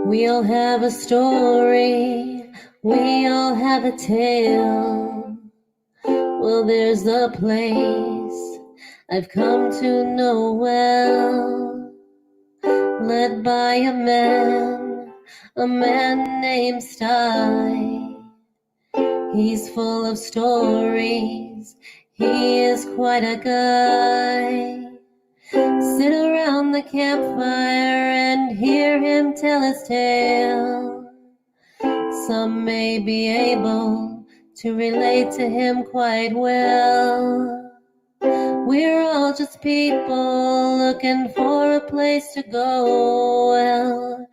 We all have a story, we all have a tale. Well, there's a place I've come to know well, led by a man named Sty. He's full of stories, he is quite a guy. Sit around the campfire and hear him tell his tale. Some may be able to relate to him quite well. We're all just people looking for a place to go. Well,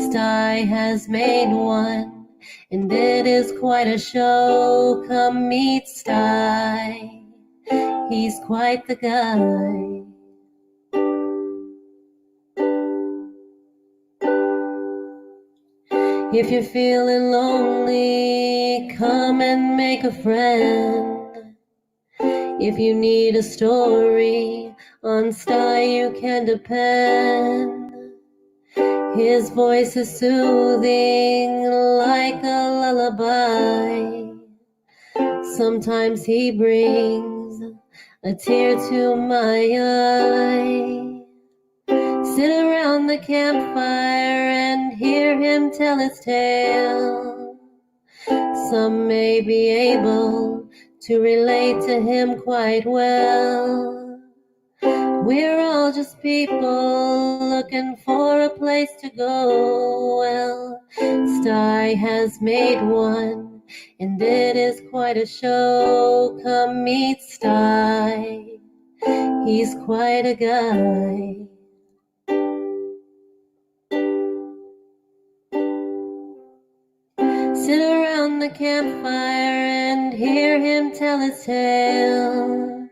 Sty has made one, and it is quite a show. Come meet Sty, he's quite the guy. If you're feeling lonely, come and make a friend. If you need a story, on Sty you can depend. His voice is soothing like a lullaby. Sometimes he brings a tear to my eye. Sit around the campfire and hear him tell his tale. Some may be able to relate to him quite well. We're all just people looking for a place to go. Well, Sty has made one, and it is quite a show. Come meet Sty, he's quite a guy. Sit around the campfire and hear him tell his tale.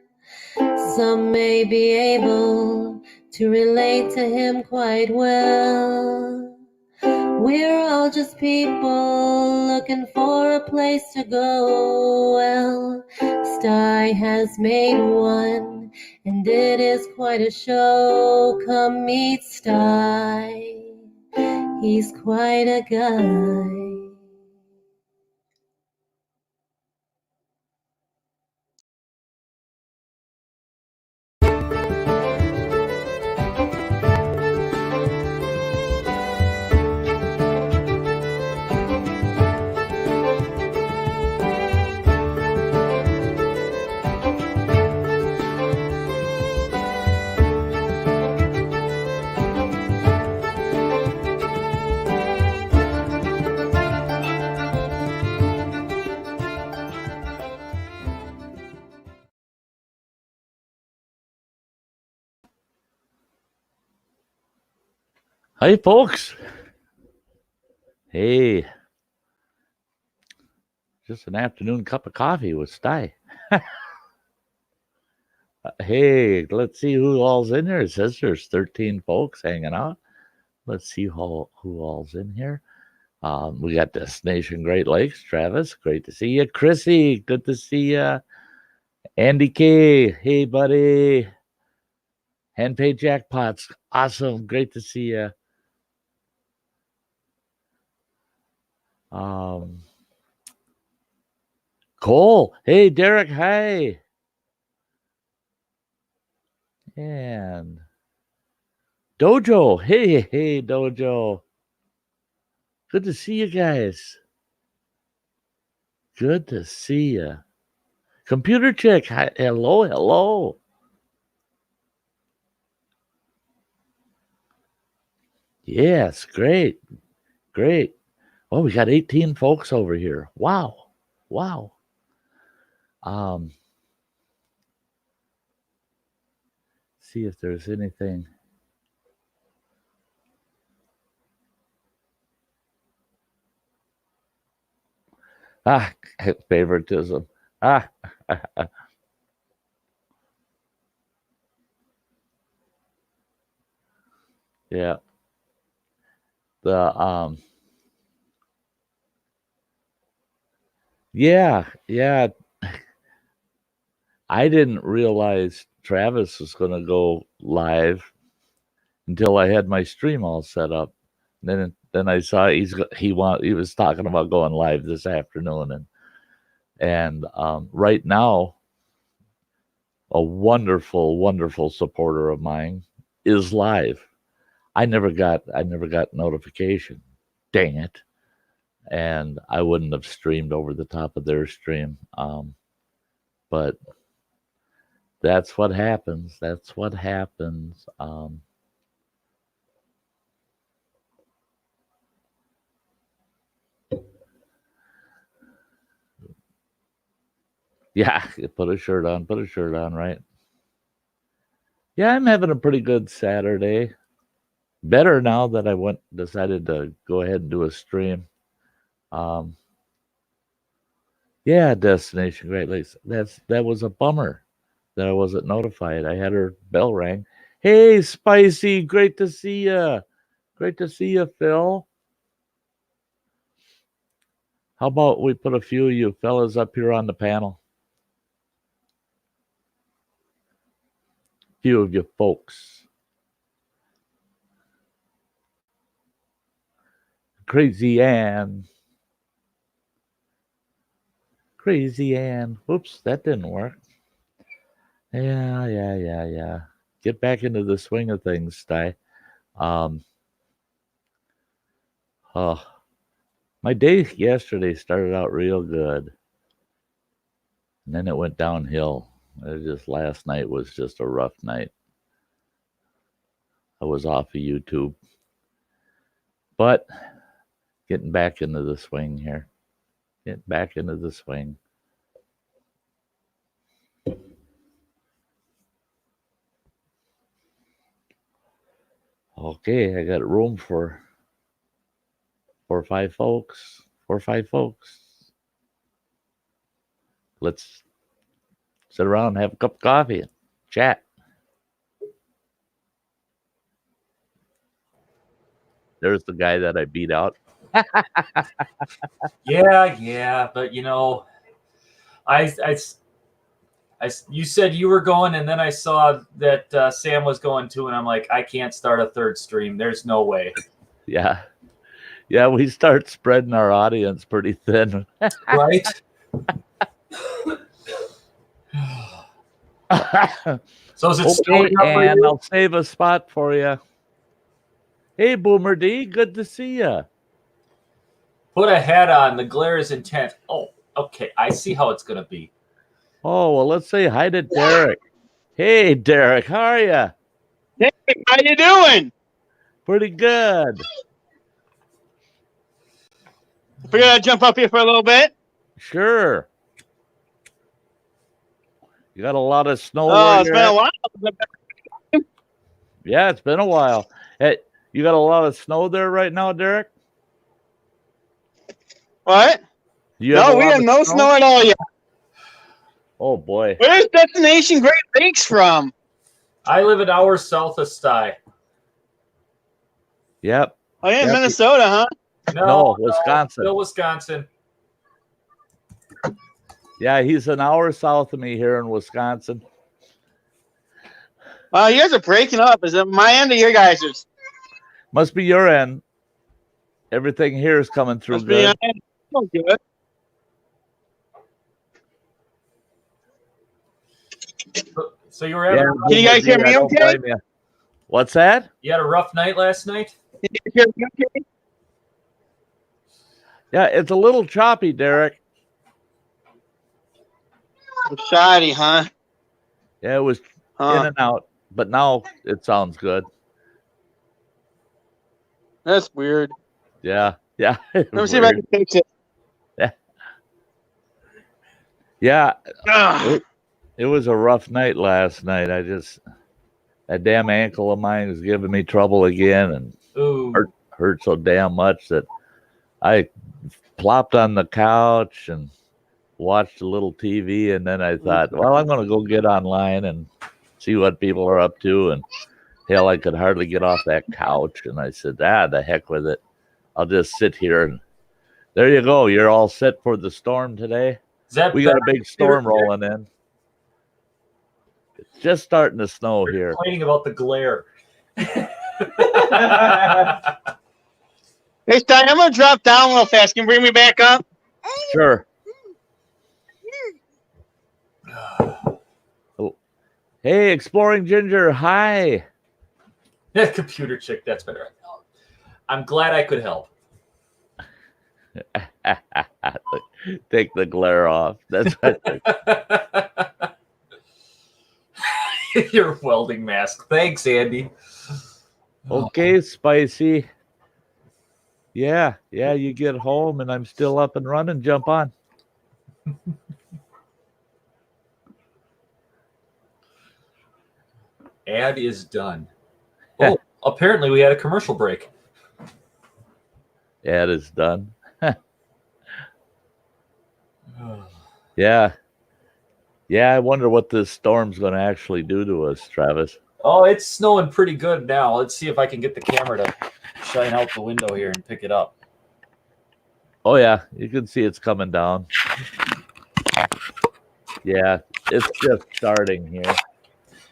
Some may be able to relate to him quite well. We're all just people looking for a place to go. Well, Sty has made one, and it is quite a show. Come meet Sty, he's quite a guy. Hi, folks. Hey, just an afternoon cup of coffee with Sty. Hey, let's see who all's in here. It says there's 13 folks hanging out. Let's see who all's in here. We got Destination Great Lakes. Travis, great to see you. Chrissy, good to see you. Andy K, hey, buddy. Handpaid Jackpots, awesome. Great to see you. Cole, hey, Derek, hi. And Dojo, hey, Dojo. Good to see you guys. Good to see you. Computer Chick, hi, hello. Yes, great. Oh, we got 18 folks over here. Wow. See if there's anything. Favoritism. Yeah. Yeah. I didn't realize Travis was going to go live until I had my stream all set up. And then then I saw he was talking about going live this afternoon, and right now, a wonderful supporter of mine is live. I never got notification. Dang it. And I wouldn't have streamed over the top of their stream. But that's what happens. That's what happens. Yeah, put a shirt on, right? Yeah, I'm having a pretty good Saturday. Better now that I decided to go ahead and do a stream. Yeah, Destination Great Lakes. That was a bummer that I wasn't notified. I had her bell rang. Hey, Spicy, great to see you. Great to see you, Phil. How about we put a few of you fellas up here on the panel? A few of you folks. Crazy Ann. Crazy Ann. Whoops, that didn't work. Yeah. Get back into the swing of things, Sty. My day yesterday started out real good, and then it went downhill. Last night was just a rough night. I was off of YouTube, but getting back into the swing here. Getting back into the swing. Okay, I got room for 4 or 5 folks. 4 or 5 folks. Let's sit around and have a cup of coffee and chat. There's the guy that I beat out. Yeah, but you know, you said you were going, and then I saw that Sam was going too, and I'm like, I can't start a third stream. There's no way. Yeah, we start spreading our audience pretty thin. Right? So is it okay, and I'll save a spot for you. Hey, Boomer D, good to see you. Put a hat on. The glare is intense. Oh, okay. I see how it's going to be. Oh, well, let's say hi to Derek. Hey, Derek, how are you? Hey, how you doing? Pretty good. Figured I'd jump up here for a little bit. Sure. You got a lot of snow. Oh, it's been a while. Yeah, it's been a while. Hey, you got a lot of snow there right now, Derek? What? No, we have no snow at all yet. Oh, boy. Where's Destination Great Lakes from? I live an hour south of Sty. Yep. Oh, yeah, Minnesota, huh? No, Wisconsin. No, Wisconsin. Yeah, he's an hour south of me here in Wisconsin. You guys are breaking up. Is it my end or your guys's? Must be your end. Everything here is coming through good. Oh, good. So you were having Can you guys hear me okay? What's that? You had a rough night last night? Can you hear me okay? Yeah, it's a little choppy, Derek. Shoddy, huh? Yeah, it was in and out, but now it sounds good. That's weird. Yeah. Let me see if I can fix it. Yeah. It was a rough night last night. That damn ankle of mine is giving me trouble again, and hurt so damn much that I plopped on the couch and watched a little TV, and then I thought, well, I'm going to go get online and see what people are up to. And hell, I could hardly get off that couch. And I said, the heck with it. I'll just sit here. And there you go. You're all set for the storm today. We got a big storm rolling in. It's just starting to snow here. Complaining about the glare. Is Hey, Sty, I'm gonna drop down real fast. Can you bring me back up? Sure. Oh. Hey, Exploring Ginger. Hi. Yeah, computer chick. That's better. I'm glad I could help. Take the glare off. That's right. Your welding mask. Thanks, Andy. Okay, Spicy. Yeah, you get home and I'm still up and running. Jump on. Ad is done. Oh, apparently we had a commercial break. Ad is done. Yeah. Yeah, I wonder what this storm's going to actually do to us, Travis. Oh, it's snowing pretty good now. Let's see if I can get the camera to shine out the window here and pick it up. Oh, yeah, you can see it's coming down. Yeah, it's just starting here.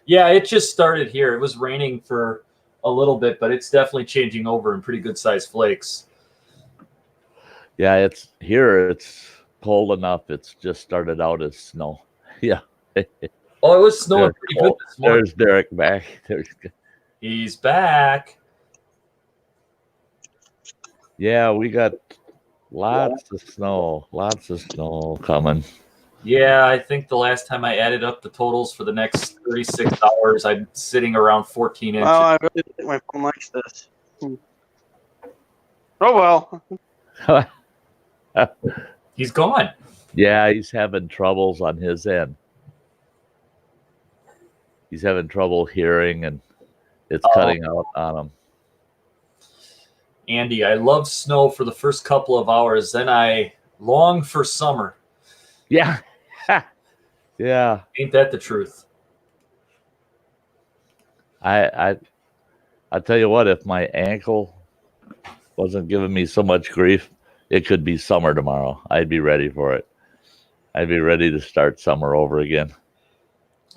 Yeah, it just started here. It was raining for a little bit, but it's definitely changing over in pretty good sized flakes. Yeah, it's here. It's cold enough. It's just started out as snow. Yeah. Oh, it was snowing pretty good this morning. There's Derek back. He's back. Yeah, we got lots of snow coming. Yeah, I think the last time I added up the totals for the next 36 hours, I'm sitting around 14 inches. Oh, I really think my phone likes this. Oh well. He's gone. Yeah, he's having troubles on his end. He's having trouble hearing, and it's cutting out on him. Andy, I love snow for the first couple of hours. Then I long for summer. Yeah. Yeah. Ain't that the truth? I tell you what, if my ankle wasn't giving me so much grief, it could be summer tomorrow. I'd be ready for it. I'd be ready to start summer over again.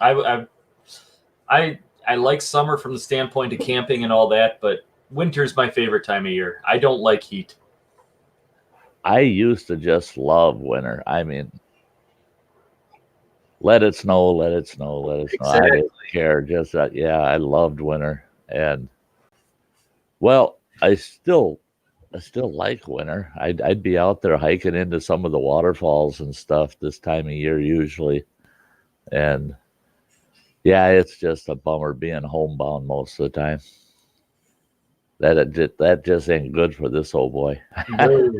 I like summer from the standpoint of camping and all that, but winter's my favorite time of year. I don't like heat. I used to just love winter. I mean, let it snow, let it snow, let it snow. I didn't care. Just yeah, I loved winter. And well, I still like winter. I'd be out there hiking into some of the waterfalls and stuff this time of year usually. And yeah, it's just a bummer being homebound most of the time. That just ain't good for this old boy. No.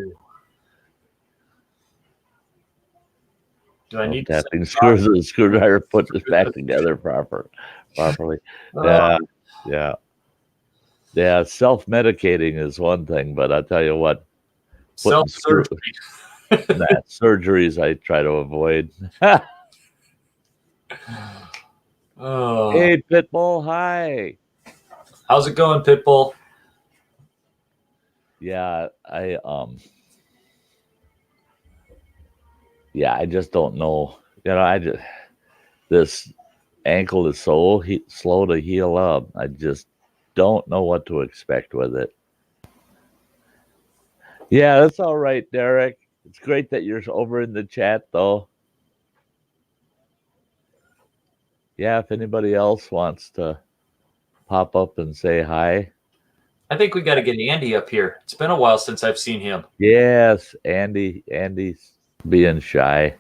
Do I need tapping screws of the screwdriver, put this back together properly? Yeah. Self-medicating is one thing, but I tell you what, self-surgery. Surgeries I try to avoid. Oh. Hey, Pitbull, hi. How's it going, Pitbull? Yeah, I just don't know. You know, this ankle is so slow to heal up. I just don't know what to expect with it. Yeah, that's all right, Derek. It's great that you're over in the chat, though. Yeah, if anybody else wants to pop up and say hi. I think we got to get Andy up here. It's been a while since I've seen him. Yes, Andy's being shy.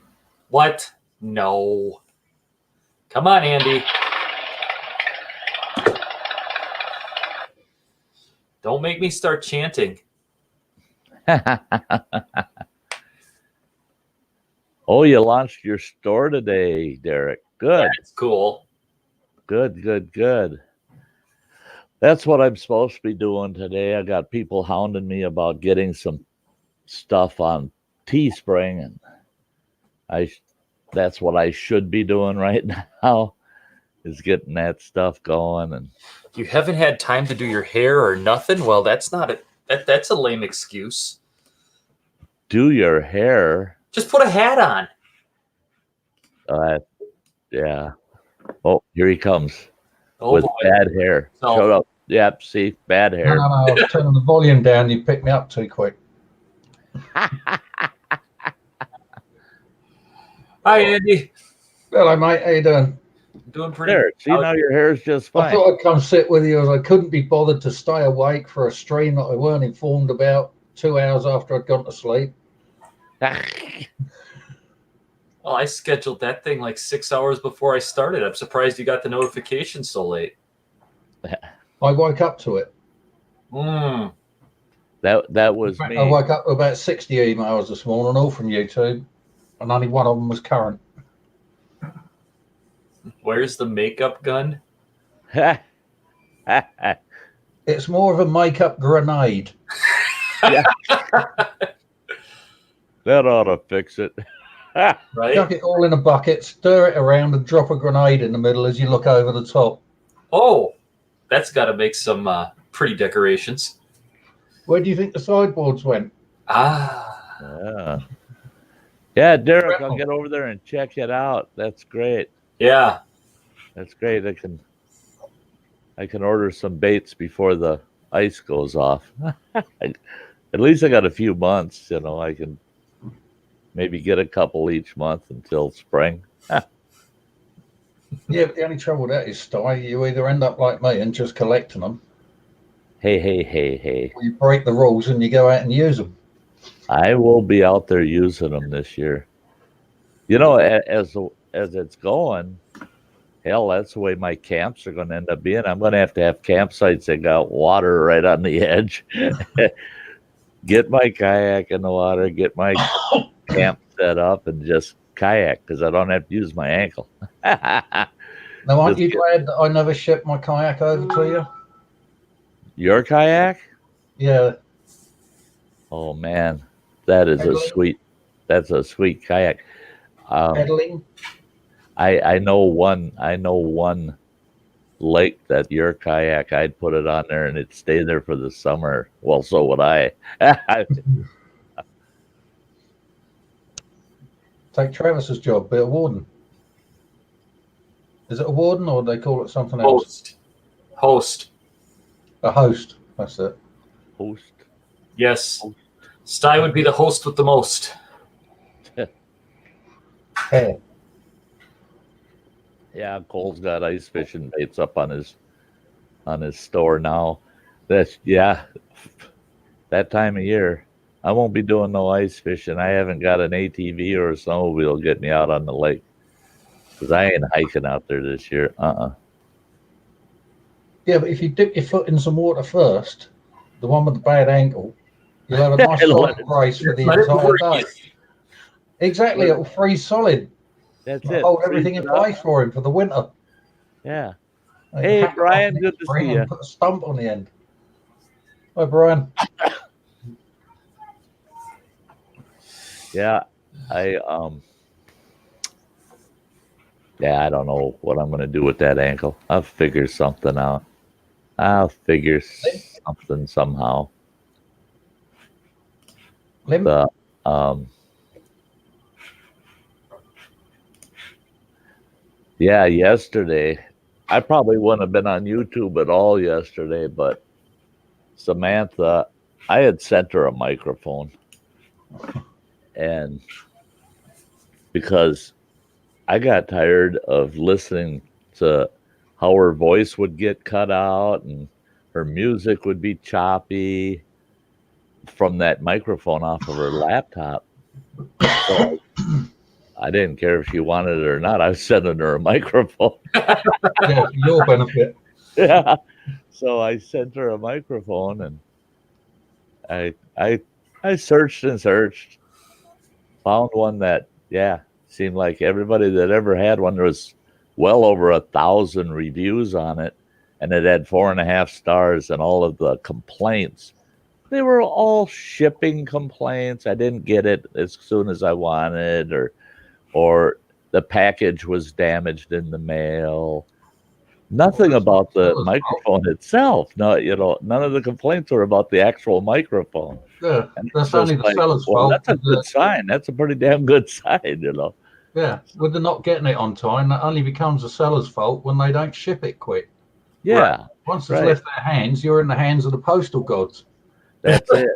What? No. Come on, Andy. Don't make me start chanting. Oh, you launched your store today, Derek. Good. That's cool. Good. That's what I'm supposed to be doing today. I got people hounding me about getting some stuff on Teespring, and that's what I should be doing right now, is getting that stuff going. And you haven't had time to do your hair or nothing? Well, that's a lame excuse. Do your hair? Just put a hat on. Yeah. Oh, here he comes. Oh, with boy. bad hair. So, Shut up. Yep. See, bad No, hair. no, I was turning the volume down. You picked me up too quick. Hi, Andy. Hello, mate. How you doing? Doing pretty There. See, now your hair is just I fine. thought I'd come sit with you as I couldn't be bothered to stay awake for a stream that I weren't informed about 2 hours after I'd gone to sleep. Well, I scheduled that thing like 6 hours before I started. I'm surprised you got the notification so late. I woke up to it. Mm. That was In fact, me. I woke up to about 60 emails this morning, all from YouTube, and only one of them was current. Where's the makeup gun? It's more of a makeup grenade. That ought to fix it. Right? Chuck it all in a bucket, stir it around, and drop a grenade in the middle as you look over the top. Oh, that's got to make some pretty decorations. Where do you think the sideboards went? Ah. Yeah, Derek, I'll get over there and check it out. That's great. Yeah. That's great. I can order some baits before the ice goes off. At least I got a few months, I can maybe get a couple each month until spring. Yeah, but the only trouble with that is, Sty, you either end up like me and just collecting them, Hey. or you break the rules and you go out and use them. I will be out there using them this year. As it's going, hell, that's the way my camps are going to end up being. I'm going to have campsites that got water right on the edge. Get my kayak in the water, get my camp set up, and just kayak because I don't have to use my ankle. Now, aren't you glad that I never shipped my kayak over to you? Your kayak? Yeah. Oh man, that's a sweet kayak. Pedaling? I know one lake that your kayak, I'd put it on there and it'd stay there for the summer. Well, so would I. Take Travis's job, be a warden. Is it a warden or do they call it something else? Host. A host. That's it. Host. Yes. Sty would be the host with the most. Hey. Yeah, Cole's got ice fishing baits up on his store now. That time of year. I won't be doing no ice fishing. I haven't got an ATV or a snowmobile to get me out on the lake. Because I ain't hiking out there this year. Yeah, but if you dip your foot in some water first, the one with the bad ankle, you'll have a nice solid brace for the entire day. Exactly, it'll freeze solid. That's it. Hold everything in place for him for the winter. Yeah. Like Hey, hack it Brian, off good next to spring see and you. put a stump on the end. Hi, Brian. Yeah, I don't know what I'm gonna do with that ankle. I'll figure something out. I'll figure something somehow. Limp? Yeah, yesterday. I probably wouldn't have been on YouTube at all yesterday, but Samantha, I had sent her a microphone. And because I got tired of listening to how her voice would get cut out and her music would be choppy from that microphone off of her laptop. So I didn't care if she wanted it or not. I was sending her a microphone. Yeah, for your benefit. Yeah. So I sent her a microphone and I searched and searched. Found one that, seemed like everybody that ever had one, there was well over 1,000 reviews on it, and it had 4.5 stars, and all of the complaints, they were all shipping complaints. I didn't get it as soon as I wanted, or the package was damaged in the mail. Nothing about the microphone itself. No, none of the complaints were about the actual microphone. Yeah, that's only the seller's fault. That's a good sign. That's a pretty damn good sign, Yeah, with the not getting it on time, that only becomes the seller's fault when they don't ship it quick. Yeah, Once it's right. left their hands, you're in the hands of the postal gods. That's it.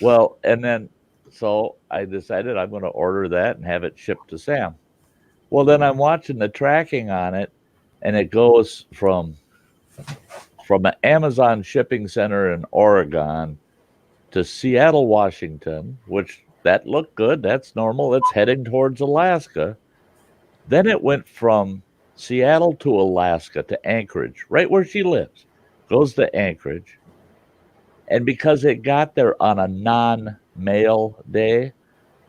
Well, and then so I decided I'm going to order that and have it shipped to Sam. Well, then I'm watching the tracking on it, and it goes from an Amazon shipping center in Oregon to Seattle, Washington, which that looked good. That's normal. It's heading towards Alaska. Then it went from Seattle to Alaska to Anchorage, right where she lives. Goes to Anchorage. And because it got there on a non-mail day,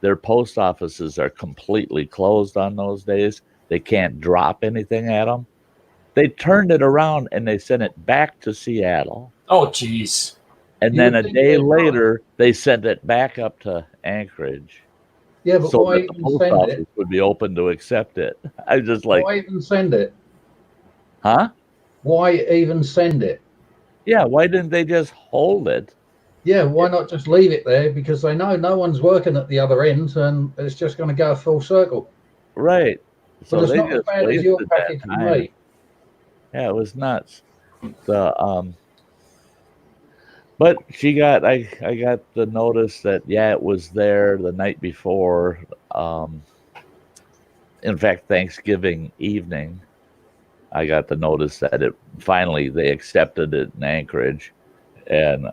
their post offices are completely closed on those days. They can't drop anything at them. They turned it around and they sent it back to Seattle. Oh, jeez. And You then would a think day they'd not. later, they sent it back up to Anchorage Yeah, but so why that the even post send office it? would be open to accept it. I was just like, Why even send it? huh? Why even send it? Yeah, why didn't they just hold it? Yeah, why not just leave it there? Because they know no one's working at the other end, and it's just going to go full circle. Right. But So it's they not as just bad as your wasted that package for time. me. Yeah, it was nuts. But I got the notice that it was there the night before. In fact, Thanksgiving evening, I got the notice that they accepted it in Anchorage, and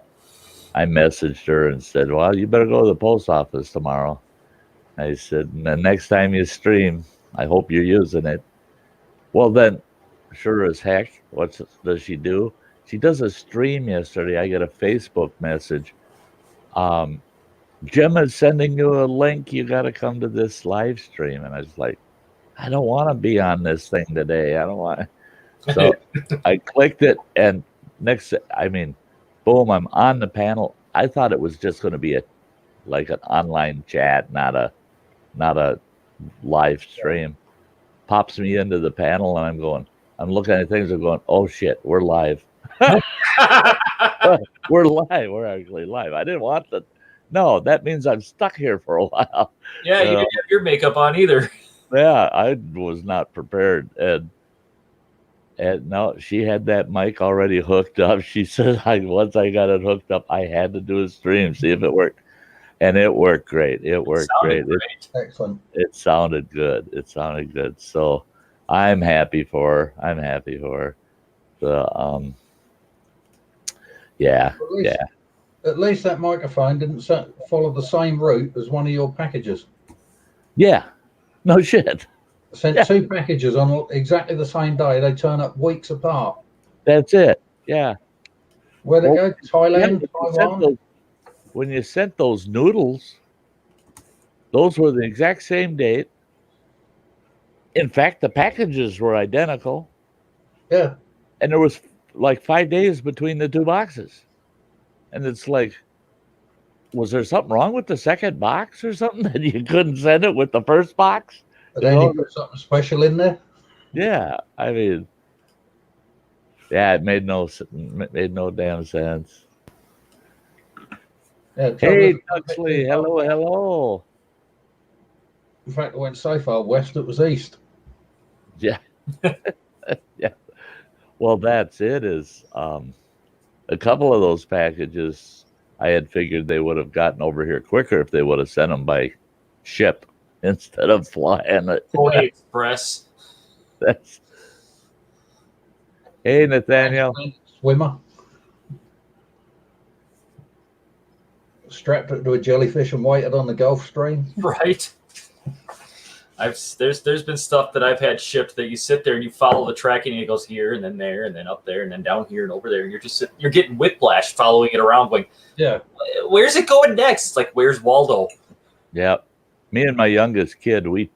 I messaged her and said, "Well, you better go to the post office tomorrow." I said, "And the next time you stream, I hope you're using it." Well, then, sure as heck, what does she do? She does a stream yesterday. I get a Facebook message. Jim is sending you a link. You got to come to this live stream. And I was like, I don't want to be on this thing today. I don't want. So I clicked it, and boom, I'm on the panel. I thought it was just going to be like an online chat, not a live stream. Pops me into the panel, and I'm looking at things and going, oh shit, we're live. We're live. We're actually live. I didn't want that. No, that means I'm stuck here for a while. Yeah, you didn't have your makeup on either. Yeah, I was not prepared. And no, she had that mic already hooked up. She said, once I got it hooked up, I had to do a stream, see if it worked. And it worked great. It worked great. Excellent. It sounded good. It sounded good. So I'm happy for her. I'm happy for her. Yeah. At least that microphone didn't follow the same route as one of your packages. Yeah. No shit. Sent two packages on exactly the same day. They turn up weeks apart. That's it. Yeah. Where'd they go? Thailand, Taiwan? When you sent those noodles, those were the exact same date. In fact, the packages were identical. Yeah. And there was like 5 days between the two boxes. And it's like, was there something wrong with the second box or something that you couldn't send it with the first box? But then you put something special in there? Yeah. I mean, it made no damn sense. Yeah, hey, Tuxley, hello. In fact, it went so far west, it was east. Yeah. Yeah. Well, that's it. Is a couple of those packages, I had figured they would have gotten over here quicker if they would have sent them by ship instead of flying it. Pony Express. Hey, Nathaniel. Swimmer. Strapped it to a jellyfish and waited on the Gulf Stream. Right. There's been stuff that I've had shipped that you sit there and you follow the tracking and it goes here and then there and then up there and then down here and over there and you're getting whiplash following it around going, yeah, where's it going next? It's like, where's Waldo? Yeah. Me and my youngest kid, we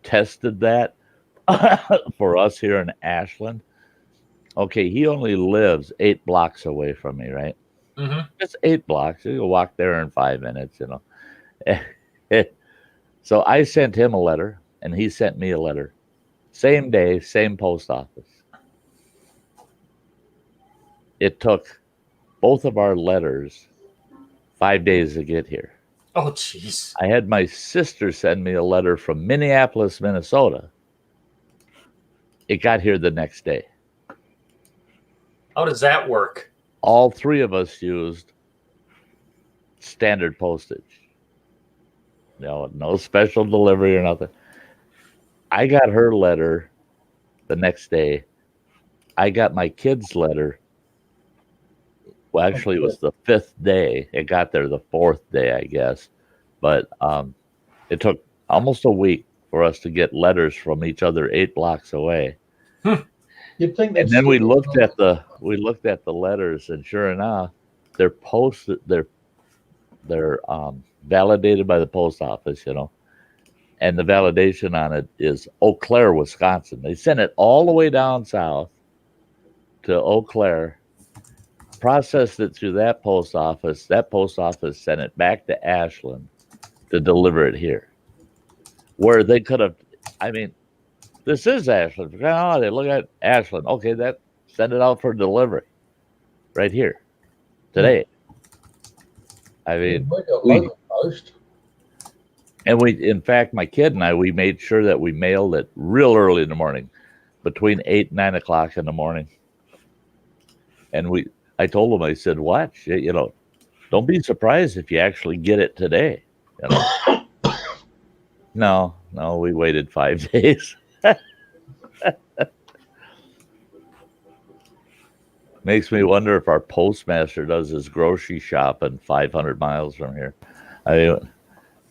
tested that for us here in Ashland. Okay, he only lives 8 blocks away from me, right? Mm-hmm. Just 8 blocks. You can walk there in 5 minutes, So I sent him a letter, and he sent me a letter. Same day, same post office. It took both of our letters 5 days to get here. Oh, jeez. I had my sister send me a letter from Minneapolis, Minnesota. It got here the next day. How does that work? All three of us used standard postage. No special delivery or nothing. I got her letter the next day. I got my kid's letter. Well, actually, it was the 5th day. It got there the 4th day, I guess. But it took almost a week for us to get letters from each other 8 blocks away. You'd think And then we looked at the letters, and sure enough, they're posted. They're validated by the post office, and the validation on it is Eau Claire, Wisconsin. They sent it all the way down south to Eau Claire, processed it through that post office. That post office sent it back to Ashland to deliver it here, where they could have. I mean, this is Ashland. Oh, they look at Ashland. Okay, send it out for delivery right here today. I mean, post. And in fact, my kid and I, we made sure that we mailed it real early in the morning, between 8 and 9 o'clock in the morning. And I told him, I said, watch, don't be surprised if you actually get it today. No, we waited 5 days. Makes me wonder if our postmaster does his grocery shopping 500 miles from here.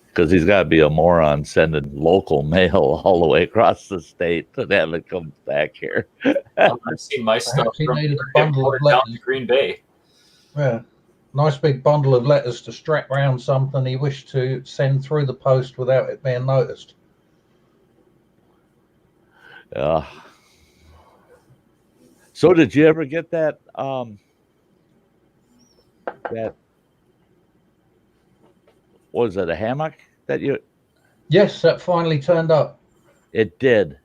Because he's got to be a moron sending local mail all the way across the state to have it come back here. I've seen my stuff from down to Green Bay. Yeah. Nice big bundle of letters to strap around something he wished to send through the post without it being noticed. So did you ever get that was it a hammock that you? Yes, that finally turned up. It did.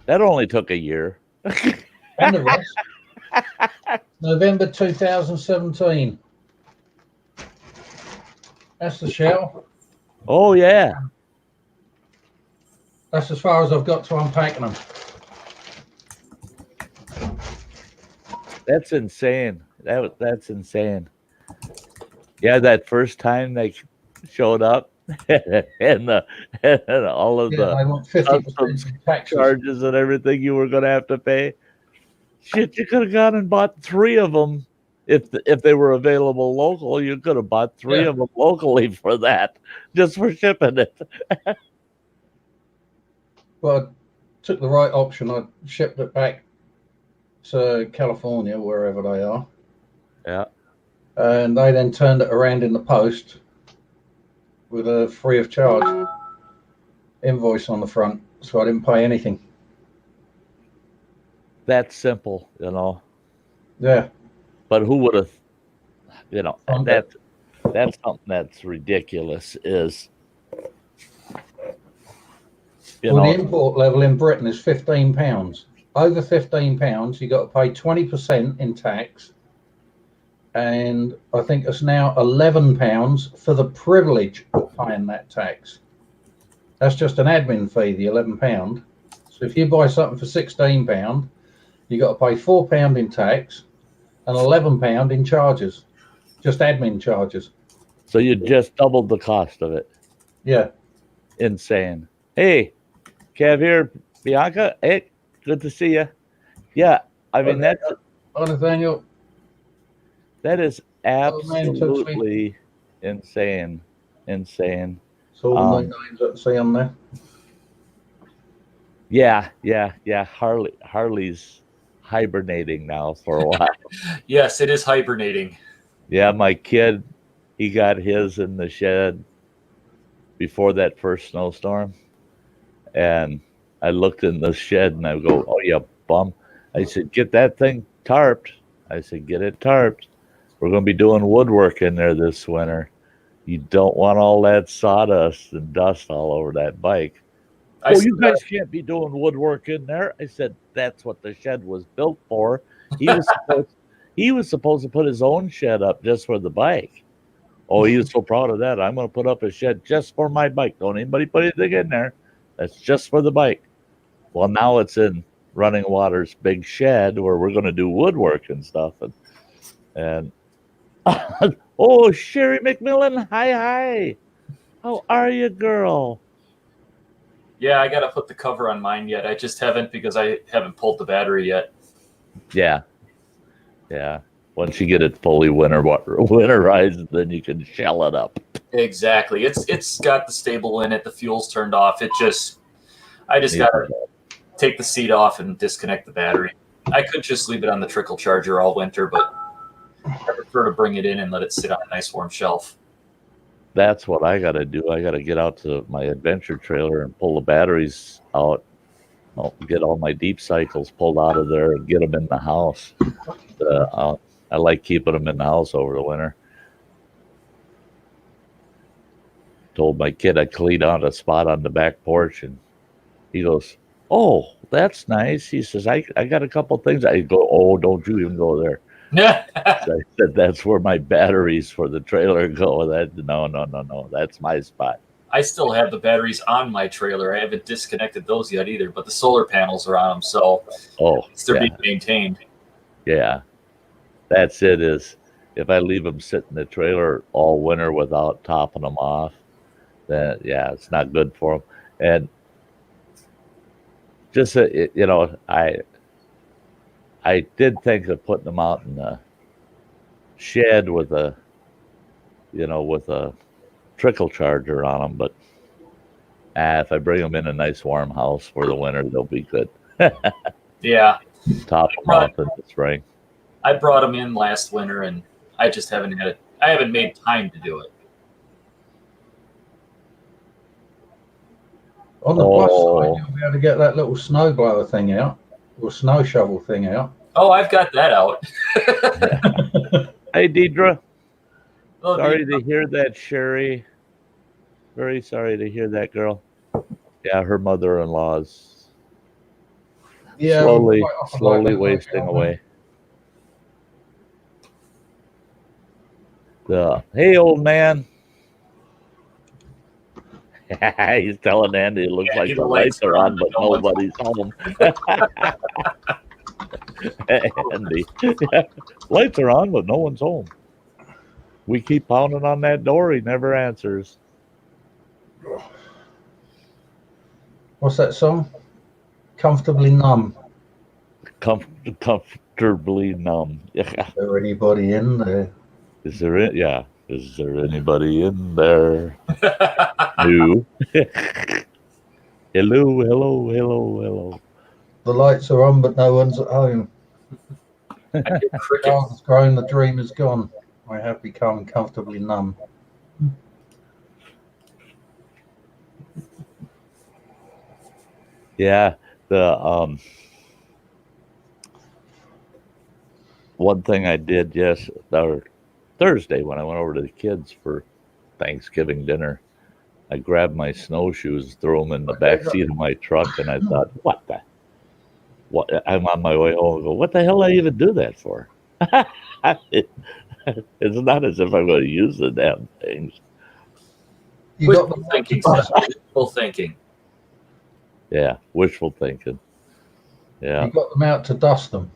That only took a year. And the rest. November 2017. That's the shell. Oh yeah. That's as far as I've got to unpacking them. That's insane. That's insane. Yeah, that first time they showed up and all of I want 50% tax charges and everything you were going to have to pay. Shit, you could have gone and bought 3 of them if they were available local. You could have bought 3 of them locally for that, just for shipping it. Well, I took the right option. I shipped it back to California, wherever they are. Yeah. And they then turned it around in the post with a free of charge invoice on the front, so I didn't pay anything. That's simple, Yeah. But who would have, that's something that's ridiculous. Is the import level in Britain is £15. Over £15, you got to pay 20% in tax, and I think it's now £11 for the privilege of paying that tax. That's just an admin fee, the £11. So if you buy something for £16, you got to pay £4 in tax and £11 in charges, just admin charges. So you just doubled the cost of it. Yeah. Insane. Hey, Kev here, Bianca. Hey, good to see you. Yeah, I mean that's. Nathaniel. That is absolutely insane. Insane. So all the names that see on there. Yeah. Harley's hibernating now for a while. Yes, it is hibernating. Yeah, my kid, he got his in the shed before that first snowstorm. And I looked in the shed and I go, oh, you bum. I said, get that thing tarped. I said, get it tarped. We're going to be doing woodwork in there this winter. You don't want all that sawdust and dust all over that bike. You guys can't be doing woodwork in there. I said, that's what the shed was built for. He was supposed to put his own shed up just for the bike. Oh, he was so proud of that. I'm going to put up a shed just for my bike. Don't anybody put anything in there. That's just for the bike. Well, now it's in Running Water's big shed where we're going to do woodwork and stuff. And oh, Sherry McMillan, hi. How are you, girl? Yeah, I got to put the cover on mine yet. I just haven't because I haven't pulled the battery yet. Yeah. Once you get it fully winterized, then you can shell it up. Exactly. It's got the stable in it. The fuel's turned off. I just got to take the seat off and disconnect the battery. I could just leave it on the trickle charger all winter, but I prefer to bring it in and let it sit on a nice warm shelf. That's what I got to do. I got to get out to my adventure trailer and pull the batteries out. I'll get all my deep cycles pulled out of there and get them in the house. I like keeping them in the house over the winter. Told my kid I cleaned out a spot on the back porch, and he goes, "Oh, that's nice." He says, I got a couple things." I go, "Oh, don't you even go there." I said, "That's where my batteries for the trailer go." No, that's my spot. I still have the batteries on my trailer. I haven't disconnected those yet either, but the solar panels are on them, so they're being maintained. Yeah, that's it. Is if I leave them sit in the trailer all winter without topping them off, then it's not good for them. And just I did think of putting them out in the shed with a trickle charger on them, but if I bring them in a nice warm house for the winter, they'll be good. Yeah. Top them off in the spring. I brought them in last winter, and I just haven't made time to do it. On the plus side, you'll be able to get that little snow blower thing out, or snow shovel thing out. Oh, I've got that out. Hey, Deidre. Oh, Sorry to hear that, Sherry. Very sorry to hear that, girl. Yeah, her mother-in-law's slowly wasting away. Hey, old man. He's telling Andy it looks like the lights are on, but nobody's home. Andy, lights are on, but no one's home. We keep pounding on that door. He never answers. What's that song? Comfortably Numb. Comfortably numb. Is there anybody in there? Is there anybody in there? No. Hello. The lights are on, but no one's at home. The grass has grown, the dream is gone. I have become comfortably numb. Yeah, the one thing I did Thursday when I went over to the kids for Thanksgiving dinner, I grabbed my snowshoes, threw them in the back seat of my truck, and I thought, what? I'm on my way home. I go, what the hell did I even do that for? It's not as if I'm going to use the damn things. Wishful thinking. Yeah, wishful thinking. Yeah. You got them out to dust them.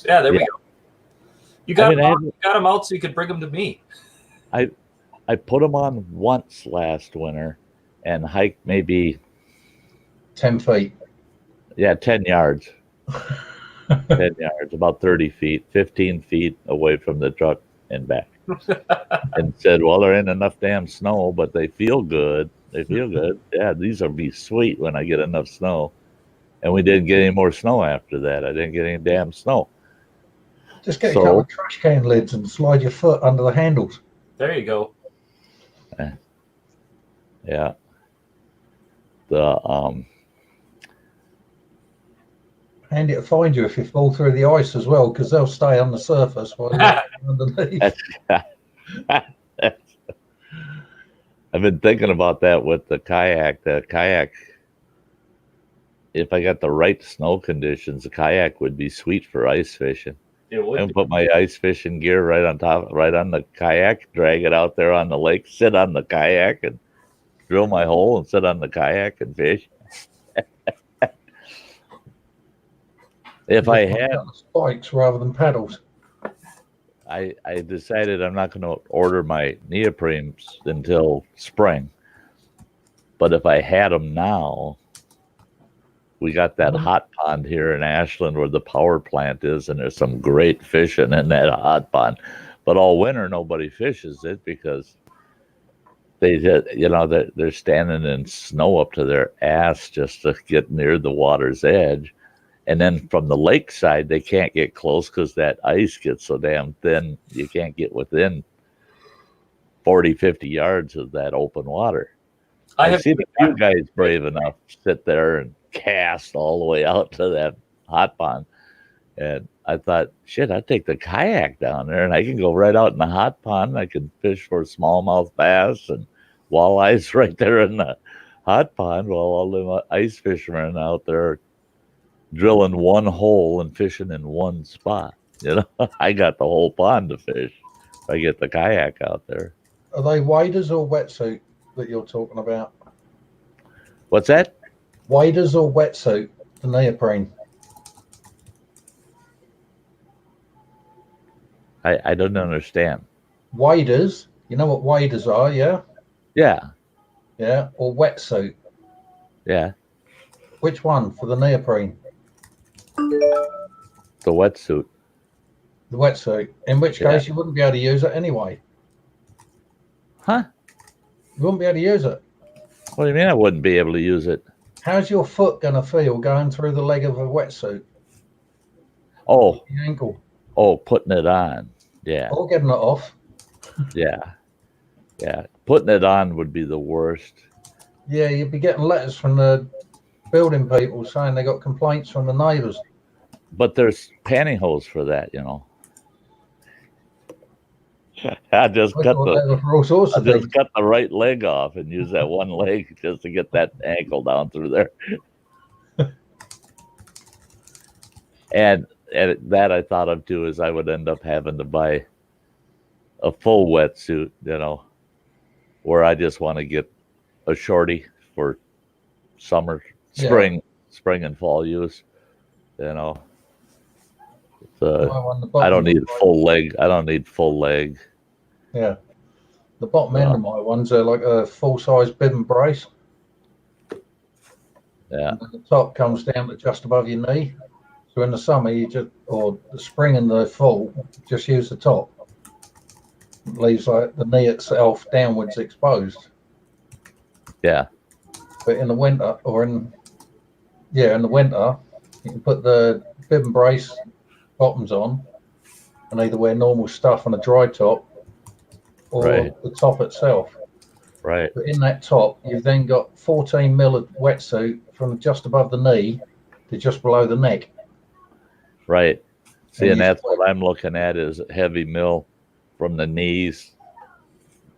Yeah, there we go. You got them out so you could bring them to me. I put them on once last winter and hiked maybe 10 feet. Yeah, 10 yards. 10 yards, about 30 feet, 15 feet away from the truck and back. And said, well, there ain't enough damn snow, but they feel good. Yeah, these will be sweet when I get enough snow. And we didn't get any more snow after that. I didn't get any damn snow. Just get a couple of trash can lids and slide your foot under the handles. There you go. Yeah. Handy to find you if you fall through the ice as well, because they'll stay on the surface while you're underneath. I've been thinking about that with the kayak. The kayak, if I got the right snow conditions, the kayak would be sweet for ice fishing. It would. I can put my ice fishing gear right on the kayak, drag it out there on the lake, sit on the kayak, and drill my hole and sit on the kayak and fish. If I had, spikes rather than paddles. I decided I'm not going to order my neoprenes until spring. But if I had them now, we got that hot pond here in Ashland where the power plant is, and there's some great fishing in that hot pond. But all winter, nobody fishes it because they just, they're standing in snow up to their ass just to get near the water's edge. And then from the lakeside, they can't get close because that ice gets so damn thin, you can't get within 40, 50 yards of that open water. I've seen a few guys brave enough to sit there and cast all the way out to that hot pond. And I thought, shit, I'd take the kayak down there and I can go right out in the hot pond. I can fish for smallmouth bass and walleyes right there in the hot pond while all the ice fishermen out there drilling one hole and fishing in one spot. I got the whole pond to fish if I get the kayak out there. Are they waders or wetsuit that you're talking about? What's that? Waders or wetsuit, the neoprene? I don't understand. Waders, you know what waders are, yeah? Yeah. Yeah, or wetsuit. Yeah. Which one for the neoprene? The wetsuit. The wetsuit. In which case you wouldn't be able to use it anyway. Huh? You wouldn't be able to use it. What do you mean I wouldn't be able to use it? How's your foot going to feel going through the leg of a wetsuit? Oh. The ankle. Oh, putting it on. Yeah. Or getting it off. Yeah. Yeah. Putting it on would be the worst. Yeah, you'd be getting letters from the building people saying they got complaints from the neighbours. But there's pantyhose for that, I just cut the right leg off and use that one leg just to get that ankle down through there. and that I thought of too is I would end up having to buy a full wetsuit, where I just want to get a shorty for summer, spring and fall use. I don't need full leg. I don't need full leg. Yeah. The bottom end of my ones are like a full-size bib and brace. Yeah. And the top comes down to just above your knee. So in the summer, or the spring and the fall, just use the top. It leaves like the knee itself downwards exposed. Yeah. But in the winter, in the winter, you can put the bib and brace bottoms on and either wear normal stuff on a dry top or the top itself. Right. But in that top, you've then got 14 mil of wetsuit from just above the knee to just below the neck. Right. See, and that's what I'm looking at is heavy mill from the knees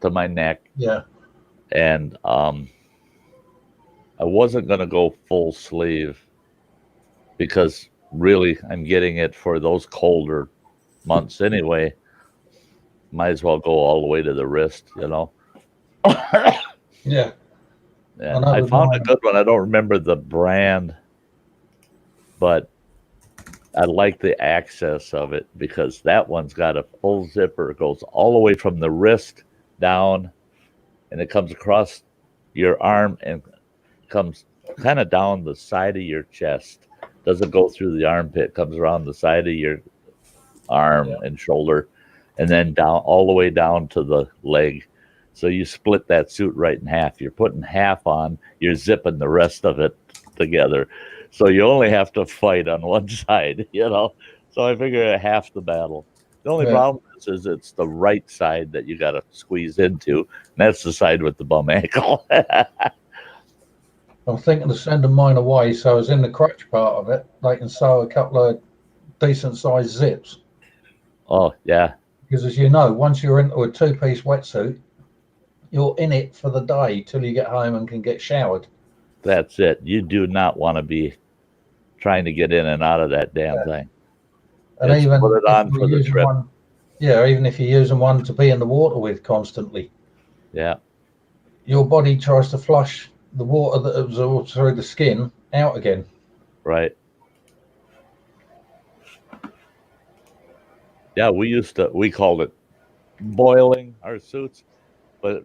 to my neck. Yeah. And I wasn't going to go full sleeve because really I'm getting it for those colder months anyway. Might as well go all the way to the wrist, Yeah. And I found a good one. I don't remember the brand, but I like the access of it because that one's got a full zipper. It goes all the way from the wrist down, and it comes across your arm and comes kind of down the side of your chest. Doesn't go through the armpit, comes around the side of your arm and shoulder, and then down all the way down to the leg. So you split that suit right in half. You're putting half on, you're zipping the rest of it together. So you only have to fight on one side, So I figure half the battle. The only problem is it's the right side that you got to squeeze into. And that's the side with the bum ankle. I'm thinking of sending mine away so I was in the crotch part of it. They can sew a couple of decent sized zips. Oh, yeah. Because as you know, once you're into a two-piece wetsuit, you're in it for the day till you get home and can get showered. That's it. You do not want to be trying to get in and out of that damn thing. And even put it on for the trip. Even if you're using one to be in the water with constantly. Yeah. Your body tries to flush the water that absorbs through the skin out again. Right. Yeah, we called it boiling our suits, but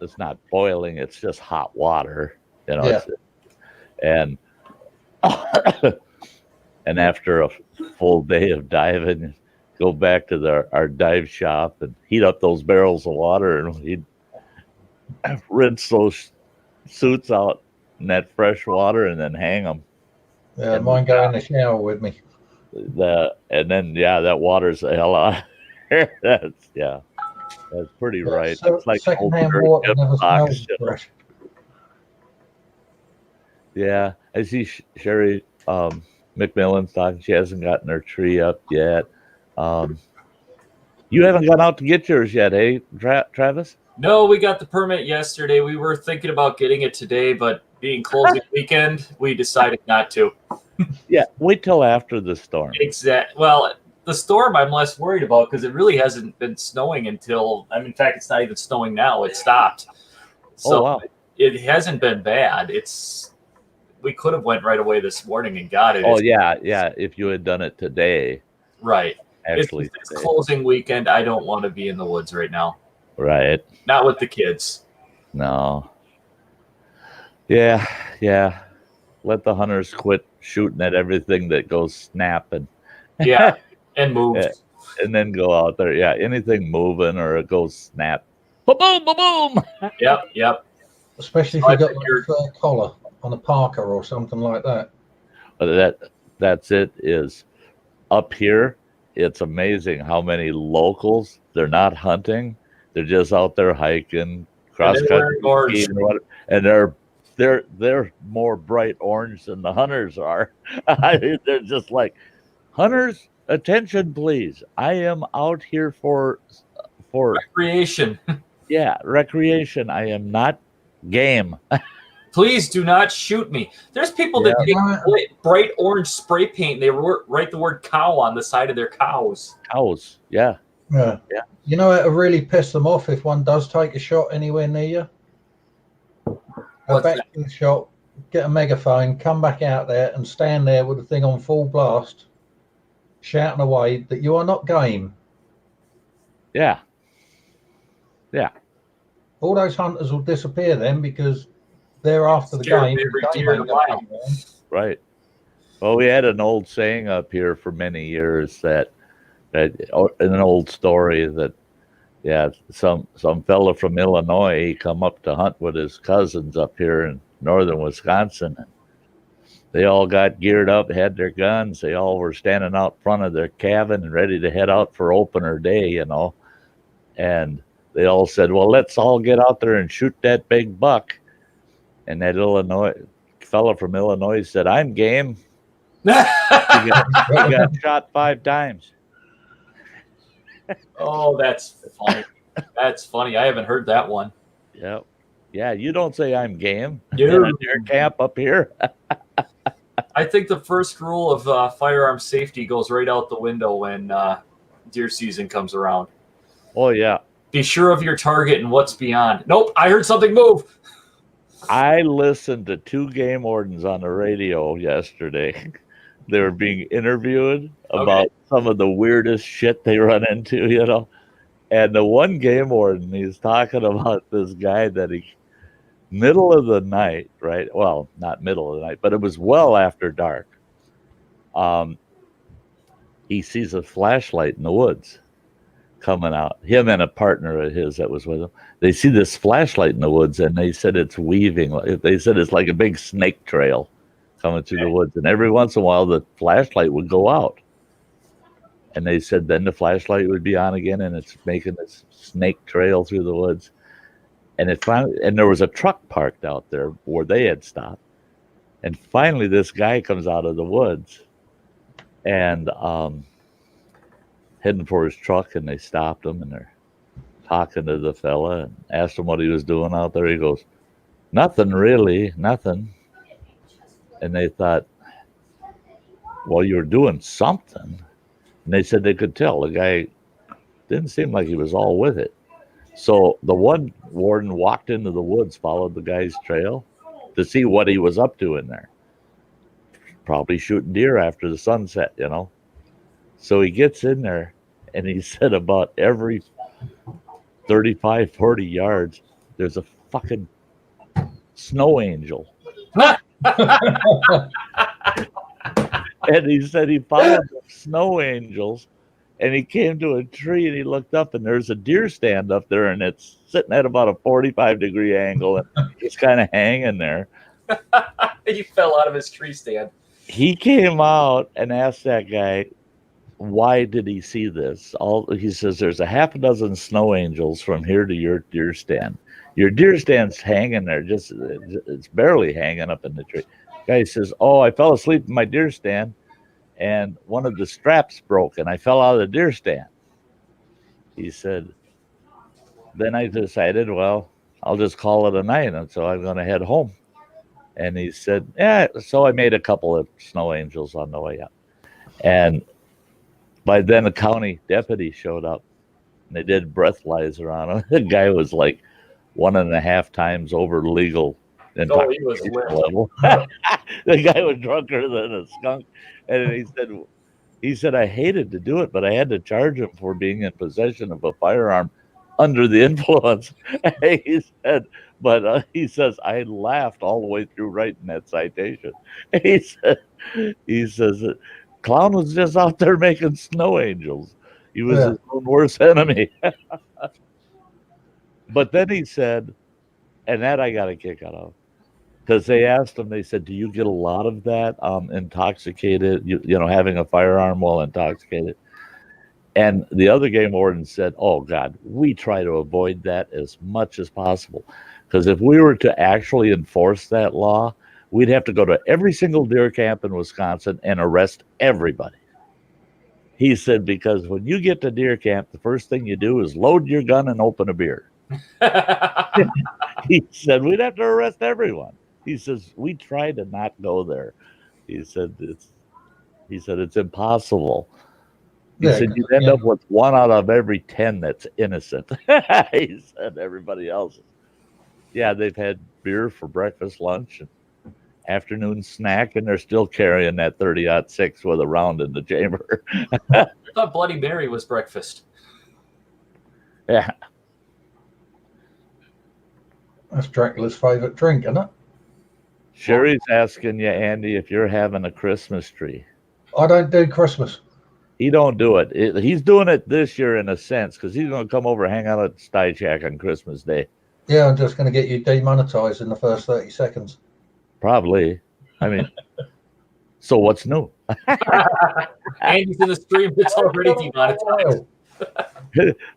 it's not boiling. It's just hot water, you know. Yeah. And and after a full day of diving, go back to our dive shop and heat up those barrels of water, and he'd rinse those suits out in that fresh water and then hang them. Yeah, And mine go in the shower with me. That water's the hell out. That's pretty right. So It's like secondhand old water never box, smells fresh. Yeah, I see Sherry McMillan's talking. She hasn't gotten her tree up yet. You haven't gone out to get yours yet, eh, Travis? No, we got the permit yesterday. We were thinking about getting it today, but being closing weekend, we decided not to. Yeah, wait till after the storm. Well, the storm I'm less worried about because it really hasn't been snowing until, in fact, it's not even snowing now. It stopped. So wow. It hasn't been bad. We could have went right away this morning and got it. Oh, yeah. If you had done it today. Right. Actually, it's closing weekend. I don't want to be in the woods right now. Right. Not with the kids. No. Yeah. Let the hunters quit shooting at everything that goes snapping. Yeah, and move. Yeah. And then go out there. Yeah, anything moving or it goes snap. Boom, boom, boom, boom. Yep. Especially if you've got like a fur collar on a parka or something like that. But that's it. Is up here, it's amazing how many locals, they're not hunting. They're just out there hiking, cross country, and they're more bright orange than the hunters are. They're just like, hunters, attention, please. I am out here for recreation. Yeah, recreation. I am not game. Please do not shoot me. There's people that take bright orange spray paint. They write the word cow on the side of their cows. Cows, yeah. You know, it'll really piss them off if one does take a shot anywhere near you. Go back to the shop, get a megaphone, come back out there and stand there with the thing on full blast, shouting away that you are not game. Yeah. All those hunters will disappear then because they're after the game. Right. Well, we had an old saying up here for many years that an old story that, some fella from Illinois, he come up to hunt with his cousins up here in northern Wisconsin. They all got geared up, had their guns. They all were standing out front of their cabin and ready to head out for opener day, And they all said, well, let's all get out there and shoot that big buck. And that fella from Illinois said, I'm game. He got shot 5 times. Oh, that's funny. That's funny. I haven't heard that one. Yep. Yeah, you don't say I'm game. Dude. In a deer camp up here. I think the first rule of firearm safety goes right out the window when deer season comes around. Oh, yeah. Be sure of your target and what's beyond. Nope, I heard something move. I listened to 2 game wardens on the radio yesterday. They were being interviewed about some of the weirdest shit they run into, And the one game warden, he's talking about this guy that middle of the night, right? Well, not middle of the night, but it was well after dark. He sees a flashlight in the woods coming out. Him and a partner of his that was with him. They see this flashlight in the woods, and they said it's weaving. They said it's like a big snake trail coming through the woods. And every once in a while, the flashlight would go out. And they said then the flashlight would be on again, and it's making this snake trail through the woods. And there was a truck parked out there where they had stopped. And finally, this guy comes out of the woods and heading for his truck, and they stopped him, and they're talking to the fella and asked him what he was doing out there. He goes, nothing really, nothing. And they thought, well, you were doing something. And they said they could tell. The guy didn't seem like he was all with it. So the one warden walked into the woods, followed the guy's trail to see what he was up to in there. Probably shooting deer after the sunset, So he gets in there, And he said about every 35, 40 yards, there's a fucking snow angel. And he said he followed the snow angels, and he came to a tree, and he looked up, and there's a deer stand up there, and it's sitting at about a 45-degree angle, and it's kind of hanging there. He fell out of his tree stand. He came out and asked that guy, why did he see this? He says, there's a half a dozen snow angels from here to your deer stand. Your deer stand's hanging there, it's barely hanging up in the tree. Guy says, oh, I fell asleep in my deer stand, and one of the straps broke, and I fell out of the deer stand. He said, then I decided, well, I'll just call it a night, and so I'm going to head home. And he said, yeah, so I made a couple of snow angels on the way up. And by then, a county deputy showed up, and they did breathalyzer on him. The guy was like 1.5 times over legal intoxication level. The guy was drunker than a skunk. And he said, I hated to do it, but I had to charge him for being in possession of a firearm under the influence. He says, I laughed all the way through writing that citation. He says, clown was just out there making snow angels. He was his own worst enemy. But then he said, and that I got a kick out of, because they asked him, they said, do you get a lot of that intoxicated, having a firearm while intoxicated? And the other game warden said, oh, God, we try to avoid that as much as possible. Because if we were to actually enforce that law, we'd have to go to every single deer camp in Wisconsin and arrest everybody. He said, because when you get to deer camp, the first thing you do is load your gun and open a beer. He said, we'd have to arrest everyone. He says, we try to not go there. He said, it's impossible. He said, you'd end up with 1 out of every 10 that's innocent. He said, everybody else. Yeah, they've had beer for breakfast, lunch, and afternoon snack, and they're still carrying that 30-06 with a round in the chamber. I thought Bloody Mary was breakfast. Yeah. That's Dracula's favorite drink, isn't it? Sherry's asking you, Andy, if you're having a Christmas tree. I don't do Christmas. He don't do it. He's doing it this year in a sense, because he's going to come over and hang out at Sty Shack on Christmas Day. Yeah, I'm just going to get you demonetized in the first 30 seconds. Probably. I mean, so what's new? Andy's in the stream. It's already demonetized.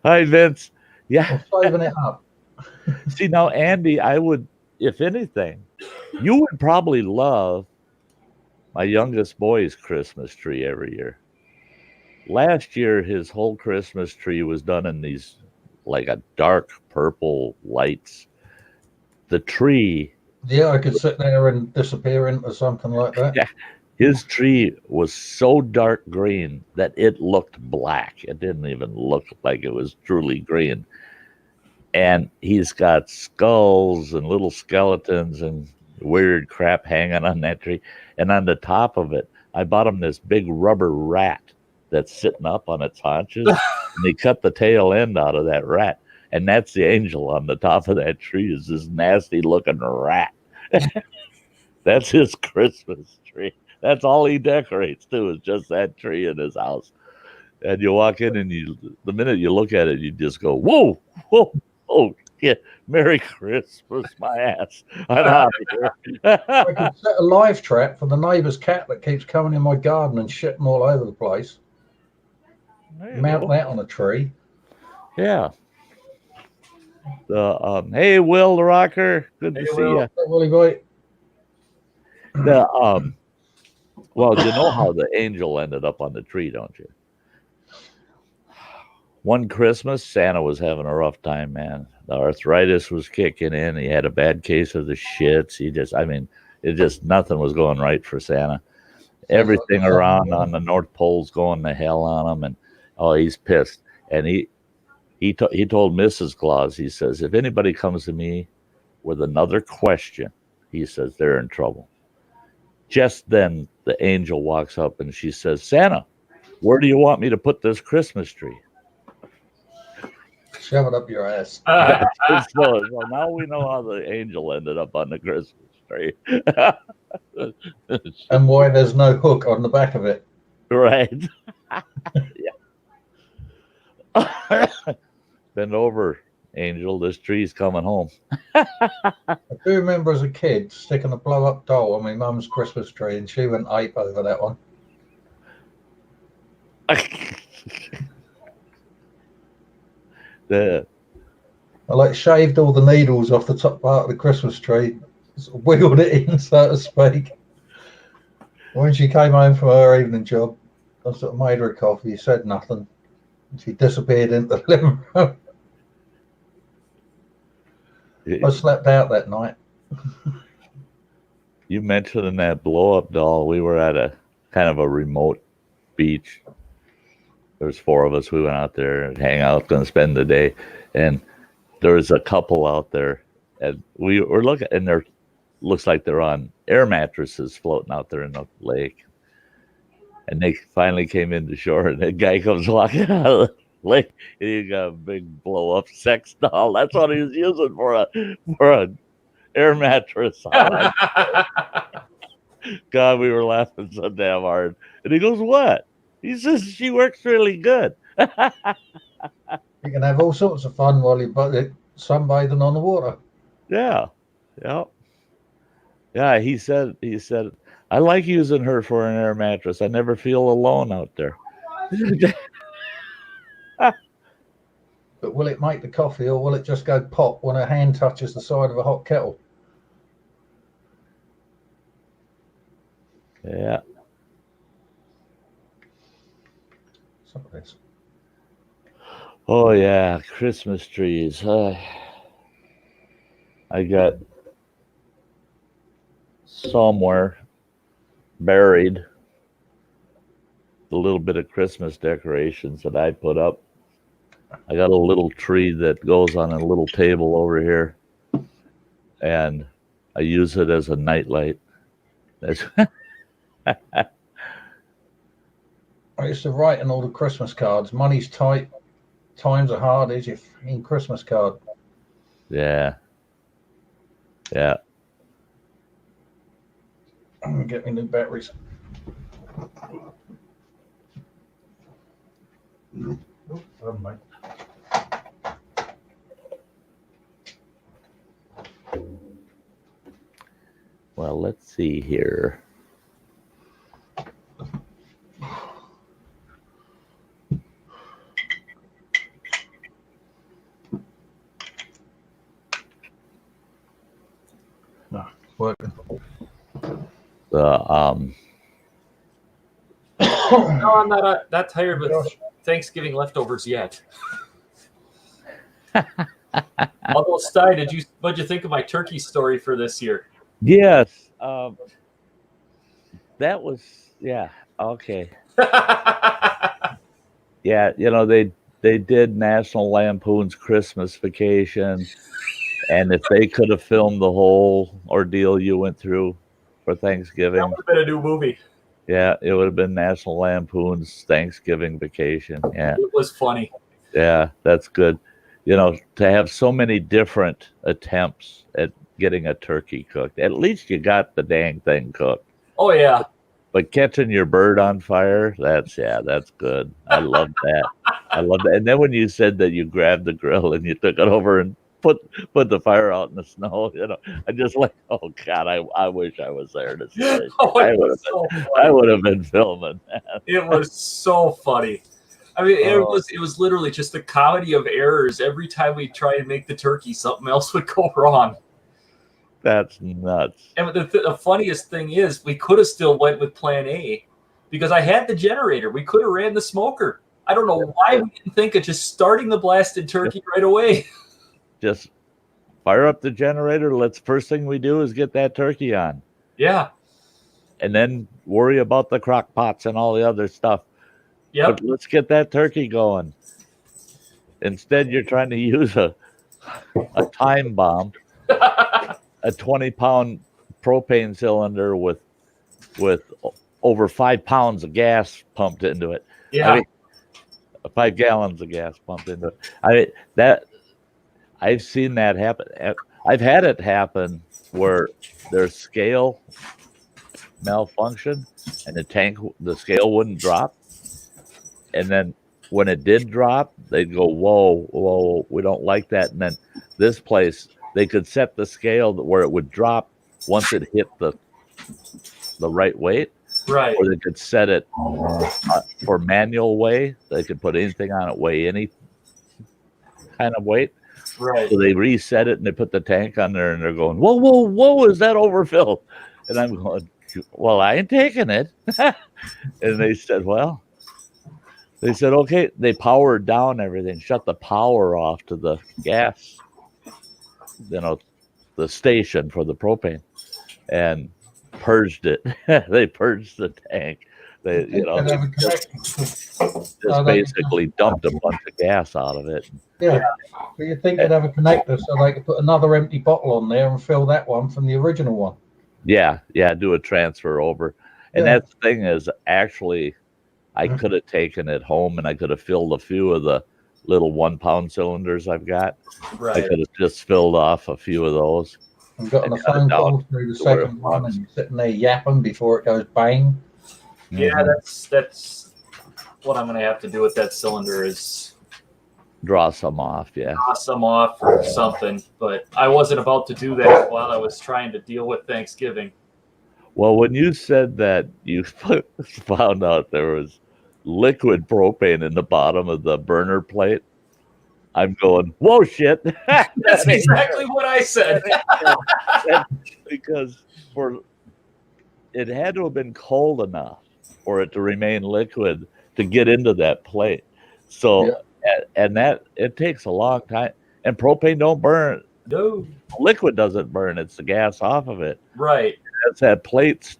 Hi, Vince. Yeah. I'm saving it up. See, now, Andy, I would, if anything, you would probably love my youngest boy's Christmas tree every year. Last year, his whole Christmas tree was done in these, like a dark purple lights. The tree. Yeah, I could sit there and disappear into something like that. Yeah. His tree was so dark green that it looked black. It didn't even look like it was truly green. And he's got skulls and little skeletons and weird crap hanging on that tree. And on the top of it, I bought him this big rubber rat that's sitting up on its haunches. And he cut the tail end out of that rat. And that's the angel on the top of that tree, is this nasty looking rat. That's his Christmas tree. That's all he decorates too, is just that tree in his house. And you walk in and the minute you look at it, you just go, whoa, whoa, oh, yeah, Merry Christmas, my ass. I'm out of here. I could set a live trap for the neighbour's cat that keeps coming in my garden and shitting all over the place. Mount that on a tree. Yeah. Hey, Will the Rocker, good to see you. Willie boy. Well, you know how the angel ended up on the tree, don't you? One Christmas, Santa was having a rough time, man. The arthritis was kicking in. He had a bad case of the shits. Nothing was going right for Santa. Everything around on the North Pole's going to hell on him, and he's pissed. And he told Mrs. Claus, he says, if anybody comes to me with another question, he says, they're in trouble. Just then, the angel walks up and she says, Santa, where do you want me to put this Christmas tree? Shove it up your ass. So now we know how the angel ended up on the Christmas tree. And why there's no hook on the back of it. Right. Yeah. Bend over, angel. This tree's coming home. I do remember as a kid sticking a blow-up doll on my mum's Christmas tree, and she went ape over that one. I like shaved all the needles off the top part of the Christmas tree, sort of wiggled it in, so to speak. When she came home from her evening job, I sort of made her a coffee, said nothing. She disappeared into the living room. I slept out that night. You mentioned that blow-up doll. We were at a kind of a remote beach. There's 4 of us. We went out there and hang out, going to spend the day. And there was a couple out there. And we were looking, and there looks like they're on air mattresses floating out there in the lake. And they finally came into shore, and the guy comes walking out of the lake, and he got a big blow-up sex doll. That's what he was using for a air mattress. God, we were laughing so damn hard. And he goes, "What?" He says, "She works really good." You can have all sorts of fun while you're sunbathing on the water. Yeah. He said, "I like using her for an air mattress. I never feel alone out there." But will it make the coffee, or will it just go pop when her hand touches the side of a hot kettle? Yeah. Some of this. Oh yeah, Christmas trees. I got somewhere buried the little bit of Christmas decorations that I put up. I got a little tree that goes on a little table over here, and I use it as a nightlight. I used to write in all the Christmas cards. Money's tight, times are hard. Here's your fucking Christmas card. Yeah. I'm gonna get me new batteries. Oh, mate. Well, let's see here. Working. The No, I'm not that tired with Thanksgiving leftovers yet. Although, Sty, what'd you think of my turkey story for this year? Yes, that was okay. Yeah, they did National Lampoon's Christmas Vacation, and if they could have filmed the whole ordeal you went through for Thanksgiving, that would have been a new movie. Yeah, it would have been National Lampoon's Thanksgiving Vacation. Yeah, it was funny. Yeah, that's good. To have so many different attempts at getting a turkey cooked. At least you got the dang thing cooked. Oh yeah. But catching your bird on fire, that's good. I love that. I love that. And then when you said that you grabbed the grill and you took it over and put the fire out in the snow, I just like, oh God, I wish I was there to see it. I would have been filming that. It was so funny. I mean, it was literally just a comedy of errors. Every time we tried to make the turkey, something else would go wrong. That's nuts. And the funniest thing is, we could have still went with Plan A because I had the generator. We could have ran the smoker. I don't know why we didn't think of just starting the blasted turkey right away. Just fire up the generator. First thing we do is get that turkey on. Yeah. And then worry about the crock pots and all the other stuff. Yeah. But let's get that turkey going. Instead, you're trying to use a time bomb, a 20-pound propane cylinder with over 5 pounds of gas pumped into it. Yeah. 5 gallons of gas pumped into it. I've seen that happen. I've had it happen where their scale malfunction and the scale wouldn't drop. And then when it did drop, they'd go, whoa, we don't like that. And then this place, they could set the scale where it would drop once it hit the right weight. Right. Or they could set it for manual weigh. They could put anything on it, weigh any kind of weight. Right. So they reset it and they put the tank on there and they're going, whoa, is that overfilled? And I'm going, well, I ain't taking it. And they said, okay. They powered down everything, shut the power off to the gas, the station for the propane, and purged it. They purged the tank. They, just basically dumped a bunch of gas out of it. Yeah. But you think they'd have a connector so they could put another empty bottle on there and fill that one from the original one. Yeah, do a transfer over. And that's the thing is, actually, I could have taken it home and I could have filled a few of the little 1 pound cylinders I've got. Right. I could have just filled off a few of those. And got on a phone call through the second one and you're sitting there yapping before it goes bang. Yeah, that's what I'm going to have to do with that cylinder is draw some off. Yeah. Draw some off or something. But I wasn't about to do that while I was trying to deal with Thanksgiving. Well, when you said that you found out there was liquid propane in the bottom of the burner plate, I'm going, whoa, shit. That's exactly what I said. Because it had to have been cold enough for it to remain liquid to get into that plate. So, and that, it takes a long time. And propane don't burn. No. Liquid doesn't burn. It's the gas off of it. Right. It's that plate's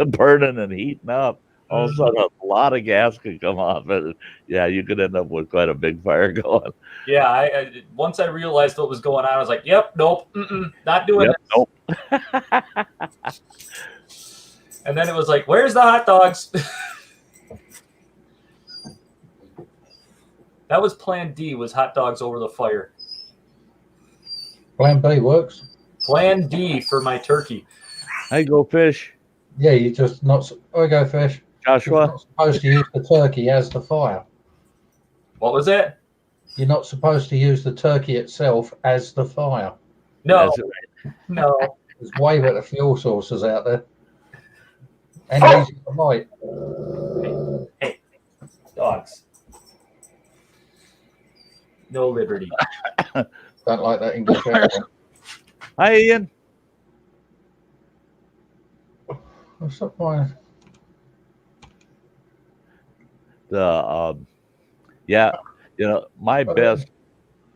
burning and heating up. All of a sudden, a lot of gas could come off it. Yeah, you could end up with quite a big fire going. Yeah, I once I realized what was going on, I was like, "Yep, nope, not doing it." Nope. And then it was like, "Where's the hot dogs?" That was Plan D. Was hot dogs over the fire. Plan B works. Plan D for my turkey. I go fish. Yeah, you just not. I go fish. Joshua? You're not supposed to use the turkey as the fire. What was that? You're not supposed to use the turkey itself as the fire. No. Right. No. There's way better fuel sources out there. And easy to light. Hey, dogs. No liberty. Don't like that English accent. Hi, Ian. What's up, Brian? My best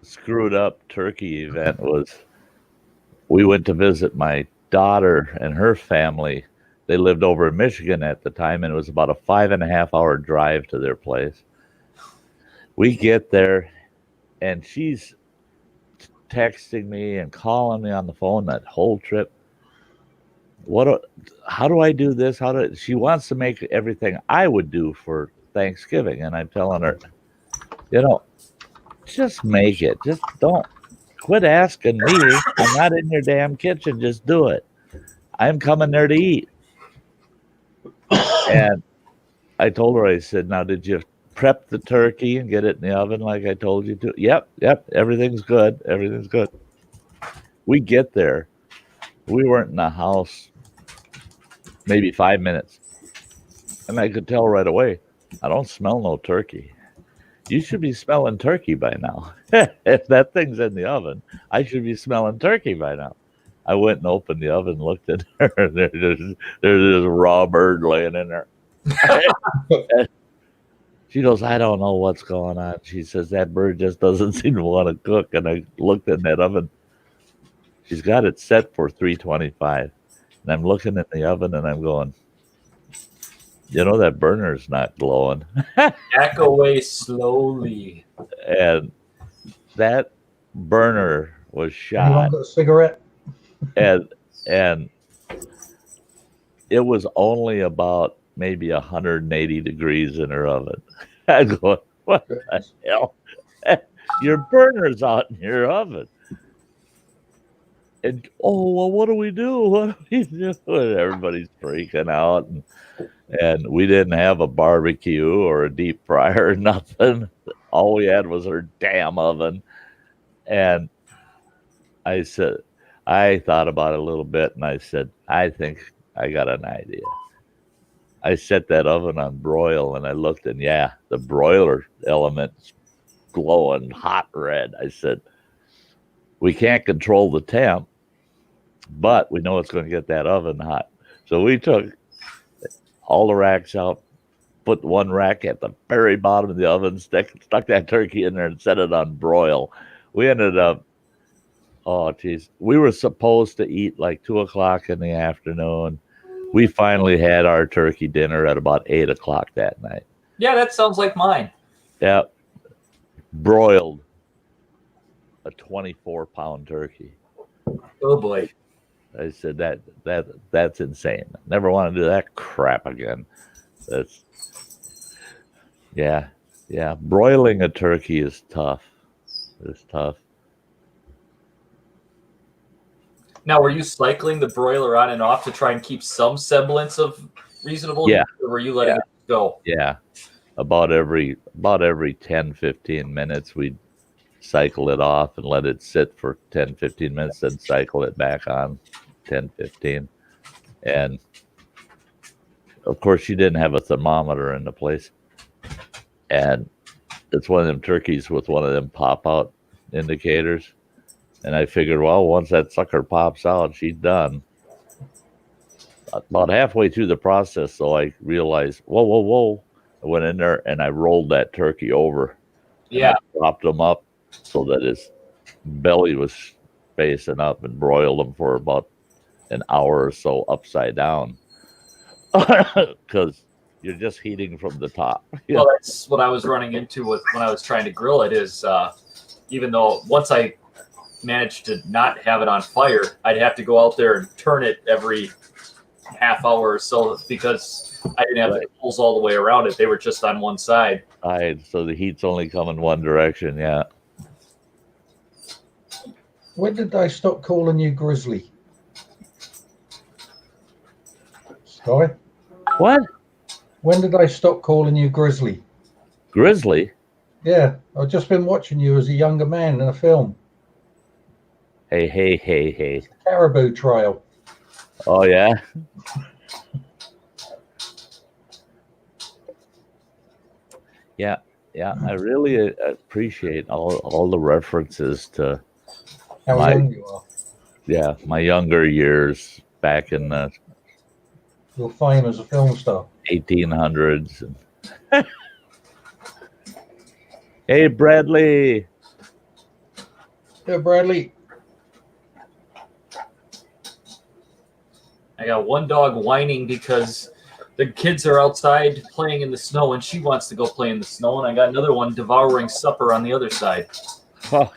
screwed up turkey event was we went to visit my daughter and her family. They lived over in Michigan at the time, and it was about a 5.5 hour drive to their place. We get there, and she's texting me and calling me on the phone that whole trip. How do I do this? She wants to make everything I would do for Thanksgiving, and I'm telling her, just make it. Just don't quit asking me. I'm not in your damn kitchen. Just do it. I'm coming there to eat. And I told her, I said, now, did you prep the turkey and get it in the oven like I told you to? Yep. Everything's good. Everything's good. We get there. We weren't in the house maybe 5 minutes. And I could tell right away, I don't smell no turkey. You should be smelling turkey by now. If that thing's in the oven, I should be smelling turkey by now. I went and opened the oven, looked at her, and there's this raw bird laying in there. She goes, I don't know what's going on. She says, that bird just doesn't seem to want to cook. And I looked in that oven. She's got it set for 325. And I'm looking in the oven and I'm going, that burner's not glowing. Back away slowly. And that burner was shot. Anyone got a cigarette? And it was only about maybe 180 degrees in her oven. I go, What the hell? Your burner's out in your oven. And oh well, what do we do? What do we do? And everybody's freaking out, and we didn't have a barbecue or a deep fryer or nothing. All we had was our damn oven. And I said, I thought about it a little bit, and I said, I think I got an idea. I set that oven on broil, and I looked, and yeah, the broiler element's glowing hot red. I said, we can't control the temp, but we know it's going to get that oven hot. So we took all the racks out, put one rack at the very bottom of the oven, stuck that turkey in there and set it on broil. We ended up, oh geez, we were supposed to eat like 2:00 in the afternoon. We finally had our turkey dinner at about 8:00 that night. Yeah, that sounds like mine. Yeah, broiled a 24-pound turkey. Oh boy. I said that's insane. Never want to do that crap again. That's yeah. Broiling a turkey is tough. It's tough. Now, were you cycling the broiler on and off to try and keep some semblance of reasonable? Yeah. Or were you letting it go? Yeah. About every 10, 15 minutes we'd cycle it off and let it sit for 10, 15 minutes, then cycle it back on 10, 15. And of course you didn't have a thermometer in the place. And it's one of them turkeys with one of them pop-out indicators. And I figured, well, once that sucker pops out, she's done. About halfway through the process, though, I realized, whoa. I went in there and I rolled that turkey over. Yeah. I propped him up so that his belly was facing up and broiled him for about an hour or so upside down. Because you're just heating from the top. Well, that's what I was running into with when I was trying to grill it is even though once I managed to not have it on fire, I'd have to go out there and turn it every half hour or so because I didn't have the holes all the way around it. They were just on one side. So the heat's only coming one direction, yeah. When did they stop calling you Grizzly? Sty? What? When did they stop calling you Grizzly? Grizzly? Yeah, I've just been watching you as a younger man in a film. Hey. Caribou Trail. Oh, yeah? Yeah. I really appreciate all the references to How young you are. Yeah, my younger years back in the Your fame as a film star. 1800s. Hey, Bradley. Yeah, Bradley. I got one dog whining because the kids are outside playing in the snow and she wants to go play in the snow. And I got another one devouring supper on the other side. Oh.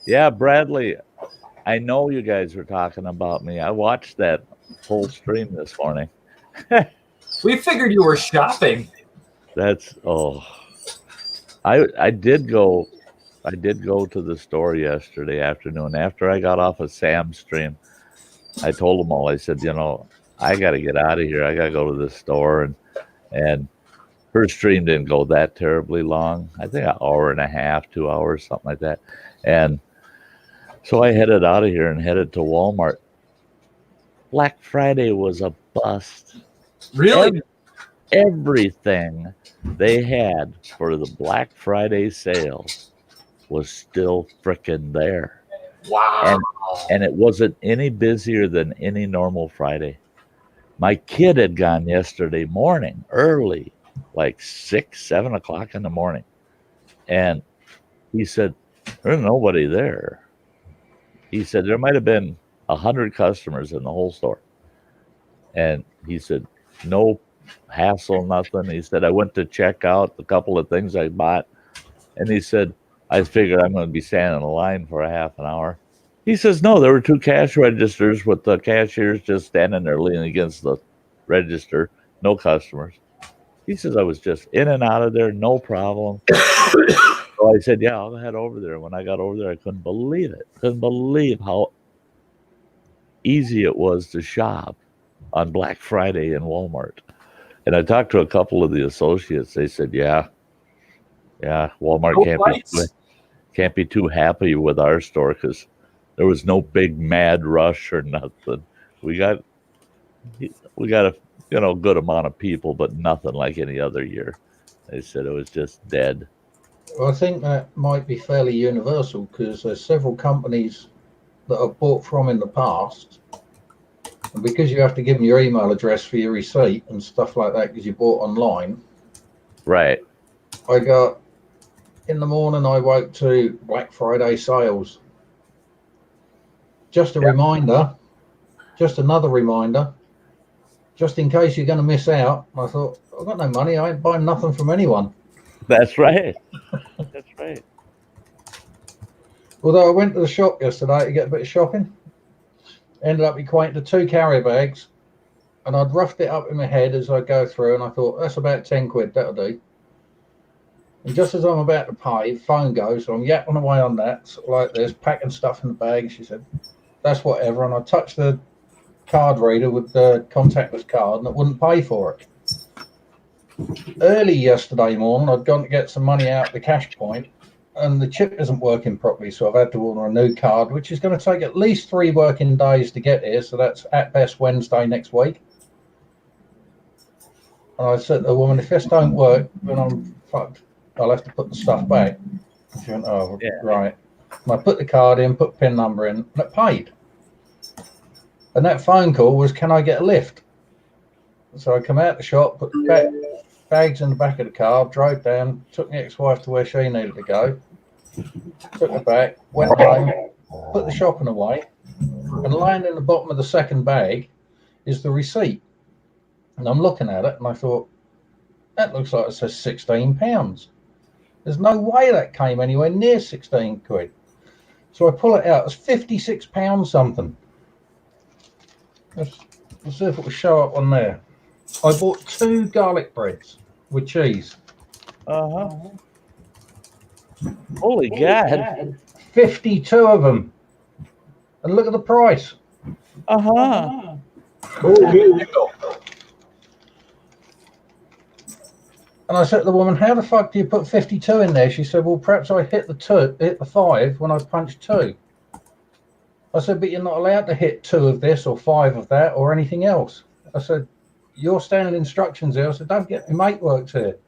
Yeah, Bradley. I know you guys were talking about me. I watched that whole stream this morning. We figured you were shopping. I did go to the store yesterday afternoon after I got off of Sam's stream. I told them all, I said, I got to get out of here. I got to go to the store. And her stream didn't go that terribly long. I think an hour and a half, 2 hours, something like that. And so I headed out of here and headed to Walmart. Black Friday was a bust. Really? Everything they had for the Black Friday sale was still frickin' there. Wow. And it wasn't any busier than any normal Friday. My kid had gone yesterday morning, early, like 6, 7 o'clock in the morning. And he said, there's nobody there. He said, there might have been 100 customers in the whole store. And he said, no hassle, nothing. He said, I went to check out a couple of things I bought. And he said, I figured I'm going to be standing in a line for a half an hour. He says, no, there were 2 cash registers with the cashiers just standing there leaning against the register. No customers. He says I was just in and out of there, no problem. So I said, yeah, I'll head over there. When I got over there, I couldn't believe it. Couldn't believe how easy it was to shop on Black Friday in Walmart. And I talked to a couple of the associates. They said, yeah, Walmart can't be too happy with our store because there was no big mad rush or nothing. We got a good amount of people, but nothing like any other year. They said it was just dead. Well, I think that might be fairly universal because there's several companies that I've bought from in the past. And because you have to give them your email address for your receipt and stuff like that because you bought online. Right. In the morning, I woke to Black Friday sales. Just a reminder, just another reminder, just in case you're going to miss out. I thought, I've got no money. I ain't buying nothing from anyone. That's right. That's right. Although I went to the shop yesterday to get a bit of shopping, ended up equating to 2 carrier bags, and I'd roughed it up in my head as I go through, and I thought, that's about 10 quid, that'll do. And just as I'm about to pay, phone goes, so I'm yapping away on that, sort of like this, packing stuff in the bag. She said, that's whatever. And I touched the card reader with the contactless card, and it wouldn't pay for it. Early yesterday morning, I'd gone to get some money out of the cash point, and the chip isn't working properly, so I've had to order a new card, which is going to take at least 3 working days to get here, so that's at best Wednesday next week. And I said to the woman, if this don't work, then I'm fucked. I'll have to put the stuff back. She went, oh, yeah. Right. And I put the card in, put the PIN number in, and it paid. And that phone call was, can I get a lift? So I come out the shop, put the bags in the back of the car, drove down, took my ex-wife to where she needed to go, took her back, went home, put the shopping away, and lying in the bottom of the second bag is the receipt. And I'm looking at it, and I thought, that looks like it says £16. There's no way that came anywhere near 16 quid. So I pull it out. It's £56 something. Let's see if it will show up on there. I bought 2 garlic breads with cheese. Uh-huh. Holy God. 52 of them. And look at the price. Uh-huh. Oh, here you go. And I said to the woman, how the fuck do you put 52 in there? She said, well, perhaps I hit the 5 when I punched 2. I said, but you're not allowed to hit 2 of this or 5 of that or anything else. I said, your standard instructions here. I said, don't get me mate works here.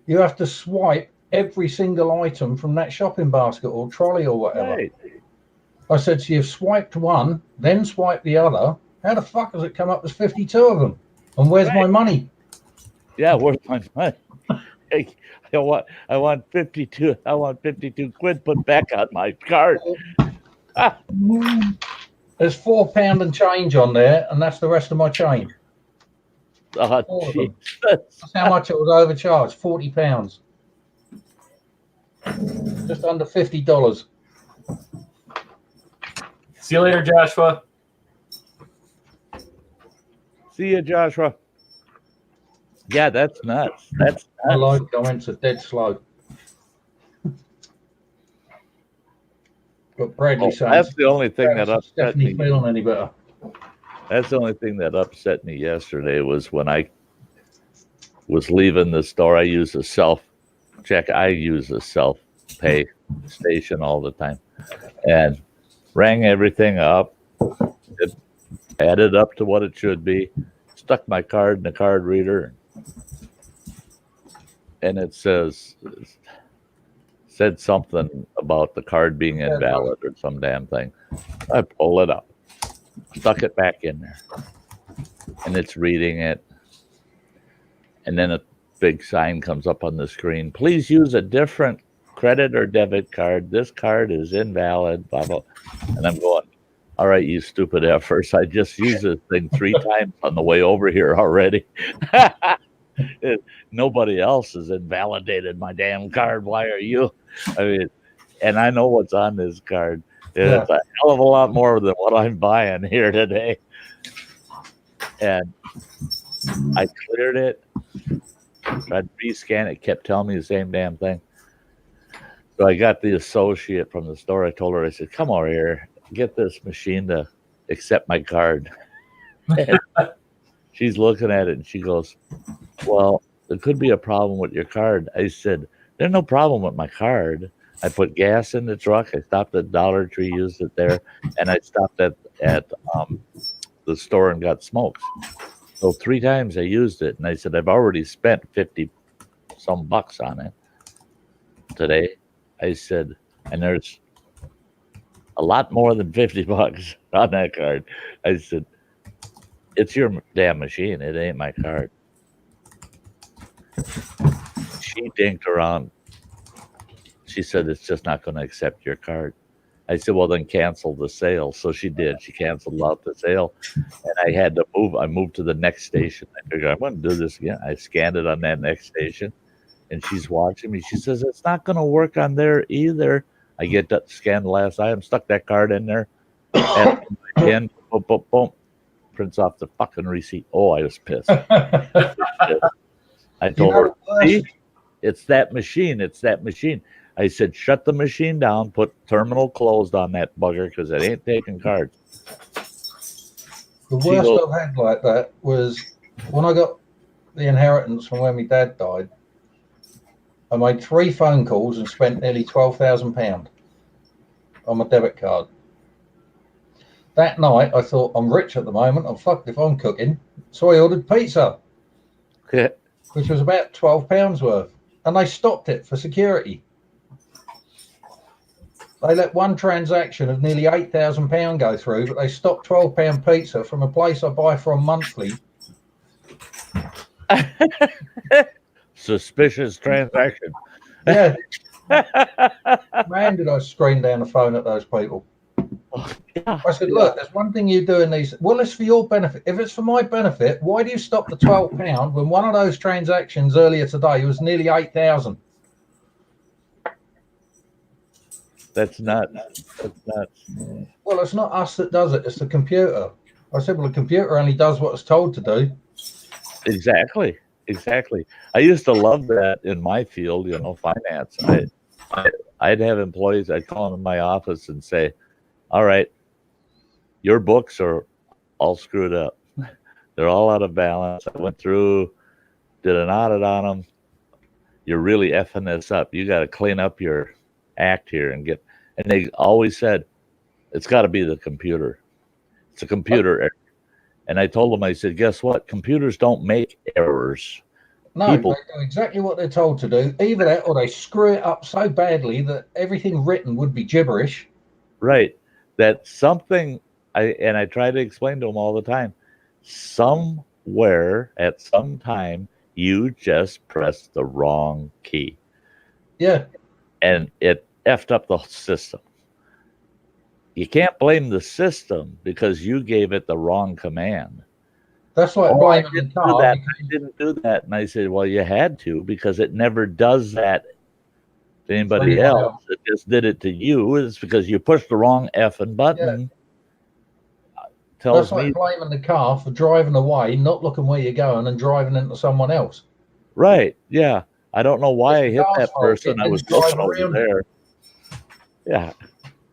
You have to swipe every single item from that shopping basket or trolley or whatever. Right. I said, so you've swiped one, then swiped the other. How the fuck does it come up as 52 of them? And where's my money? Yeah, where's my money? I want 52. I want 52 quid put back on my card. There's £4 and change on there, and that's the rest of my change. Oh, Jesus. That's how much it was overcharged. £40. Just under $50. See you later, Joshua. See you, Joshua. Yeah, that's nuts. That's nuts. I like going so dead slow. But Bradley says that's the only thing that upset me. Feeling any better? That's the only thing that upset me yesterday was when I was leaving the store. I use a self-check. I use a self-pay station all the time, and rang everything up. It added up to what it should be. Stuck my card in the card reader, and it said something about the card being invalid or some damn thing. I pull it up, stuck it back in there, and it's reading it. And then a big sign comes up on the screen. Please use a different credit or debit card. This card is invalid, blah, blah. And I'm going, all right, you stupid effers. I just used this thing 3 times on the way over here already. Nobody else has invalidated my damn card. Why are you? I mean, and I know what's on this card. It's a hell of a lot more than what I'm buying here today. And I cleared it. Tried to rescan it, kept telling me the same damn thing. So I got the associate from the store. I told her, I said, come over here, get this machine to accept my card. And she's looking at it and she goes, well, there could be a problem with your card. I said, there's no problem with my card. I put gas in the truck. I stopped at Dollar Tree, used it there, and I stopped at the store and got smokes. So 3 times I used it, and I said, I've already spent 50 some bucks on it today. I said, and there's a lot more than 50 bucks on that card. I said, it's your damn machine. It ain't my card. She dinked around. She said, it's just not going to accept your card. I said, well, then cancel the sale. So she did. She canceled out the sale. And I had to move. I moved to the next station. I figured, I'm going to do this again. I scanned it on that next station. And she's watching me. She says, it's not going to work on there either. I get that scan the last item, stuck that card in there. And again, boom, boom, boom. Prints off the fucking receipt. Oh, I was pissed. I told her, see, it's that machine. It's that machine. I said, shut the machine down, put terminal closed on that bugger because it ain't taking cards. The worst I've had like that was when I got the inheritance from when my dad died. I made 3 phone calls and spent nearly £12,000 on my debit card. That night, I thought, I'm rich at the moment. I'm fucked if I'm cooking. So I ordered pizza, which was about £12 worth. And they stopped it for security. They let one transaction of nearly £8,000 go through, but they stopped £12 pizza from a place I buy from monthly. Suspicious transaction. Yeah. Man, did I scream down the phone at those people. I said, look, there's one thing you do in these. Well, it's for your benefit. If it's for my benefit, why do you stop the £12 when one of those transactions earlier today was nearly 8,000? That's nuts. That's nuts. Well, it's not us that does it. It's the computer. I said, well, the computer only does what it's told to do. Exactly. Exactly. I used to love that in my field, you know, finance. I'd have employees, I'd call them in my office and say, all right, your books are all screwed up. They're all out of balance. I went through, did an audit on them. You're really effing this up. You got to clean up your act here and get, and they always said, it's got to be the computer. It's a computer error. And I told them, I said, guess what? Computers don't make errors. No, people they do exactly what they're told to do. Either that or they screw it up so badly that everything written would be gibberish. Right. That something, I try to explain to them all the time, somewhere at some time, you just pressed the wrong key. Yeah. And it effed up the system. You can't blame the system because you gave it the wrong command. That's like blaming the car. I didn't do that. And I said, well, you had to because it never does that to anybody else. It just did it to you. It's because you pushed the wrong effing button. Yeah. That's like blaming the car for driving away, not looking where you're going and driving into someone else. Right. Yeah. I don't know why I hit that person. I was looking over there. Yeah.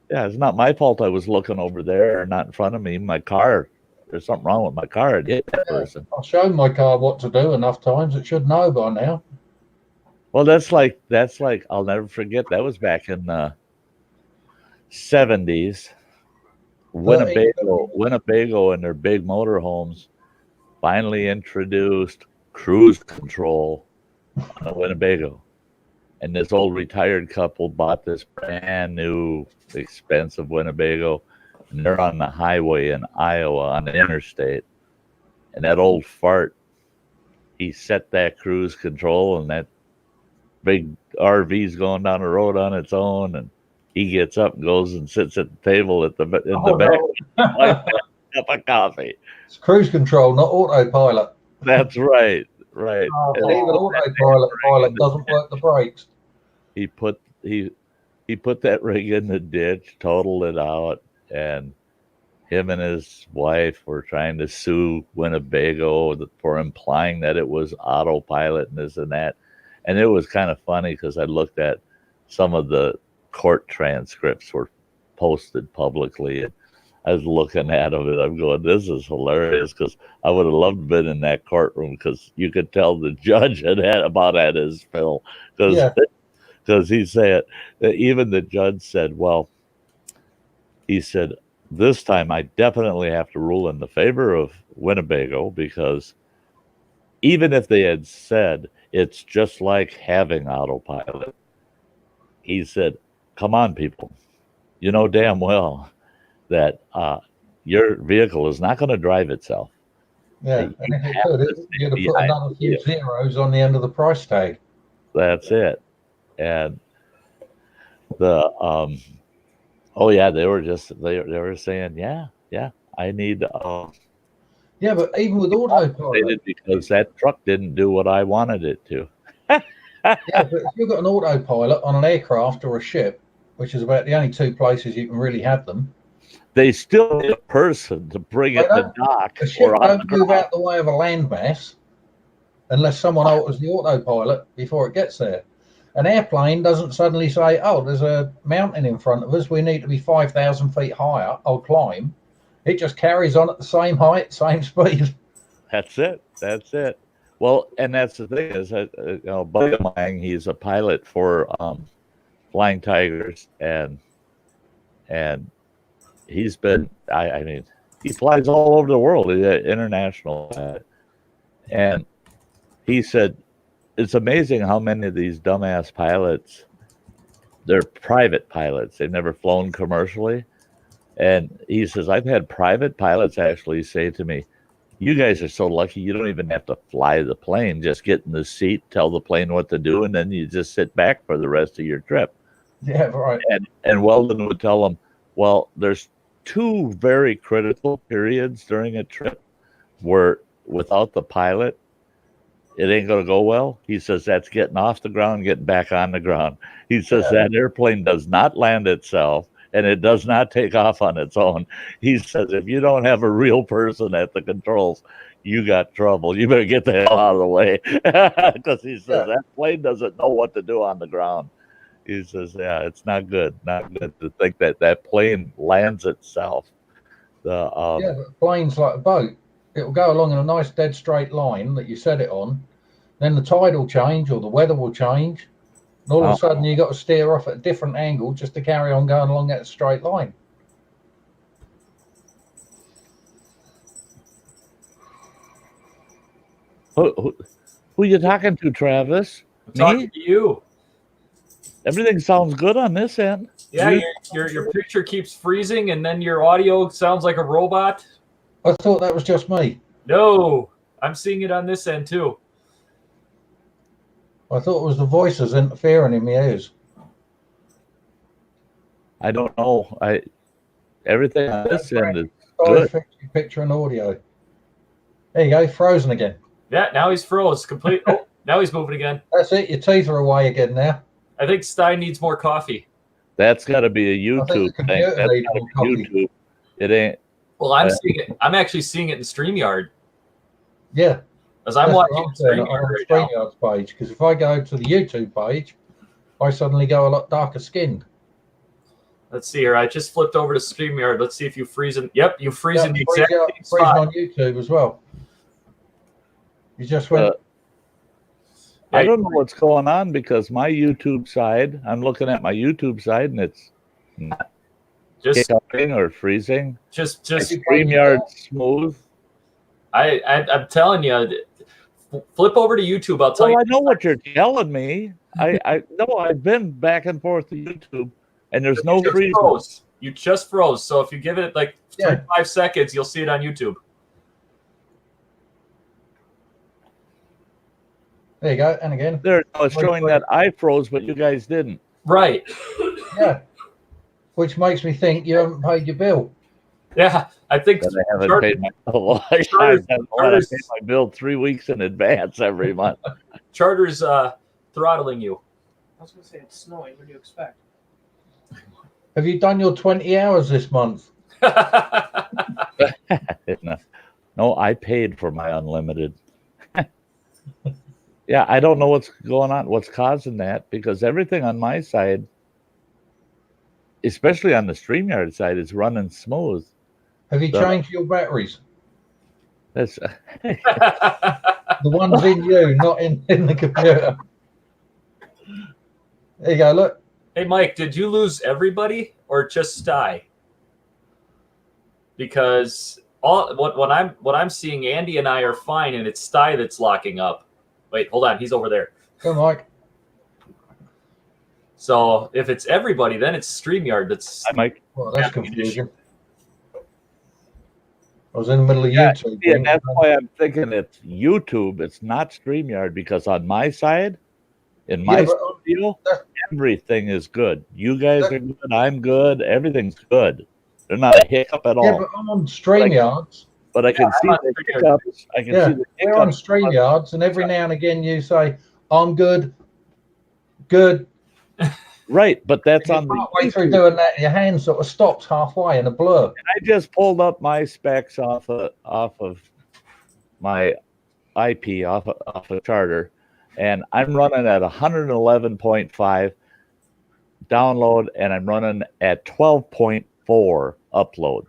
Yeah, it's not my fault I was looking over there, not in front of me. My car, there's something wrong with my car. It hit that person. I've shown my car what to do enough times. It should know by now. Well, that's like I'll never forget. That was back in the 70s. Winnebago and their big motorhomes finally introduced cruise control on a Winnebago. And this old retired couple bought this brand new expensive Winnebago, and they're on the highway in Iowa on the interstate. And that old fart, he set that cruise control, and that big RV's going down the road on its own, and he gets up and goes and sits at the table in the back, cup of coffee. It's cruise control, not autopilot. That's right. Right. Even autopilot doesn't work the brakes. He put that rig in the ditch, totaled it out, and him and his wife were trying to sue Winnebago for implying that it was autopilot and this and that. And it was kind of funny because I looked at some of the court transcripts were posted publicly, and I was looking at them and I'm going, this is hilarious, because I would have loved to have been in that courtroom, because you could tell the judge had about had his fill, because he said, even the judge said, well, he said, this time I definitely have to rule in the favor of Winnebago, because even if they had said it's just like having autopilot, he said, come on, people, you know damn well that your vehicle is not going to drive itself. Yeah, and if it could, you'd have put another few zeros on the end of the price tag. That's it. And the oh yeah, they were saying, yeah, I need yeah, but even with autopilot, because that truck didn't do what I wanted it to. yeah, but if you've got an autopilot on an aircraft or a ship, which is about the only two places you can really have them, they still need a person to bring it to dock. A ship don't move out the way of a landmass unless someone alters the autopilot before it gets there. An airplane doesn't suddenly say, oh, there's a mountain in front of us, we need to be 5,000 feet higher, I'll climb. It just carries on at the same height, same speed. That's it. Well, and that's the thing is, a buddy of mine, he's a pilot for Flying Tigers, and he's been, I mean, he flies all over the world, international. And he said, it's amazing how many of these dumbass pilots, they're private pilots. They've never flown commercially. And he says, I've had private pilots actually say to me, you guys are so lucky you don't even have to fly the plane. Just get in the seat, tell the plane what to do, and then you just sit back for the rest of your trip. Yeah, right. And Weldon would tell them, well, there's two very critical periods during a trip where without the pilot, it ain't going to go well. He says that's getting off the ground, getting back on the ground. He says that airplane does not land itself, and it does not take off on its own. He says if you don't have a real person at the controls, you got trouble. You better get the hell out of the way. Because he says that plane doesn't know what to do on the ground. He says, yeah, it's not good to think that that plane lands itself. Yeah, but a plane's like a boat. It will go along in a nice dead straight line that you set it on. Then the tide will change or the weather will change. And all of a sudden you got to steer off at a different angle just to carry on going along that straight line. Who are you talking to, Travis? I'm talking to you. Everything sounds good on this end. Yeah, your picture keeps freezing, and then your audio sounds like a robot. I thought that was just me. No, I'm seeing it on this end too. I thought it was the voices interfering in my ears. I don't know. Everything on this end is good. Picture and audio. There you go, frozen again. Yeah, now he's froze complete. Oh, now he's moving again. That's it. Your teeth are away again now. I think Sty needs more coffee. That's got to be a YouTube thing. That's gotta be YouTube. It ain't. Well, I'm seeing it. I'm actually seeing it in StreamYard. Yeah. As I'm watching StreamYard's page, because if I go to the YouTube page, I suddenly go a lot darker skinned. Let's see here. I just flipped over to StreamYard. Let's see if you freeze in. Yep, you freeze in the exact same spot. On YouTube as well. You just went. I don't know what's going on because my YouTube side, I'm looking at my YouTube side and it's not just stopping or freezing. Just StreamYard smooth. I'm telling you, flip over to YouTube. I'll tell you. I know what you're telling me. I know I've been back and forth to YouTube and there's no freeze. You just froze. So if you give it like 5 seconds, you'll see it on YouTube. There you go, and again. There, it's showing that I froze, but you guys didn't. Right. Yeah. Which makes me think you haven't paid your bill. Yeah, I think I haven't paid my bill. I pay my bill 3 weeks in advance every month. Charter's throttling you. I was going to say it's snowing. What do you expect? Have you done your 20 hours this month? No, I paid for my unlimited. Yeah, I don't know what's going on, what's causing that, because everything on my side, especially on the StreamYard side, is running smooth. Have you So- changed your batteries? That's The ones in you, not in the computer. There you go, look. Hey, Mike, did you lose everybody or just Sty? Because what I'm seeing, Andy and I are fine, and it's Sty that's locking up. Wait, hold on, he's over there. Go, Mike. So if it's everybody, then it's StreamYard that's. Hi, Mike. Well, that's confusing. I was in the middle of YouTube. Yeah, and that's why I'm thinking it's YouTube. It's not StreamYard, because on my side, in my studio, everything is good. You guys are good. I'm good. Everything's good. There's not a hiccup at all. Yeah, but I'm on StreamYards. But I can see the hiccups. I can see the we're on hiccups. StreamYards, and every now and again you say, "I'm good, good." Right, but that's on Halfway through doing that, your hand sort of stops halfway in a blur. I just pulled up my specs off of my IP off of Charter, and I'm running at 111.5 download, and I'm running at 12.4 upload,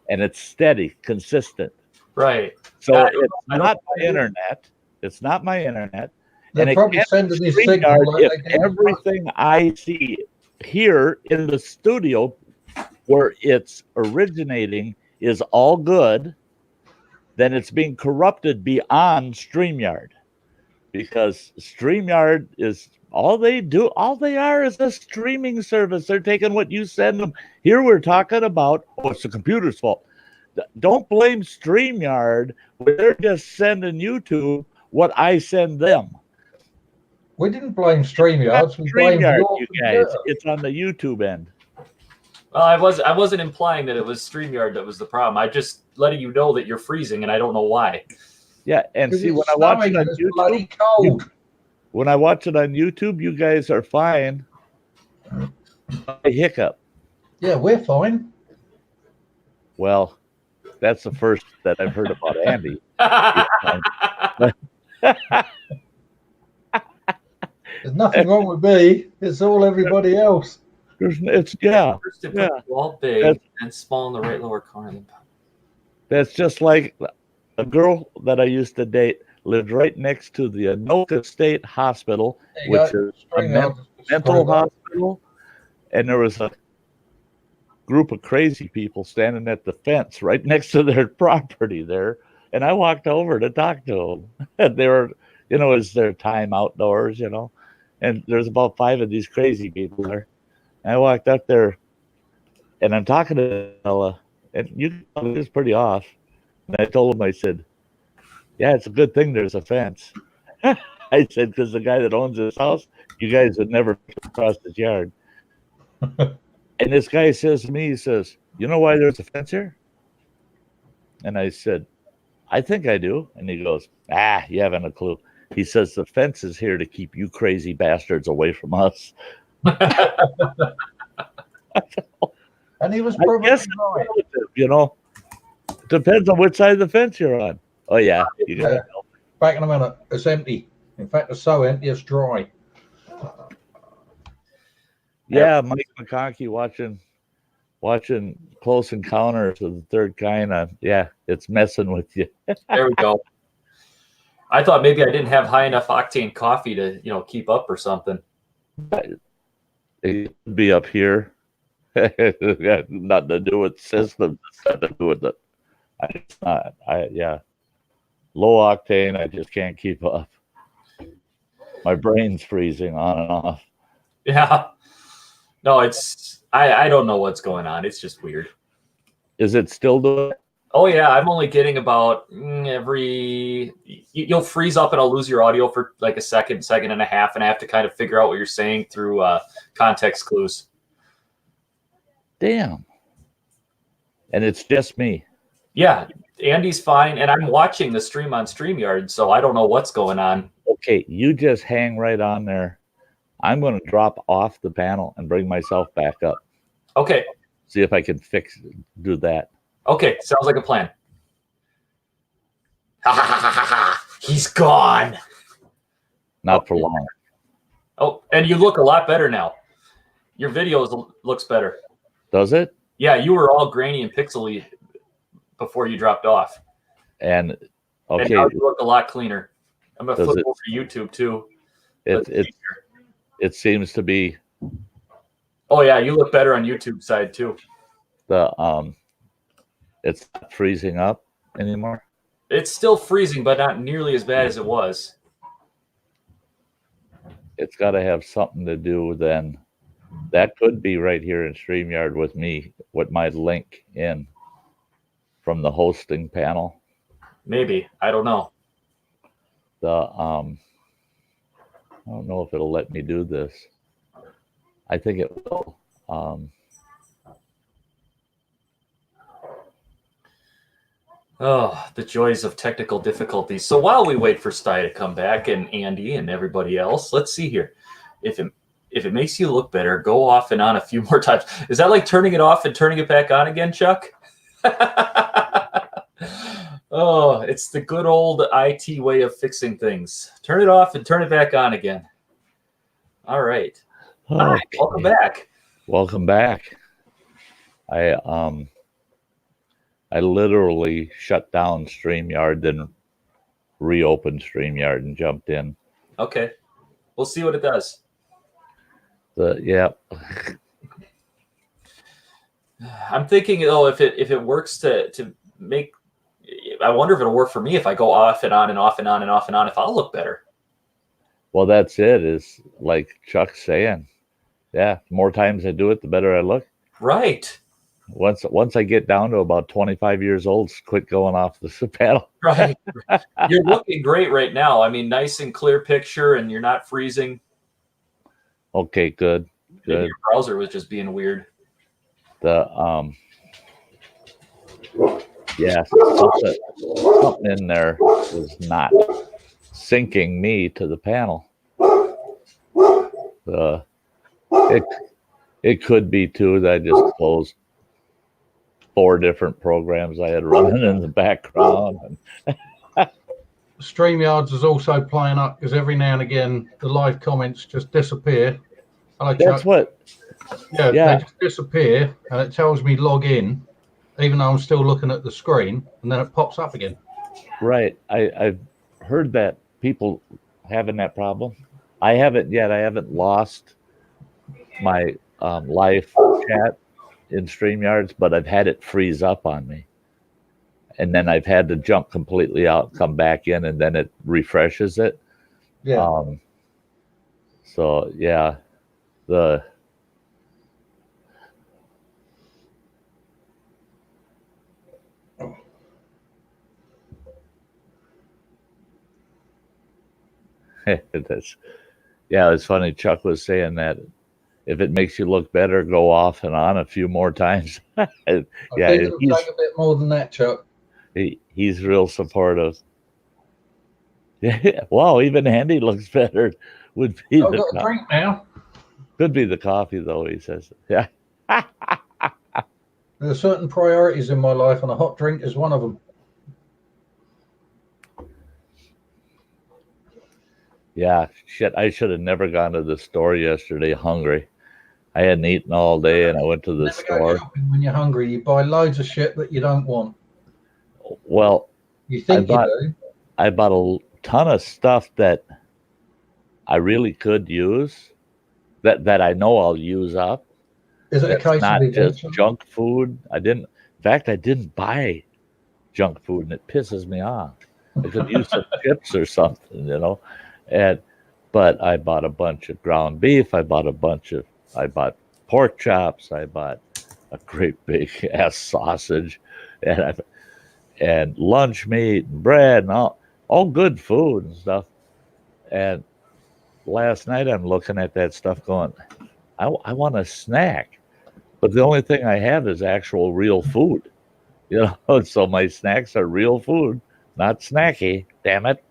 and it's steady, consistent. Right. So it's not my internet. It's not my internet. They're probably sending this signal. If everything I see here in the studio where it's originating is all good, then it's being corrupted beyond StreamYard, because StreamYard is all they are is a streaming service. They're taking what you send them. Here we're talking about, it's the computer's fault. Don't blame StreamYard when they're just sending YouTube what I send them. We didn't blame StreamYards. We blamed StreamYard, your you guys. computer. It's on the YouTube end. Well, I wasn't implying that it was StreamYard that was the problem. I just letting you know that you're freezing, and I don't know why. Yeah, and see, when It's I watch it snowing on and it's bloody YouTube, cold. when I watch it on YouTube, you guys are fine. A hiccup. Yeah, we're fine. Well, that's the first that I've heard about Andy. There's nothing wrong with me. It's all everybody else. First all big and small in the right lower corner. That's just like a girl that I used to date lived right next to the Anoka State Hospital, which is a mental hospital, and there was a group of crazy people standing at the fence right next to their property there, and I walked over to talk to them. And they were, it's their time outdoors, and there's about 5 of these crazy people there. And I walked up there, and I'm talking to the fella, and he was pretty off. And I told him, I said, yeah, it's a good thing there's a fence. I said, because the guy that owns this house, you guys would never cross his yard. And this guy says to me, he says, you know why there's a fence here? And I said, I think I do. And he goes, you haven't a clue. He says, the fence is here to keep you crazy bastards away from us. And he was probably right. Depends on which side of the fence you're on. Oh, yeah. You got it. Back in a minute. It's empty. In fact, it's so empty, it's dry. Yeah, Mike McConkey watching Close Encounters of the Third Kind. Yeah, it's messing with you. There we go. I thought maybe I didn't have high enough octane coffee to, keep up or something. It could be up here. Nothing to do with systems. Nothing to do with it. It's not. Low octane. I just can't keep up. My brain's freezing on and off. Yeah. No, it's I don't know what's going on. It's just weird. Is it still doing it? Oh yeah, I'm only getting about you'll freeze up and I'll lose your audio for like a second and a half, and I have to kind of figure out what you're saying through context clues. Damn. And it's just me. Yeah, Andy's fine, and I'm watching the stream on StreamYard, so I don't know what's going on. Okay, you just hang right on there. I'm going to drop off the panel and bring myself back up. Okay. See if I can do that. Okay, sounds like a plan. Ha ha ha ha ha! He's gone. Not for long. Oh, and you look a lot better now. Your video looks better. Does it? Yeah, you were all grainy and pixely before you dropped off. And okay, and now you look a lot cleaner. I'm gonna flip it, over to YouTube too. It seems to be. Oh yeah, you look better on YouTube side too. It's not freezing up anymore. It's still freezing, but not nearly as bad as it was. It's got to have something to do then. That could be right here in StreamYard with me, with my link in from the hosting panel. Maybe. I don't know. I don't know if it'll let me do this. I think it will. Oh, the joys of technical difficulties. So while we wait for Sty to come back and Andy and everybody else, let's see here. If it makes you look better, go off and on a few more times. Is that like turning it off and turning it back on again, Chuck? Oh, it's the good old IT way of fixing things. Turn it off and turn it back on again. All right. Okay. Hi, welcome back. Welcome back. I literally shut down StreamYard, then reopened StreamYard and jumped in. Okay. We'll see what it does. Yeah. I'm thinking, if it works to make, I wonder if it'll work for me if I go off and on and off and on and off and on, if I'll look better. Well, that's it. Is like Chuck's saying. Yeah, the more times I do it, the better I look. Right. Once I get down to about 25 years old, quit going off the panel. Right. You're looking great right now. I mean, nice and clear picture, and you're not freezing. Okay, good. Maybe your browser was just being weird. Yeah, something in there was not syncing me to the panel. It could be too that I just closed 4 different programs I had running in the background. StreamYards is also playing up because every now and again the live comments just disappear. Hello, Chuck. That's what. Yeah, they just disappear, and it tells me log in, even though I'm still looking at the screen, and then it pops up again. Right. I've heard that people having that problem. I haven't yet. I haven't lost my live chat in StreamYards, but I've had it freeze up on me. And then I've had to jump completely out, come back in, and then it refreshes it. Yeah. So, yeah. It's funny. Chuck was saying that if it makes you look better, go off and on a few more times. I think it'll take a bit more than that, Chuck. He's real supportive. Yeah. Wow, even Andy looks better. I've got a drink now. Could be the coffee, though, he says. Yeah. There are certain priorities in my life, and a hot drink is one of them. Yeah, shit. I should have never gone to the store yesterday hungry. I hadn't eaten all day, and I went to the store. When you're hungry, you buy loads of shit that you don't want. Well, you think you do. I bought a ton of stuff that I really could use, that I know I'll use up. Is it a case not of just junk food? I didn't buy junk food, and it pisses me off. I could use some chips or something, but I bought a bunch of ground beef. I bought pork chops. I bought a great big ass sausage, and lunch meat and bread and all good food and stuff. And last night I'm looking at that stuff going, I want a snack, but the only thing I have is actual real food, so my snacks are real food, not snacky. Damn it.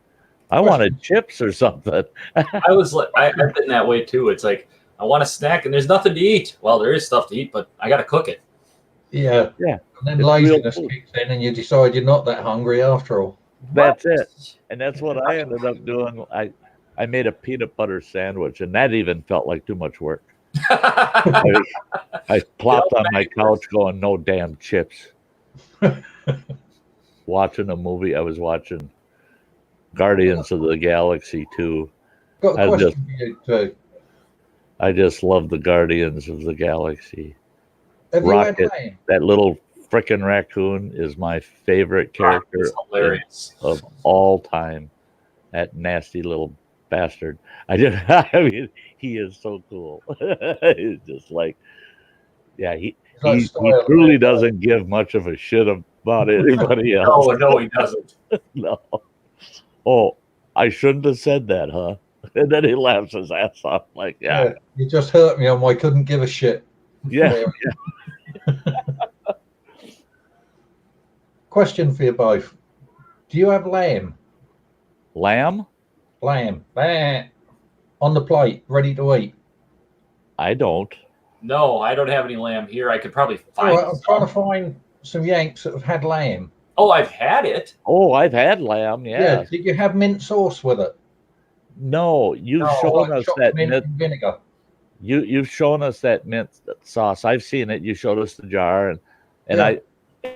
I wanted chips or something. I've been that way too. It's like, I want a snack and there's nothing to eat. Well, there is stuff to eat, but I got to cook it. Yeah. Yeah. And then It's real laziness food. kicks in and you decide you're not that hungry after all. That's it. And that's what I ended up doing. I made a peanut butter sandwich, and that even felt like too much work. I plopped on my couch going, no damn chips. Watching a movie. I was watching Guardians of the Galaxy 2. Got a question for you too. I just love the Guardians of the Galaxy. Have Rocket, you had lamb? that little frickin' raccoon is my favorite character of all time. That nasty little bastard. I mean, he is so cool. He's just like, yeah, he truly doesn't give much of a shit about anybody else. No, he doesn't. No. Oh, I shouldn't have said that, huh? And then he laughs his ass off, like, yeah. You just hurt me on my couldn't give a shit. Yeah. Question for you both. Do you have lamb? Lamb? Lamb. On the plate, ready to eat. I don't. No, I don't have any lamb here. I could probably find I'm trying to find some Yanks that have had lamb. Oh, I've had it. Oh, I've had lamb, yeah. Did you have mint sauce with it? No, you've shown us that mint vinegar. You've shown us that mint sauce. I've seen it. You showed us the jar, and I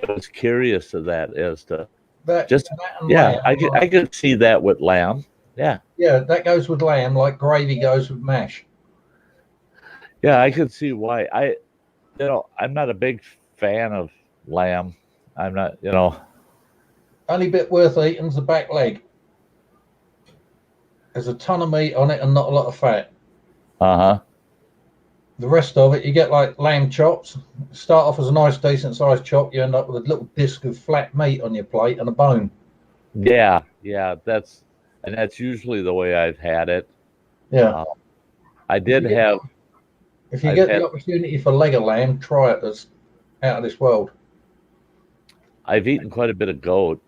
was curious of that as to lamb, I could see that with lamb. Yeah. Yeah, that goes with lamb like gravy goes with mash. Yeah, I could see why. I'm not a big fan of lamb. I'm not, Only bit worth eating is the back leg. There's a ton of meat on it and not a lot of fat. Uh-huh. The rest of it, you get like lamb chops. Start off as a nice, decent sized chop. You end up with a little disc of flat meat on your plate and a bone. Yeah, that's usually the way I've had it. Yeah. I did have. If you get the opportunity for leg of lamb, try it. It's out of this world. I've eaten quite a bit of goat.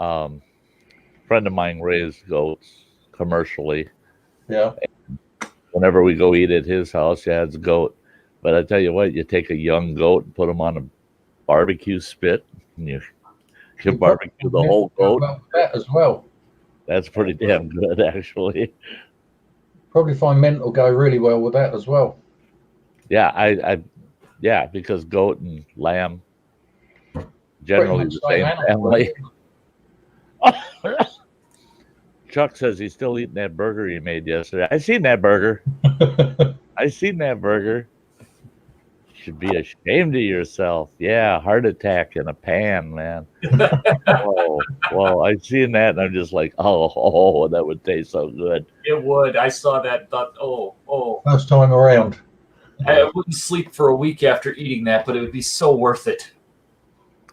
A friend of mine raised goats commercially. Yeah. And whenever we go eat at his house, it's a goat. But I tell you what, you take a young goat and put them on a barbecue spit, and you barbecue the whole goat. That as well. That's pretty damn good, actually. Probably find mint will go really well with that as well. Yeah, because goat and lamb generally the same family. Chuck says he's still eating that burger he made yesterday. I seen that burger. You should be ashamed of yourself. Yeah, heart attack in a pan, man. Well, I seen that and I'm just like, oh, that would taste so good. It would. I saw that and thought, oh. First time around. I wouldn't sleep for a week after eating that, but it would be so worth it.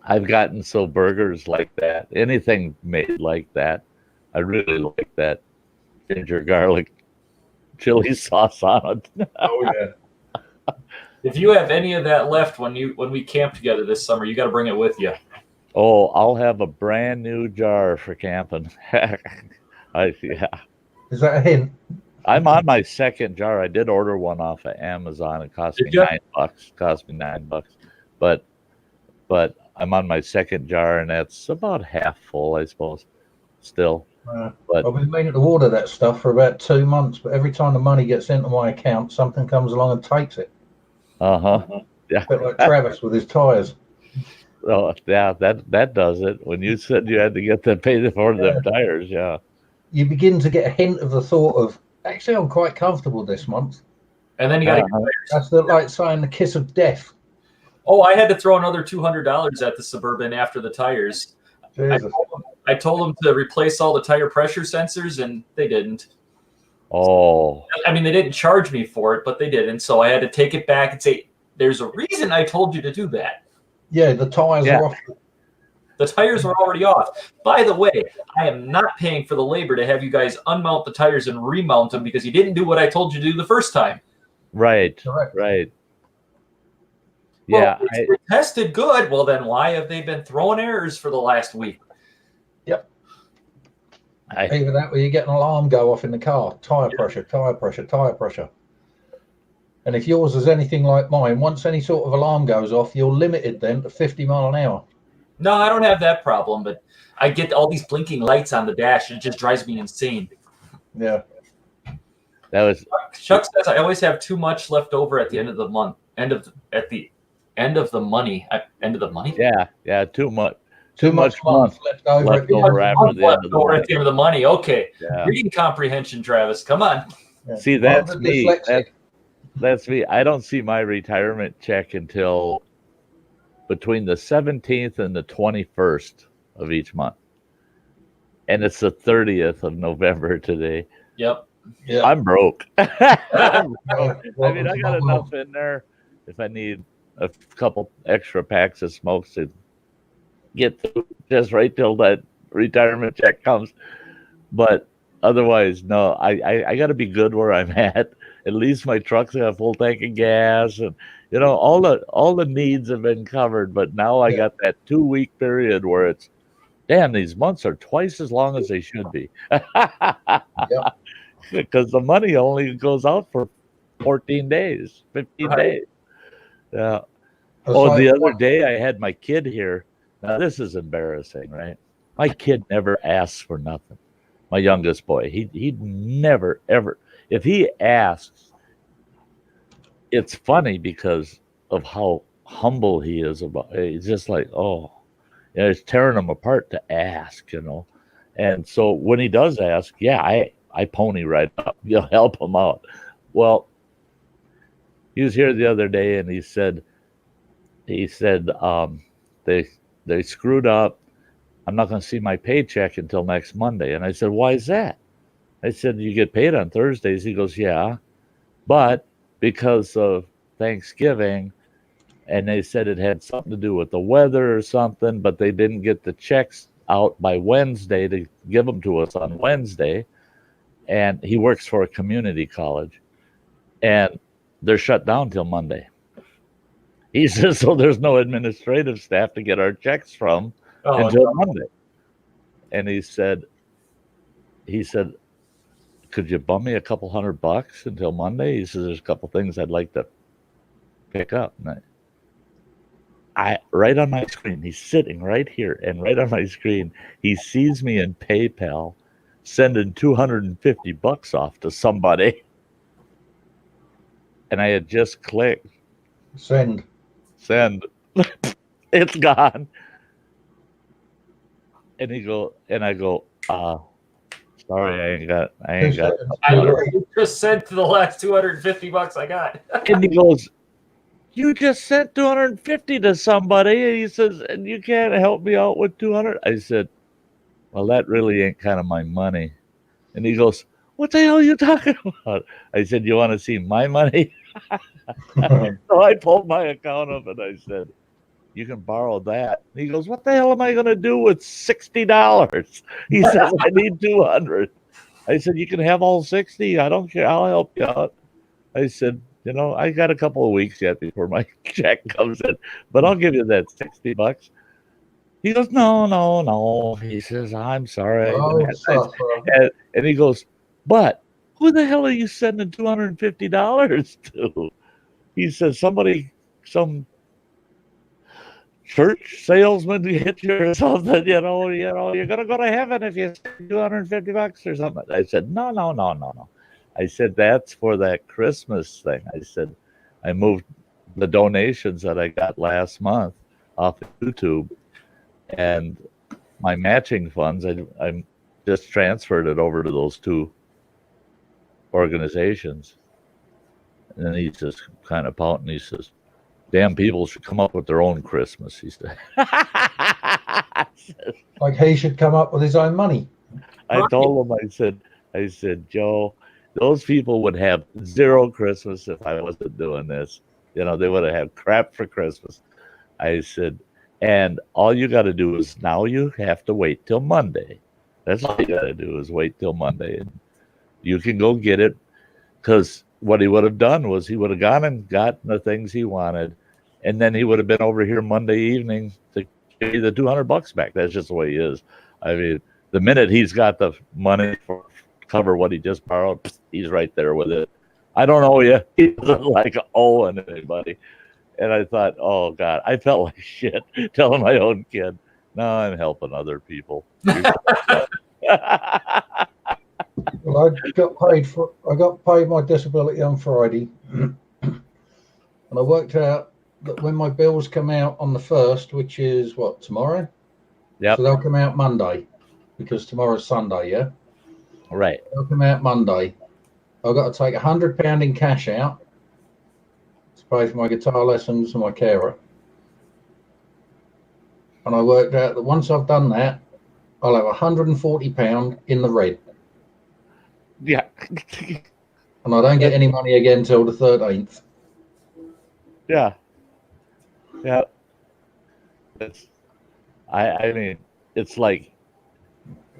I've gotten so burgers like that, anything made like that, I really like that ginger garlic chili sauce on it. Oh yeah. If you have any of that left when we camp together this summer, you got to bring it with you. Oh, I'll have a brand new jar for camping. Is that a hint? I'm on my second jar. I did order one off of Amazon. It cost me $9. But I'm on my second jar, and that's about half full, I suppose. Still, but I've been meaning to order that stuff for about 2 months, but every time the money gets into my account, something comes along and takes it. Yeah, a bit like Travis with his tires. Oh, yeah, that does it. When you said you had to get the pay for them tires, yeah. You begin to get a hint of the thought of, actually, I'm quite comfortable this month. And then you got that's like saying the kiss of death. Oh, I had to throw another $200 at the Suburban after the tires. I told them to replace all the tire pressure sensors, and they didn't. Oh. I mean, they didn't charge me for it, but they didn't. So I had to take it back and say, there's a reason I told you to do that. Yeah, the tires are off. The tires were already off. By the way, I am not paying for the labor to have you guys unmount the tires and remount them because you didn't do what I told you to do the first time. Right. Correct. Right. Well, they tested good. Well, then why have they been throwing errors for the last week? Yep. Either that or you get an alarm go off in the car. Tire pressure. And if yours is anything like mine, once any sort of alarm goes off, you're limited then to 50 mile an hour. No, I don't have that problem, but I get all these blinking lights on the dash, and it just drives me insane. Yeah. That was Chuck says I always have too much left over at the end of the month. End of the money. Yeah, too much. Too much month left over at the end. After the end of the month. At the end of the money. Okay. Yeah. Reading comprehension, Travis. Come on. Yeah. See, that's I'm me. dyslexic. That's me. I don't see my retirement check until between the 17th and the 21st of each month. And it's the 30th of November today. Yep. Yeah. I'm broke. I'm broke. Well, I mean, I got enough in there if I need a couple extra packs of smokes to get through just right till that retirement check comes. But otherwise, no, I got to be good where I'm at. At least my truck's got a full tank of gas, and you know all the needs have been covered. But now I got that 2-week period where it's, damn, these months are twice as long as they should be. Because the money only goes out for 14 days, 15 days. Yeah. Oh, the other day I had my kid here. Now this is embarrassing, right? My kid never asks for nothing. My youngest boy, he'd never ever. If he asks, it's funny because of how humble he is about it. He's just like, oh, you know, it's tearing him apart to ask, you know. And so when he does ask, yeah, I pony right up, you know, help him out. Well, he was here the other day and he said they screwed up. I'm not going to see my paycheck until next Monday. And I said, why is that? I said, you get paid on Thursdays. He goes, yeah, but because of Thanksgiving, and they said it had something to do with the weather or something, but they didn't get the checks out by Wednesday to give them to us on Wednesday. And he works for a community college, and they're shut down till Monday. He says, so there's no administrative staff to get our checks from until Monday. And he said, could you bum me a couple $100 until Monday? He says, there's a couple things I'd like to pick up. And I right on my screen, he's sitting right here, and right on my screen, he sees me in PayPal sending $250 off to somebody. And I had just clicked send. It's gone. And I go, sorry, I ain't got. I literally just sent the last $250 I got. And he goes, you just sent $250 to somebody. And he says, and you can't help me out with $200. I said, well, that really ain't kind of my money. And he goes, what the hell are you talking about? I said, you want to see my money? So I pulled my account up and I said, you can borrow that. And he goes, what the hell am I going to do with $60? He says, I need 200. I said, you can have all 60. I don't care. I'll help you out. I said, you know, I got a couple of weeks yet before my check comes in, but I'll give you that $60. He goes, no. He says, I'm sorry. And he goes, but who the hell are you sending $250 to? He says, some church salesman hit you or something, you know, you're going to go to heaven if you send $250 or something. I said, no. I said, that's for that Christmas thing. I said, I moved the donations that I got last month off of YouTube, and my matching funds, I just transferred it over to those two organizations. And then he's just kind of pouting. He says, damn people should come up with their own Christmas, he said. Like he should come up with his own money. I told him, I said, Joe, those people would have zero Christmas if I wasn't doing this. You know, they would have had crap for Christmas. I said, and all you got to do is now you have to wait till Monday. That's all you got to do is wait till Monday. And you can go get it, because what he would have done was he would have gone and gotten the things he wanted, and then he would have been over here Monday evening to give you the $200 back. That's just the way he is. I mean, the minute he's got the money for cover what he just borrowed, he's right there with it. I don't owe you. He doesn't like owing anybody. And I thought, oh God, I felt like shit telling my own kid. No, I'm helping other people. Well, I got paid my disability on Friday, and I worked out that when my bills come out on the 1st, which is what, tomorrow? Yep. So they'll come out Monday, because tomorrow's Sunday, yeah? Right. They'll come out Monday. I've got to take £100 in cash out to pay for my guitar lessons and my carer. And I worked out that once I've done that, I'll have £140 in the red. Yeah. And I don't get any money again till the 13th. Yeah. Yeah. I mean, it's like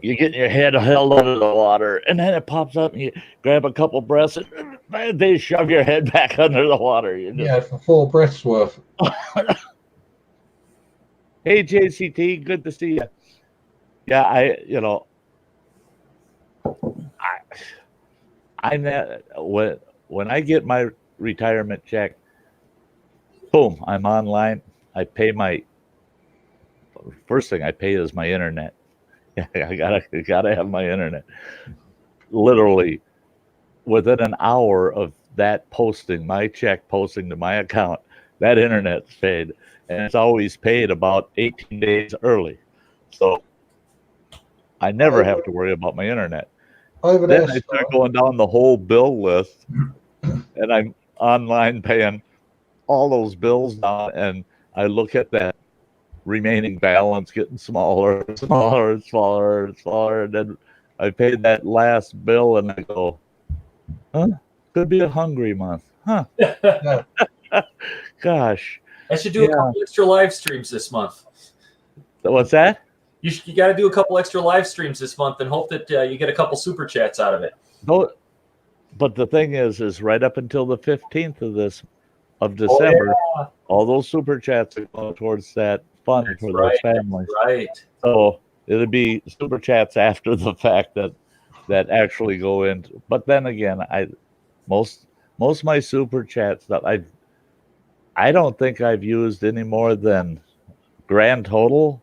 you're getting your head held under the water, and then it pops up, and you grab a couple breaths, and they shove your head back under the water. Yeah, for 4 breaths worth. Hey, JCT, good to see you. Yeah, when I get my retirement check, boom, I'm online. I pay first thing I pay is my internet. Yeah, I gotta have my internet. Literally, within an hour of that posting, my check posting to my account, that internet's paid, and it's always paid about 18 days early. So I never have to worry about my internet. Then I start going down the whole bill list, and I'm online paying all those bills down, and I look at that remaining balance getting smaller and smaller and smaller and smaller, and then I paid that last bill, and I go, huh? Could be a hungry month, huh? Gosh. I should do a couple extra live streams this month. What's that? You got to do a couple extra live streams this month and hope that you get a couple super chats out of it. No, but the thing is right up until the 15th of December, all those super chats are going towards that fund for those families. Right. So it'll be super chats after the fact that actually go in. But then again, most of my super chat stuff, I don't think I've used any more than grand total,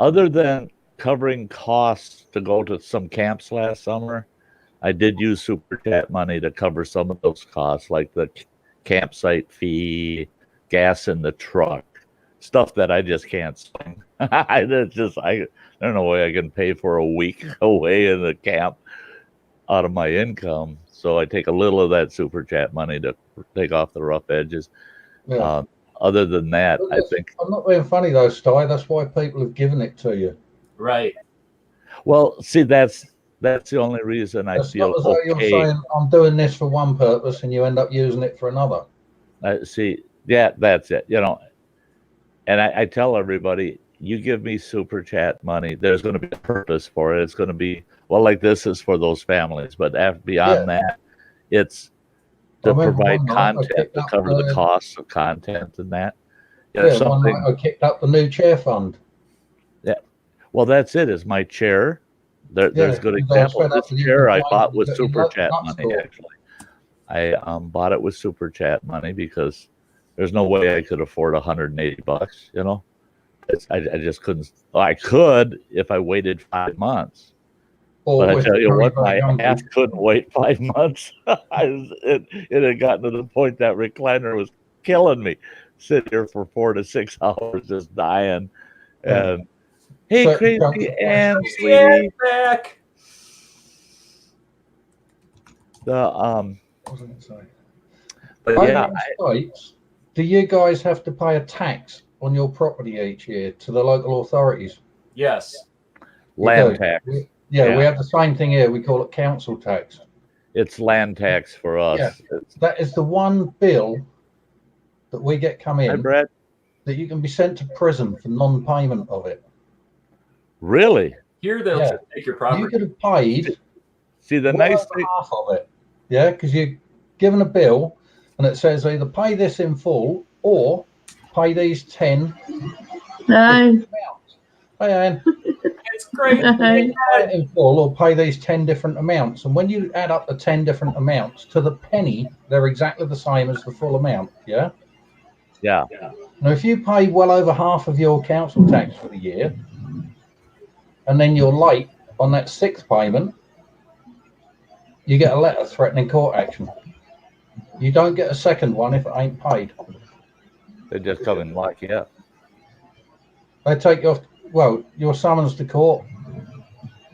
other than covering costs to go to some camps last summer. I did use super chat money to cover some of those costs, like the campsite fee, gas in the truck, stuff that I just can't swing. There's no way I can pay for a week away in the camp out of my income. So I take a little of that super chat money to take off the rough edges. Yeah. Other than that, I think I'm not being funny though, Sty. That's why people have given it to you. Right. Well, see, that's the only reason I feel not as though you're saying I'm doing this for one purpose and you end up using it for another. See, yeah, that's it. And I tell everybody, you give me super chat money, there's going to be a purpose for it. It's going to be, well, like this is for those families, but beyond that, it's to provide content, to cover the costs of content and that. One night I kicked up the new chair fund. Yeah, well, that's it. Is my chair. There's a good example. This chair I bought with super chat money. Actually, I bought it with super chat money because there's no way I could afford $180. I just couldn't. I could if I waited 5 months. But I tell you what, my ass couldn't wait 5 months. It had gotten to the point that recliner was killing me. Sit here for 4 to 6 hours just dying. And hey, Crazy Ann, sweetie. Back. But yeah, do you guys have to pay a tax on your property each year to the local authorities? Yes. Land tax. Yeah, we have the same thing here. We call it council tax. It's land tax for us. Yeah. That is the one bill that we get come in that you can be sent to prison for non-payment of it. Really? Here they'll just take your property. You could have paid. See, the nice thing, half of it. Yeah, because you're given a bill and it says either pay this in full or pay these 10. No. Hey, Anne. It's Great. Pay it in full or pay these 10 different amounts. And when you add up the 10 different amounts to the penny, they're exactly the same as the full amount. Yeah. Yeah. Now, if you pay well over half of your council tax for the year, and then you're late on that sixth payment, you get a letter threatening court action. You don't get a second one if it ain't paid. They just come and lock you up. They take you off. Well, you're summons to court,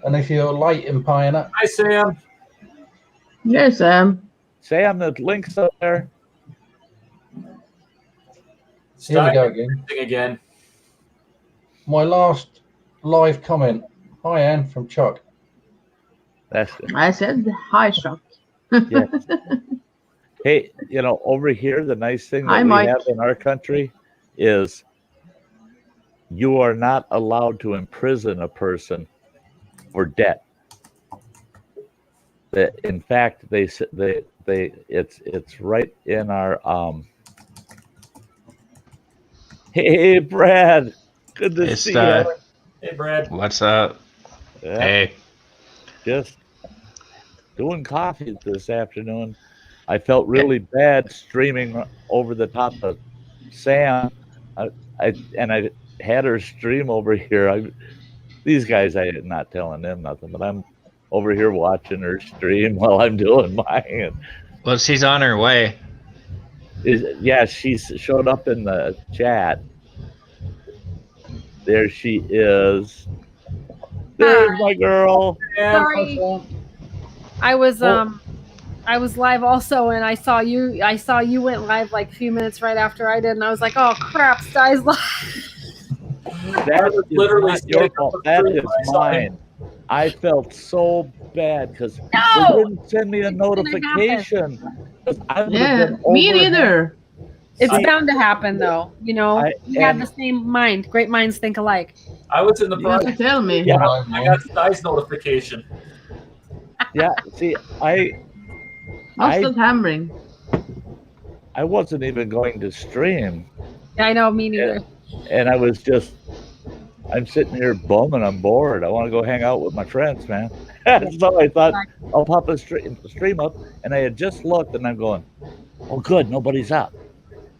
and if you're late in paying it, Hi, Sam. Yes, Sam. Sam, the link's up there. here we Sty, go again. again. My last live comment. Hi, Anne from Chuck. That's I said hi, Chuck. yeah. Hey, you know, over here, the nice thing Hi, that we Mike. have in our country is you are not allowed to imprison a person for debt. That, in fact, it's right in our Hey, Brad, good to Hey, see Sty. you. Hey, Brad. What's up? Yeah, Hey. just doing coffee this afternoon. I felt really bad streaming over the top of Sam. I had her stream over here. These guys, I'm not telling them nothing, but I'm over here watching her stream while I'm doing mine. Well, she's on her way. Yeah, she's showed up in the chat. There she is. There's my girl. Sorry, I was live also, and I saw you went live like a few minutes right after I did, and I was like, oh crap, Sty's live. That is literally not your fault. That is mine. I felt so bad because they didn't send me a notification. Yeah, me neither. It's bound to happen, though. You know, we had the same mind. Great minds think alike. I was in the You have to process. tell me. Yeah. I got Sty's notification. Yeah, see, I'm still hammering. I wasn't even going to stream, I know, me neither. and I'm sitting here bumming. I'm bored. I want to go hang out with my friends, man. So I thought I'll pop a stream up, and I had just looked, and I'm going, oh, good, nobody's up.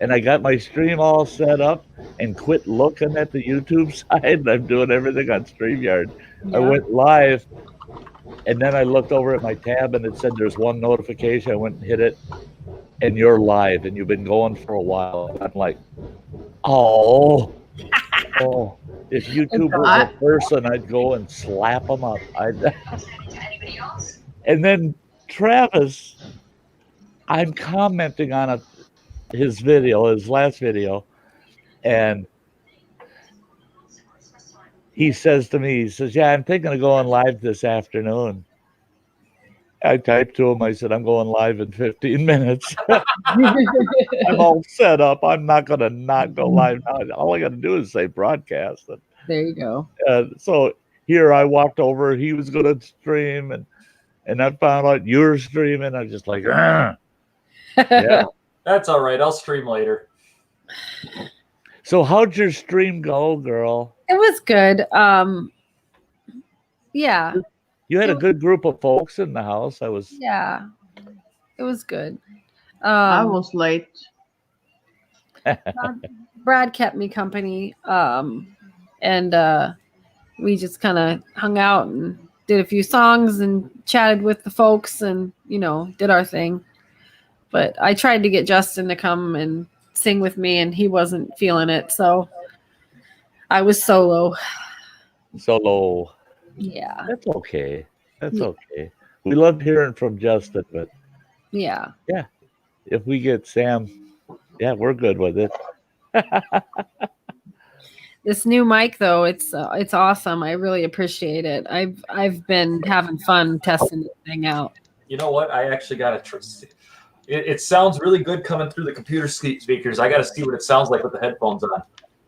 And I got my stream all set up and quit looking at the YouTube side, and I'm doing everything on StreamYard. Yeah. I went live, and then I looked over at my tab, and it said there's one notification. I went and hit it, and you're live, and you've been going for a while. I'm like, oh. If YouTube was a person, I'd go and slap them up. And then Travis, I'm commenting on his last video, and he says to me, yeah, I'm thinking of going live this afternoon. I typed to him, I said, I'm going live in 15 minutes. I'm all set up. I'm not going to not go live now. All I got to do is say broadcast. There you go. So here I walked over. He was going to stream, and I found out you were streaming. I'm just like, yeah. That's all right. I'll stream later. So how'd your stream go, girl? It was good. Yeah. You had a good group of folks in the house. Yeah. It was good. I was late. Brad kept me company. And we just kind of hung out and did a few songs and chatted with the folks and, you know, did our thing. But I tried to get Justin to come and sing with me, and he wasn't feeling it. So I was solo. Yeah. That's okay. Okay. We love hearing from Justin, but yeah, if we get Sam, we're good with it. This new mic, though, it's awesome. I really appreciate it. I've been having fun testing this thing out. You know what? I actually got to. It sounds really good coming through the computer speakers. I got to see what it sounds like with the headphones on.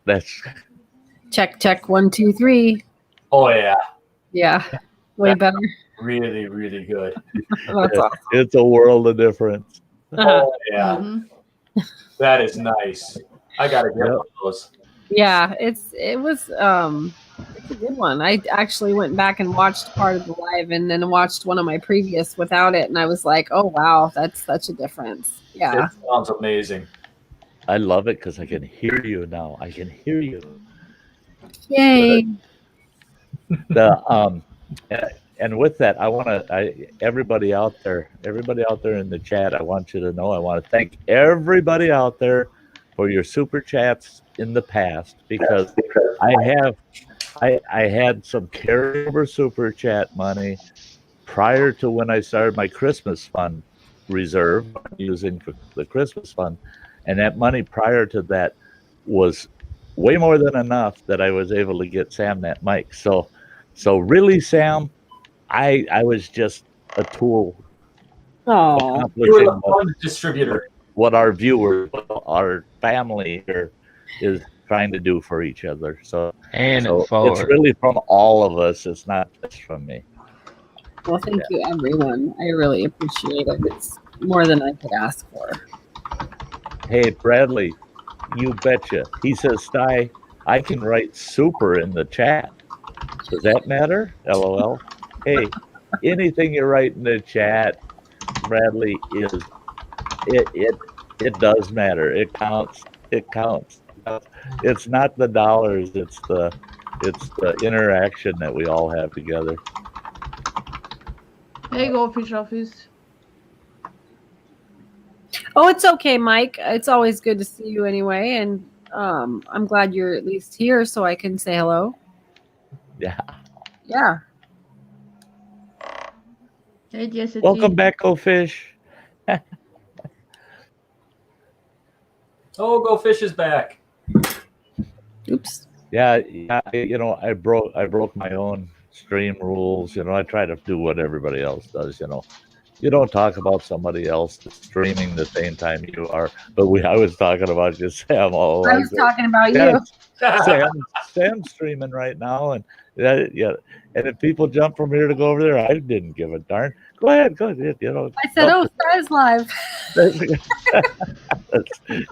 That's check 1 2 3. Oh yeah. Yeah, way better. Really, really good. That's awesome. It's a world of difference. Oh yeah. Mm-hmm. That is nice. I gotta get one of those. Yeah, it was It's a good one. I actually went back and watched part of the live and then watched one of my previous without it, and I was like, oh wow, that's such a difference. Yeah. It sounds amazing. I love it because I can hear you now. I can hear you. Yay. And with that, I want to, everybody out there in the chat, I want you to know, I want to thank everybody out there for your super chats in the past, because I had some carryover super chat money prior to when I started my Christmas fund reserve using the Christmas fund. And that money prior to that was way more than enough that I was able to get Sam that mic. So really, Sam, I was just a tool accomplishing distributor. What our viewers, our family here is trying to do for each other. So it's really from all of us. It's not just from me. Well, thank you, everyone. I really appreciate it. It's more than I could ask for. Hey, Bradley, you betcha. He says, Sty, I can write super in the chat. Does that matter? LOL. Hey, anything you write in the chat, Bradley, it does matter. It counts. It counts. It's not the dollars. It's the interaction that we all have together. Hey, go fish office. Oh, it's okay, Mike. It's always good to see you anyway, and I'm glad you're at least here so I can say hello. Yeah. Yeah. Hey, Jessica. Welcome back, Go Fish. Oh, Go Fish is back. Oops. Yeah, you know, I broke my own stream rules. You know, I try to do what everybody else does. You know, you don't talk about somebody else streaming the same time you are. But I was talking about you, Sam. I was talking about you. Sam's streaming right now, and yeah. And if people jump from here to go over there, I didn't give a darn. Go ahead. You know. I said, "Oh, Sty's live."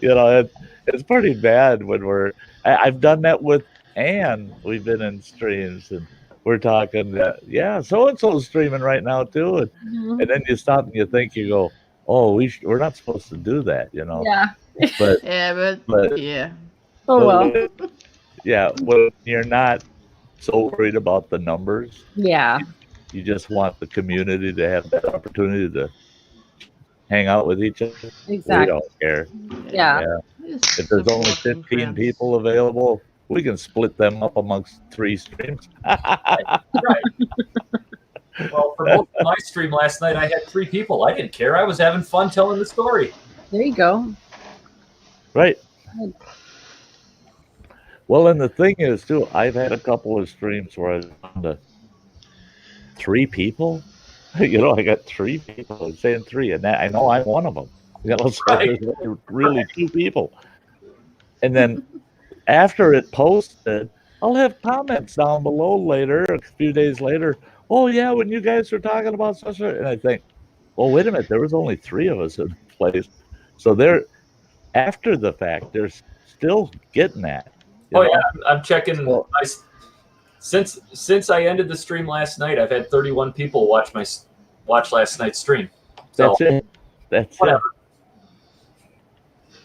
You know, it's pretty bad when I've done that with Ann. We've been in streams and we're talking. Yeah, so and so's streaming right now too, and then you stop and you think, you go, "Oh, we're not supposed to do that," you know. Yeah. But yeah. Oh well. Yeah, when you're not so worried about the numbers. Yeah. You just want the community to have that opportunity to hang out with each other. Exactly. We don't care. Yeah. If there's only 15 people available, we can split them up amongst 3 streams. Right. Well, for most of my stream last night, I had 3 people. I didn't care. I was having fun telling the story. There you go. Right. Well, and the thing is, too, I've had a couple of streams where I was down to 3 people. You know, I got 3 people. I'm saying 3, and I know I'm one of them. You know, so there's really 2 people. And then after it posted, I'll have comments down below later, a few days later. Oh yeah, when you guys were talking about such and I think, well, wait a minute, there was only 3 of us in the place. So they're after the fact, they're still getting that. Oh yeah, I'm checking. Since I ended the stream last night, I've had 31 people watch last night's stream. So, that's it. That's whatever.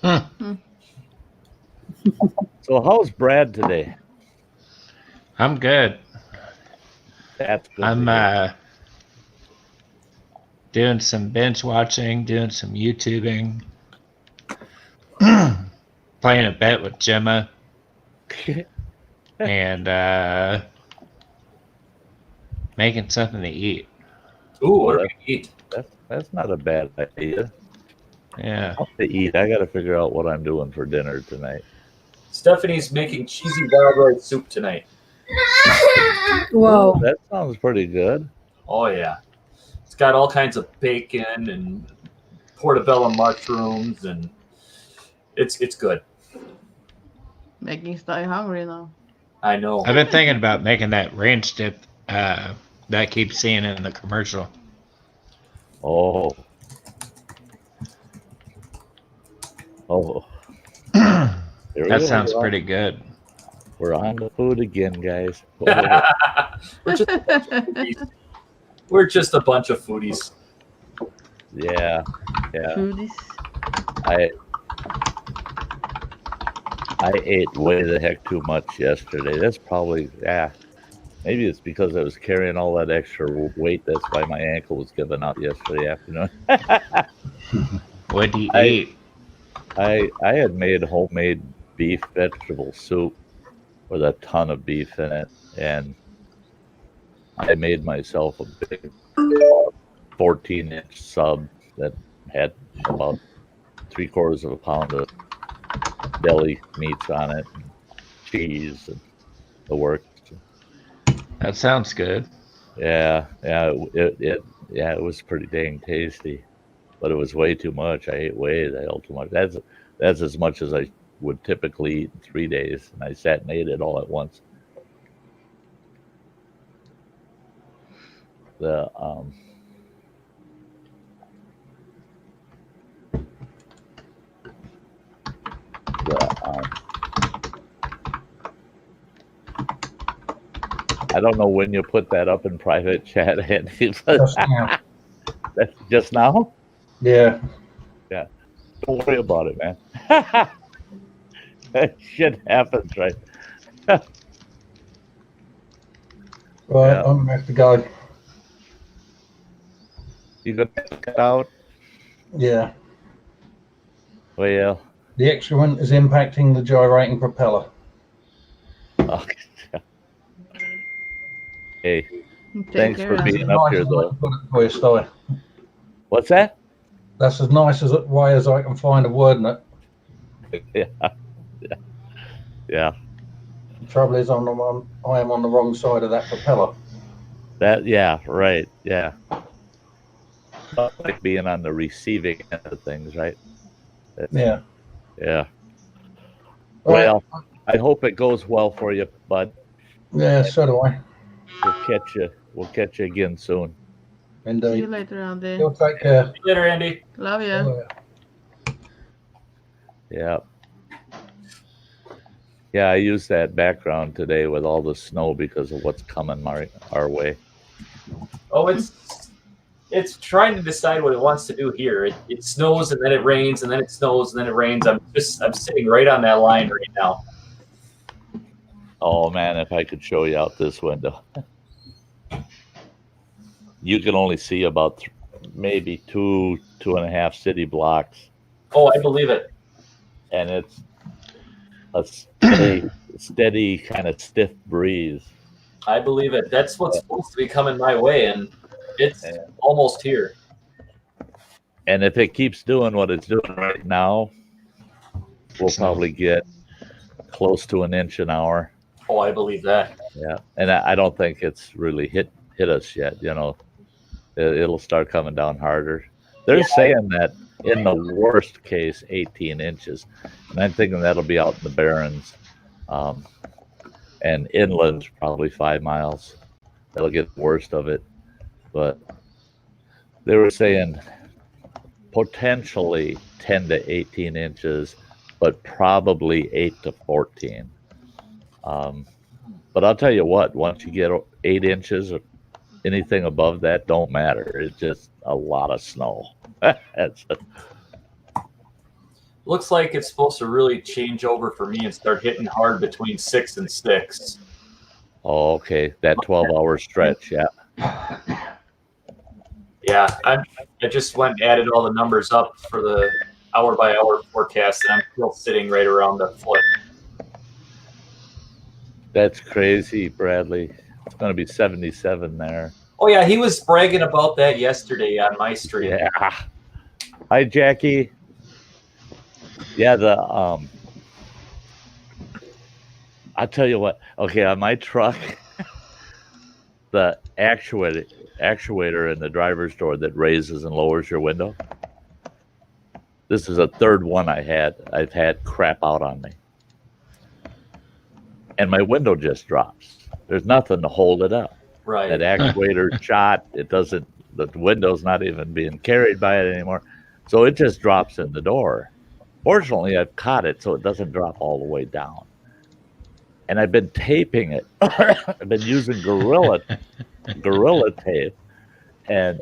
it. So how's Brad today? I'm good. That's good. I'm doing some binge watching, doing some YouTubing, playing a bet with Gemma, and making something to eat. Ooh, what are we gonna eat? That's not a bad idea. Yeah. To eat, I got to figure out what I'm doing for dinner tonight. Stephanie's making cheesy wild rice soup tonight. Whoa. That sounds pretty good. Oh yeah, it's got all kinds of bacon and portobello mushrooms, and it's good. Making Sty hungry now. I know. I've been thinking about making that ranch dip that I keep seeing in the commercial. Oh. That sounds pretty good. We're on the food again, guys. We're just a bunch of foodies. Yeah. Foodies. I ate way the heck too much yesterday. That's probably, maybe it's because I was carrying all that extra weight. That's why my ankle was giving out yesterday afternoon. What do you eat? I had made homemade beef vegetable soup with a ton of beef in it, and I made myself a big 14-inch sub that had about 3/4 of a pound of deli meats on it, and cheese, and the works. That sounds good. Yeah, it was pretty dang tasty, but it was way too much. I ate way the hell too much. That's as much as I would typically eat in 3 days, and I sat and ate it all at once. I don't know when you put that up in private chat, Andy. Just now. That's just now? Yeah. Don't worry about it, man. That shit happens, right? Right, Yeah. I'm gonna have to go. You gonna cut out? Yeah. Well, The excrement is impacting the gyrating propeller. okay. Hey, Take thanks care, for Andy. being up here, Nice though. put it for you, Sty. What's that? That's as nice as way as I can find a word in it. Yeah. The trouble is, I am on the wrong side of that propeller. Right. Yeah. Like being on the receiving end of things, right? Yeah. Yeah. Right. Well, I hope it goes well for you, bud. Yeah, so do I. We'll catch you again soon. See you Indeed. later, Andy. You'll take care. See you later, Andy. Love you. Yeah. Yeah, I used that background today with all the snow because of what's coming our way. Oh, it's trying to decide what it wants to do here. It snows and then it rains and then it snows and then it rains. I'm sitting right on that line right now. Oh man, if I could show you out this window. You can only see about maybe 2.5 city blocks. Oh, I believe it. And it's a steady kind of stiff breeze. I believe it. That's what's supposed to be coming my way, and it's almost here. And if it keeps doing what it's doing right now, we'll probably get close to an inch an hour. Oh, I believe that. Yeah, and I don't think it's really hit us yet. You know, it'll start coming down harder. They're saying that in the worst case, 18 inches, and I'm thinking that'll be out in the Barrens, and inland probably 5 miles. That'll get the worst of it, but they were saying potentially 10 to 18 inches, but probably 8 to 14. But I'll tell you what, once you get 8 inches or anything above that, don't matter. It's just a lot of snow. Looks like it's supposed to really change over for me and start hitting hard between 6 and 6. Oh, okay. That 12-hour stretch, yeah. Yeah, I just went and added all the numbers up for the hour-by-hour forecast, and I'm still sitting right around the foot. That's crazy, Bradley. It's going to be 77 there. Oh, yeah, he was bragging about that yesterday on my stream. Yeah. Hi, Jackie. Yeah, I'll tell you what. Okay, on my truck, the actuator in the driver's door that raises and lowers your window. This is a third one I've had crap out on me. And my window just drops. There's nothing to hold it up. Right. That actuator shot, the window's not even being carried by it anymore. So it just drops in the door. Fortunately, I've caught it so it doesn't drop all the way down. and I've been taping it. I've been using gorilla tape, and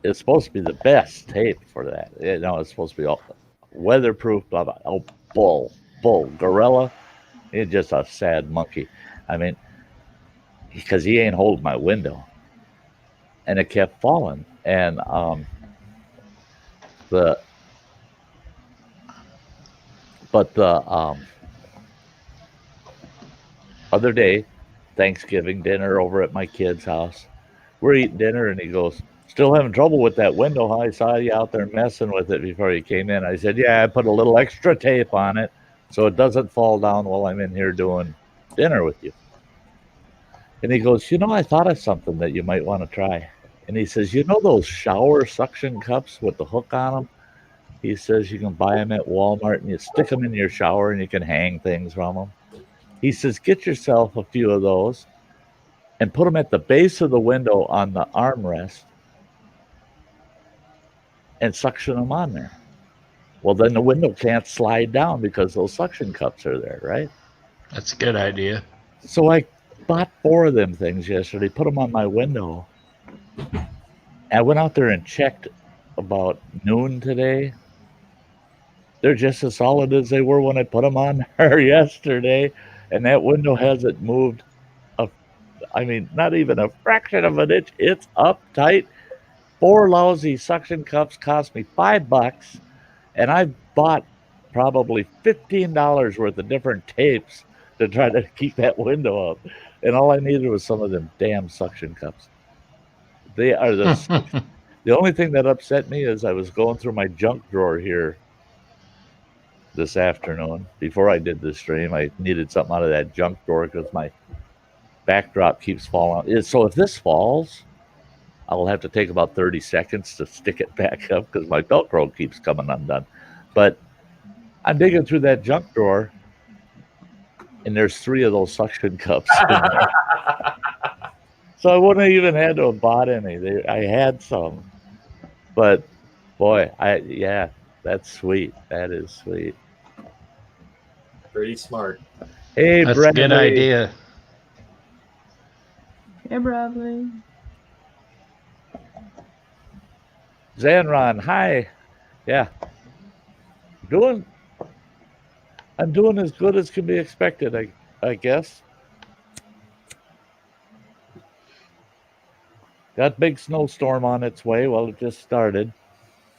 it's supposed to be the best tape for that. It's supposed to be all weatherproof, blah blah. Oh, bull, gorilla. It's just a sad monkey. I mean, because he ain't holding my window, and it kept falling. And the other day, Thanksgiving dinner over at my kid's house, we're eating dinner, and he goes, "Still having trouble with that window, huh? I saw you out there messing with it before you came in." I said, "Yeah, I put a little extra tape on it so it doesn't fall down while I'm in here doing dinner with you." And he goes, "I thought of something that you might want to try." And he says, "Those shower suction cups with the hook on them?" He says, "You can buy them at Walmart, and you stick them in your shower, and you can hang things from them." He says, "Get yourself a few of those and put them at the base of the window on the armrest and suction them on there." Well, then the window can't slide down because those suction cups are there, right? That's a good idea. So I bought 4 of them things yesterday, put them on my window. I went out there and checked about noon today. They're just as solid as they were when I put them on there yesterday. And that window hasn't moved, not even a fraction of an inch. It's up tight. 4 lousy suction cups cost me $5. And I bought probably $15 worth of different tapes to try to keep that window up. And all I needed was some of them damn suction cups. They are the only thing that upset me is I was going through my junk drawer here this afternoon. Before I did the stream, I needed something out of that junk drawer because my backdrop keeps falling. So if this falls, I will have to take about 30 seconds to stick it back up because my Velcro keeps coming undone. But I'm digging through that junk drawer, and there's 3 of those suction cups in there. So I wouldn't have even had to have bought any. I had some. But, boy, that's sweet. That is sweet. Pretty smart. Hey, That's Bradley. a good idea. Hey, Bradley. Zanron, hi. Yeah. I'm doing as good as can be expected, I guess. Got big snowstorm on its way. Well, it just started.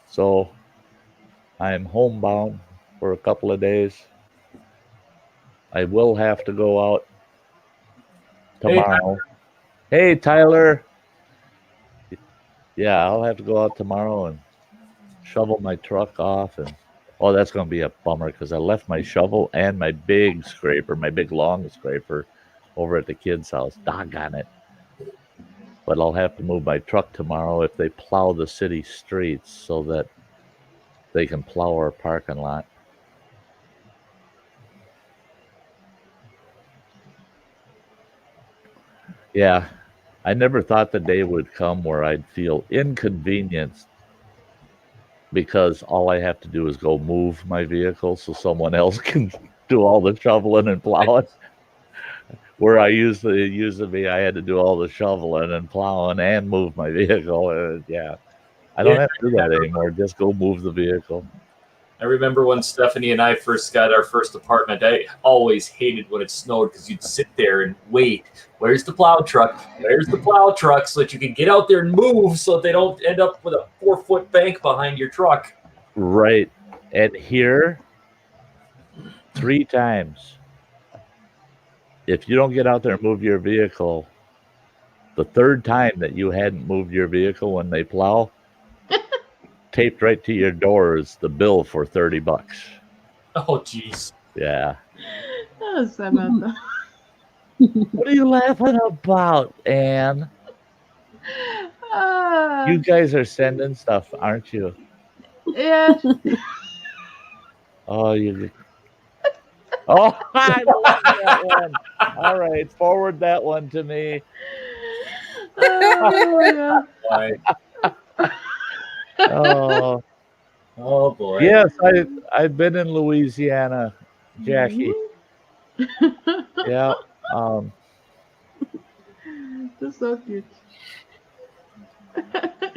So I'm homebound for a couple of days. I will have to go out tomorrow. Hey, Tyler. Yeah, I'll have to go out tomorrow and shovel my truck off. And that's going to be a bummer because I left my shovel and my big scraper, my big long scraper, over at the kid's house. Doggone it. But I'll have to move my truck tomorrow if they plow the city streets so that they can plow our parking lot. Yeah, I never thought the day would come where I'd feel inconvenienced because all I have to do is go move my vehicle so someone else can do all the shoveling and plowing. Where I used to be, I had to do all the shoveling and plowing and move my vehicle. I don't have to do that anymore. Just go move the vehicle. I remember when Stephanie and I first got our first apartment, I always hated when it snowed because you'd sit there and wait. Where's the plow truck? Where's the plow truck? So that you can get out there and move so they don't end up with a 4-foot bank behind your truck. Right. And here, 3 times. If you don't get out there and move your vehicle, the 3rd time that you hadn't moved your vehicle when they plow, taped right to your door is the bill for $30. Oh, jeez. Yeah. Oh, Samantha. What are you laughing about, Anne? You guys are sending stuff, aren't you? Yeah. Oh, I love that one. All right, forward that one to me. Oh, yeah. Oh boy. Yes, I've been in Louisiana, Jackie. Yeah. That's so cute.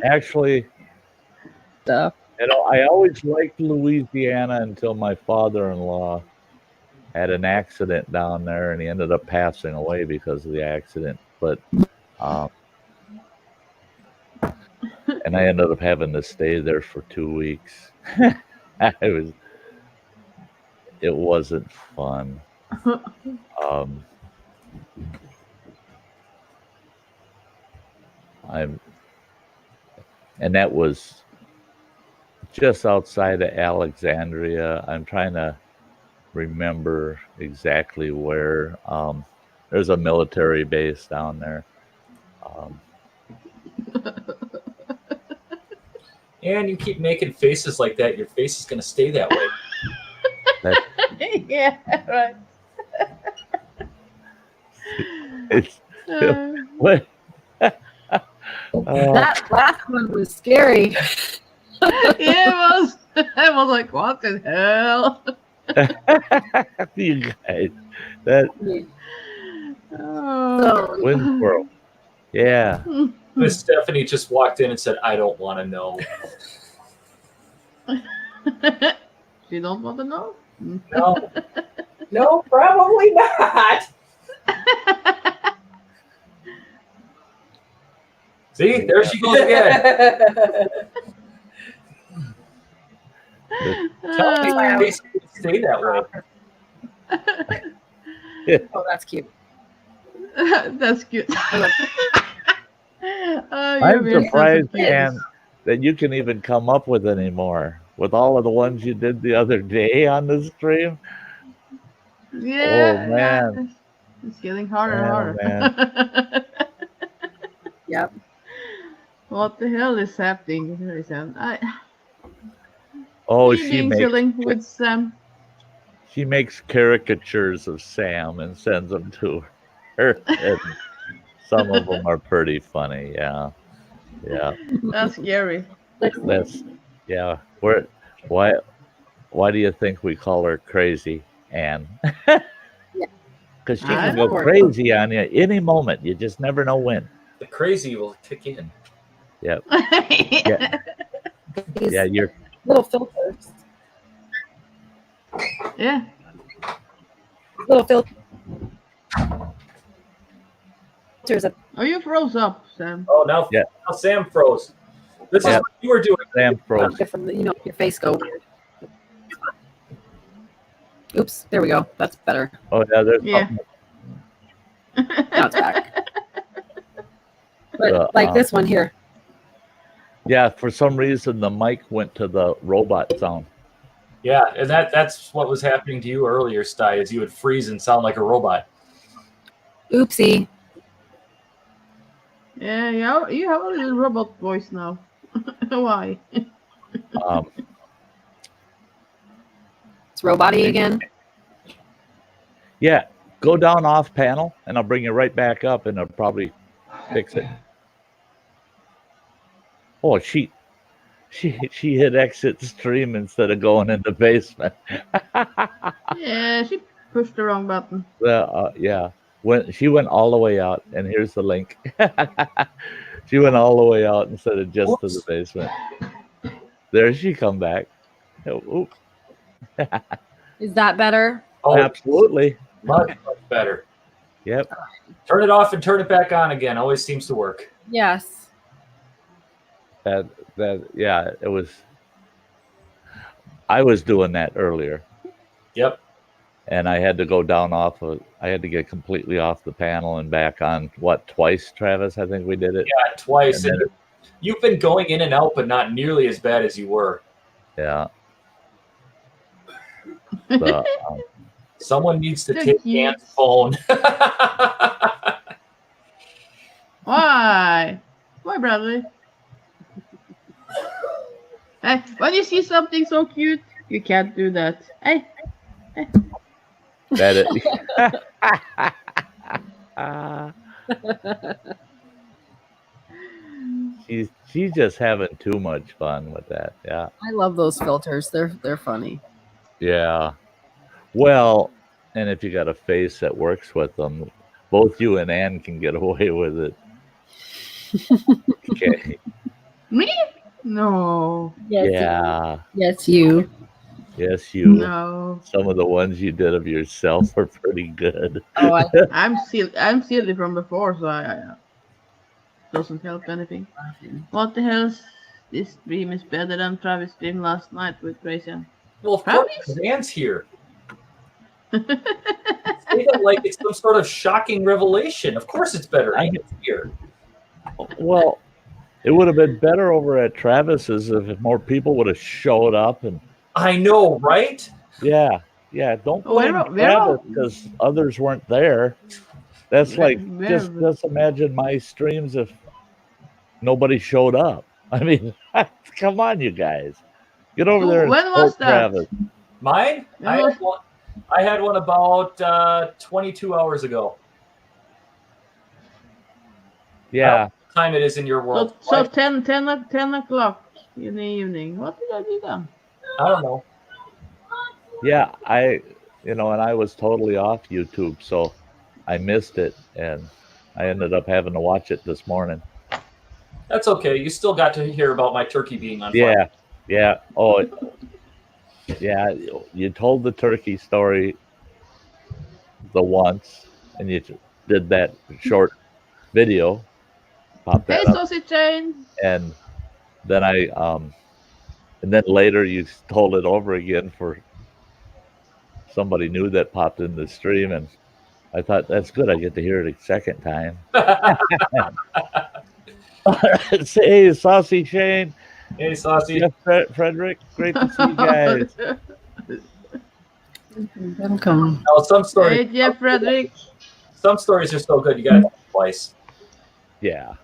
Actually, Stuff. I always liked Louisiana until my father-in-law had an accident down there, and he ended up passing away because of the accident. But and I ended up having to stay there for 2 weeks. It wasn't fun. And that was just outside of Alexandria. I'm trying to remember exactly where. There's a military base down there. And you keep making faces like that, your face is going to stay that way. Yeah, right. It's what? That last one was scary. Yeah, it was. I was like, what the hell? You guys, that Oh. wind squirrel. Yeah. Miss Stephanie just walked in and said, I don't want to know. You don't want to know? No. No, probably not. See, there she goes again. Tell me my face would stay that way. Oh, that's cute. That's cute. I'm surprised, Ann, that you can even come up with any more. With all of the ones you did the other day on the stream. Yeah. Oh, man. It's getting harder and harder. Yep. What the hell is happening? She with Sam. She makes caricatures of Sam and sends them to her. And some of them are pretty funny. Yeah. That's scary. Yeah. Why do you think we call her Crazy Ann? Because she can go crazy on you any moment. You just never know when. The crazy will kick in. Yep. Yeah, you're little filters. Yeah. Little filters. Oh, you froze up, Sam. Oh, now Sam froze. This is what you were doing. Sam froze. From your face go weird. Oops, there we go. That's better. Oh yeah, there's now it's back. But like this one here. Yeah, for some reason the mic went to the robot sound. Yeah, and that's what was happening to you earlier, Sty, is you would freeze and sound like a robot. Oopsie. Yeah, you have a little robot voice now. Why? It's robot-y again. Yeah, go down off panel, and I'll bring you right back up, and I'll probably fix it. Oh, she hit exit stream instead of going in the basement. Yeah, she pushed the wrong button. Yeah. When she went all the way out, and here's the link. She went all the way out instead of just to the basement. There she come back. Oh, is that better? Oh, absolutely. Much better. Yep. Turn it off and turn it back on again. Always seems to work. Yes. It was. I was doing that earlier. Yep. And I had to go down I had to get completely off the panel and back on, twice, Travis? I think we did it. Yeah, twice. And you've been going in and out, but not nearly as bad as you were. Yeah. Someone needs to take Ann's phone. Why? Why, Bradley? Hey, when you see something so cute, you can't do that. Hey. That it. She's just having too much fun with that. Yeah. I love those filters. They're funny. Yeah. Well, And if you got a face that works with them, both you and Ann can get away with it. Okay. Me? No. Yes, Yeah. yes, you. Yes, you. No. Some of the ones you did of yourself are pretty good. Oh, I'm silly from before, so I doesn't help anything. What the hell? This stream is better than Travis' stream last night with Grayson. Well, of course, Dan's here. Say that like it's some sort of shocking revelation. Of course, it's better. An's here. Well, it would have been better over at Travis's if more people would have showed up. And I know, right? Yeah. Don't blame Travis because others weren't there. That's like just imagine my streams if nobody showed up. I mean, come on, you guys, get over there. When was that? Travis. Mine? I had one about 22 hours ago. Yeah. What time it is in your world? So 10 o'clock in the evening. What did I do then? I don't know. Yeah, and I was totally off YouTube, so I missed it, and I ended up having to watch it this morning. That's okay. You still got to hear about my turkey being on fire. Yeah. Oh, yeah. You told the turkey story the once, and you did that short video. Pop that Hey, up. Sausage Chain. And then and then later you told it over again for somebody new that popped in the stream, and I thought that's good. I get to hear it a second time. Hey, Saucy Shane. Hey, Saucy. Frederick. Great to see you guys. Welcome. No, some stories. Hey, Jeff Frederick. Some stories are so good you got to tell twice. Yeah.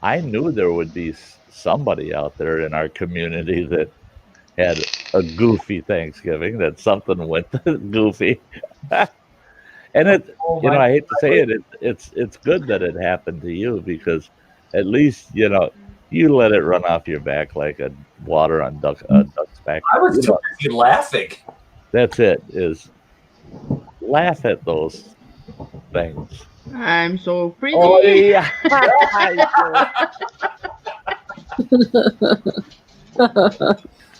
I knew there would be somebody out there in our community that had a goofy Thanksgiving, that something went goofy. And I hate to say it, it's good that it happened to you, because at least you let it run off your back like a water on duck's back. I was too busy laughing. That's it. Is laugh at those things. I'm so pretty. Oh yeah.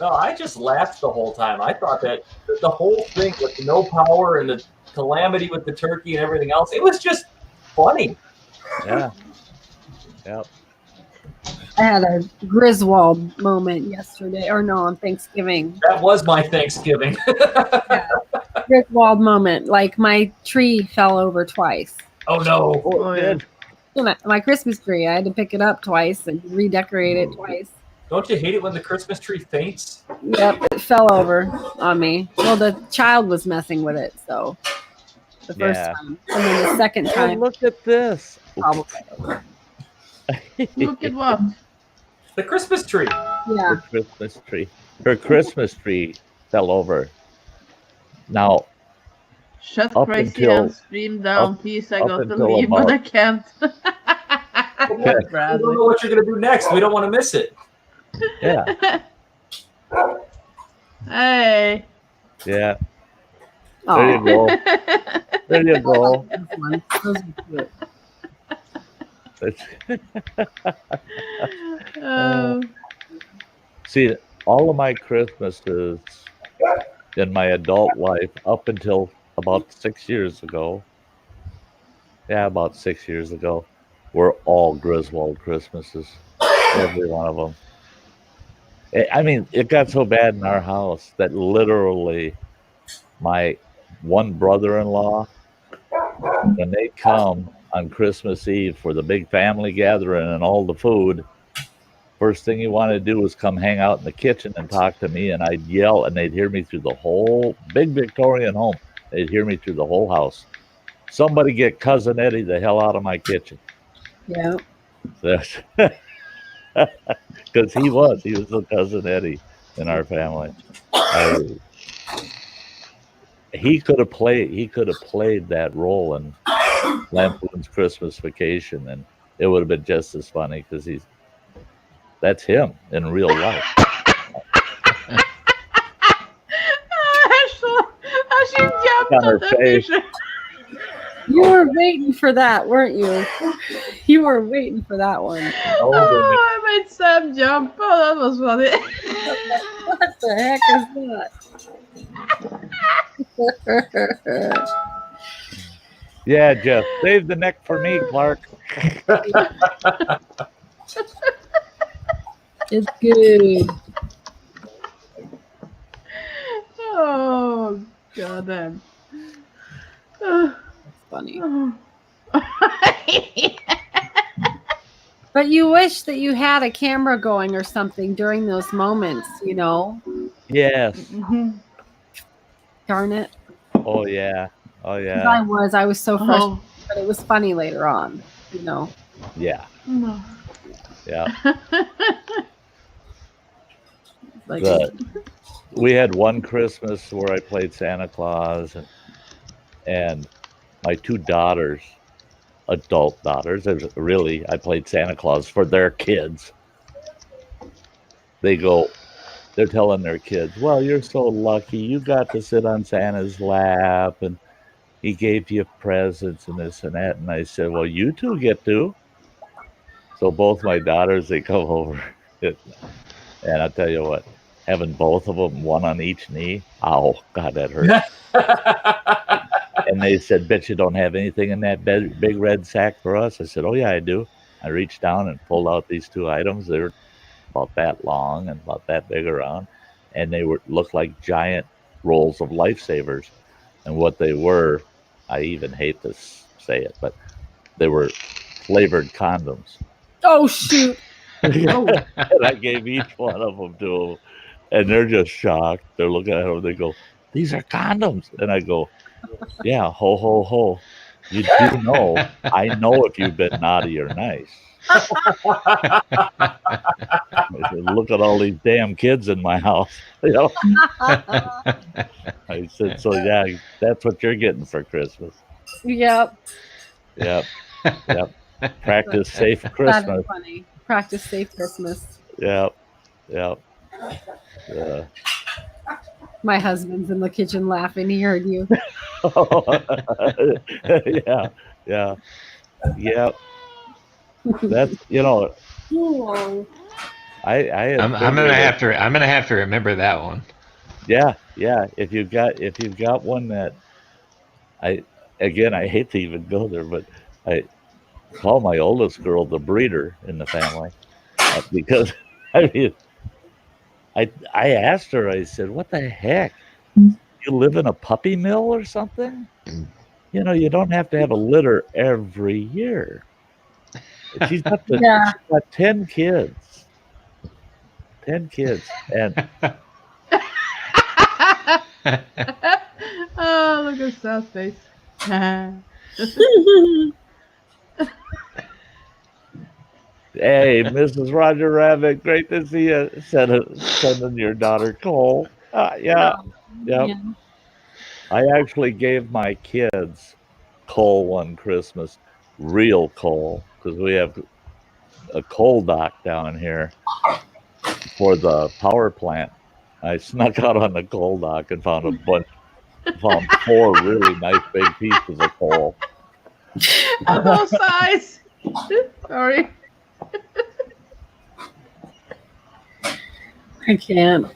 No, I just laughed the whole time. I thought that the whole thing with the no power and the calamity with the turkey and everything else, it was just funny. Yeah. Yep. I had a Griswold moment yesterday, on Thanksgiving. That was my Thanksgiving. Griswold moment. Like my tree fell over twice. Oh no. Oh, yeah. My Christmas tree. I had to pick it up twice and redecorate it twice. Don't you hate it when the Christmas tree faints? Yep, it fell over on me. Well, the child was messing with it, so the first time. And then the second time. Look at this. Probably. Look at what? The Christmas tree. Yeah. Her Christmas tree fell over. Now, shut up crazy until- and stream down, please. I got to until leave, but about- I can't. We don't know what you're going to do next. We don't want to miss it. Yeah. Hey. Yeah. Aw. There you go. There you go. Those were cute. See, all of my Christmases in my adult life up until about 6 years ago, about 6 years ago, were all Griswold Christmases. Every one of them. I mean, it got so bad in our house that literally my one brother-in-law, when they come on Christmas Eve for the big family gathering and all the food, first thing he wanted to do was come hang out in the kitchen and talk to me, and I'd yell, and they'd hear me through the whole big Victorian home. They'd hear me through the whole house. Somebody get Cousin Eddie the hell out of my kitchen. Yeah. Because he was the Cousin Eddie in our family. He could have played that role in Lampoon's Christmas Vacation, and it would have been just as funny, because that's him in real life. jumped on her on the face. fish. You were waiting for that, weren't you? You were waiting for that one. Oh, I made Sam jump. Oh, that was funny. What the heck is that? Yeah, Jeff, save the neck for me, Clark. It's good. Oh, god damn. Funny. Oh. But you wish that you had a camera going or something during those moments, you know? Yes. Mhm. Darn it. Oh yeah. Oh 'Cause yeah. I was so fresh, Oh, but it was funny later on, you know? Yeah. no. Yeah. Like, We had one Christmas where I played Santa Claus, and my two daughters, adult daughters, I played Santa Claus for their kids. They're telling their kids, well, you're so lucky. You got to sit on Santa's lap, and he gave you presents and this and that. And I said, well, you two get to. So both my daughters, they come over. And I'll tell you what, having both of them, one on each knee, ow, God, that hurt. And they said, bet you don't have anything in that big red sack for us? I said, oh, yeah, I do. I reached down and pulled out these two items. They were about that long and about that big around. And they looked like giant rolls of lifesavers. And what they were, I even hate to say it, but they were flavored condoms. oh, shoot. And I gave each one of them to them, and they're just shocked. They're looking at them. They go, "These are condoms," and I go, "Yeah, ho ho ho. You do know. I know if you've been naughty or nice." I said, look at all these damn kids in my house. You know? I said, "So yeah, that's what you're getting for Christmas." Yep. Yep. Yep. Practice safe That Christmas. is funny. Practice safe Christmas. Yep. Yep. Yeah. My husband's in the kitchen laughing. He heard you. Yeah. Yeah. Yeah. That's I'm gonna have to remember that one. Yeah. If you've got one that I hate to even go there, but I call my oldest girl the breeder in the family because I mean I asked her, I said, what the heck? You live in a puppy mill or something? You know, you don't have to have a litter every year. She's got 10 kids. 10 kids. And oh, look at Sal's face. hey, Mrs. Roger Rabbit, great to see you sending your daughter Cole. Yeah. I actually gave my kids coal one Christmas, real coal, because we have a coal dock down here for the power plant. I snuck out on the coal dock and found 4 really nice big pieces of coal. Of all size. Sorry. I can't.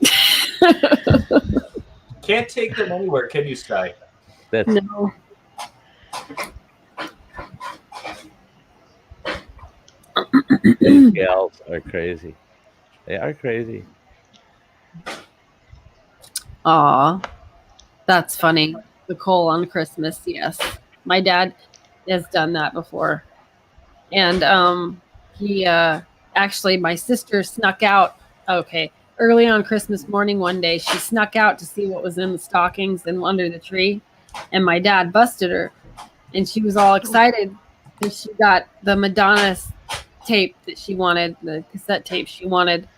Can't take them anywhere, can you, Sty? No. These gals are crazy. They are crazy. Aw, that's funny. The coal on Christmas, yes. My dad has done that before. And he actually, my sister snuck out. Okay, early on Christmas morning one day, she snuck out to see what was in the stockings and under the tree. And my dad busted her. And she was all excited because she got the Madonna tape that she wanted, the cassette tape she wanted.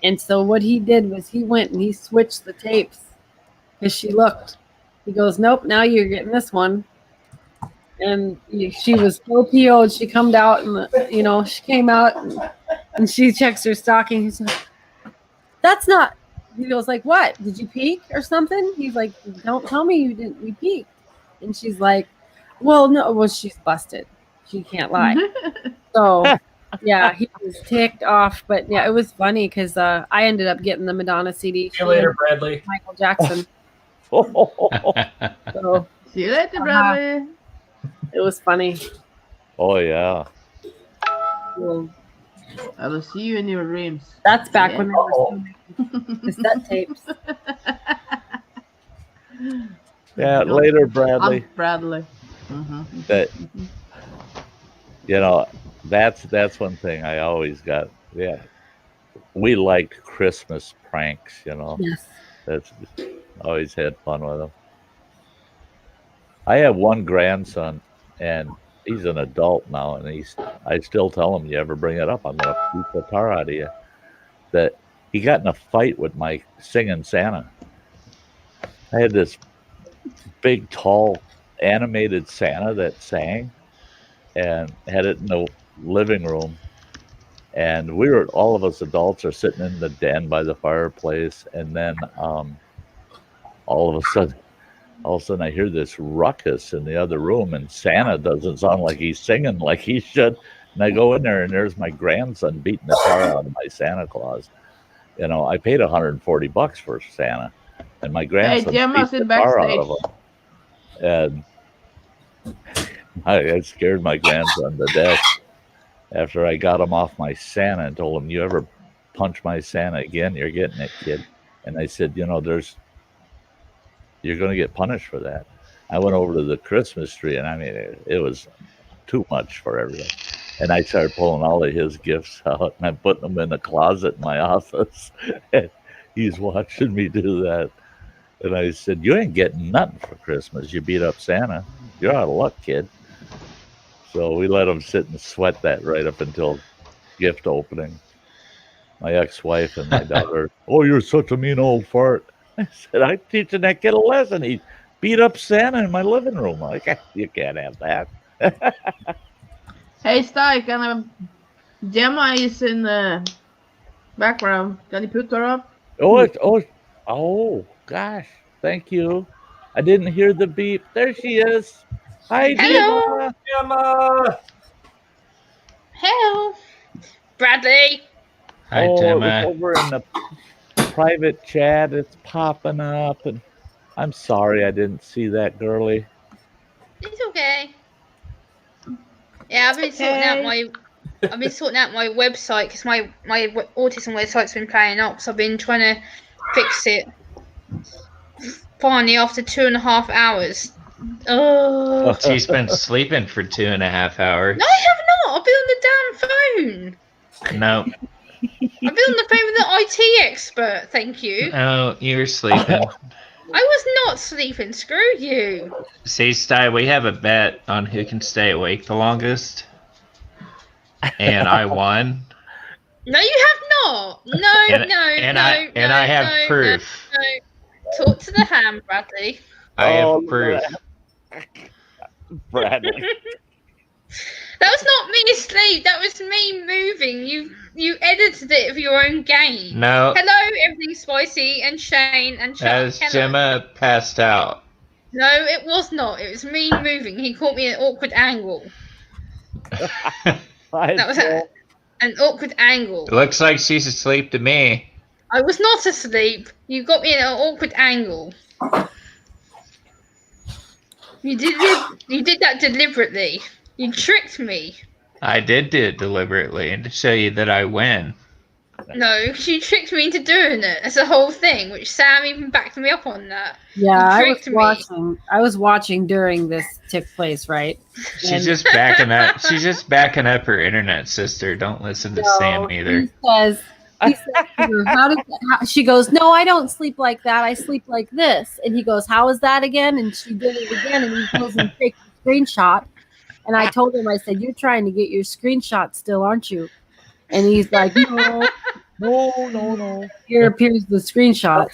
And so what he did was he went and he switched the tapes because she looked. He goes, nope, now you're getting this one. And she was so PO'd. She come out and, she came out and she checks her stocking. He's like, that's not. He goes like, what? Did you peek or something? He's like, don't tell me you peeked. And she's like, well, no, well, she's busted. She can't lie. So, yeah, he was ticked off. But yeah, it was funny because I ended up getting the Madonna CD. See you later, Bradley. Michael Jackson. Oh, So See you later, Bradley. it was funny. yeah. Well, I will see you in your dreams. that's back Yeah. when they were still making cassette tapes. Yeah, later, Bradley. I'm Bradley. Mm-hmm. That, you know, that's one thing I always got. Yeah, we liked Christmas pranks. You know, Yes. that's always had fun with them. I have one grandson, and he's an adult now, and I still tell him, you ever bring it up, I'm gonna beat the tar out of you. That he got in a fight with my singing Santa. I had this big, tall, animated Santa that sang, and had it in the living room. And all of us adults are sitting in the den by the fireplace, and then all of a sudden I hear this ruckus in the other room, and Santa doesn't sound like he's singing like he should. And I go in there, and there's my grandson beating the tar out of my Santa Claus. You know, I paid $140 for Santa, and my grandson beat the tar out of him. And I scared my grandson to death after I got him off my Santa and told him, you ever punch my Santa again, you're getting it, kid. And I said, you know, you're going to get punished for that. I went over to the Christmas tree, and I mean, it was too much for everything. And I started pulling all of his gifts out, and I'm putting them in the closet in my office. And he's watching me do that. And I said, you ain't getting nothing for Christmas. You beat up Santa. You're out of luck, kid. So we let him sit and sweat that right up until gift opening. My ex-wife and my daughter, oh, you're such a mean old fart. I said, I'm teaching that kid a lesson. He beat up Santa in my living room. I'm like, you can't have that. Hey, Sty, Gemma is in the background. Can you put her up? Oh, gosh. Thank you. I didn't hear the beep. There she is. Hi, Hello. Gemma. Hello, Bradley. Hi, It's Gemma. over in the private chat. It's popping up, and I'm sorry I didn't see that, girly. It's okay. Yeah, I've been sorting out my website because my autism website's been playing up, so I've been trying to fix it. Finally, after 2.5 hours. Oh. She's been sleeping for 2.5 hours. No, I have not. I've been on the damn phone. No. I've been on the phone with the IT expert. Thank you. Oh, you were sleeping. I was not sleeping. Screw you. See, Sty, we have a bet on who can stay awake the longest. And I won. No, you have not. No, I have proof. No. Talk to the ham, Bradley. I have proof. Bradley. That was not me asleep. That was me moving. You edited it of your own game. No. Hello, everything's spicy, and Shane and Chuck. As Gemma passed out. No, it was not. It was me moving. He caught me at an awkward angle. That was an awkward angle. It looks like she's asleep to me. I was not asleep. You got me at an awkward angle. You did that deliberately. You tricked me. I did do it deliberately and to show you that I win. No, you tricked me into doing it. That's the whole thing, which Sam even backed me up on that. Yeah, I was watching during this took place, right? She's just backing up. She's just backing up her internet sister. Don't listen to Sam either. He says to her, she goes, no, I don't sleep like that. I sleep like this. And he goes, how is that again? And she did it again. And he goes and takes a screenshot. And I told him, I said, you're trying to get your screenshot still, aren't you? And he's like, no. Here appears the screenshot.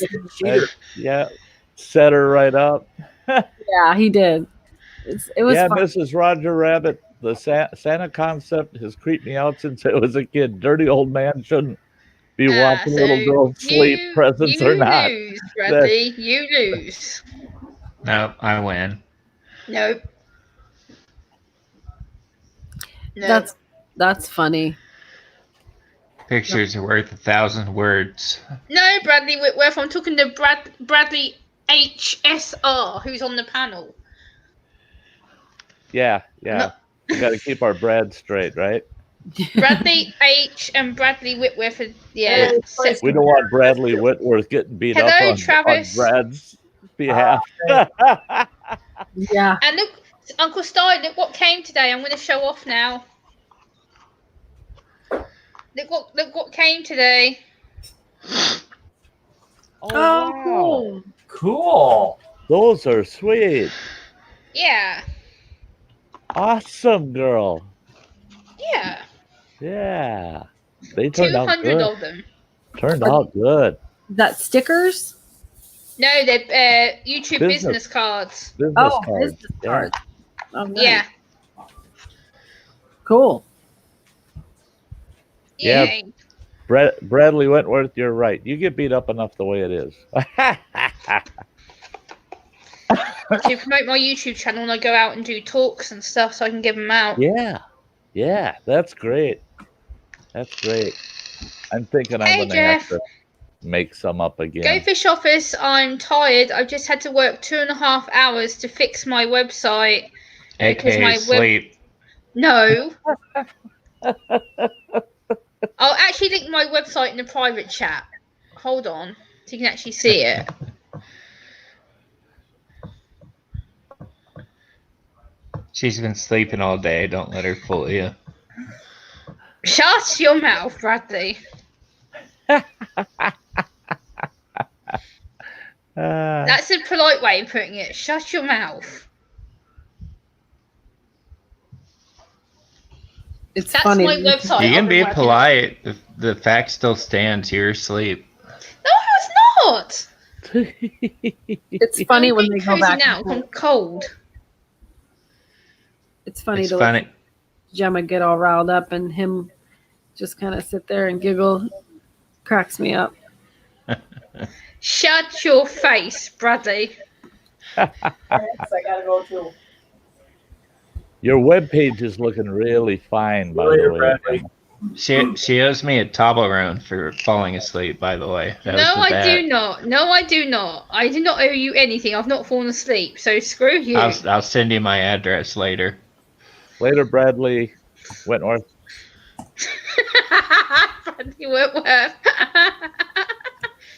Yeah, set her right up. Yeah, he did. It was fun. Mrs. Roger Rabbit, the Santa concept has creeped me out since I was a kid. Dirty old man shouldn't be watching little girls sleep, presents or not. You lose, Bradley. You lose. No, I win. Nope. No. That's funny. Pictures are worth 1,000 words. No, Bradley Whitworth. I'm talking to Bradley HSR, who's on the panel. Yeah. No. We got to keep our Brad straight, right? Bradley H and Bradley Whitworth. Yeah. We don't want Bradley Whitworth getting beat up on Brad's behalf. Yeah. And look, Uncle Sty, look what came today. I'm going to show off now. Look what came today. Oh, wow. Cool. Cool. Those are sweet. Yeah. Awesome, girl. Yeah. Yeah. They turned out 200 good. of them. Turned out good. That stickers? No, they're YouTube business cards. Business cards. Oh, nice. Yeah. Cool. Yeah. Yay. Bradley Wentworth, you're right. You get beat up enough the way it is. To promote my YouTube channel, and I go out and do talks and stuff, so I can give them out. Yeah, that's great. That's great. I'm thinking I'm going to have to make some up again. Go Fish Office, I'm tired. I've just had to work 2.5 hours to fix my website. AKA sleep. No. I'll actually link my website in the private chat. Hold on, so you can actually see it. She's been sleeping all day. Don't let her fool you. Shut your mouth, Bradley. That's a polite way of putting it. Shut your mouth. That's funny. My website. You can be polite. The fact still stands. You're asleep. No, it's not. It's funny when they go back. Now I'm cold. It's funny It's to funny. let Gemma get all riled up and him just kind of sit there and giggle. Cracks me up. Shut your face, Bradley. I gotta go too. Your webpage is looking really fine, by the way. Bradley. She owes me a Toblerone for falling asleep, by the way. That was No, the I bet. do not. No, I do not. I do not owe you anything. I've not fallen asleep, so screw you. I'll send you my address later. Later, Bradley Wentworth. Bradley Whitworth.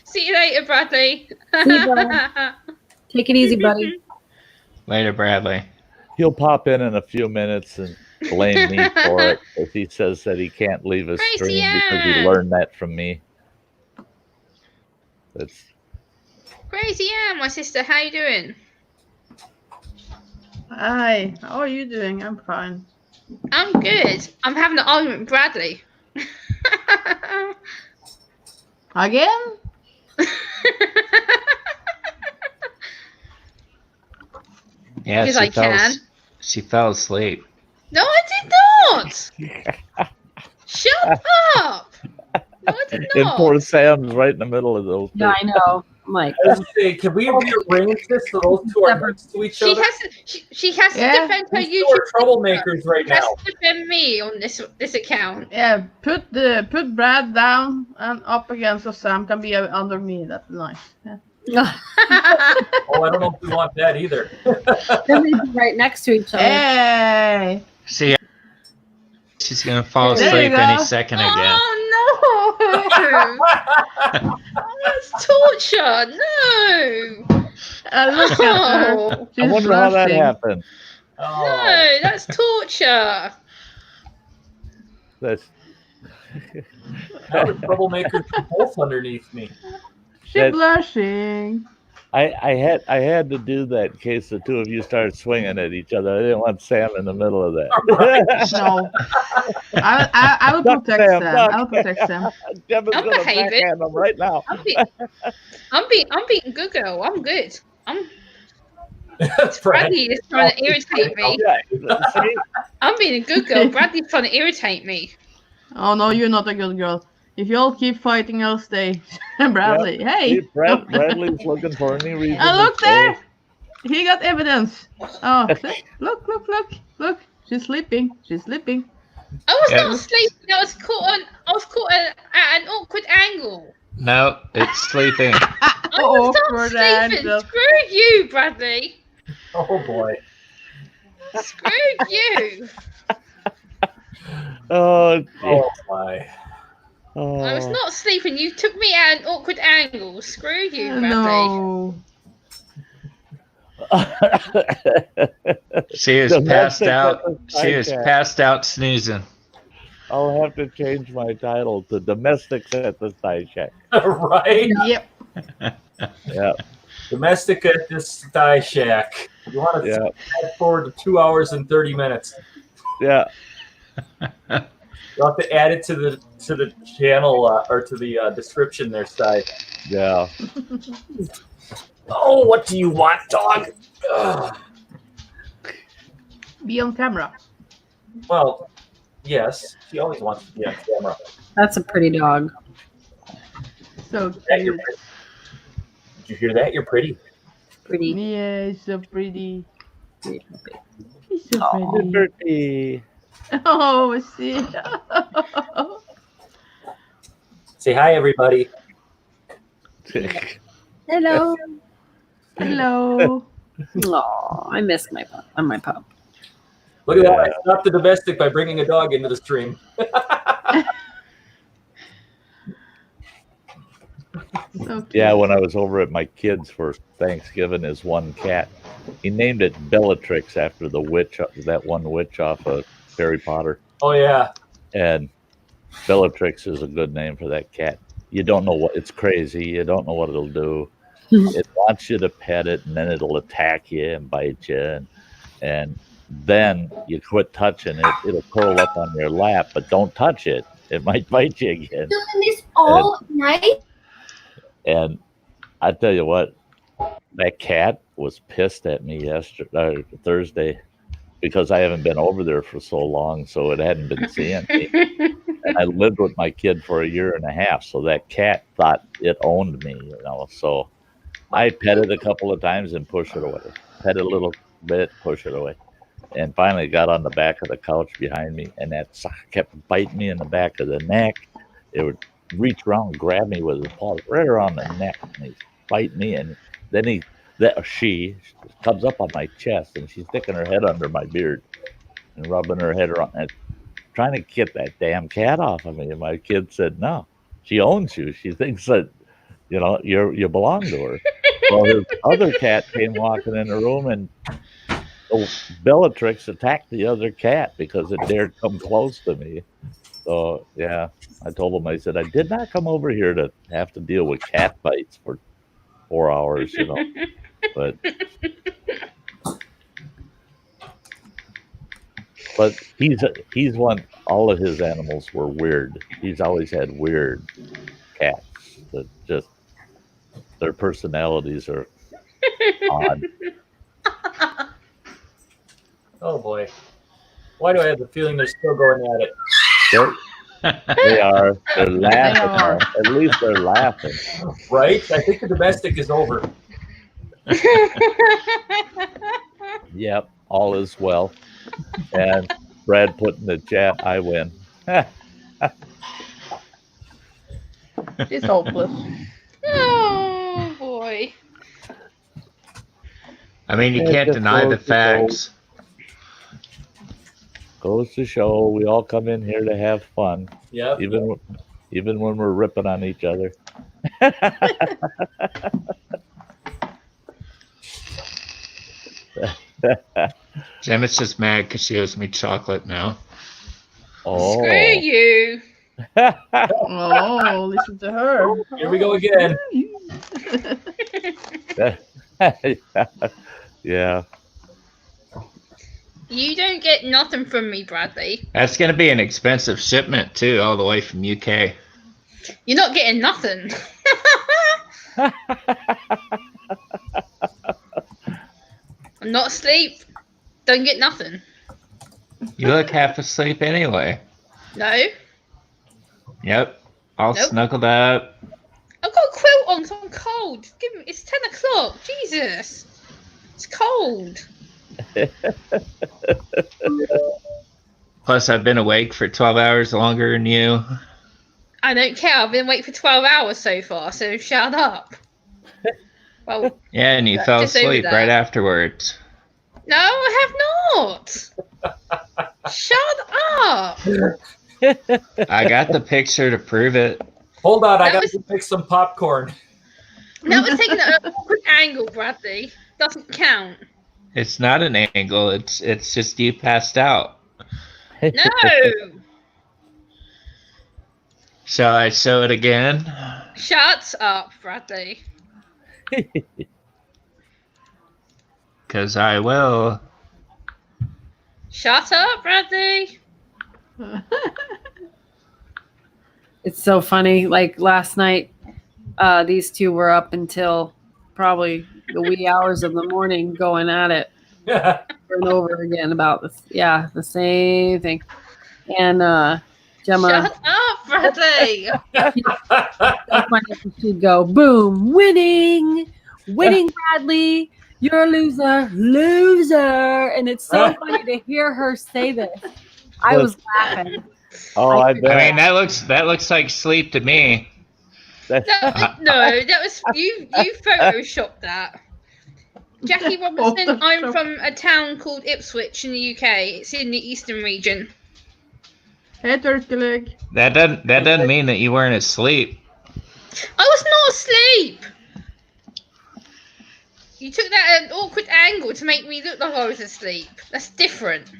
See you later, Bradley. See you, Bradley. Take it easy, buddy. Later, Bradley. He'll pop in a few minutes and blame me for it if he says that he can't leave his Crazy stream because he Ann. learned that from me. That's Crazy Ann, my sister. How you doing? Hi, how are you doing? I'm fine. I'm good. I'm having an argument with Bradley. Again? Yeah, Because I can. She fell asleep. No, I did not. Shut up. No, I did and not. poor Sam's right in the middle of those. Yeah, I know. I'm like, I was gonna say, can we rearrange this so those two are next to each She other? has to. She has to Yeah, defend her These two YouTube. are troublemakers right She has now. to defend me on this account. Yeah, put Brad down and up against so Sam can be under me. That's nice. Yeah. Oh, I don't know if we want that either. they're maybe right next to each other. Hey! See, she's gonna fall There you asleep go. any second again. Oh no! That's torture. No. Look at her. Oh, I She's wonder how that blushing. happened. Oh. no, that's torture. That's Now the troublemakers are both underneath me. She's That- blushing. I had to do that in case the two of you started swinging at each other. I didn't want Sam in the middle of that. No. I will Duck protect Sam, Sam. duck. I'll protect Sam. Gemma's I'm gonna behaving. backhand him right now. I'm being good girl. I'm good. That's Bradley is trying to irritate me. Yeah, see? I'm being a good girl. Bradley's trying to irritate me. Oh no, you're not a good girl. If you all keep fighting, I'll stay. Bradley, hey! See, Bradley's looking for any reason. Oh, look to there! He got evidence. Oh, look. She's sleeping. I was Yeah. not sleeping. I was caught at an awkward angle. No, it's sleeping. I was not Awkward sleeping. angle. Screw you, Bradley. Oh boy. Screw you. Oh, Oh my. oh. I was not sleeping. You took me at an awkward angle. Screw you, Bradley. No. She is passed out. She is passed out snoozing. I'll have to change my title to Domestics at the Sty Shack. Right? Yep. Yeah, Domestic at this Sty Shack. You want to fast forward to 2 hours and 30 minutes. yeah. You'll have to add it to the channel or to the description there, Sty. Yeah. Oh, what do you want, dog? Ugh. Be on camera. Well, yes. She always wants to be on camera. That's a pretty dog. So Yeah, you're cute. pretty. Did you hear that? You're pretty. Pretty. Yeah, he's so pretty. He's so Aw. pretty. Liberty. Oh, see. Say hi, everybody. Hello. Hello. Aw, I miss my pup. My pup. Look at that. I stopped the domestic by bringing a dog into the stream. Okay. Yeah, when I was over at my kids for Thanksgiving, his one cat, he named it Bellatrix after the witch, that one witch off of Harry Potter. Oh, yeah. And Bellatrix is a good name for that cat. You don't know what, it's crazy. You don't know what it'll do. It wants you to pet it, and then it'll attack you and bite you. And then you quit touching it. It'll curl up on your lap, but don't touch it. It might bite you again. Doing this all night? And I tell you what, that cat was pissed at me Thursday, because I haven't been over there for so long, so it hadn't been seeing me. And I lived with my kid for 1.5 years, so that cat thought it owned me, you know. So I pet it a couple of times and push it away. Pet it a little bit, push it away. And finally got on the back of the couch behind me, and that sucker kept biting me in the back of the neck. It would reach around and grab me with his paws right around the neck, and he'd bite me, and then she comes up on my chest, and she's sticking her head under my beard and rubbing her head around and trying to get that damn cat off of me. And my kid said, no, she owns you. She thinks that, you know, you belong to her. Well, his other cat came walking in the room, and Bellatrix attacked the other cat because it dared come close to me. So, yeah, I told him, I said, I did not come over here to have to deal with cat bites for 4 hours, you know. But he's one, all of his animals were weird. He's always had weird cats that just, their personalities are odd. Oh, boy. Why do I have the feeling they're still going at it? They are. They're laughing. At least they're laughing. Right? I think the domestic is over. Yep, all is well. And Brad put in the chat, I win. She's hopeless. Oh boy. I mean, you Yeah, can't just deny the goes to show. facts. Goes to show we all come in here to have fun, Yep. even when we're ripping on each other. Janet's just mad because she owes me chocolate now. Oh. Screw you. Oh, listen to her. Here we go again. Yeah. You don't get nothing from me, Bradley. That's going to be an expensive shipment, too, all the way from UK. You're not getting nothing. I'm not asleep. Don't get nothing. You look half asleep anyway. No. Yep. All Nope. snuggled up. I've got a quilt on because I'm cold. It's 10 o'clock. Jesus. It's cold. Plus, I've been awake for 12 hours longer than you. I don't care. I've been awake for 12 hours so far, so shut up. Well, Yeah, and you fell just over asleep that. right afterwards. No, I have not. Shut up. I got the picture to prove it. Hold on, I That got was- to pick some popcorn. That was taken at an awkward angle, Bradley. Doesn't count. It's not an angle. It's just you passed out. No. Shall I show it again? Shut up, Bradley. Because I will. Shut up, Bradley. It's so funny. Like last night, these two were up until probably the wee hours of the morning going at it over and over again about this. Yeah, the same thing. And Gemma, Shut up, Bradley. so funny, she'd go, boom, winning, Bradley. You're a loser. And it's so funny to hear her say this. I was laughing. Oh, I bet. I mean, that looks like sleep to me. No, that was you. You photoshopped that. Jackie Robinson. I'm from a town called Ipswich in the UK. It's in the eastern region. Hey, turkey leg. That doesn't mean that you weren't asleep. I was not asleep. You took that at an awkward angle to make me look like I was asleep. That's different.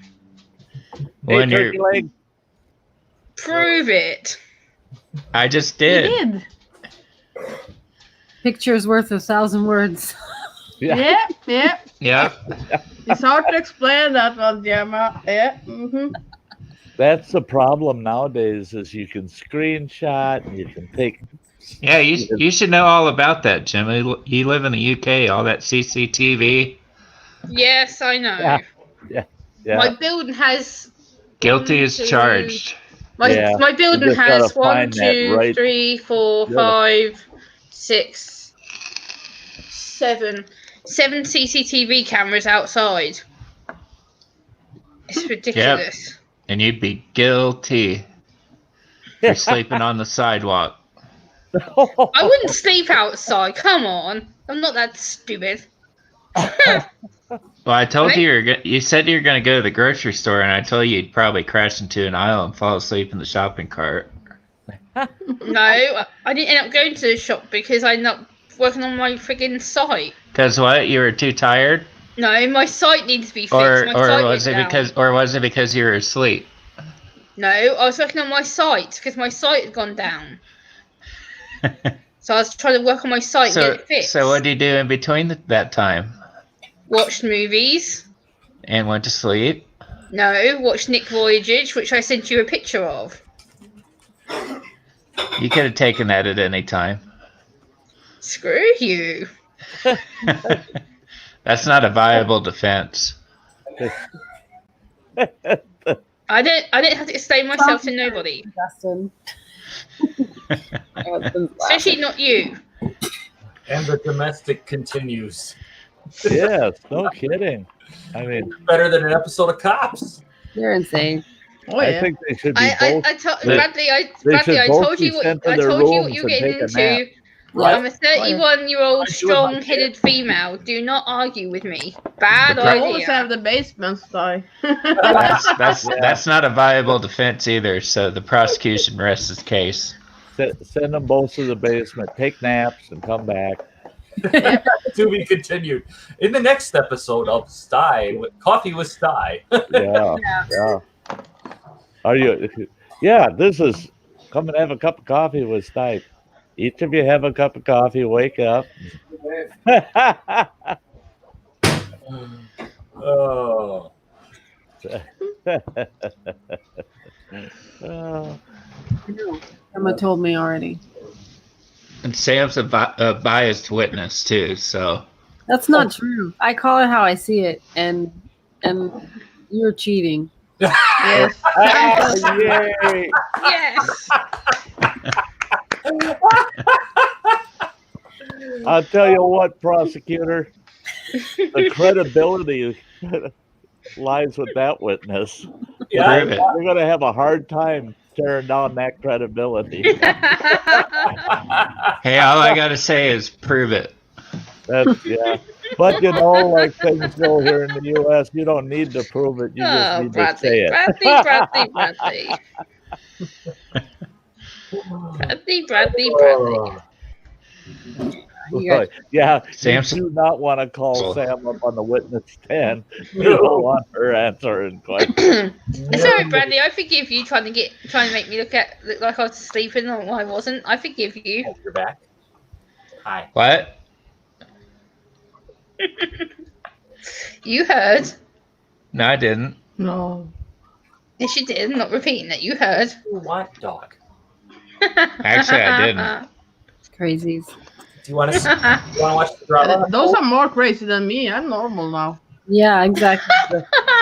When Hey, you're, turkey leg. Prove it. I just You did. did. Picture's worth 1,000 words. Yeah. Yeah. Yep. It's hard to explain that one, Gemma. Yeah. Mm-hmm. That's the problem nowadays is you can screenshot and you can take. Yeah, you should know all about that, Jim. You live in the UK, all that CCTV. Yes, I know. Yeah. My building has Guilty 1, as 2, charged. My building just gotta has 1, find that 2, right- 3, 4, Yeah. 5, 6, 7 CCTV cameras outside. It's ridiculous. And you'd be guilty for sleeping on the sidewalk. I wouldn't sleep outside. Come on, I'm not that stupid. Well, I told Right? you said you were going to go to the grocery store, and I told you you'd probably crash into an aisle and fall asleep in the shopping cart. No, I didn't end up going to the shop because I ended up working on my friggin' site. Because what? You were too tired, No, my site needs to be fixed. or My site was went it down. because you were asleep? No, I was working on my site because my site had gone down. So I was trying to work on my site and get it fixed. So what did you do in between that time? Watched movies. And went to sleep? No, watched Nick Voyage, which I sent you a picture of. You could have taken that at any time. Screw you. That's not a viable defense. I didn't have to explain myself to nobody. Justin. Especially not you. And the domestic continues. Yes, no kidding. I mean, Better than an episode of Cops. You're insane. Oh, I yeah. think they should be both. Bradley, I should both told be you what sent to I their told you what rooms you're and getting take a nap. into. Right? I'm a 31-year-old I do with my strong-headed female. Do not argue with me. Bad I always idea. have the basement, Sty. That's not a viable defense either, so the prosecution rests its case. Send them both to the basement, take naps, and come back. To be continued. In the next episode of Sty, Coffee with Sty. Yeah. Are you? Yeah, this is come and have a cup of coffee with Sty. Each of you have a cup of coffee. Wake up. Oh. Emma told me already. And Sam's a biased witness too, so That's not true. I call it how I see it, and you're cheating. Yes. Yay! Yes. I'll tell you what, prosecutor. The credibility lies with that witness. Yeah, Prove it. You're going to have a hard time tearing down that credibility. Hey, all I gotta say is prove it. That's yeah. But you know, like things go here in the U.S., you don't need to prove it. You just Oh, need to say it. Bradley. You got- Yeah, Samson. you do not want to call Sam up on the witness stand. You don't want her answering questions. Sorry, Bradley. I forgive you trying to make me look like I was sleeping or I wasn't. I forgive you. You're back. Hi. What? You heard. No, I didn't. No. Yes, you did. I'm not repeating it. You heard. What dog? Actually, I didn't. Crazies. Do you want to watch the drama? Those are more crazy than me. I'm normal now. Yeah, exactly.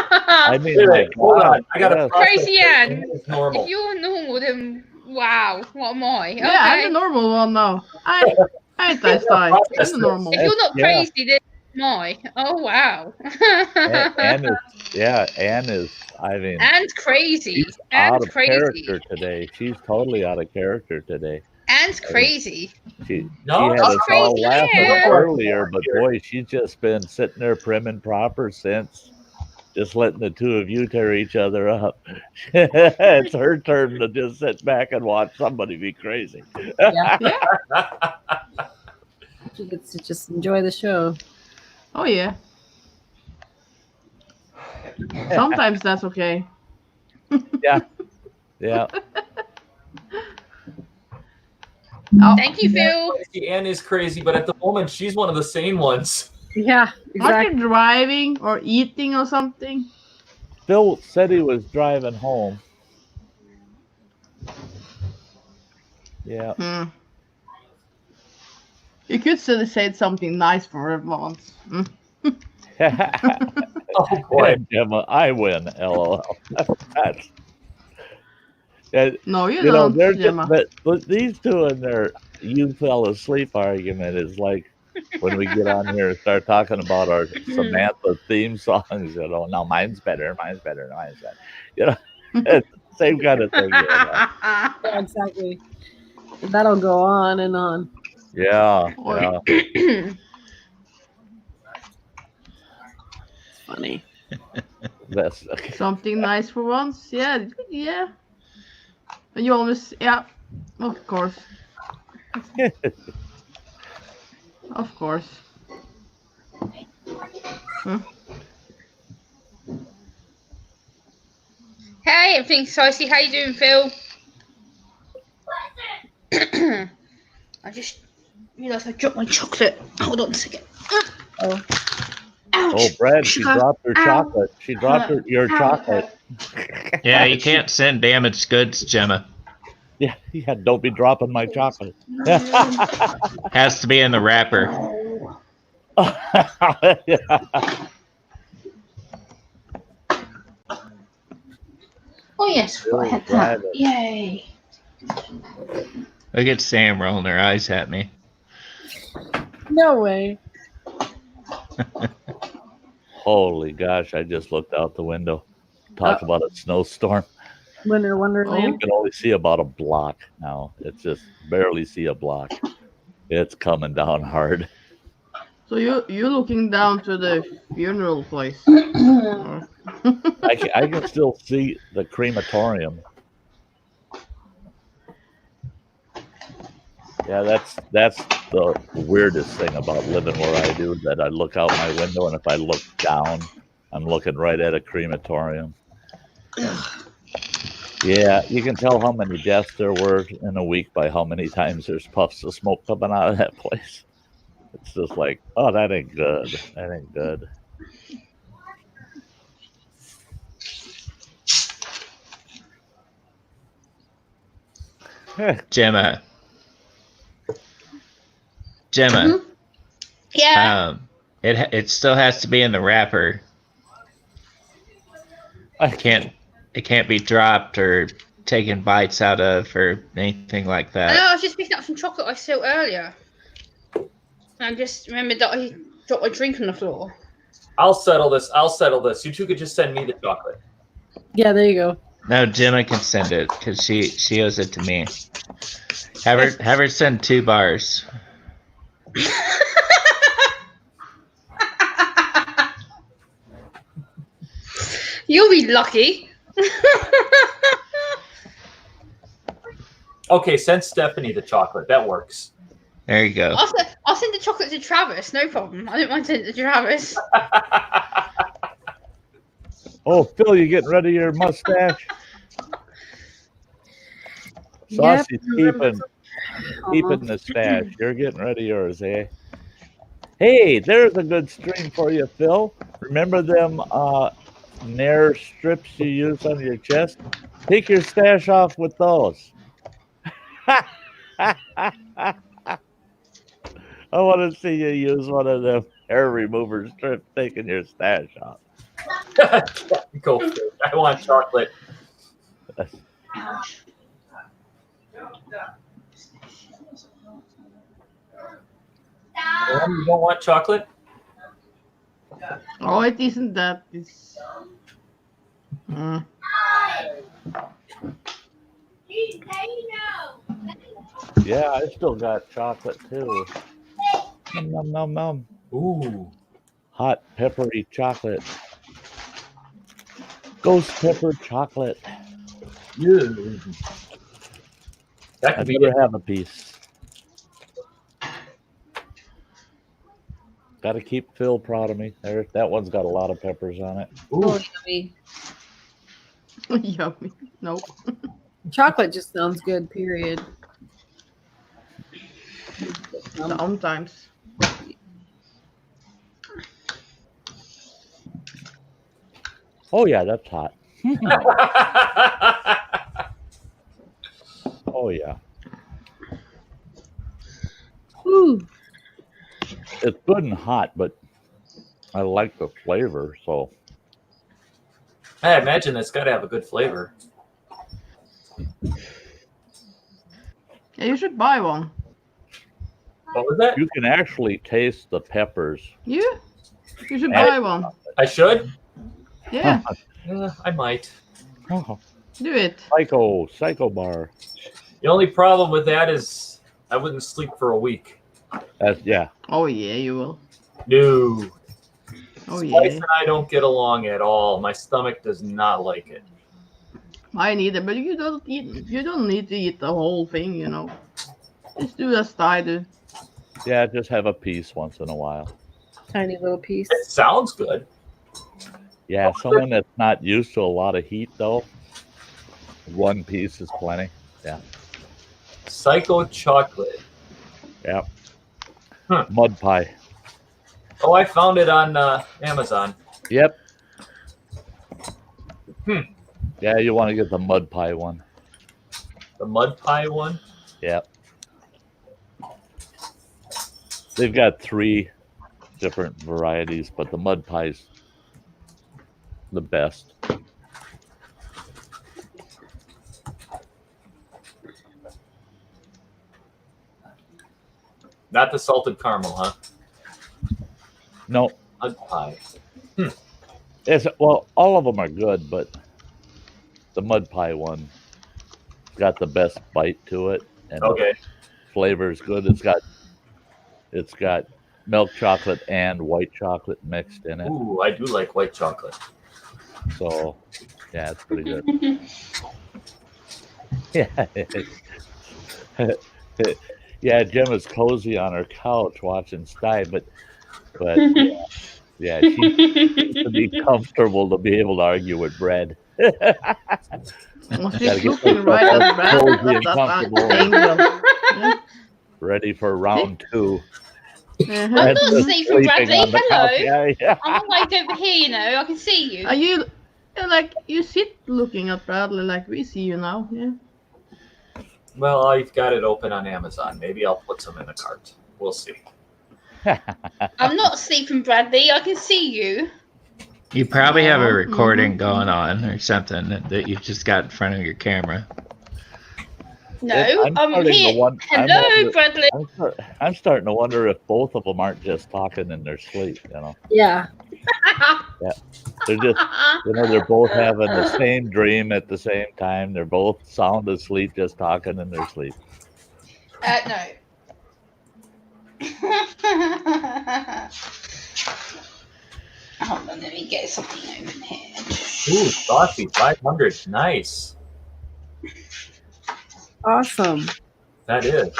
I mean, Wait, like, hold on. I got yeah. a process. Crazy Ann. It's normal. If you're normal, then wow, what am I? Yeah, I'm the normal one now. I ain't that Sty. I'm the normal. If you're not Yeah. crazy, then am I? Oh wow. Anne is. I mean, And crazy. she's out And of crazy. character today. She's totally out of character today. And crazy. She No, had that's us all crazy, laughing yeah. earlier, but boy, she's just been sitting there prim and proper since. Just letting the two of you tear each other up. It's her turn to just sit back and watch somebody be crazy. Yeah. Yeah. She gets to just enjoy the show. Oh yeah. Sometimes that's okay. Yeah. Oh, Thank you, Phil. Anne is crazy, but at the moment, she's one of the sane ones. Yeah, Aren't exactly. you driving or eating or something? Phil said he was driving home. Yeah. You could still have said something nice for her once. Oh boy. Gemma, I win. LOL. That's, No, you you know, don't, they're Gemma. but these two and their "you fell asleep" argument is like when we get on here and start talking about our Samantha theme songs. You know, no, mine's better. You know, it's the same kind of thing. Yeah, exactly. That'll go on and on. Yeah. It's funny. That's Something nice for once. Yeah. And you always, yeah, of course. Of course. Hey, everything's Sophie. How you doing, Phil? I just realised I dropped my chocolate. Hold on a second. Oh. Oh, Brad, she dropped her chocolate. She dropped your chocolate. Yeah, you can't send damaged goods, Gemma. Yeah, don't be dropping my chocolate. Has to be in the wrapper. Oh yes, I had that. Yay! Look at Sam rolling her eyes at me. No way. Holy gosh, I just looked out the window. Talk about a snowstorm. Winter You Wonderland. can only see about a block now. It's just barely see a block. It's coming down hard. So you're looking down to the funeral place. I can still see the crematorium. Yeah, that's the weirdest thing about living where I do, that I look out my window, and if I look down, I'm looking right at a crematorium. Yeah, you can tell how many deaths there were in a week by how many times there's puffs of smoke coming out of that place. It's just like, oh, that ain't good. That ain't good. Gemma. Mm-hmm. Yeah. It still has to be in the wrapper. It can't be dropped or taken bites out of or anything like I that. know. I was just picking up some chocolate I stole earlier. And I just remembered that drop my drink on the floor. I'll settle this. You two could just send me the chocolate. Yeah, there you go. No, Gemma can send it because she owes it to me. Have her send 2 bars. You'll be lucky. Okay, send Stephanie the chocolate. That works. There you go. I'll send the chocolate to Travis. No problem. I don't mind sending it to Travis. Oh, Phil, you getting rid of your mustache? Saucy's keeping the stash. You're getting rid of yours, eh? Hey, there's a good stream for you, Phil. Remember them Nair strips you use on your chest? Take your stash off with those. I want to see you use one of them hair remover strips taking your stash off. Go for it. I want chocolate. You don't want chocolate? Oh, it isn't that. It's... Yeah, I still got chocolate too. Nom nom nom. Ooh. Hot peppery chocolate. Ghost pepper chocolate. Yeah. That I could be better have a piece. Got to keep Phil proud of me. There, that one's got a lot of peppers on it. Oh, yummy. Yummy. Nope. Chocolate just sounds good, period. Sometimes. Oh yeah, that's hot. Oh yeah. Whew. It's good and hot, but I like the flavor, so. I imagine it's got to have a good flavor. Yeah, you should buy one. What was that? You can actually taste the peppers. You should buy one. I should? Yeah, I might. Oh, do it. Psycho bar. The only problem with that is I wouldn't sleep for a week. Yeah. Oh yeah, you will. No. Oh Spice yeah. and I don't get along at all. My stomach does not like it. I need it, but you don't eat. You don't need to eat the whole thing, you know. Just do as I do. Yeah, just have a piece once in a while. Tiny little piece. It sounds good. Yeah, someone that's not used to a lot of heat, though, one piece is plenty. Yeah. Psycho chocolate. Yeah. Mud pie. Oh, I found it on Amazon. Yep. Yeah, you want to get the mud pie one. The mud pie one? Yep. They've got 3 different varieties, but the mud pie's the best. Not the salted caramel, huh? No. Mud pie. Well, all of them are good, but the mud pie one got the best bite to it, and Okay. flavor is good. It's got milk chocolate and white chocolate mixed in it. Ooh, I do like white chocolate. So, yeah, it's pretty good. Yeah. Yeah, Gemma's cozy on her couch watching Sty, but yeah, she needs to be comfortable to be able to argue with Brad. Well, Gotta she's get looking right at Brad. cozy and That's comfortable. angel. Yeah. Ready for round 2. Uh-huh. Brad's not just sleeping, sleeping Bradley. on the Hello. couch. Yeah. I'm like over here, you know. I can see you. Are you like you sit looking at Bradley like we see you now? Yeah. Well, I've got it open on Amazon. Maybe I'll put some in the cart. We'll see. I'm not sleeping, Bradley. I can see you. You probably have a recording going on or something that you just got in front of your camera. No, I'm I'm starting here. to wonder. Hello, Bradley. I'm starting to wonder if both of them aren't just talking in their sleep. Yeah. They're just, they're both having the same dream at the same time. They're both sound asleep, just talking in their sleep. No. Hold on, let me get something open here. Ooh, saucy 500. Nice. Awesome. That is.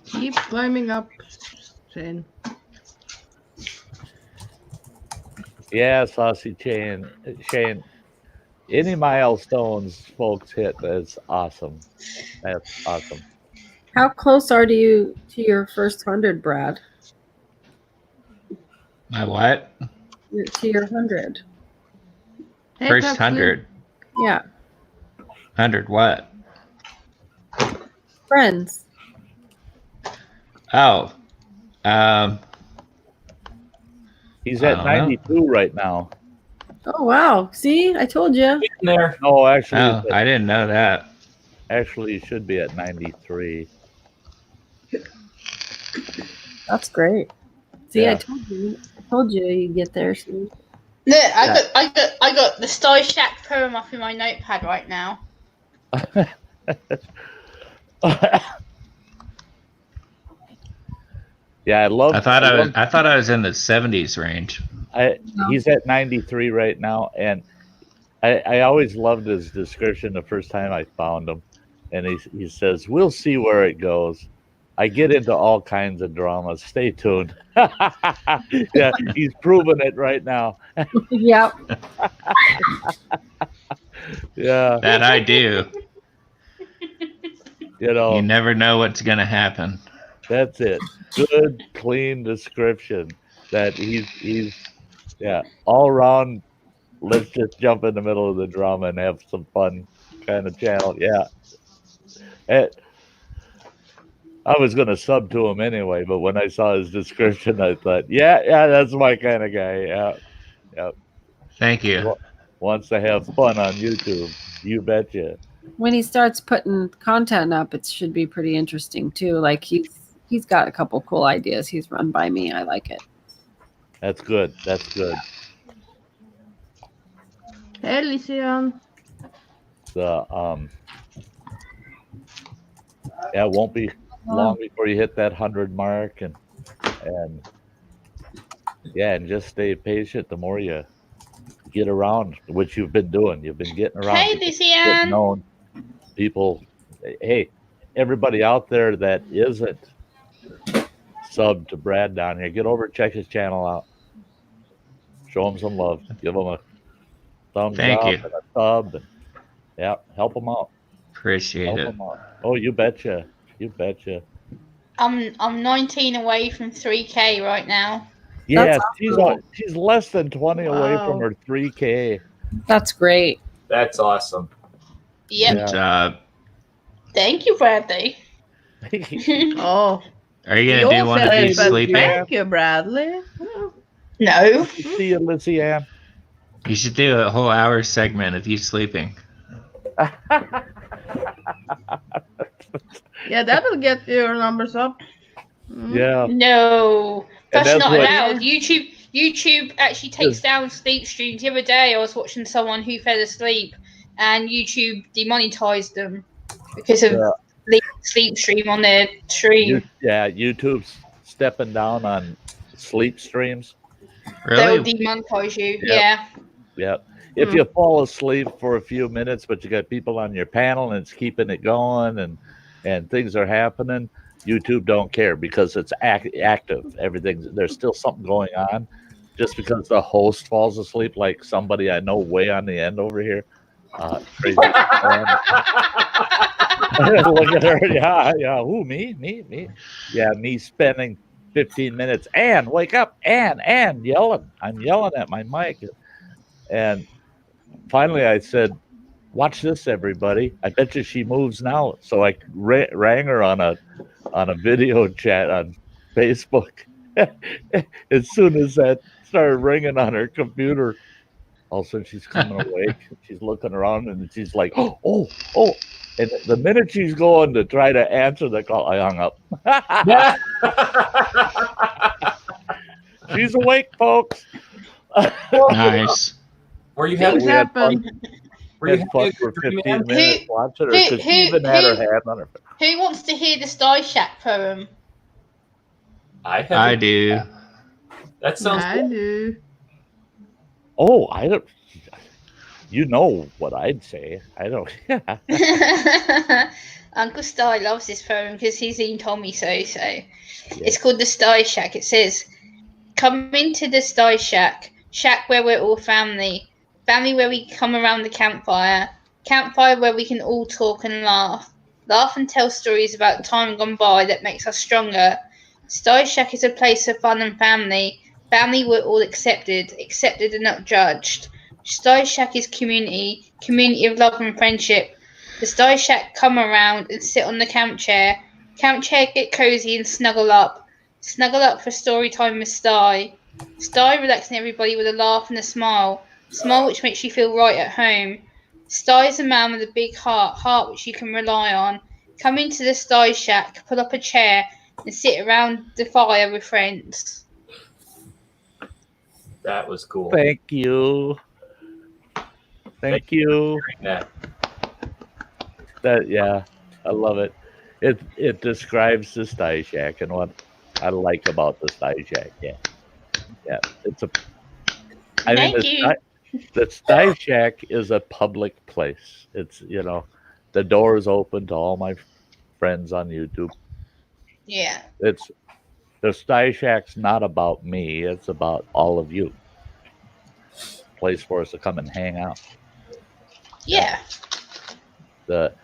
Keep climbing up, Shane. Yeah, Saucy Shane. Any milestones folks hit, that's awesome. That's awesome. How close are you to your first 100, Brad? My what? To your 100. Hey, First Pepsi. 100. Yeah. 100 what? Friends. Oh. He's I at don't know. 92 right now. Oh, wow. See, I told you. There. No, actually, Oh, I didn't know that. actually, he should be at 93. That's great. See, Yeah. I told you you'd get there soon. Look, I got the Sty Shack poem up in my notepad right now. Yeah, I thought I was in the 70s range. He's at 93 right now, and I always loved his description the first time I found him. And he says, "We'll see where it goes. I get into all kinds of dramas. Stay tuned." Yeah, he's proving it right now. Yep. Yeah, That I do. you never know what's going to happen. That's it. Good, clean description that he's all around. Let's just jump in the middle of the drama and have some fun kind of channel. Yeah. I was going to sub to him anyway, but when I saw his description, I thought, yeah, that's my kind of guy. Yeah. Thank you. Wants to have fun on YouTube. You betcha. When he starts putting content up, it should be pretty interesting too. Like he's got a couple cool ideas he's run by me. I like it. That's good. That's good. Hey, Lycian. It won't be long before you hit that 100 mark, and just stay patient. The more you get around, which you've been doing, you've been getting around. Hey, getting known. People, hey, everybody out there that isn't subbed to Brad down here, get over and check his channel out. Show him some love. Give him a thumbs up and a sub, and help him out. Appreciate it. Oh, you betcha. You betcha. I'm 19 away from 3K right now. Yeah, she's less than 20 away from her 3K. That's great. That's awesome. Yep. Good job. Thank you, Bradley. Oh. Are you going to do one of these sleeping? Thank you, Bradley. No. See you, Lizzie Ann. You should do a whole hour segment of you sleeping. Yeah, that'll get your numbers up. Yeah. No, that's not what- allowed. YouTube actually takes down sleep streams. The other day, I was watching someone who fell asleep, and YouTube demonetized them because of sleep stream on their stream. YouTube's stepping down on sleep streams. They'll Really? demonetize you. Yep. Yeah. Yep. If you fall asleep for a few minutes, but you got people on your panel and it's keeping it going and things are happening, YouTube don't care because it's active. There's still something going on. Just because the host falls asleep, like somebody I know way on the end over here. Crazy. Look at her. Yeah. Who, me? Yeah, me spending 15 minutes. Ann, wake up. Ann, yelling. I'm yelling at my mic. And finally I said, watch this, everybody. I bet you she moves now. So I rang her on a video chat on Facebook. As soon as that started ringing on her computer, all of a sudden she's coming awake. She's looking around and she's like, oh. And the minute she's going to try to answer the call, I hung up. She's awake, folks. Nice. Were you Things having happen. were you Had fun having a for good dream, 15 man? minutes watching her because she even had her hand on her face. Who wants to hear the Sty Shack poem? I do. That sounds I good. do. Oh, I don't. You know what I'd say. I don't. Uncle Sty loves this poem because he's even told me so. So it's called the Sty Shack. It says, "Come into the Sty Shack, shack where we're all family, family where we come around the campfire, campfire where we can all talk and laugh, laugh and tell stories about time gone by that makes us stronger. Sty Shack is a place of fun and family, family we're all accepted, accepted and not judged. Sty Shack is community, community of love and friendship. The Sty Shack come around and sit on the camp chair, get cozy and snuggle up for story time with Sty. Sty relaxing everybody with a laugh and a smile which makes you feel right at home. Sty's a man with a big heart which you can rely on. Come into the Sty Shack, pull up a chair and sit around the fire with friends." That was cool. Thank you. Thank you. Yeah. Yeah, I love it. It describes the Sty Shack and what I like about the Sty Shack. Yeah, it's a. I mean, the Sty Shack is a public place. It's the door is open to all my friends on YouTube. Yeah. It's the Sty Shack's not about me. It's about all of you. Place for us to come and hang out. Yeah.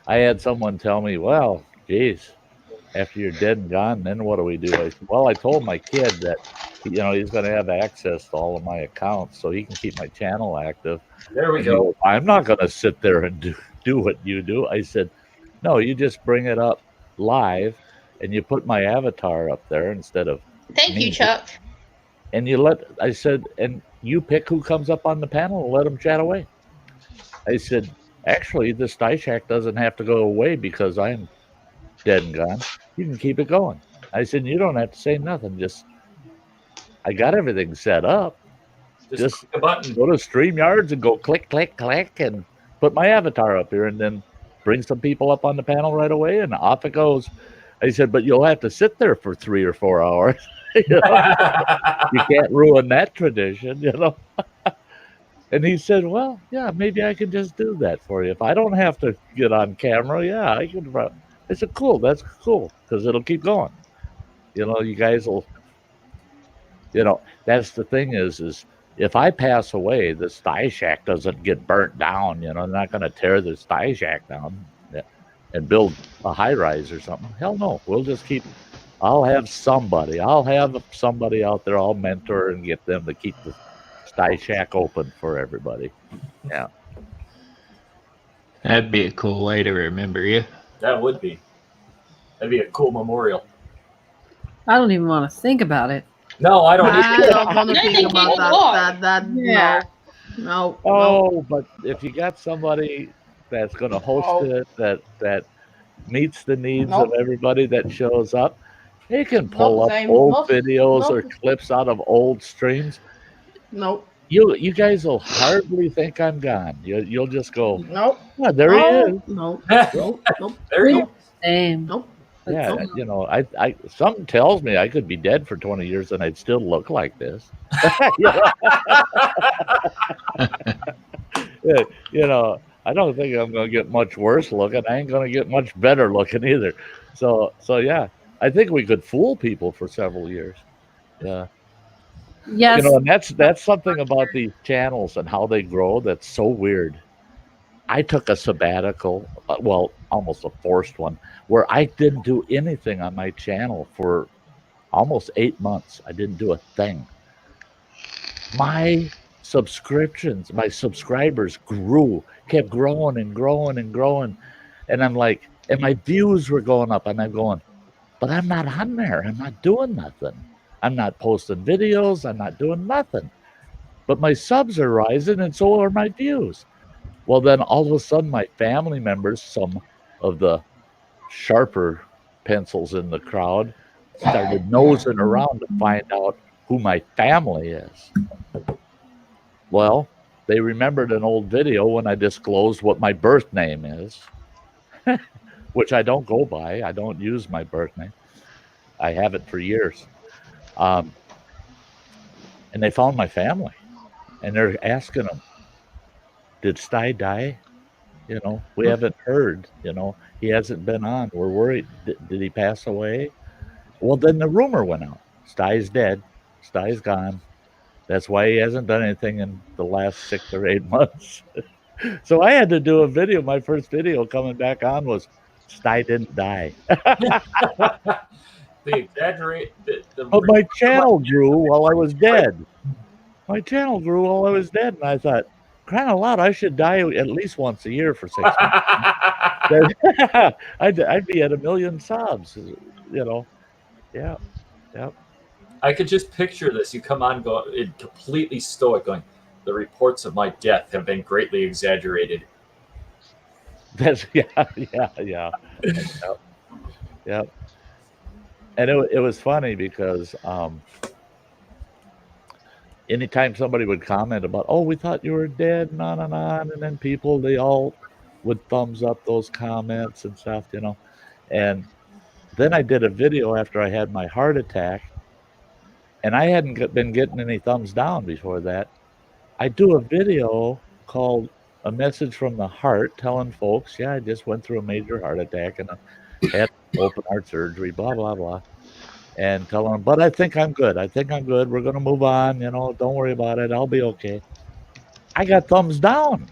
I had someone tell me, "Well, geez, after you're dead and gone, then what do we do?" I said, "Well, I told my kid that he's going to have access to all of my accounts, so he can keep my channel active." There we And go. he goes, "I'm not going to sit there and do what you do." I said, "No, you just bring it up live, and you put my avatar up there instead of Thank me. you, Chuck. And I said, and you pick who comes up on the panel and let them chat away." I said, "Actually, the Sty Shack doesn't have to go away because I'm dead and gone. You can keep it going." I said, "You don't have to say nothing. I got everything set up. Just click a button. Go to StreamYards and go click, click, click, and put my avatar up here, and then bring some people up on the panel right away, and off it goes." I said, "But you'll have to sit there for 3 or 4 hours. You can't ruin that tradition, And he said, "Well, yeah, maybe I can just do that for you. If I don't have to get on camera, yeah, I can." I said, "Cool, that's cool, because it'll keep going. You guys will, that's the thing is if I pass away, the Sty Shack doesn't get burnt down. They're not going to tear the Sty Shack down and build a high rise or something. Hell no, we'll just keep. I'll have somebody out there I'll mentor and get them to keep the Sty Shack open for everybody." Yeah. That'd be a cool way to remember you. That would be. That'd be a cool memorial. I don't even want to think about it. No, I don't. I don't want to think about that. Yeah. No. But if you got somebody that's going to host it, that meets the needs of everybody that shows up, they can pull up old videos or clips out of old streams. Nope. You guys will hardly think I'm gone. You'll just go, "Nope. Yeah, there he is." Nope. There you go. Same. Nope. Yeah, I something tells me I could be dead for 20 years and I'd still look like this. I don't think I'm going to get much worse looking. I ain't going to get much better looking either. So yeah, I think we could fool people for several years. Yeah. Yes. And that's something about these channels and how they grow that's so weird. I took a sabbatical, almost a forced one, where I didn't do anything on my channel for almost 8 months. I didn't do a thing. My subscribers kept growing and growing and growing. And I'm like, and my views were going up, and I'm going, but I'm not on there. I'm not doing nothing. I'm not posting videos. I'm not doing nothing. But my subs are rising, and so are my views. Well, then all of a sudden, my family members, some of the sharper pencils in the crowd started nosing around to find out who my family is. Well, they remembered an old video when I disclosed what my birth name is, which I don't go by. I don't use my birth name. I have it for years. And they found my family, and they're asking them, did Sty die? You know, we haven't heard, you know, he hasn't been on. We're worried. Did he pass away? Well, then the rumor went out. Sty's dead. Sty's gone. That's why he hasn't done anything in the last 6 or 8 months. So I had to do a video. My first video coming back on was Sty didn't die. They exaggerate. But my channel grew while I was dead. My channel grew while I was dead, and I thought, crying out loud, I should die at least once a year for 6 months. I'd be at 1 million subs, you know. Yeah, yeah. I could just picture this. You come on, going completely stoic, going, the reports of my death have been greatly exaggerated. That's yeah. Yep. And it was funny because anytime somebody would comment about, oh, we thought you were dead, and on, and then people, they all would thumbs up those comments and stuff, you know. And then I did a video after I had my heart attack, and I hadn't been getting any thumbs down before that. I do a video called A Message from the Heart, telling folks, yeah, I just went through a major heart attack and I had open heart surgery, blah, blah, blah. And telling them, but I think I'm good. We're going to move on. You know, don't worry about it. I'll be okay. I got thumbs down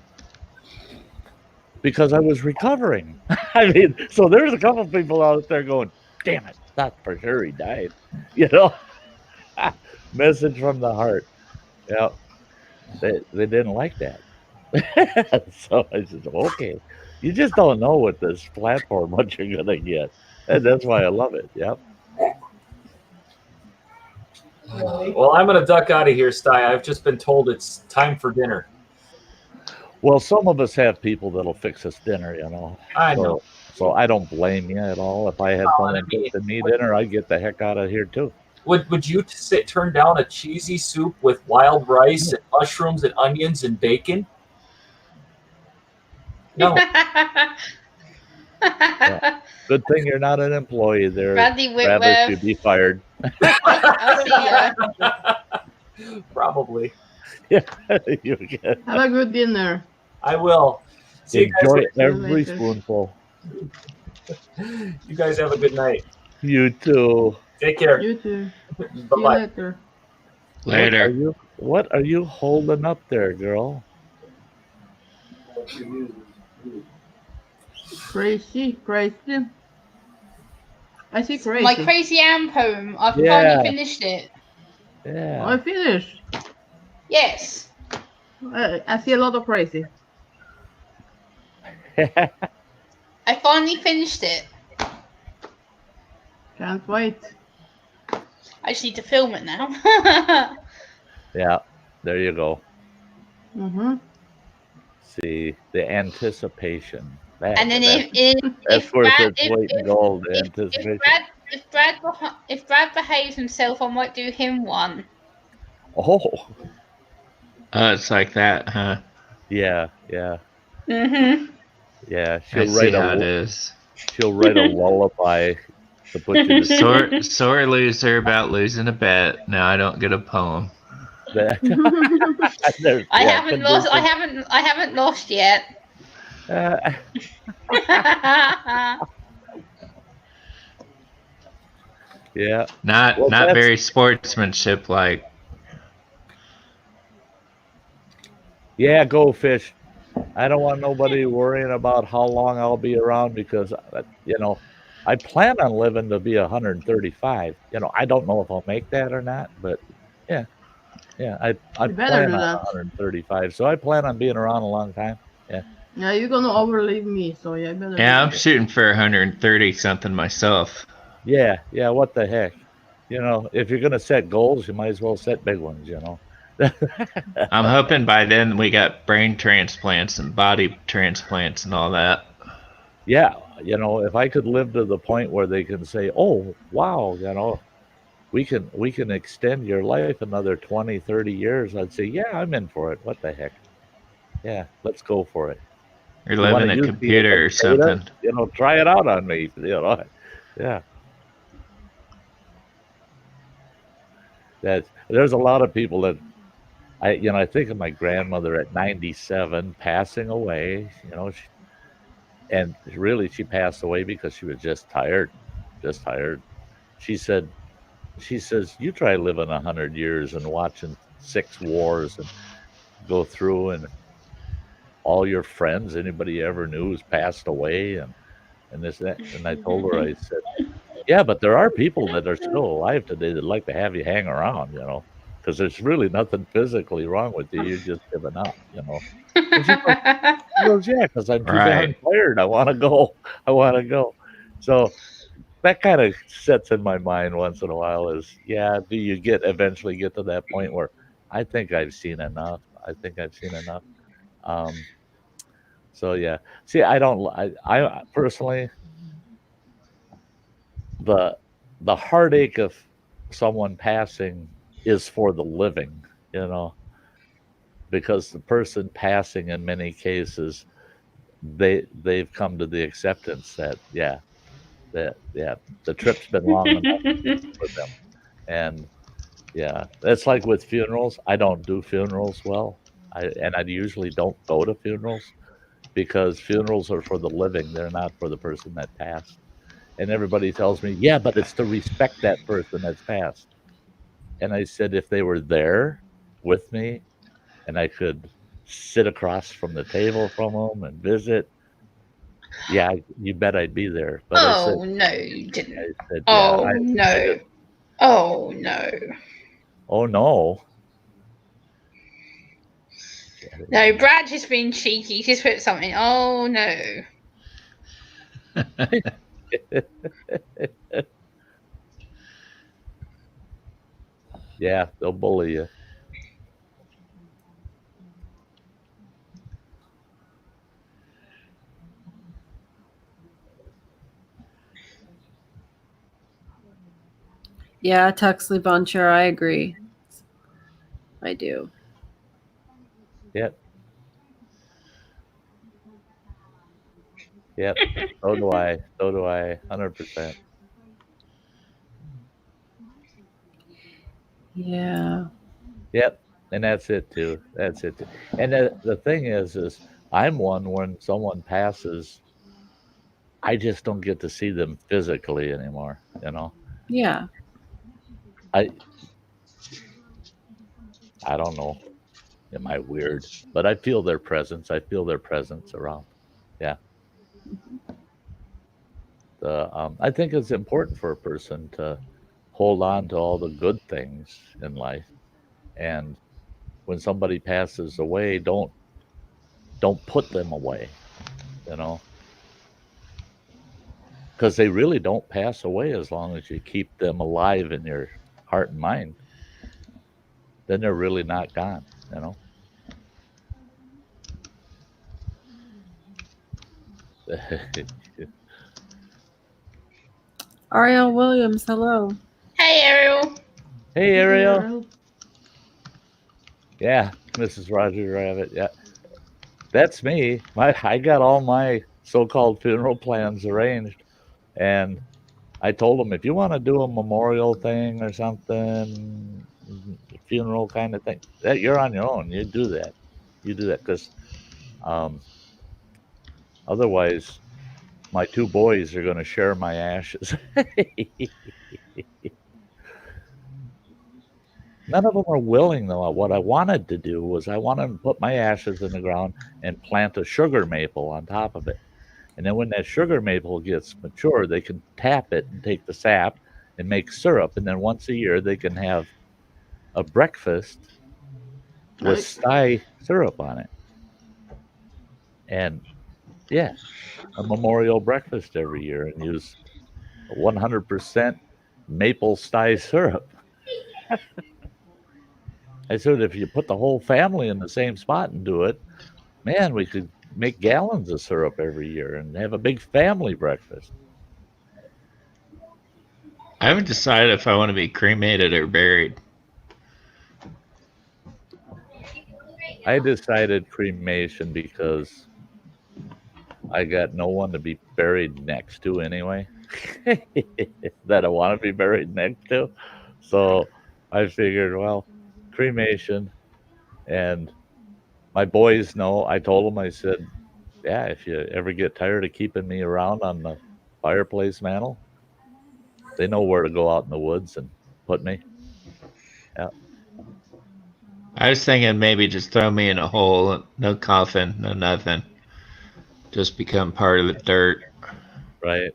because I was recovering. I mean, so there's a couple people out there going, damn it, not for sure he died. You know, message from the heart. Yeah. They didn't like that. So I said, okay, you just don't know with this platform what you're going to get. And that's why I love it. Yep. Well, I'm going to duck out of here, Sty. I've just been told it's time for dinner. Well, some of us have people that'll fix us dinner, you know. I know. So I don't blame you at all. If I had someone fixing me dinner, I'd get the heck out of here too. Would you turn down a cheesy soup with wild rice and mushrooms and onions and bacon? No. Yeah. Good thing you're not an employee there, Randy Travis. Whitworth. You'd be fired. I'll see ya. Probably. Yeah, you get. Have a good dinner. I will. See Enjoy you guys. every later. spoonful. You guys have a good night. You too. Take care. You too. See you Bye-bye. later. Later. What are you holding up there, girl? Crazy. I see crazy. My Crazy Anne poem. I've Yeah. finally finished it. Yeah. I finished. Yes. I see a lot of crazy. I finally finished it. Can't wait. I just need to film it now. Yeah. There you go. Mm-hmm. See the anticipation. And then That's worth its weight in gold. The anticipation. if Brad behaves himself, I might do him one. Oh. It's like that, huh? Yeah. Mm-hmm. Yeah. I see how it is. She'll write a lullaby to put you to sleep. Sore loser about losing a bet. Now I don't get a poem. I haven't lost yet. Yeah. Not very sportsmanship like. Yeah, go fish. I don't want nobody worrying about how long I'll be around because, you know, I plan on living to be 135. You know, I don't know if I'll make that or not, but yeah, I plan on 135. So I plan on being around a long time. Yeah. Yeah, you're gonna overleave me, so yeah, I better. Yeah, I'm shooting for 130 something myself. Yeah. What the heck? You know, if you're gonna set goals, you might as well set big ones. You know. I'm hoping by then we got brain transplants and body transplants and all that. Yeah, you know, if I could live to the point where they can say, "Oh, wow, you know, we can extend your life another 20, 30 years," I'd say, "Yeah, I'm in for it. What the heck? Yeah, let's go for it. You're You want living to a use me as computer a or beta? something. You know, try it out on me. You know, yeah." There's a lot of people that I think of my grandmother at 97 passing away. You know, and really she passed away because she was just tired, just tired. She said, she says, "You try living 100 years and watching 6 wars and go through, and all your friends, anybody you ever knew, has passed away, and this that." And I told her, I said, "Yeah, but there are people that are still alive today that like to have you hang around, you know, because there's really nothing physically wrong with you. You're just giving up, you know." And she goes, "Yeah, because I'm too darn Right. tired. I want to go. I want to go." So that kind of sets in my mind once in a while is, yeah, do you eventually get to that point where I think I've seen enough. I think I've seen enough. Um, so yeah. See, I personally, the the heartache of someone passing is for the living, you know, because the person passing in many cases they've come to the acceptance that yeah, the trip's been long enough for them. And yeah, it's like with funerals. I don't do funerals well. I usually don't go to funerals because funerals are for the living. They're not for the person that passed. And everybody tells me, "Yeah, but it's to respect that person that's passed." And I said, if they were there with me and I could sit across from the table from them and visit, yeah, you bet I'd be there. But Oh no, you didn't. I said, yeah, Oh I no. just, Oh no. oh no. No, Brad just being cheeky. He just put something. Oh no. Yeah, they'll bully you. Yeah, Tuxley Buncher, I agree. I do. Yep. Yep. So do I. So do I. 100%. Yeah. Yep. And that's it too. That's it too. And the thing is I'm one when someone passes, I just don't get to see them physically anymore, you know. Yeah. I I don't know. Am I weird? But I feel their presence. I feel their presence around. Yeah. I think it's important for a person to hold on to all the good things in life. And when somebody passes away, don't put them away, you know, because they really don't pass away as long as you keep them alive in your heart and mind. Then they're really not gone, you know. Ariel Williams, hello. Hey Ariel. Hey, Ariel. Yeah, Mrs. Rogers Rabbit. Yeah, that's me. I got all my so-called funeral plans arranged, and I told them if you want to do a memorial thing or something, funeral kind of thing, that you're on your own. You do that. You do that because um, otherwise, my 2 boys are going to share my ashes. None of them are willing, though. What I wanted to do was I wanted to put my ashes in the ground and plant a sugar maple on top of it. And then when that sugar maple gets mature, they can tap it and take the sap and make syrup. And then once a year, they can have a breakfast with Sty syrup on it. And yeah, a memorial breakfast every year and use 100% maple Sty syrup. I said, if you put the whole family in the same spot and do it, man, we could make gallons of syrup every year and have a big family breakfast. I haven't decided if I want to be cremated or buried. I decided cremation because I got no one to be buried next to anyway that I want to be buried next to. So I figured, well, cremation. And my boys know, I told them, I said, yeah, if you ever get tired of keeping me around on the fireplace mantle, they know where to go out in the woods and put me. Yeah. I was thinking maybe just throw me in a hole, no coffin, no nothing. Just become part of the dirt. Right.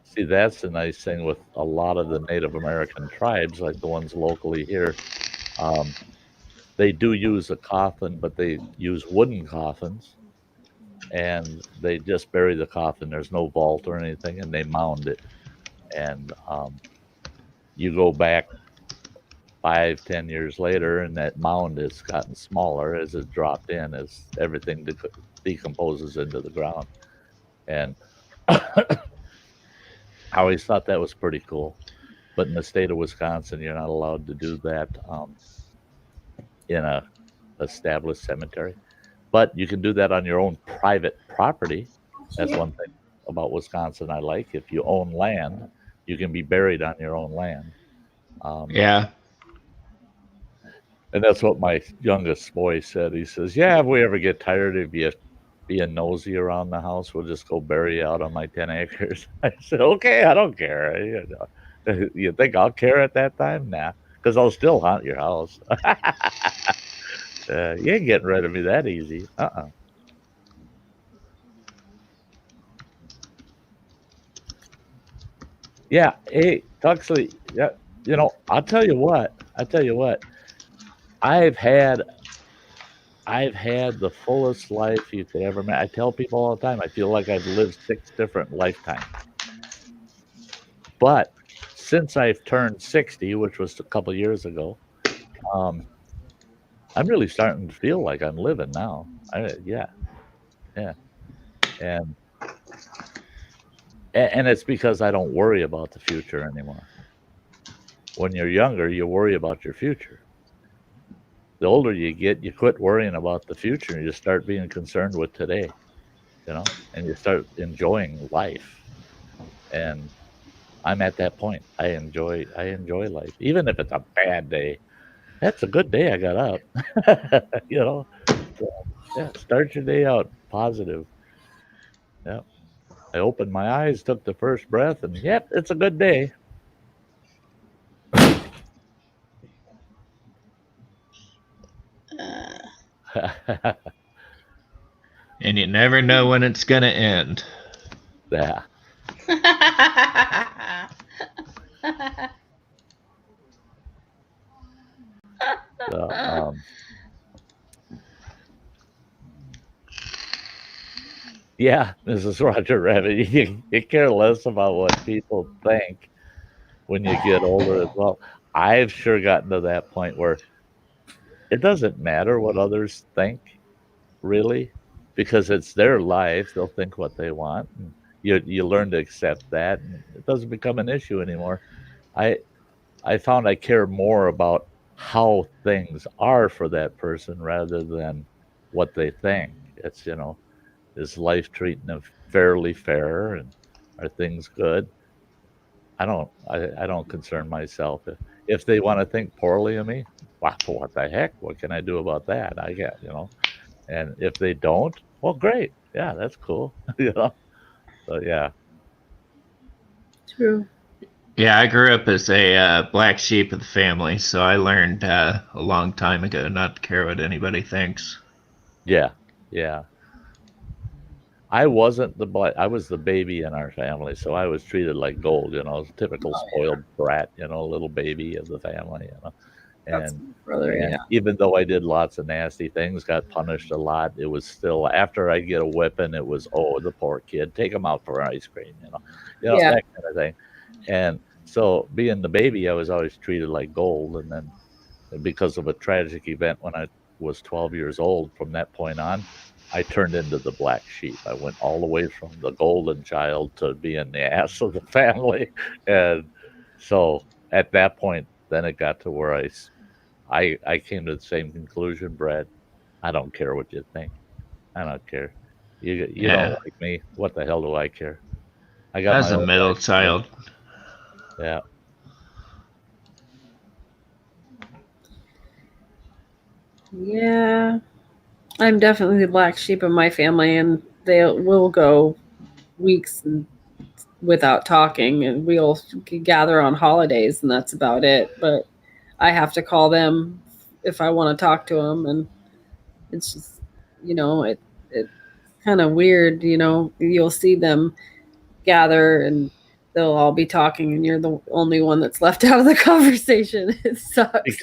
See, that's the nice thing with a lot of the Native American tribes, like the ones locally here. They do use a coffin, but they use wooden coffins, and they just bury the coffin. There's no vault or anything, and they mound it. And you go back 5-10 years later, and that mound has gotten smaller as it dropped in, as everything decomposes into the ground. And I always thought that was pretty cool. But in the state of Wisconsin, you're not allowed to do that in a established cemetery. But you can do that on your own private property. That's one thing about Wisconsin I like. If you own land, you can be buried on your own land. Yeah. And that's what my youngest boy said. He says, yeah, if we ever get tired of you being nosy around the house, we'll just go bury you out on my 10 acres. I said, okay, I don't care. You think I'll care at that time? Nah, because I'll still haunt your house. You ain't getting rid of me that easy. Yeah, hey, Tuxley, yeah, I'll tell you what. I've had the fullest life you could ever imagine. I tell people all the time, I feel like I've lived 6 different lifetimes. But since I've turned 60, which was a couple years ago, I'm really starting to feel like I'm living now. Yeah. And it's because I don't worry about the future anymore. When you're younger, you worry about your future. The older you get, you quit worrying about the future and you start being concerned with today, and you start enjoying life. And I'm at that point. I enjoy life, even if it's a bad day. That's a good day I got up. So, yeah, start your day out positive. Yeah. I opened my eyes, took the first breath, and yep, it's a good day. And you never know when it's going to end. Yeah. So, yeah, Mrs. Roger Rabbit, you care less about what people think when you get older as well. I've sure gotten to that point where it doesn't matter what others think, really, because it's their life. They'll think what they want. And you learn to accept that, and it doesn't become an issue anymore. I found I care more about how things are for that person rather than what they think. It's, is life treating them fairly fair, and are things good? I don't concern myself. If they want to think poorly of me, wow, what the heck? What can I do about that? I get, and if they don't, well, great. Yeah, that's cool. So yeah. True. Yeah, I grew up as a black sheep of the family, so I learned a long time ago not to care what anybody thinks. Yeah. I wasn't I was the baby in our family, so I was treated like gold, typical spoiled brat, little baby of the family, And, even though I did lots of nasty things, got punished a lot, it was still, after I get a whipping, it was, oh, the poor kid, take him out for ice cream, that kind of thing. And so being the baby, I was always treated like gold. And then because of a tragic event when I was 12 years old, from that point on, I turned into the black sheep. I went all the way from the golden child to being the ass of the family. And so at that point, then it got to where I came to the same conclusion, Brad. I don't care what you think. I don't care. You don't like me. What the hell do I care? I got As my a own middle life. child. Yeah. Yeah, I'm definitely the black sheep of my family, and they will go weeks without talking, and we'll gather on holidays, and that's about it. But I have to call them if I want to talk to them, and it's just, it's kind of weird. You'll see them gather, and they'll all be talking, and you're the only one that's left out of the conversation. It sucks.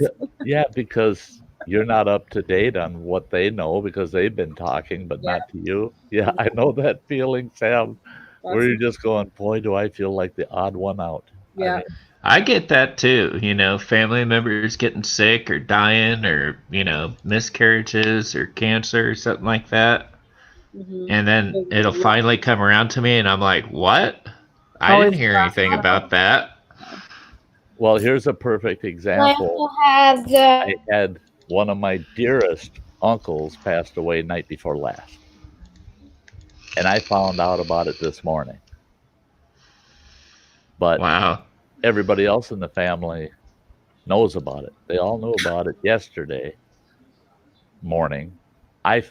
Because you're not up to date on what they know because they've been talking, but not to you. Yeah, I know that feeling, Sam. Where you're just going, boy, do I feel like the odd one out. Yeah. I get that too. Family members getting sick or dying or, miscarriages or cancer or something like that. Mm-hmm. And then it'll finally come around to me and I'm like, what? I didn't hear anything about that. Well, here's a perfect example. I had one of my dearest uncles passed away night before last. And I found out about it this morning. But wow, everybody else in the family knows about it. They all knew about it yesterday morning. I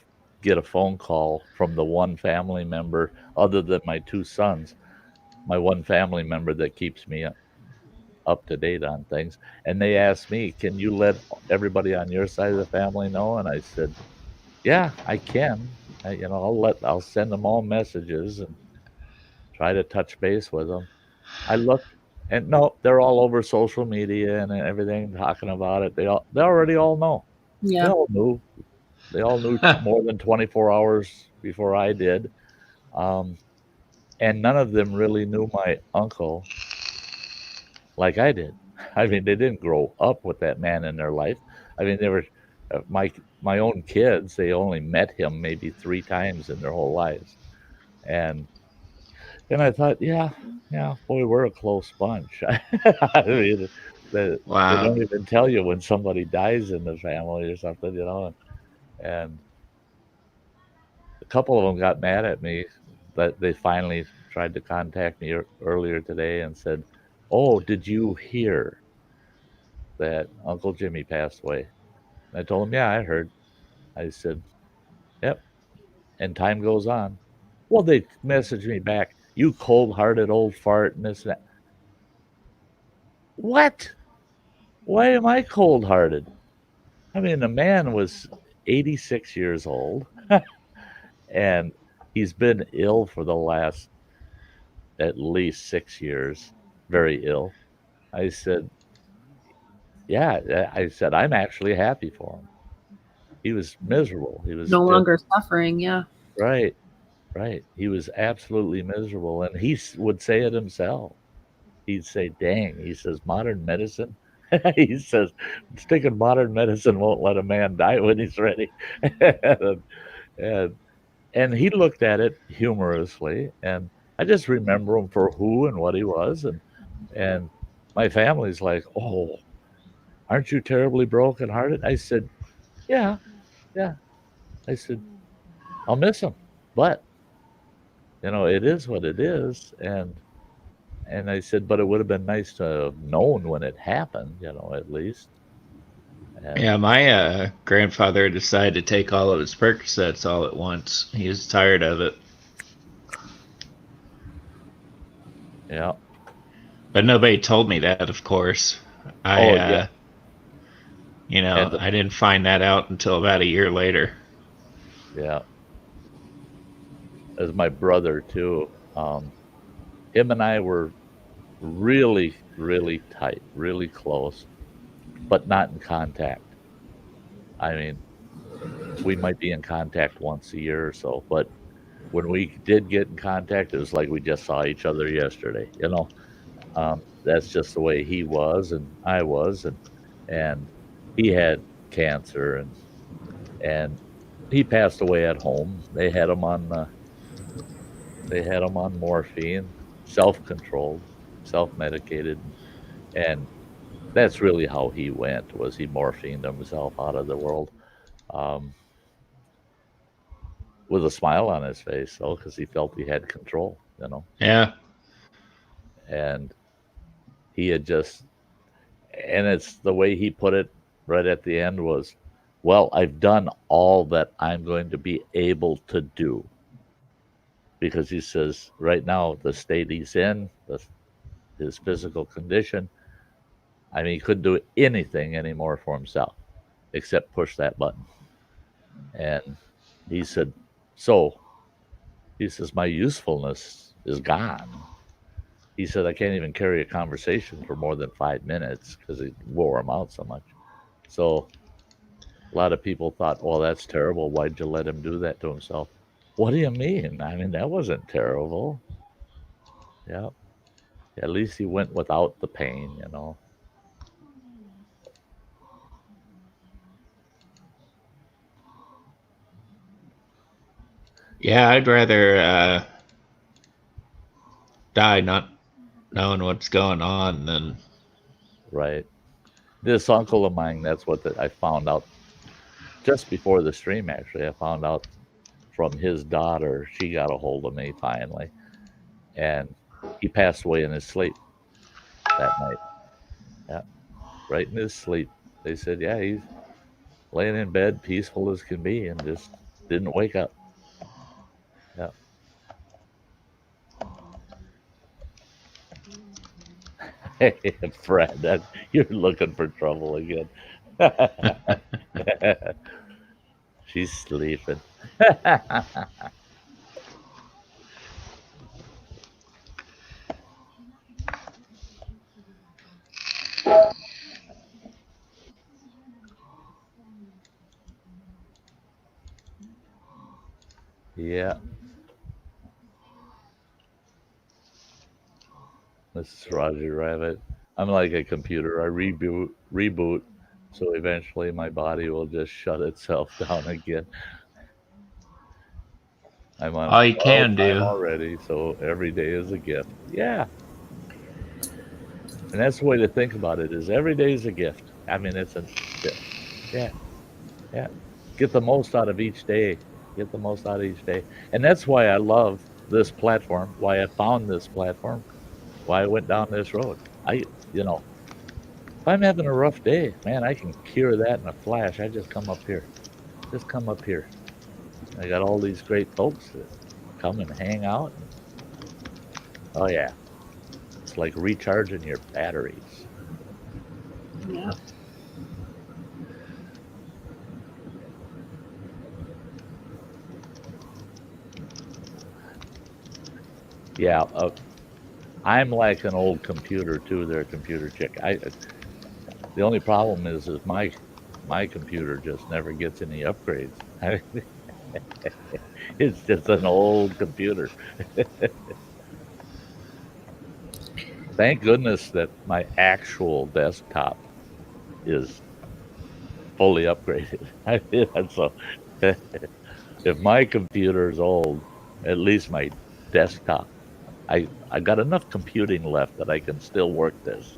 get a phone call from the one family member, other than my two sons, my one family member that keeps me up to date on things. And they asked me, can you let everybody on your side of the family know? And I said, yeah, I can. I'll send them all messages and try to touch base with them. I looked, and no, they're all over social media and everything talking about it. They already all know. Yeah. They all knew more than 24 hours before I did. And none of them really knew my uncle like I did. I mean, they didn't grow up with that man in their life. I mean, they were my own kids. They only met him maybe 3 times in their whole lives, and I thought, yeah, boy, we're a close bunch. I mean, they don't even tell you when somebody dies in the family or something, and a couple of them got mad at me that they finally tried to contact me earlier today and said, oh, did you hear that Uncle Jimmy passed away? And I told them, yeah, I heard. I said, yep. And time goes on. Well, they messaged me back, you cold-hearted old fart and this and that. What? Why am I cold-hearted? I mean, the man was 86 years old, and he's been ill for the last at least 6 years, very ill. I said, yeah, I'm actually happy for him. He was miserable. He was no longer suffering. Yeah. Right. He was absolutely miserable. And he would say it himself. He'd say, dang, he says, modern medicine. He says, sticking modern medicine won't let a man die when he's ready. and he looked at it humorously. And I just remember him for who and what he was. And my family's like, oh, aren't you terribly brokenhearted? I said, yeah. I said, I'll miss him, but it is what it is. And I said, but it would have been nice to have known when it happened, at least. Yeah, my grandfather decided to take all of his Percocets all at once. He was tired of it. Yeah. But nobody told me that, of course. I didn't find that out until about a year later. Yeah. As my brother, too. Him and I were really, really tight, really close, but not in contact. I mean, we might be in contact once a year or so, but when we did get in contact, it was like we just saw each other yesterday, That's just the way he was and I was, and he had cancer, and and he passed away at home. They had him on morphine, self-controlled, self-medicated, and that's really how he went. Was he morphined himself out of the world, um, with a smile on his face, though, because he felt he had control, Yeah. and he had just, and it's the way he put it right at the end was, well, I've done all that I'm going to be able to do. Because he says right now, the state he's in, his physical condition, I mean, he couldn't do anything anymore for himself except push that button. And he said, so he says, my usefulness is gone. He said, I can't even carry a conversation for more than 5 minutes because it wore him out so much. So a lot of people thought, well, that's terrible. Why'd you let him do that to himself? What do you mean? I mean, that wasn't terrible. Yeah. At least he went without the pain, Yeah, I'd rather die not knowing what's going on than. Right. This uncle of mine, that's what I found out just before the stream, actually. I found out from his daughter. She got a hold of me finally. And he passed away in his sleep that night. Yeah. Right in his sleep. They said, yeah, he's laying in bed, peaceful as can be, and just didn't wake up. Yeah. Hey, Fred, you're looking for trouble again. She's sleeping. Yeah. This is Roger Rabbit. I'm like a computer. I reboot, so eventually my body will just shut itself down again. I'm on All you borrowed can time do. already, so every day is a gift. Yeah. And that's the way to think about it, is every day is a gift. I mean, it's a gift. Yeah. Yeah. Get the most out of each day. Get the most out of each day. And that's why I love this platform, why I found this platform, why I went down this road. If I'm having a rough day, man, I can cure that in a flash. I just come up here. Just come up here. I got all these great folks that come and hang out. Oh, yeah. It's like recharging your batteries. Yeah. Yeah. I'm like an old computer, too. They're a computer chick. The only problem is my computer just never gets any upgrades. It's just an old computer. Thank goodness that my actual desktop is fully upgraded. So if my computer is old, at least my desktop, I got enough computing left that I can still work this.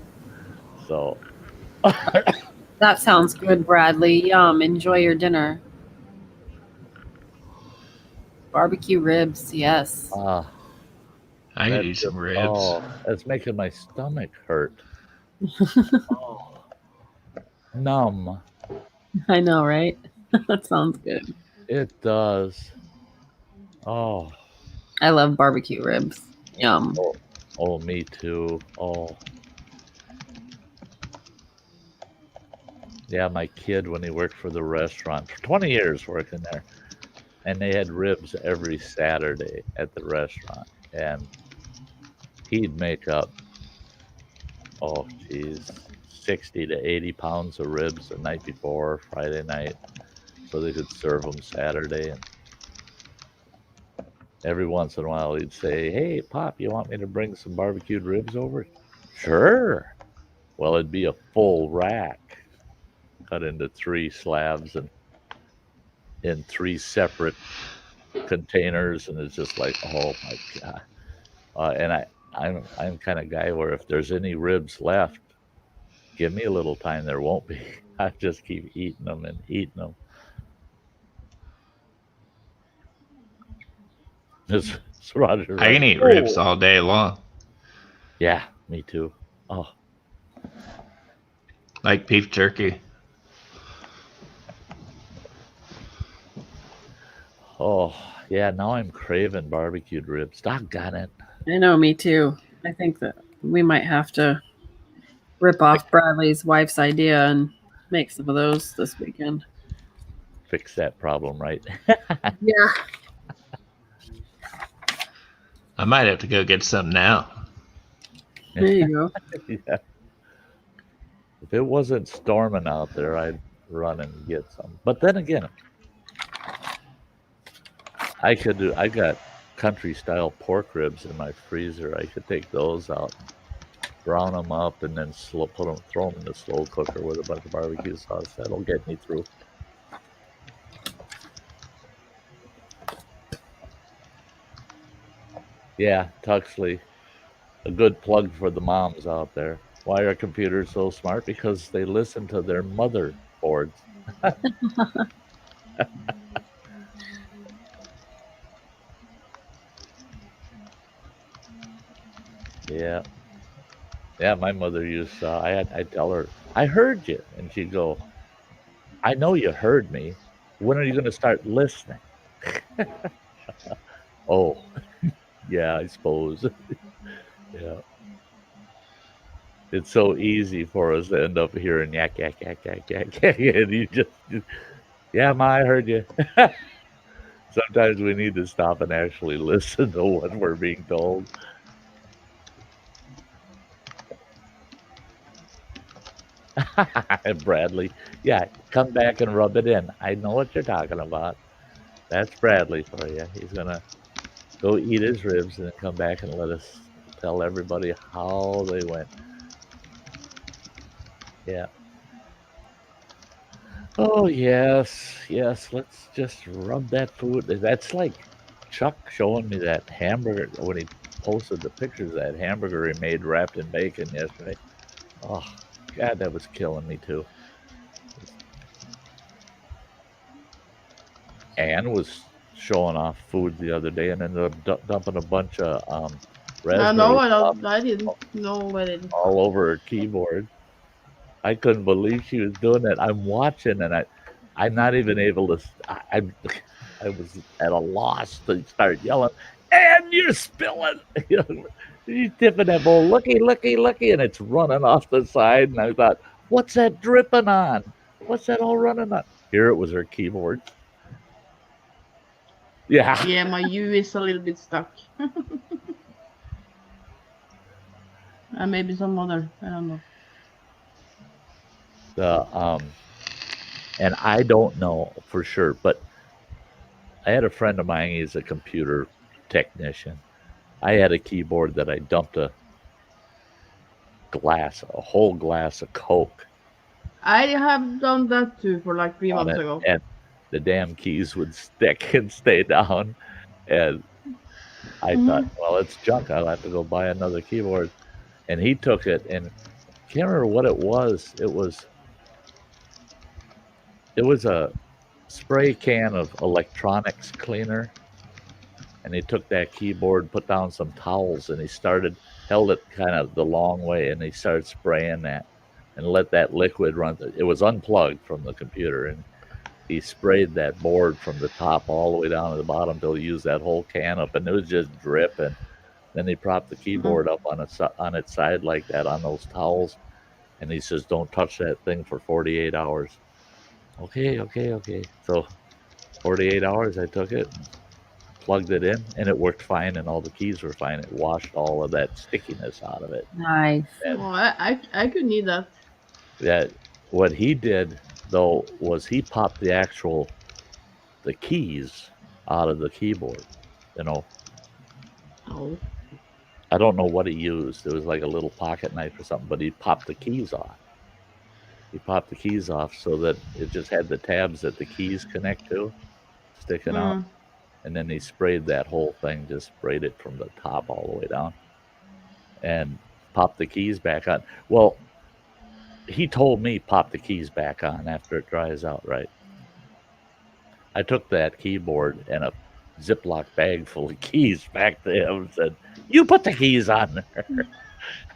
So That sounds good, Bradley. Yum. Enjoy your dinner. Barbecue ribs, yes. I could eat some ribs. Oh, that's making my stomach hurt. Oh, numb. I know, right? That sounds good. It does. Oh. I love barbecue ribs. Yum. Oh, me too. Oh. Yeah, my kid, when he worked for the restaurant, for 20 years working there, and they had ribs every Saturday at the restaurant, and he'd make up, 60 to 80 pounds of ribs the night before, Friday night, so they could serve them Saturday. And every once in a while, he'd say, hey, Pop, you want me to bring some barbecued ribs over? Sure. Well, it'd be a full rack cut into 3 slabs, and in 3 separate containers, and it's just like, oh my god. And I'm kind of guy where if there's any ribs left, give me a little time. There won't be. I just keep eating them and eating them. It's Roger. I can eat ribs all day long. Yeah, me too. Oh, like beef jerky. Oh, yeah. Now I'm craving barbecued ribs. Doggone it. I know, me too. I think that we might have to rip off Bradley's wife's idea and make some of those this weekend. Fix that problem, right? Yeah. I might have to go get some now. There you go. Yeah. If it wasn't storming out there, I'd run and get some. But then again, I got country style pork ribs in my freezer. I could take those out, brown them up, and then throw them in the slow cooker with a bunch of barbecue sauce. That'll get me through. Yeah, Tuxley, a good plug for the moms out there. Why are computers so smart? Because they listen to their motherboards. Yeah. Yeah, my mother used I'd tell her, I heard you. And she'd go, I know you heard me. When are you going to start listening? Oh, yeah, I suppose. Yeah. It's so easy for us to end up hearing yak, yak, yak, yak, yak, yak. And you just, yeah, Ma, I heard you. Sometimes we need to stop and actually listen to what we're being told. Bradley, yeah, come back and rub it in. I know what you're talking about. That's Bradley for you. He's gonna go eat his ribs and then come back and let us tell everybody how they went. Yeah. Oh yes, yes. Let's just rub that food. That's like Chuck showing me that hamburger when he posted the pictures of that hamburger he made wrapped in bacon yesterday. Oh. God, that was killing me too. Ann was showing off food the other day and ended up dumping a bunch of raspberry I didn't know what it is. all over her keyboard. I couldn't believe she was doing it. I'm watching and I'm not even able to. I was at a loss to start yelling. And you're spilling. She's tipping that bowl, looky, and it's running off the side. And I thought, what's that dripping on? What's that all running on? Here it was her keyboard. Yeah. Yeah, my U is a little bit stuck. And maybe some other, I don't know. And I don't know for sure, but I had a friend of mine, he's a computer technician. I had a keyboard that I dumped a whole glass of Coke. I have done that too for like 3 months ago. And the damn keys would stick and stay down. And I thought, well, it's junk. I'll have to go buy another keyboard. And he took it and I can't remember what it was. It was a spray can of electronics cleaner. And he took that keyboard, put down some towels, and he held it kind of the long way, and he started spraying that and let that liquid run. It was unplugged from the computer, and he sprayed that board from the top all the way down to the bottom until he used that whole can up, and it was just dripping. Then he propped the keyboard up on its side like that on those towels, and he says, don't touch that thing for 48 hours. Okay. So 48 hours, I took it, plugged it in, and it worked fine, and all the keys were fine. It washed all of that stickiness out of it. Nice. And I could need that. That what he did though was he popped the keys out of the keyboard. Oh. I don't know what he used. It was like a little pocket knife or something, but he popped the keys off. He popped the keys off so that it just had the tabs that the keys connect to. sticking out. And then he sprayed that whole thing, just sprayed it from the top all the way down, and popped the keys back on. Well, he told me pop the keys back on after it dries out, right? I took that keyboard and a Ziploc bag full of keys back to him and said, "You put the keys on there."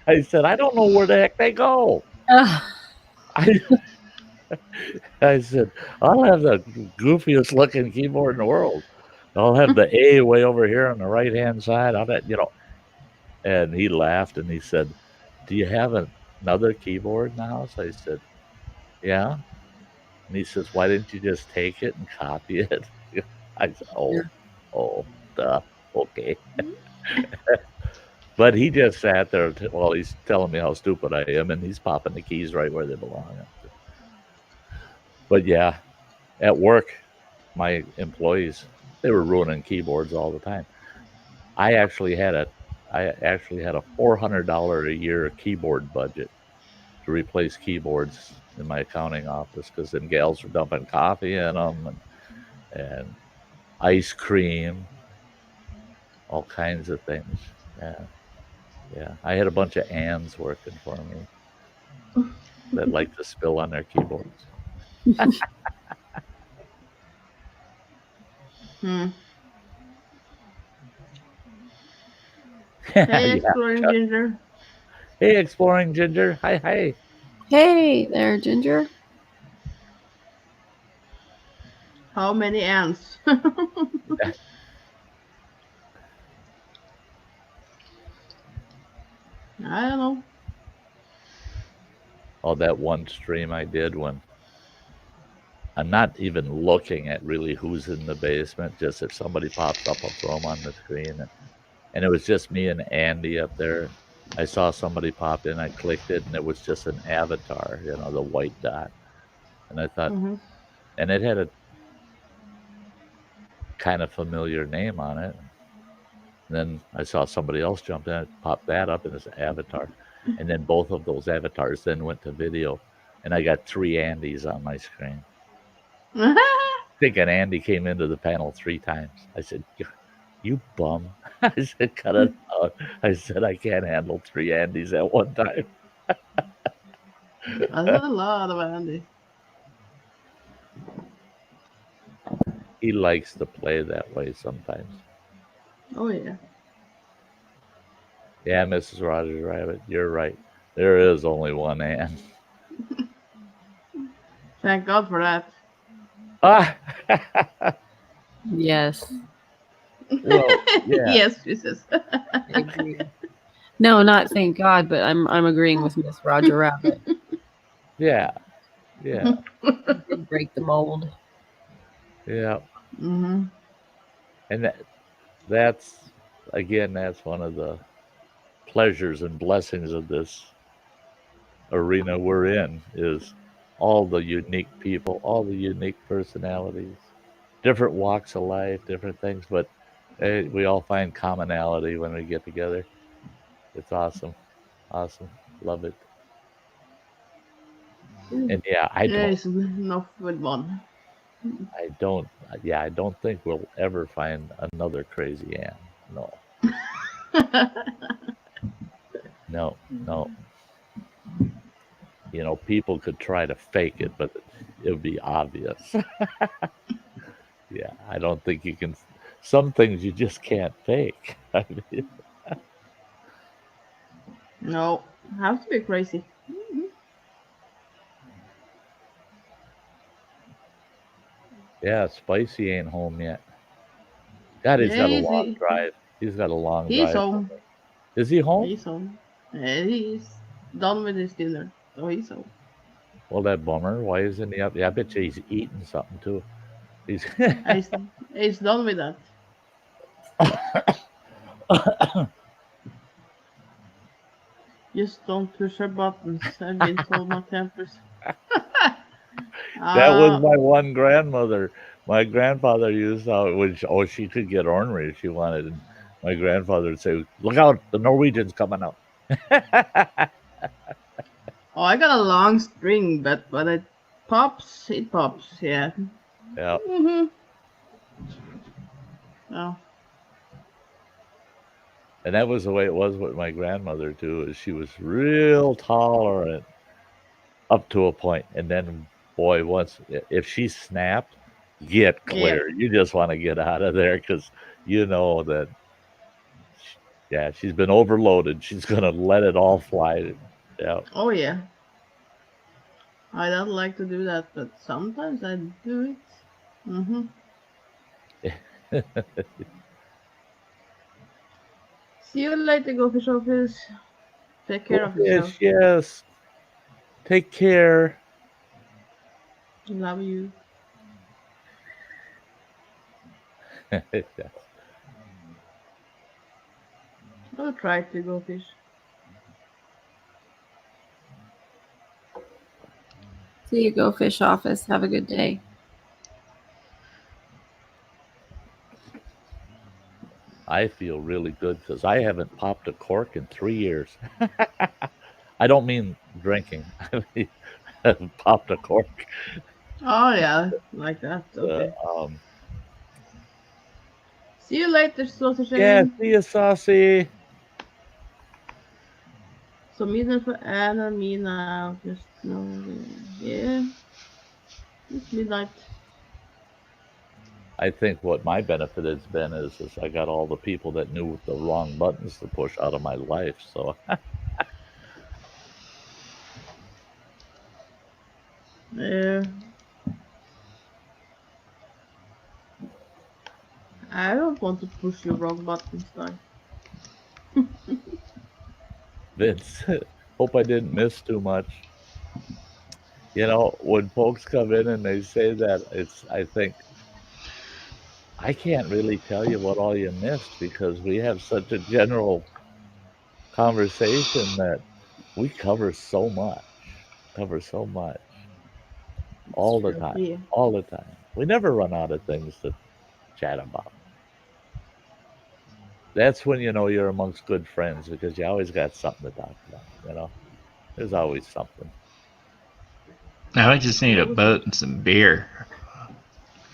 I said, "I don't know where the heck they go." I said, "I'll have the goofiest looking keyboard in the world. I'll have the A way over here on the right hand side. I'll have, you know." And he laughed and he said, "Do you have another keyboard in the house?" I said, "Yeah." And he says, "Why didn't you just take it and copy it?" I said, "Oh, duh, okay." But he just sat there while he's telling me how stupid I am, and he's popping the keys right where they belong. But yeah, at work, my employees, they were ruining keyboards all the time. I actually had a $400 a year keyboard budget to replace keyboards in my accounting office because them gals were dumping coffee in them and ice cream, all kinds of things. Yeah. I had a bunch of Anns working for me that like to spill on their keyboards. Hey, Exploring Ginger. Hey, Exploring Ginger. Hi. Hey there, Ginger. How many ants? I don't know. Oh, that one stream I did when I'm not even looking at really who's in the basement. Just if somebody pops up, I'll throw them on the screen. And it was just me and Andy up there. I saw somebody pop in. I clicked it, and it was just an avatar, you know, the white dot. And I thought, and it had a kind of familiar name on it. And then I saw somebody else jump in, pop that up in his avatar. And then both of those avatars then went to video. And I got 3 Andys on my screen. Thinking Andy came into the panel 3 times. I said, "You bum." I said, "Cut it out." I said, "I can't handle 3 Andys at one time." That's a lot of Andy. He likes to play that way sometimes. Oh, yeah. Yeah, Mrs. Rogers Rabbit, you're right. There is only one Ann. Thank God for that. Yes. Well, yeah. Yes, Jesus. I agree. No, not thank God, but I'm agreeing with Miss Roger Rabbit. Yeah. Break the mold. Yeah. Mm-hmm. And that's one of the pleasures and blessings of this arena we're in, is all the unique people, all the unique personalities, different walks of life, different things, but we all find commonality when we get together. It's awesome. Love it. And yeah, There's enough with one. I don't think we'll ever find another crazy Ann. No. No. You know, people could try to fake it, but it would be obvious. Yeah, I don't think you can. Some things you just can't fake. I mean, No, have to be crazy. yeah, Spicy ain't home yet. God, he's got a long drive. He's got a long drive. He's home. Is he home? He's home. He's done with his dinner, so he's home. Well, that bummer. Why isn't he up? Yeah, I bet you he's eating something too. He's done with that. Just don't push her buttons. I've been told my tempers. That was my one grandmother. My grandfather used she could get ornery if she wanted. And my grandfather would say, "Look out, the Norwegian's coming out." Oh, I got a long string, but when it pops, yeah. Yeah. Mm-hmm. Oh. And that was the way it was with my grandmother too. Is she was real tolerant up to a point, and then boy, once if she snapped, get clear. You just want to get out of there because you know that. Yeah, she's been overloaded. She's gonna let it all fly. Yeah. Oh yeah. I don't like to do that, but sometimes I do it. Mm-hmm. See you later, Go Fish Office. Take care of yourself. Yes. Take care. Love you. I'll try to go fish. See you, Go Fish Office. Have a good day. I feel really good because I haven't popped a cork in 3 years. I don't mean drinking. I mean, popped a cork. Oh yeah, like that. Okay. See you later, Sausage. Yeah, see you, Saucy. So midnight for Anna, me now. Just no, yeah. It's midnight. I think what my benefit has been is I got all the people that knew the wrong buttons to push out of my life. So Yeah. I don't want to push your wrong buttons, though. Vince, hope I didn't miss too much. You know, when folks come in and they say that, I think I can't really tell you what all you missed because we have such a general conversation that we cover so much, all the time, Yeah. all the time. We never run out of things to chat about. That's when you know you're amongst good friends because you always got something to talk about. You know, there's always something. Now I just need a boat and some beer.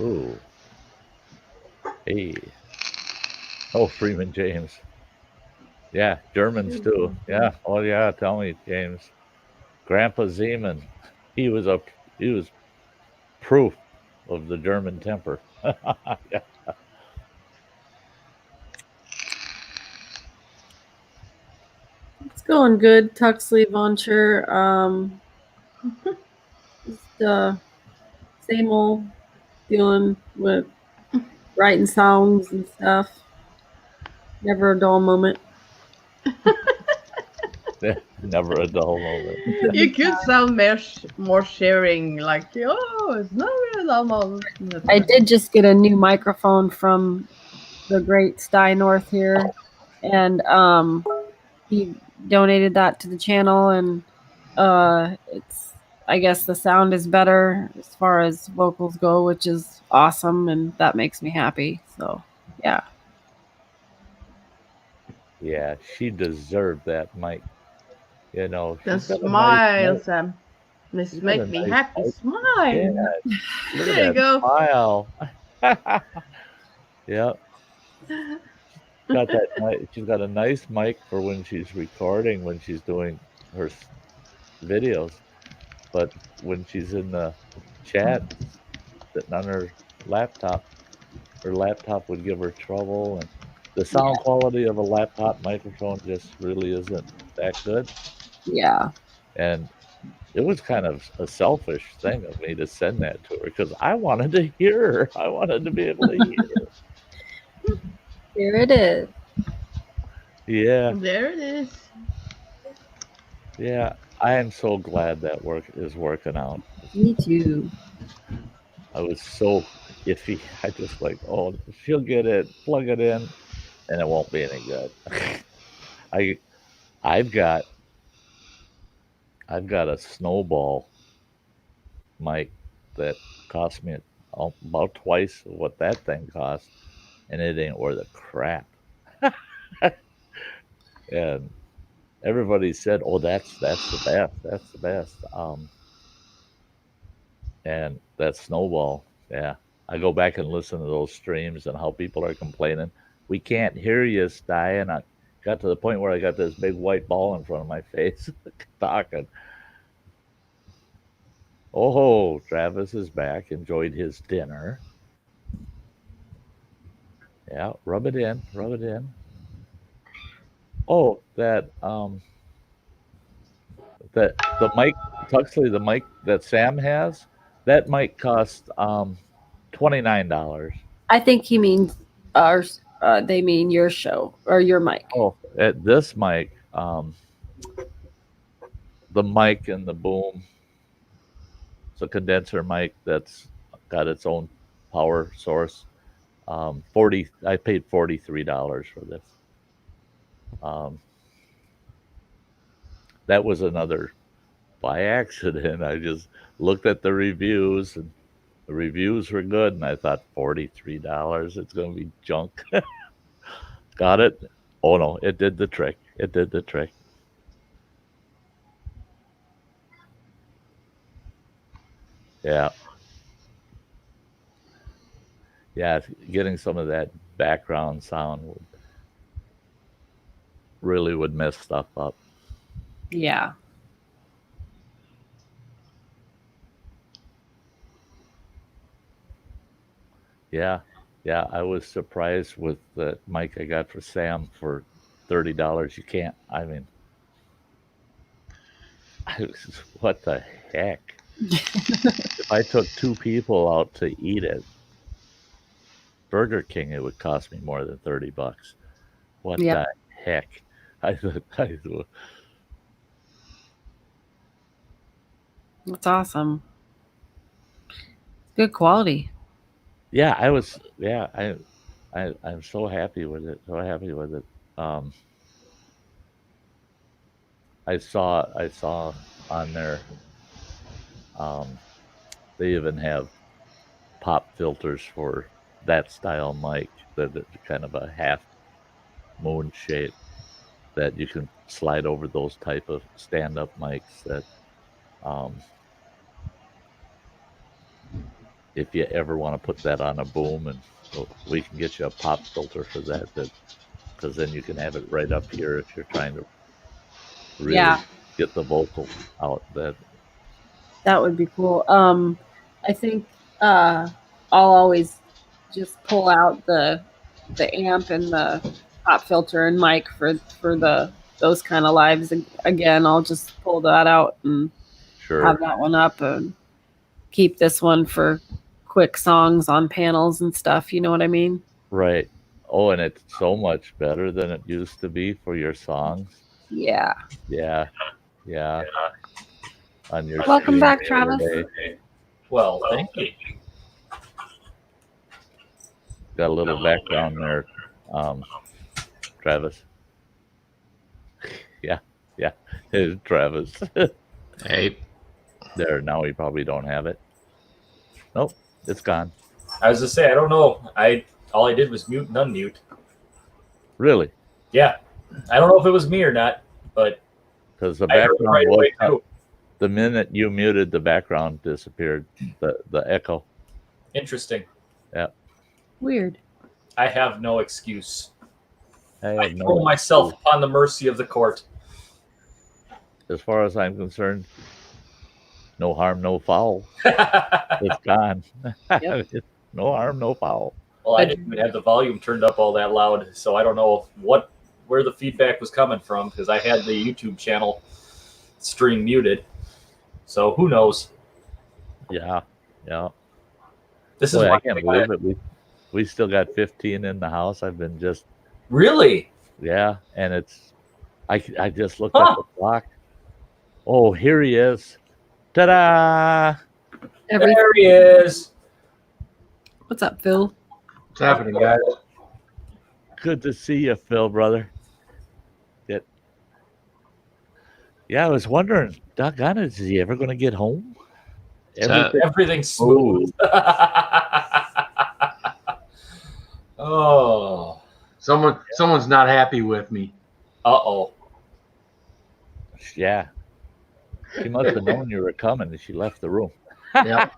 Ooh. Hey. Oh, Freeman James. Yeah, Germans too. Yeah. Oh yeah, tell me, James. Grandpa Zeman. He was proof of the German temper. Yeah. It's going good, Tuxley Voncher. Just same old dealing with writing songs and stuff. Never a dull moment. Never a dull moment. You could sound more sharing, like, oh, it's not really dull moment. I did just get a new microphone from the great Sty North here, and he donated that to the channel, and I guess the sound is better as far as vocals go, which is awesome, and that makes me happy. So yeah. Yeah, she deserved that mic. You know, the smile, nice Sam. This make me nice happy. Mic. Smile. Yeah. There you go. Smile. Yep. She's got a nice mic for when she's recording, when she's doing her videos, but when she's in the chat, sitting on her laptop would give her trouble, and the sound quality of a laptop microphone just really isn't that good. Yeah. And it was kind of a selfish thing of me to send that to her because I wanted to hear her. I wanted to be able to hear her. Here it is. Yeah. There it is. Yeah. I am so glad that work is working out. Me too. I was so iffy. I just like, oh, she'll get it, plug it in, and it won't be any good. I've got a Snowball mic that cost me about twice what that thing cost, and it ain't worth a crap. And everybody said, "Oh, that's the best. That's the best." And that Snowball, yeah, I go back and listen to those streams and how people are complaining. We can't hear you, Sty. And I got to the point where I got this big white ball in front of my face talking. Oh, Travis is back. Enjoyed his dinner. Yeah, rub it in. Rub it in. Oh, that the mic, Tuxley, the mic that Sam has, that mic cost $29. I think he means ours. They mean your show or your mic. Oh, at this mic, the mic and the boom, it's a condenser mic that's got its own power source. I paid $43 for this. That was another by accident. I just looked at the reviews and the reviews were good, and I thought $43, it's going to be junk. Got it. Oh no, it did the trick. It did the trick. Yeah. Yeah, getting some of that background sound would mess stuff up. Yeah. Yeah. Yeah, I was surprised with the mic I got for Sam for $30. You can't, I mean, what the heck? If I took 2 people out to eat at Burger King, it would cost me more than $30. What the heck? That's awesome. Good quality. Yeah, I'm so happy with it. So happy with it. I saw on there, they even have pop filters for that style mic, that kind of a half moon shape that you can slide over those type of stand-up mics that if you ever want to put that on a boom, and we can get you a pop filter for that because then you can have it right up here if you're trying to really get the vocal out. That would be cool. I think I'll always just pull out the amp and the pop filter and mic for those kind of lives. Again, I'll just pull that out and have that one up and keep this one for quick songs on panels and stuff. You know what I mean? Right. Oh, and it's so much better than it used to be for your songs. Yeah. Yeah. Yeah. On your welcome back, Travis. Well, thank you. Got a little background there, Travis. Yeah. Here's Travis. Hey. There, now we probably don't have it. Nope, it's gone. I was to say, I don't know. All I did was mute and unmute. Really? Yeah. I don't know if it was me or not, but because the background right away too. The minute you muted, the background disappeared. The echo. Interesting. Yeah. Weird. I have no excuse. I no throw myself upon the mercy of the court. As far as I'm concerned, no harm, no foul. It's gone. Yep. No harm, no foul. Well, I didn't even have the volume turned up all that loud, so I don't know where the feedback was coming from because I had the YouTube channel stream muted. So who knows? Yeah. This is Boy, why I can't believe it. We still got 15 in the house. I've been just really. Yeah, and it's I just looked at the clock. Oh, here he is. Ta-da! There he is. What's up, Phil? What's happening, guys? Good to see you, Phil, brother. Yeah, I was wondering, doggone it, is he ever going to get home? Everything's smooth. Oh. Someone's not happy with me. Uh-oh. Yeah. She must have known you were coming and she left the room. Yeah.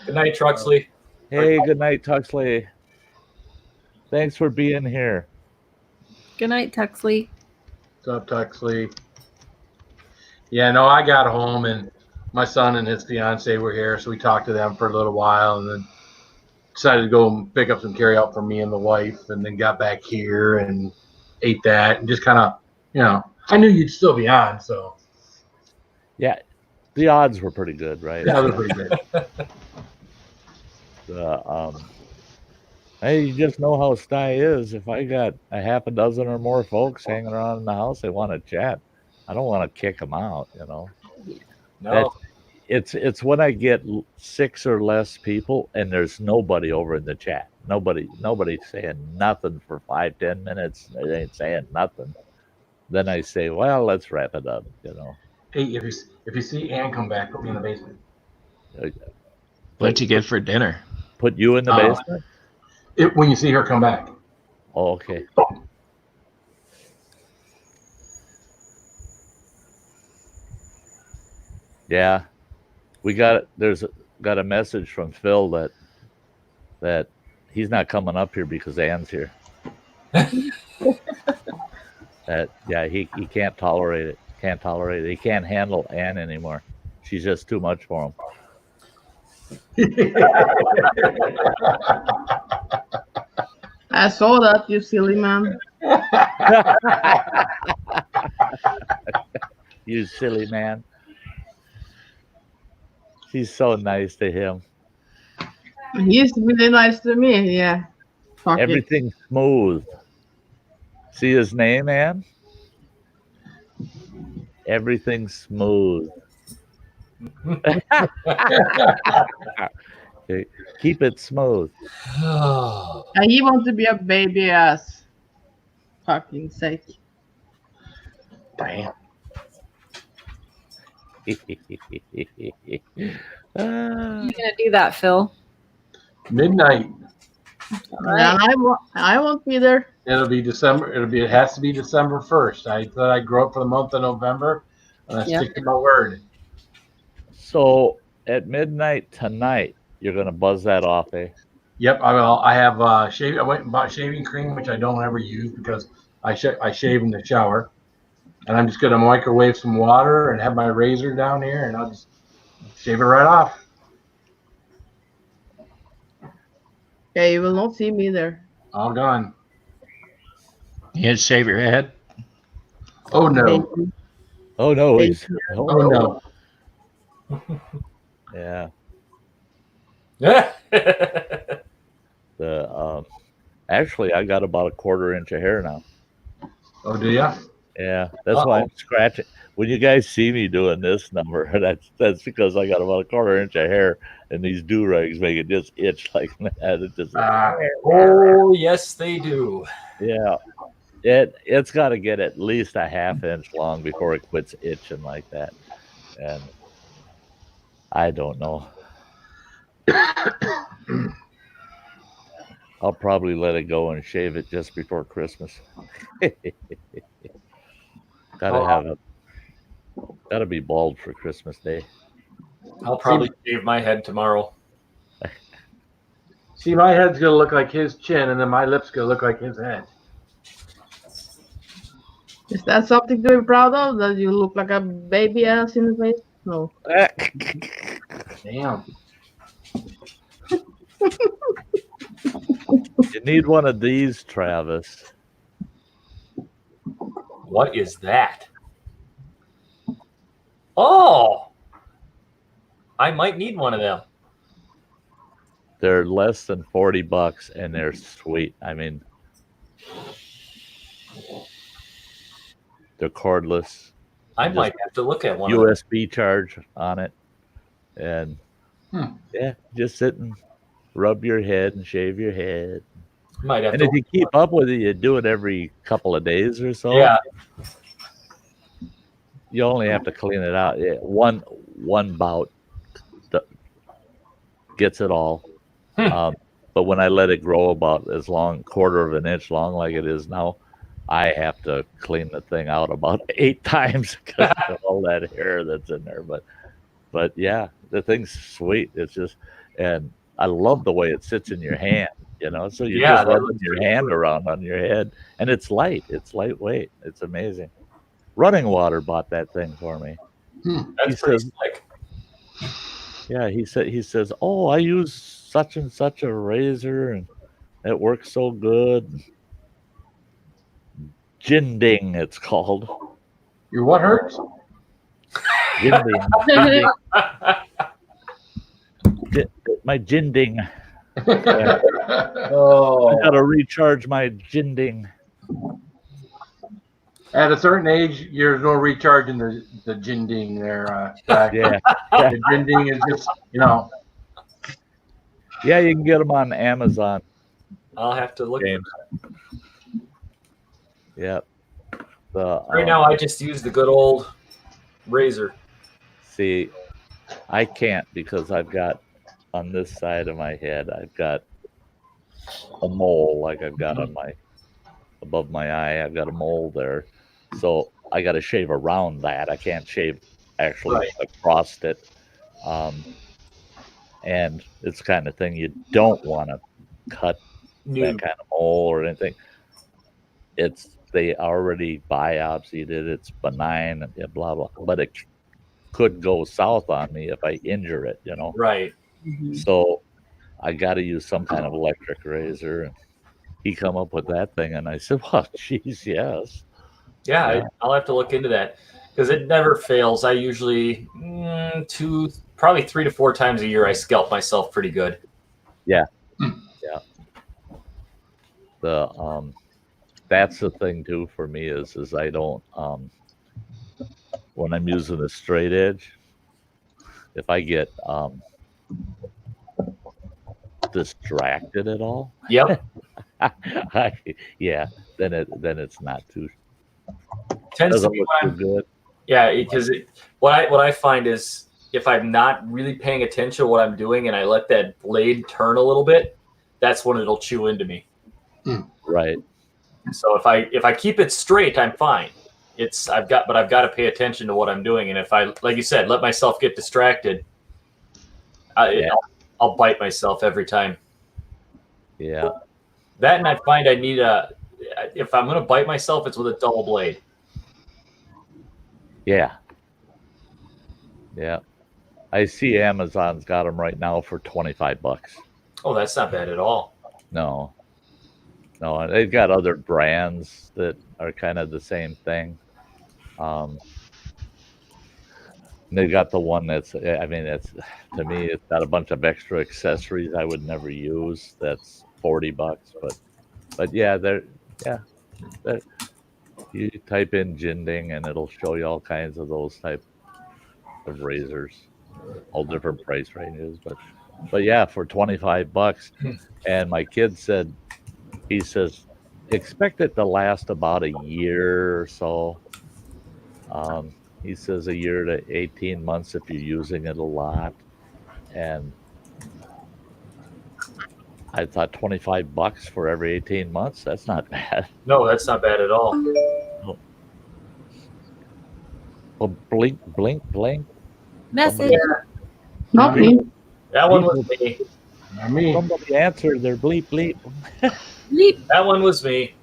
Good night, Truxley. Hey, good night, Tuxley. Thanks for being here. Good night, Tuxley. What's up, Tuxley? Yeah, no, I got home and my son and his fiance were here, so we talked to them for a little while and then decided to go and pick up some carryout for me and the wife, and then got back here and ate that and just kind of, I knew you'd still be on, so. Yeah, the odds were pretty good, right? Yeah, they're pretty good. Hey, you just know how Sty is. If I got a half a dozen or more folks hanging around in the house, they want to chat. I don't want to kick them out, No. It's when I get 6 or less people and there's nobody over in the chat. Nobody's saying nothing for 5-10 minutes. They ain't saying nothing. Then I say, well, let's wrap it up, Hey, if you see Ann come back, put me in the basement. What'd you get for dinner? Put you in the basement? When you see her come back. Oh, okay. Yeah, there's got a message from Phil that he's not coming up here because Ann's here. He can't tolerate it. He can't handle Ann anymore. She's just too much for him. I saw that, you silly man. You silly man. She's so nice to him. He's really nice to me, yeah. Fuck Everything's smooth. See his name, Ann? Everything's smooth. Okay. Keep it smooth. And he wants to be a baby ass. Fucking sake. Damn. You're gonna do that, Phil. Midnight. Right. I won't be there. It'll be December. It has to be December 1st. I thought I'd grow up for the month of November, and I stick to my word. So at midnight tonight, you're gonna buzz that off, eh? Yep, I will. I have I went and bought shaving cream, which I don't ever use because I shave in the shower, and I'm just gonna microwave some water and have my razor down here, and I'll just shave it right off. Yeah, you will not see me there. All gone. You had to shave your head? Oh no! Oh no! Oh no! Yeah. Actually, I got about a 1/4 inch of hair now. Oh, do ya? Yeah, that's why I'm scratching. When you guys see me doing this number, that's because I got about a 1/4 inch of hair, and these do-rags make it just itch like that. It just. Oh yes, they do. Yeah, it's got to get at least a 1/2 inch long before it quits itching like that, and I don't know. I'll probably let it go and shave it just before Christmas. Gotta be bald for Christmas Day. I'll probably shave my head tomorrow. See, my head's gonna look like his chin, and then my lips gonna look like his head. Is that something to be proud of? That you look like a baby ass in the face? No. Damn. You need one of these, Travis. What is that? Oh, I might need one of them. They're less than $40 and they're sweet. I mean, they're cordless. I might have to look at one. USB charge on it, and yeah, just sit and rub your head and shave your head. Might have and to if you keep up with it, you do it every couple of days or so. Yeah. You only have to clean it out. One bout gets it all. But when I let it grow about as long, 1/4 of an inch long like it is now, I have to clean the thing out about 8 times because of all that hair that's in there. But yeah, the thing's sweet. It's just, and I love the way it sits in your hand. So you're Yeah, just that rubbing looks your pretty hand cool. around on your head, and it's light. It's lightweight. It's amazing. Running Water bought that thing for me. That's pretty slick. Yeah, he says, "Oh, I use such and such a razor, and it works so good." Jinding, it's called. Your what hurts? Jinding. My jinding. Oh, I gotta recharge my jinding. At a certain age, there's no recharging the jinding there. Zach. Yeah. The jinding is just, Yeah, you can get them on Amazon. I'll have to look. James. Yeah. Right now, I just use the good old razor. See, I can't because I've got on this side of my head, I've got a mole like I've got on above my eye. I've got a mole there. So I got to shave around that. I can't shave actually across it. And it's the kind of thing you don't want to cut that kind of mole or anything. They already biopsied it. It's benign and blah, blah. But it could go south on me if I injure it, Right. So I got to use some kind of electric razor. And he come up with that thing, and I said, "Well, geez, yes." Yeah, I'll have to look into that because it never fails. I usually probably 3 to 4 times a year I scalp myself pretty good. Yeah. Yeah. That's the thing too for me is I don't when I'm using a straight edge, if I get distracted at all, yep, then it's not too tends to be look too good. Yeah, because what I find is if I'm not really paying attention to what I'm doing and I let that blade turn a little bit, that's when it'll chew into me. Right. So if I keep it straight, I'm fine. I've got to pay attention to what I'm doing, and if I, like you said, let myself get distracted, I'll bite myself every time. Yeah. That, and I find I need if I'm gonna bite myself, it's with a dull blade. Yeah. Yeah. I see Amazon's got them right now for $25. Oh, that's not bad at all. No, they've got other brands that are kind of the same thing. They've got the one that's, to me, it's got a bunch of extra accessories I would never use. That's $40, but you type in Jinding and it'll show you all kinds of those type of razors, all different price ranges. But yeah, for $25, and my kid said, he says, expect it to last about a year or so. He says a year to 18 months if you're using it a lot. And I thought $25 for every 18 months, that's not bad. No, that's not bad at all. Well, blink. Message. Not me. That one was me. Not me. Somebody answered their bleep. Bleep. That one was me.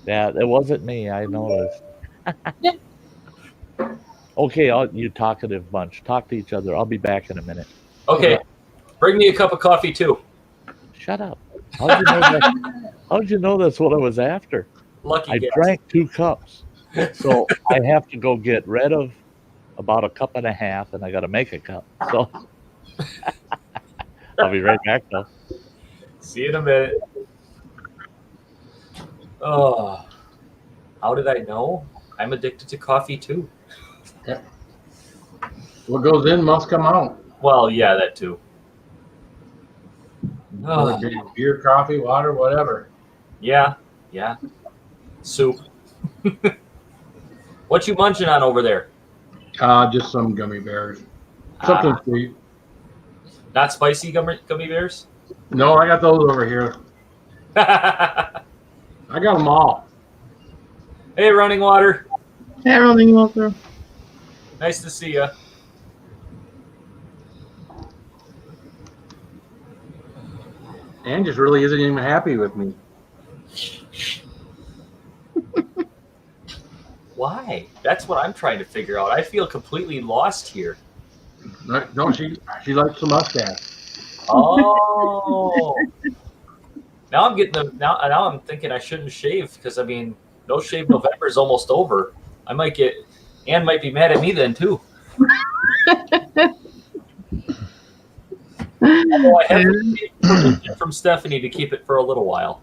Yeah, it wasn't me. I noticed. Okay, you talkative bunch. Talk to each other. I'll be back in a minute. Okay. Bring me a cup of coffee, too. Shut up. How'd you know that's what I was after? Lucky I guess. drank 2 cups. So I have to go get rid of about a cup and a half, and I got to make a cup. So I'll be right back, though. See you in a minute. Oh, how did I know? I'm addicted to coffee, too. Yeah. What goes in must come out. Well, yeah, that too. Whether it be beer, coffee, water, whatever. Yeah. Soup. What you munching on over there? Just some gummy bears. Something sweet. Not spicy gummy bears? No, I got those over here. I got them all. Hey, Running Water. Hey, Running Water. Nice to see you. Ann just really isn't even happy with me. Why? That's what I'm trying to figure out. I feel completely lost here. No, she likes the mustache. Oh. Now I'm getting the now I'm thinking I shouldn't shave because I mean No Shave November is almost over. Ann might be mad at me then too. Although I have permission from Stephanie to keep it for a little while.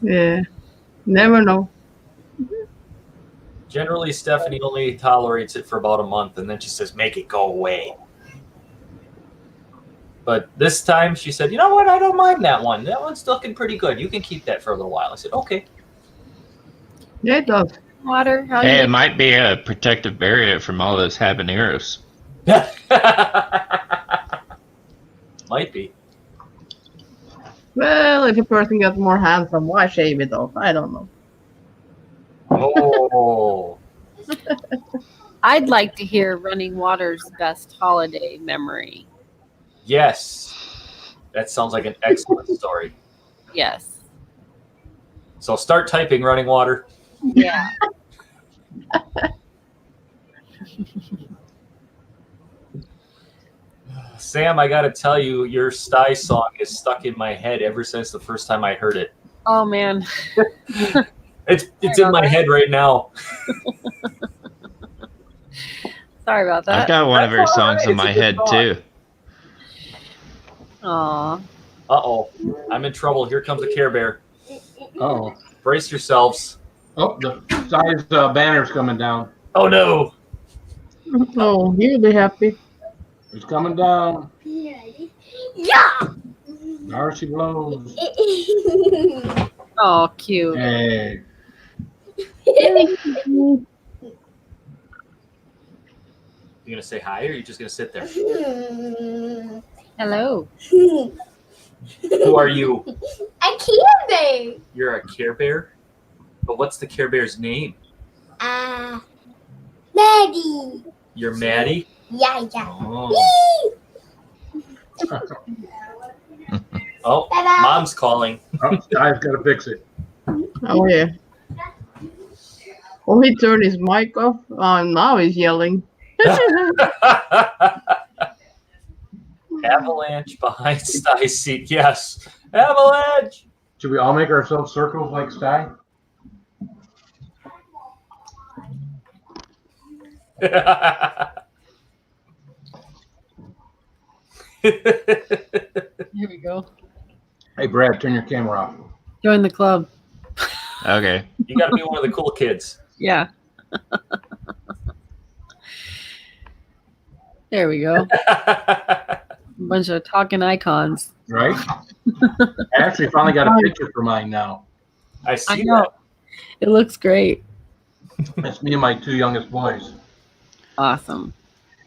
Yeah. Never know. Generally, Stephanie only tolerates it for about a month, and then she says, "Make it go away." But this time, she said, "You know what? I don't mind that one. That one's looking pretty good. You can keep that for a little while." I said, "Okay." Yeah, it does. Water. How Hey, you it might be a protective barrier from all those habaneros. Might be. Well, if a person gets more handsome, why shave it off? I don't know. Oh. I'd like to hear Running Water's best holiday memory. Yes. That sounds like an excellent story. Yes. So start typing Running Water. Yeah. Sam, I got to tell you, your Sty song is stuck in my head ever since the first time I heard it. Oh man. It's in my head right now. Sorry about that. I've got one of her songs in my head too. Aw. Uh-oh. I'm in trouble. Here comes a Care Bear. Oh. Brace yourselves. Oh, the size banner's coming down. Oh, no. Oh, he'll be happy. It's coming down. Yeah. There she blows. Oh, cute. Hey. You going to say hi, or are you just going to sit there? Hello. Who are you? A Care Bear. You're a Care Bear? But what's the Care Bear's name? Maddie. You're Maddie? Yeah. Oh. Oh, Mom's calling. Oh, I've got to fix it. Oh, yeah. Oh, he turned his mic off. Now he's yelling. Avalanche behind Sty's seat. Yes. Avalanche. Should we all make ourselves circles like Sty? Here we go. Hey, Brad, turn your camera off. Join the club. Okay. You got to be one of the cool kids. Yeah. There we go. A bunch of talking icons. Right? I actually finally got a picture for mine now. I see I know. that. It looks great. That's me and my two youngest boys. Awesome.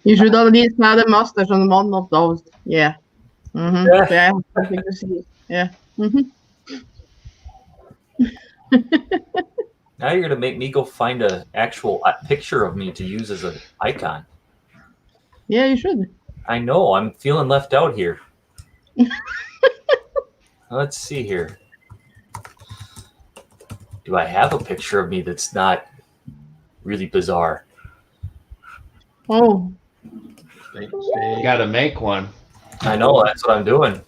You should at least have a mustache on one of those. Yeah. Mm-hmm. Yeah. Yeah. Something to see. Yeah. Mm-hmm. Now you're going to make me go find an actual picture of me to use as an icon. Yeah, you should. I know. I'm feeling left out here. Let's see here. Do I have a picture of me that's not really bizarre? Oh. You got to make one. I know. That's what I'm doing.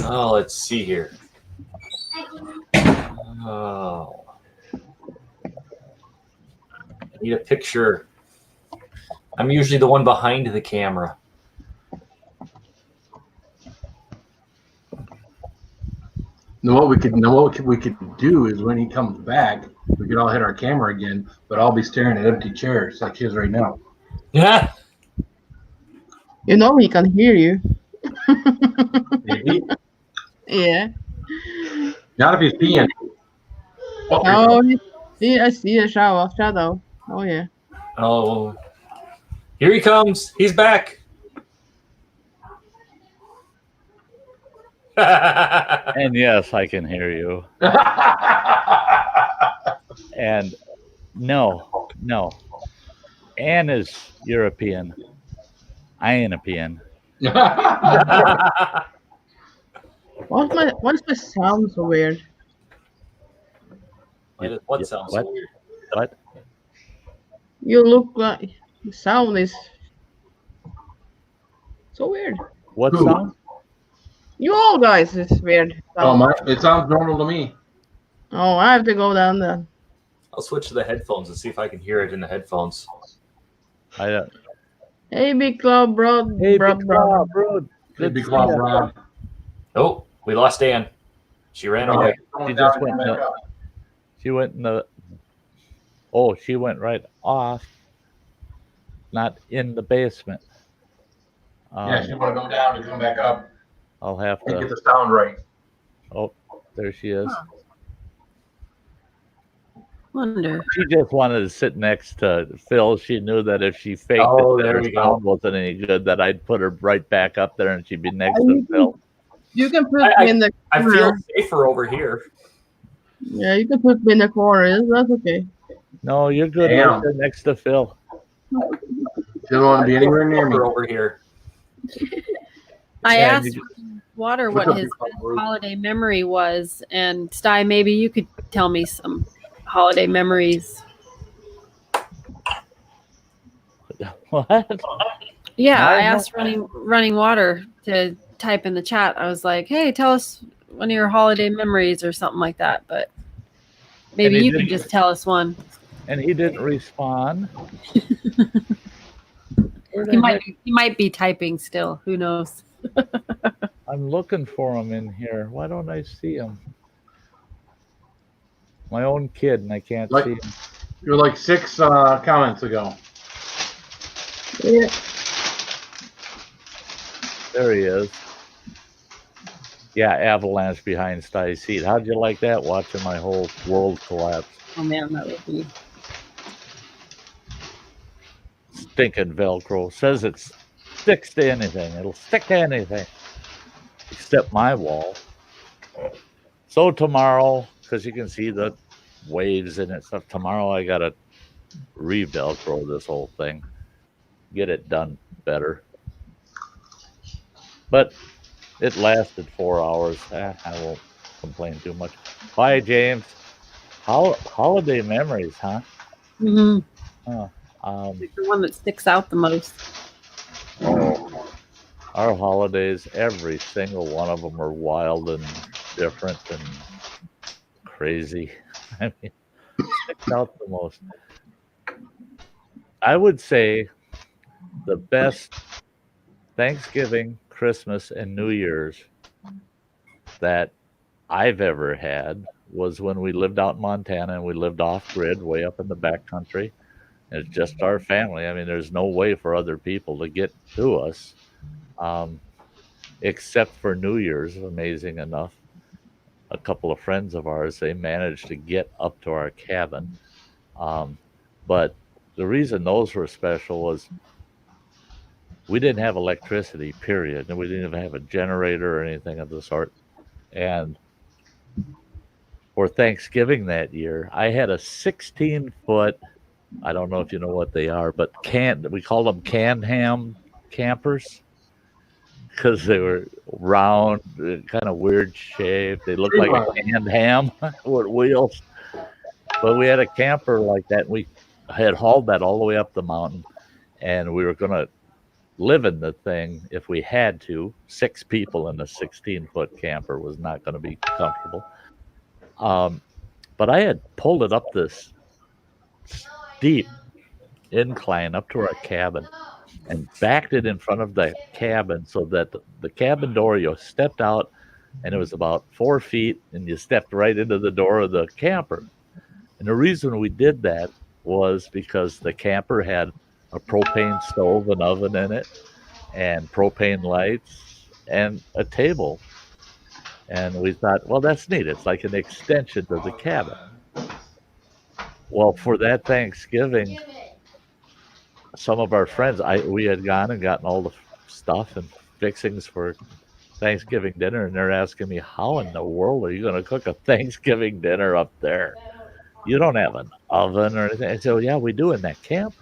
Oh, let's see here. Oh. I need a picture. I'm usually the one behind the camera. Now what we could do is when he comes back, we could all hit our camera again, but I'll be staring at empty chairs like his right now. Yeah. You know he can hear you. Maybe. Yeah. Not if he's peeing. Oh, I see a shadow. Oh, yeah. Oh. Here he comes. He's back. And yes, I can hear you. And no. Anne is European. I ain't European. Why's my sound so weird? What sounds so weird? What? You look like the sound is so weird. What Who? sound? You all guys is weird. Oh, Sound. it sounds normal to me. Oh, I have to go down there. I'll switch to the headphones and see if I can hear it in the headphones. Hey, Big Club, bro. Hey, bro, Big bro. Club, bro. Good to see you, Rob. Oh, we lost Dan. She ran away. She just went. She went in the. Oh, she went right off. Not in the basement. Yeah, she want to go down and come back up I'll have and get to. the sound right. Oh, there she is. Wonder. She just wanted to sit next to Phil. She knew that if she faked Oh, it, that there her we go. sound wasn't any good, that I'd put her right back up there and she'd be next to Phil. You can put me in the I corner. feel safer over here. Yeah, you can put me in the corner. That's okay. No, you're good Damn. right there next to Phil. Didn't want to be anywhere near me. Over here. I Yeah, asked Water what his holiday memory was, and Sty, maybe you could tell me some holiday memories. What? Yeah, I I know. asked running Water to type in the chat. I was like, "Hey, tell us one of your holiday memories" or something like that. But maybe he you can didn't- just tell us one. And he didn't respond. He might be typing still. Who knows? I'm looking for him in here. Why don't I see him? My own kid, and I can't Like- see him. You're like 6 comments ago. Yeah. There he is. Yeah, avalanche behind Sty's seat. How'd you like that? Watching my whole world collapse. Oh man, that would be. Stinking Velcro. Says it sticks to anything. It'll stick to anything. Except my wall. So tomorrow, because you can see the waves in it stuff, tomorrow I gotta re-Velcro this whole thing. Get it done better. But it lasted 4 hours. I won't complain too much. Bye, James. Holiday memories, huh? Mm-hmm. The one that sticks out the most. Our holidays, every single one of them are wild and different and crazy. I mean, sticks out the most. I would say the best Thanksgiving, Christmas, and New Year's that I've ever had was when we lived out in Montana and we lived off grid way up in the back country. It's just our family. I mean, there's no way for other people to get to us, except for New Year's, amazing enough. A couple of friends of ours, they managed to get up to our cabin. But the reason those were special was we didn't have electricity, period. And we didn't even have a generator or anything of the sort. And for Thanksgiving that year, I had a 16-foot, I don't know if you know what they are, but we called them Can-Ham campers because they were round, kind of weird shape. They looked like a canned ham with wheels. But we had a camper like that. We had hauled that all the way up the mountain, and we were going to live in the thing if we had to. 6 people in a 16-foot camper was not going to be comfortable. But I had pulled it up this steep incline up to our cabin and backed it in front of the cabin so that the cabin door, you stepped out and it was about 4 feet and you stepped right into the door of the camper. And the reason we did that was because the camper had a propane stove, an oven in it, and propane lights and a table. And we thought, well, that's neat. It's like an extension to the cabin. Well, for that Thanksgiving, some of our friends, we had gone and gotten all the stuff and fixings for Thanksgiving dinner, and they're asking me, how in the world are you going to cook a Thanksgiving dinner up there? You don't have an oven or anything. I said, well, yeah, we do in that camp.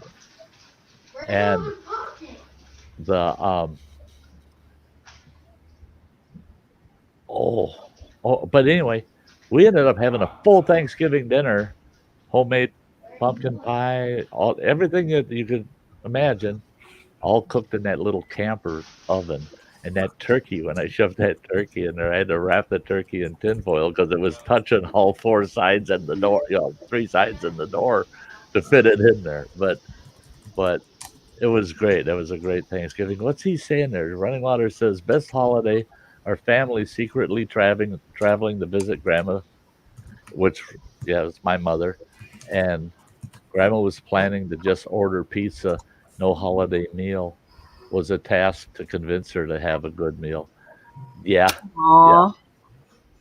And But anyway, we ended up having a full Thanksgiving dinner, homemade pumpkin pie, everything that you could imagine, all cooked in that little camper oven. And that turkey, when I shoved that turkey in there, I had to wrap the turkey in tinfoil because it was touching all four sides and the door, three sides in the door to fit it in there. But it was great. That was a great Thanksgiving. What's he saying there? Running Water says, best holiday, our family secretly traveling to visit Grandma, which, is my mother. And Grandma was planning to just order pizza, no holiday meal. Was a task to convince her to have a good meal. Yeah. Aw.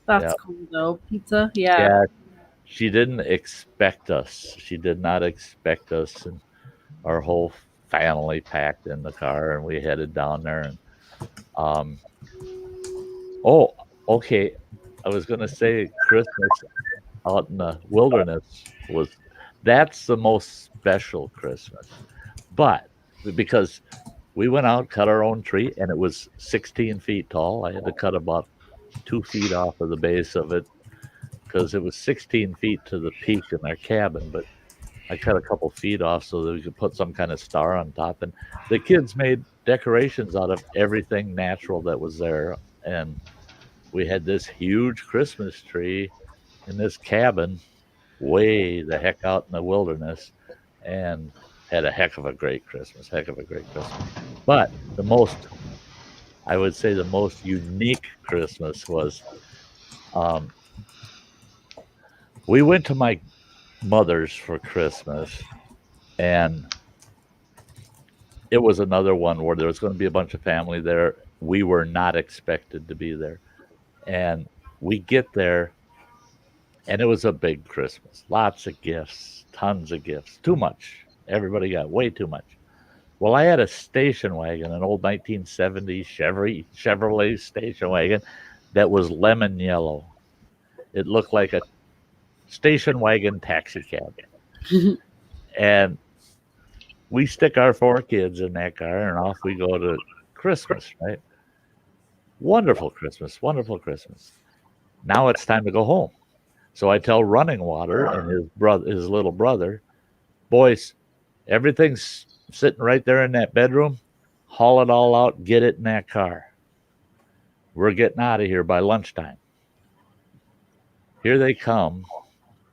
That's Yeah. cool though. Pizza, yeah. Yeah. She didn't expect us. She did not expect us, and our whole family packed in the car, and we headed down there. And okay. I was gonna say Christmas out in the wilderness that's the most special Christmas. But because we went out, cut our own tree, and it was 16 feet tall. I had to cut about 2 feet off of the base of it because it was 16 feet to the peak in our cabin. But I cut a couple feet off so that we could put some kind of star on top. And the kids made decorations out of everything natural that was there. And we had this huge Christmas tree in this cabin way the heck out in the wilderness, and had a heck of a great Christmas. But I would say the most unique Christmas was we went to my mother's for Christmas, and it was another one where there was going to be a bunch of family there. We were not expected to be there. And we get there, and it was a big Christmas. Lots of gifts, tons of gifts, too much. Everybody got way too much. Well, I had a station wagon, an old 1970 Chevrolet station wagon that was lemon yellow. It looked like a station wagon taxi cab. And we stick our 4 kids in that car, and off we go to Christmas, right? Wonderful Christmas. Now it's time to go home. So I tell Running Water and his little brother, boys, everything's sitting right there in that bedroom. Haul it all out, get it in that car. We're getting out of here by lunchtime. Here they come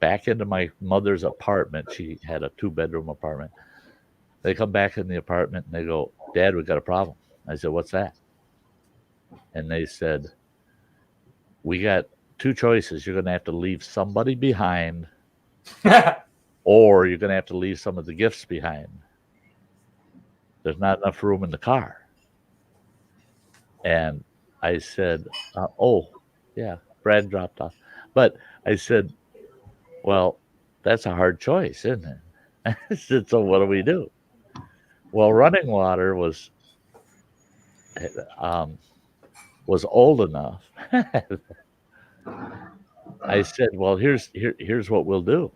back into my mother's apartment. She had a 2-bedroom apartment. They come back in the apartment and they go, Dad, we got a problem. I said, what's that? And they said, we got 2 choices. You're going to have to leave somebody behind, or you're going to have to leave some of the gifts behind. There's not enough room in the car. And I said, Brad dropped off. But I said, well, that's a hard choice, isn't it? I said, so what do we do? Well, Running Water was old enough. I said, well, here's what we'll do.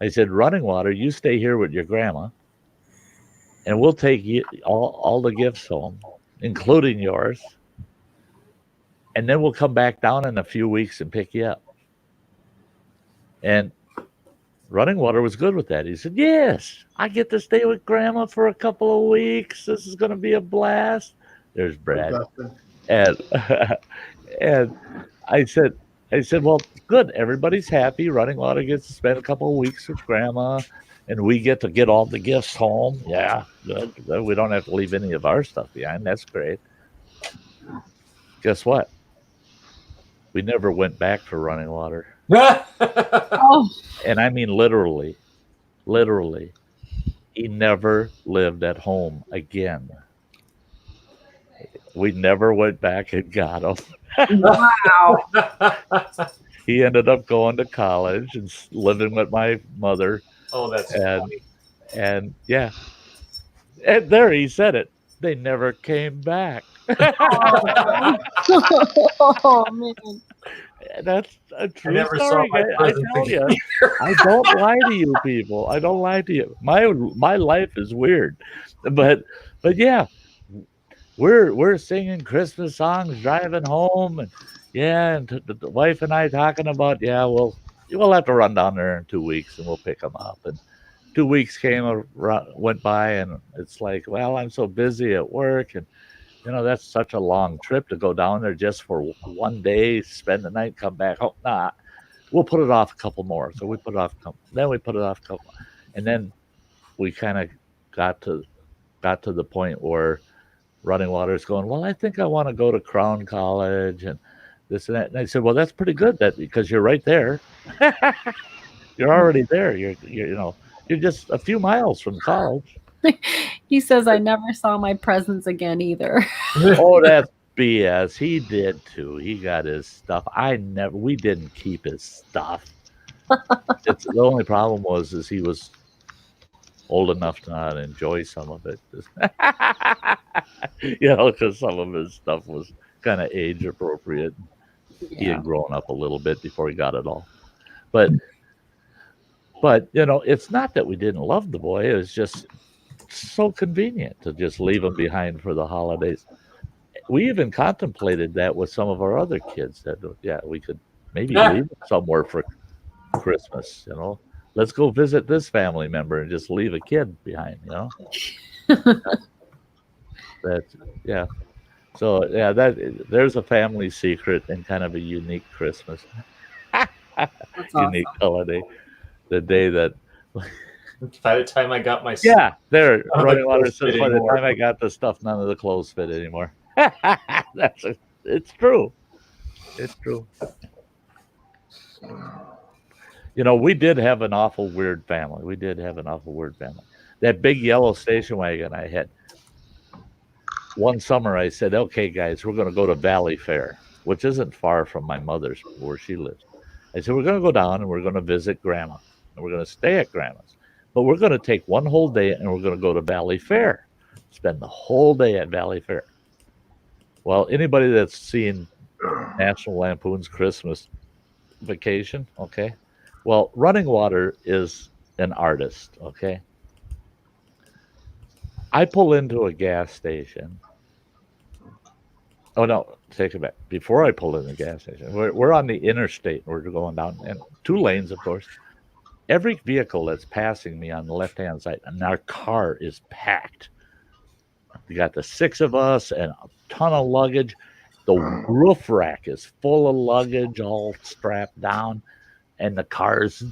I said, Running Water, you stay here with your grandma, and we'll take you all the gifts home, including yours, and then we'll come back down in a few weeks and pick you up. And Running Water was good with that. He said, yes, I get to stay with Grandma for a couple of weeks. This is going to be a blast. There's Brad. And I said, well, good. Everybody's happy. Running Water gets to spend a couple of weeks with Grandma, and we get to get all the gifts home. Yeah, good. We don't have to leave any of our stuff behind. That's great. Guess what? We never went back for Running Water. And I mean literally, he never lived at home again. We never went back and got him. Wow. He ended up going to college and living with my mother. Oh, that's funny. And yeah. And there he said it. They never came back. Oh, man. That's a true never story. saw my I present tell you, I don't lie to you people. I don't lie to you. My life is weird, but yeah, we're singing Christmas songs driving home, and Yeah, and the wife and I talking about, yeah, we'll have to run down there in 2 weeks and we'll pick them up. And 2 weeks went by, and it's like, well, I'm so busy at work, and that's such a long trip to go down there just for 1 day, spend the night, come back. Oh, nah, we'll put it off a couple more. So we put it off a couple. Then we put it off a couple, and then we kind of got to the point where Running Water's going, well, I think I want to go to Crown College and this and that. And I said, well, that's pretty good, because you're right there. You're already there. You're just a few miles from college. He says, I never saw my presents again either. Oh, that's BS. He did too. He got his stuff. We didn't keep his stuff. The only problem is he was old enough to not enjoy some of it. Because some of his stuff was kind of age appropriate. Yeah. He had grown up a little bit before he got it all. But it's not that we didn't love the boy. It was just so convenient to just leave him behind for the holidays. We even contemplated that with some of our other kids, that we could maybe leave him somewhere for Christmas. Let's go visit this family member and just leave a kid behind. So there's a family secret and kind of a unique Christmas. Unique holiday. The day that by the time I got my Running Water says by the time I got the stuff, none of the clothes fit anymore. It's true. It's true. We did have an awful weird family. That big yellow station wagon I had. One summer I said, okay, guys, we're going to go to Valley Fair, which isn't far from my mother's, where she lives. I said, we're going to go down and we're going to visit Grandma. And we're going to stay at Grandma's. But we're going to take one whole day and we're going to go to Valley Fair. Spend the whole day at Valley Fair. Well, anybody that's seen National Lampoon's Christmas Vacation, okay? Well, Running Water is an artist, okay? I pull into a gas station. Oh, no, take it back. Before I pull in the gas station, we're on the interstate. We're going down, and 2 lanes, of course. Every vehicle that's passing me on the left-hand side, and our car is packed. You got the 6 of us and a ton of luggage. The roof rack is full of luggage, all strapped down, and the car's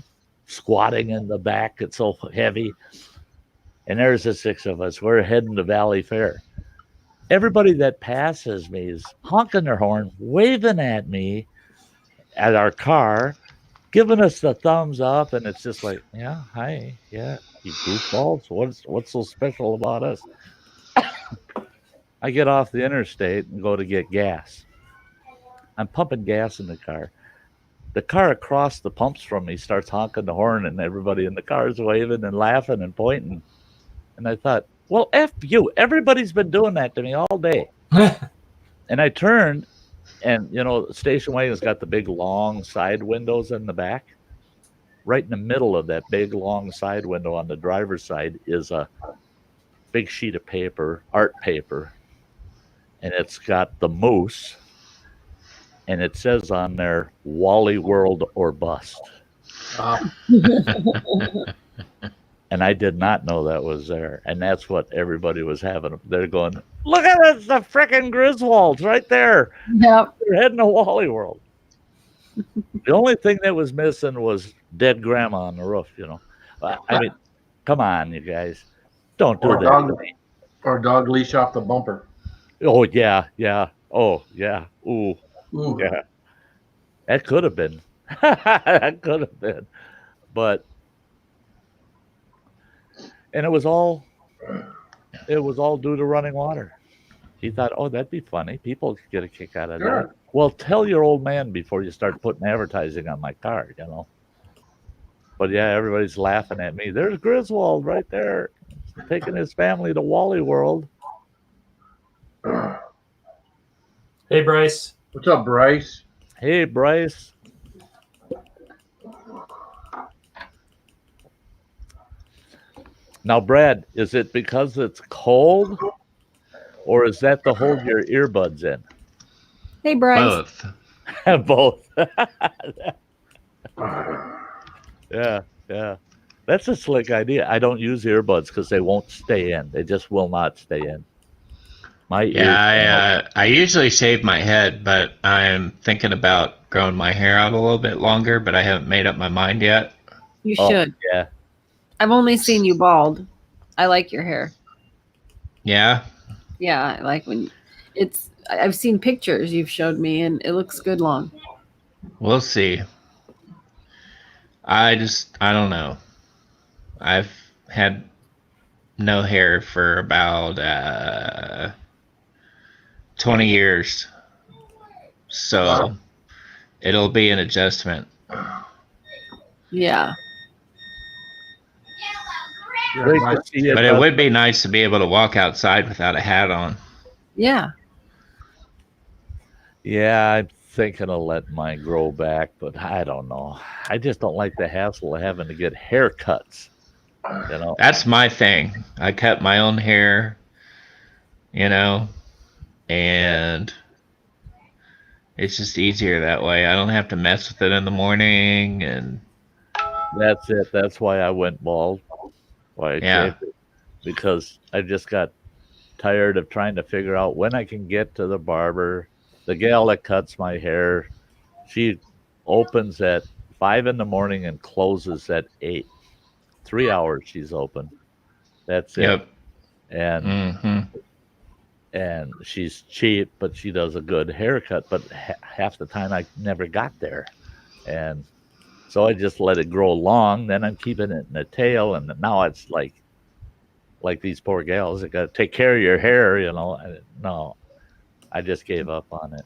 squatting in the back. It's so heavy. And there's the 6 of us. We're heading to Valley Fair. Everybody that passes me is honking their horn, waving at me at our car, giving us the thumbs up, and it's just like, yeah, hi, yeah, you goofballs. What's so special about us? I get off the interstate and go to get gas. I'm pumping gas in the car. The car across the pumps from me starts honking the horn, and everybody in the car is waving and laughing and pointing. And I thought, well, F you. Everybody's been doing that to me all day. And I turned, and, the station wagon's got the big, long side windows in the back. Right in the middle of that big, long side window on the driver's side is a big sheet of paper, art paper. And it's got the moose. And it says on there, Wally World or Bust. And I did not know that was there. And that's what everybody was having. They're going, look at this, the frickin' Griswolds right there. Yep. They're heading to Wally World. The only thing that was missing was dead grandma on the roof, I mean, come on, you guys. Don't do that. Or dog leash off the bumper. Oh, yeah. Oh, yeah. Ooh. Yeah. That could have been. But and it was all due to Running Water. He thought, oh, that'd be funny. People get a kick out of that. Well, tell your old man before you start putting advertising on my car, But yeah, everybody's laughing at me. There's Griswold right there, taking his family to Wally World. Hey, Bryce. What's up, Bryce? Hey, Bryce. Now, Brad, is it because it's cold, or is that to hold your earbuds in? Hey, Bryce. Both. Both. Yeah. That's a slick idea. I don't use earbuds because they won't stay in. They just will not stay in. My ears. Yeah, I usually shave my head, but I'm thinking about growing my hair out a little bit longer, but I haven't made up my mind yet. You should. Yeah. I've only seen you bald. I like your hair. Yeah. Yeah, I like when it's. I've seen pictures you've showed me, and it looks good long. We'll see. I don't know. I've had no hair for about 20 years. So it'll be an adjustment. Yeah. But it would be nice to be able to walk outside without a hat on. Yeah. Yeah, I'm thinking of letting mine grow back, but I don't know. I just don't like the hassle of having to get haircuts. You know, that's my thing. I cut my own hair, and it's just easier that way. I don't have to mess with it in the morning, and that's it. That's why I went bald. Why I Yeah. shaved it. Because I just got tired of trying to figure out when I can get to the barber. The gal that cuts my hair, she opens at 5 in the morning and closes at 8. 3 hours she's open. That's it. Yep. And she's cheap, but she does a good haircut. But half the time I never got there, and so I just let it grow long. Then I'm keeping it in the tail, and now it's like these poor gals that got to take care of your hair. No, I just gave up on it.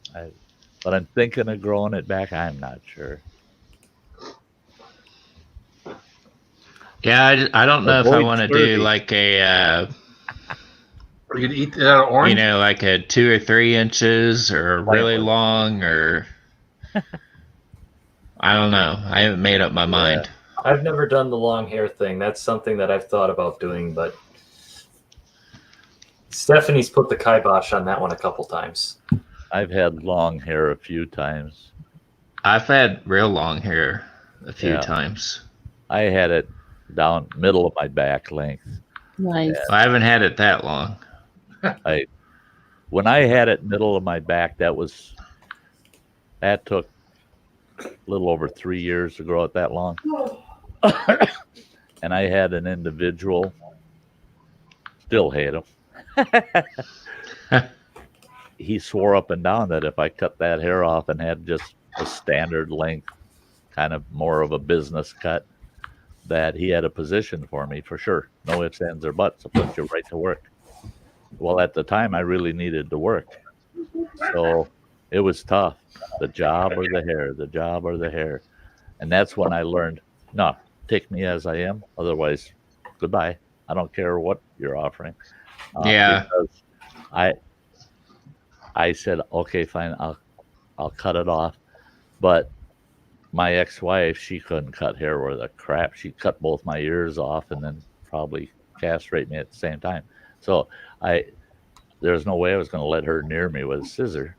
But I'm thinking of growing it back. I'm not sure. Yeah, I don't know if I want to do like a, you could eat that orange? like a 2 or 3 inches or really long, or I don't know. I haven't made up my mind. I've never done the long hair thing. That's something that I've thought about doing, but Stephanie's put the kibosh on that one a couple times. I've had long hair a few times. I've had real long hair a few times. I had it down middle of my back length. Nice. I haven't had it that long. When I had it middle of my back, that took a little over 3 years to grow it that long. And I had an individual, still hate him. He swore up and down that if I cut that hair off and had just a standard length, kind of more of a business cut, that he had a position for me for sure. No ifs, ands, or buts. I'll put you right to work. Well, at the time, I really needed to work. So it was tough. The job or the hair, the job or the hair. And that's when I learned, no, take me as I am. Otherwise, goodbye. I don't care what you're offering. Because I said, okay, fine, I'll cut it off. But my ex-wife, she couldn't cut hair worth a crap. She cut both my ears off and then probably castrate me at the same time. So there's no way I was going to let her near me with a scissor.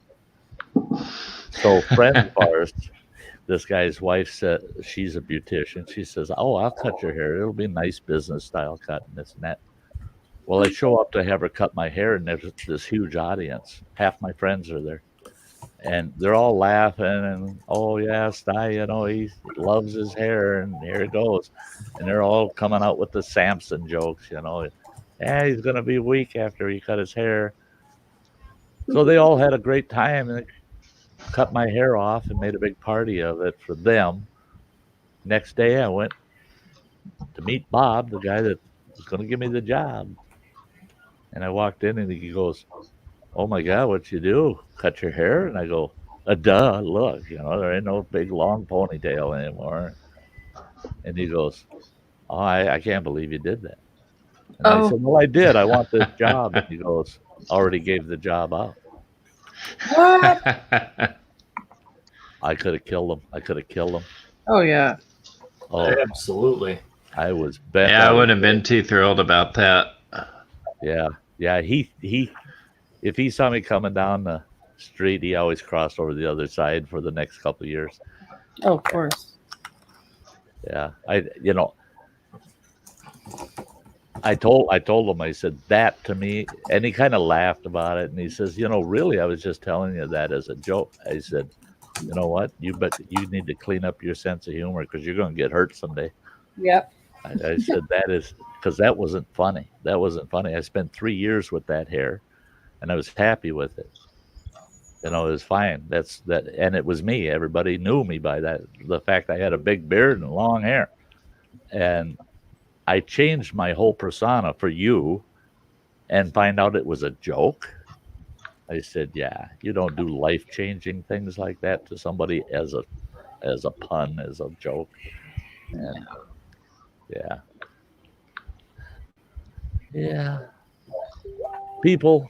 So friends of ours, this guy's wife said, she's a beautician. She says, oh, I'll cut your hair. It'll be a nice business style cut and this and that. Well, I show up to have her cut my hair, and there's this huge audience. Half my friends are there. And they're all laughing, and, oh, yeah, Sty, he loves his hair, and here it goes. And they're all coming out with the Samson jokes, Yeah, he's going to be weak after he cut his hair. So they all had a great time, and cut my hair off and made a big party of it for them. Next day, I went to meet Bob, the guy that was going to give me the job. And I walked in, and he goes, oh, my God, what you do? Cut your hair? And I go, duh, look, there ain't no big, long ponytail anymore. And he goes, oh, I can't believe you did that. And I said, well, I did. I want this job. And he goes, already gave the job up. What? I could have killed him. Oh, yeah. Oh, absolutely. I was bent. Yeah, I wouldn't have been too thrilled about that. Yeah. He if he saw me coming down the street, he always crossed over the other side for the next couple of years. Oh, of course. Yeah, I told him, I said, that to me, and he kind of laughed about it, and he says, really, I was just telling you that as a joke. I said, you know what? You need to clean up your sense of humor because you're going to get hurt someday. Yep. I said, that is because that wasn't funny. That wasn't funny. I spent 3 years with that hair, and I was happy with it. It was fine. That's that, and it was me. Everybody knew me by that. The fact I had a big beard and long hair, and I changed my whole persona for you, and find out it was a joke. I said, yeah, you don't do life-changing things like that to somebody as a pun, as a joke. And yeah. People.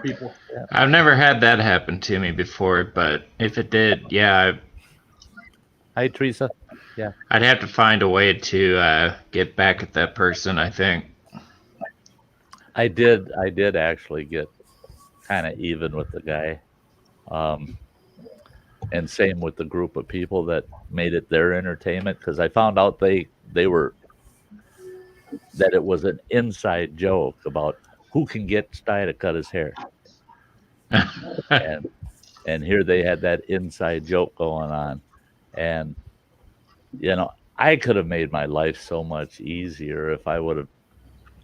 People. Yeah. I've never had that happen to me before, but if it did, yeah. Hi, Teresa. Yeah. I'd have to find a way to get back at that person, I think. I did actually get kind of even with the guy. And same with the group of people that made it their entertainment, because I found out that it was an inside joke about who can get Sty to cut his hair. and here they had that inside joke going on. And I could have made my life so much easier if I would have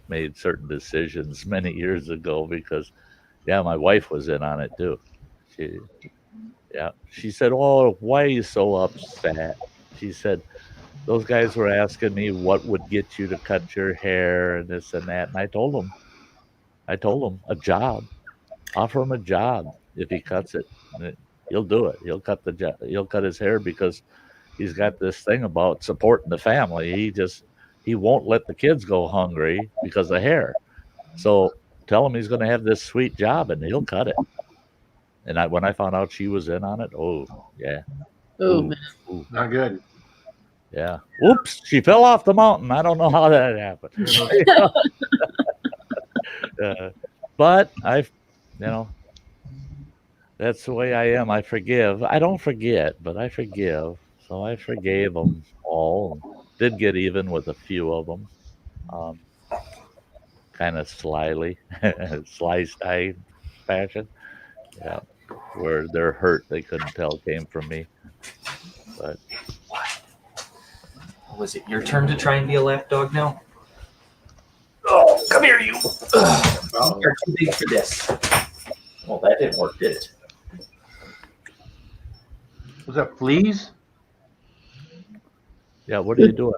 made certain decisions many years ago, because my wife was in on it too. She said, "Oh, why are you so upset?" She said, "Those guys were asking me what would get you to cut your hair and this and that." And I told them a job. Offer him a job if he cuts it. He'll do it. He'll cut the job. He'll cut his hair because he's got this thing about supporting the family. He won't let the kids go hungry because of hair. So tell him he's going to have this sweet job and he'll cut it. And when I found out she was in on it, oh yeah. Oh man. Not good. Yeah. Oops, she fell off the mountain. I don't know how that happened. But that's the way I am. I forgive. I don't forget, but I forgive. So I forgave them all. Did get even with a few of them. Kind of slyly, sly Sty fashion. Yeah. Where they're hurt, they couldn't tell came from me. But was it your turn to try and be a lapdog now? Oh, come here, you! You're too big for this. Well, that didn't work, did it? Was that fleas? Yeah, what are you doing?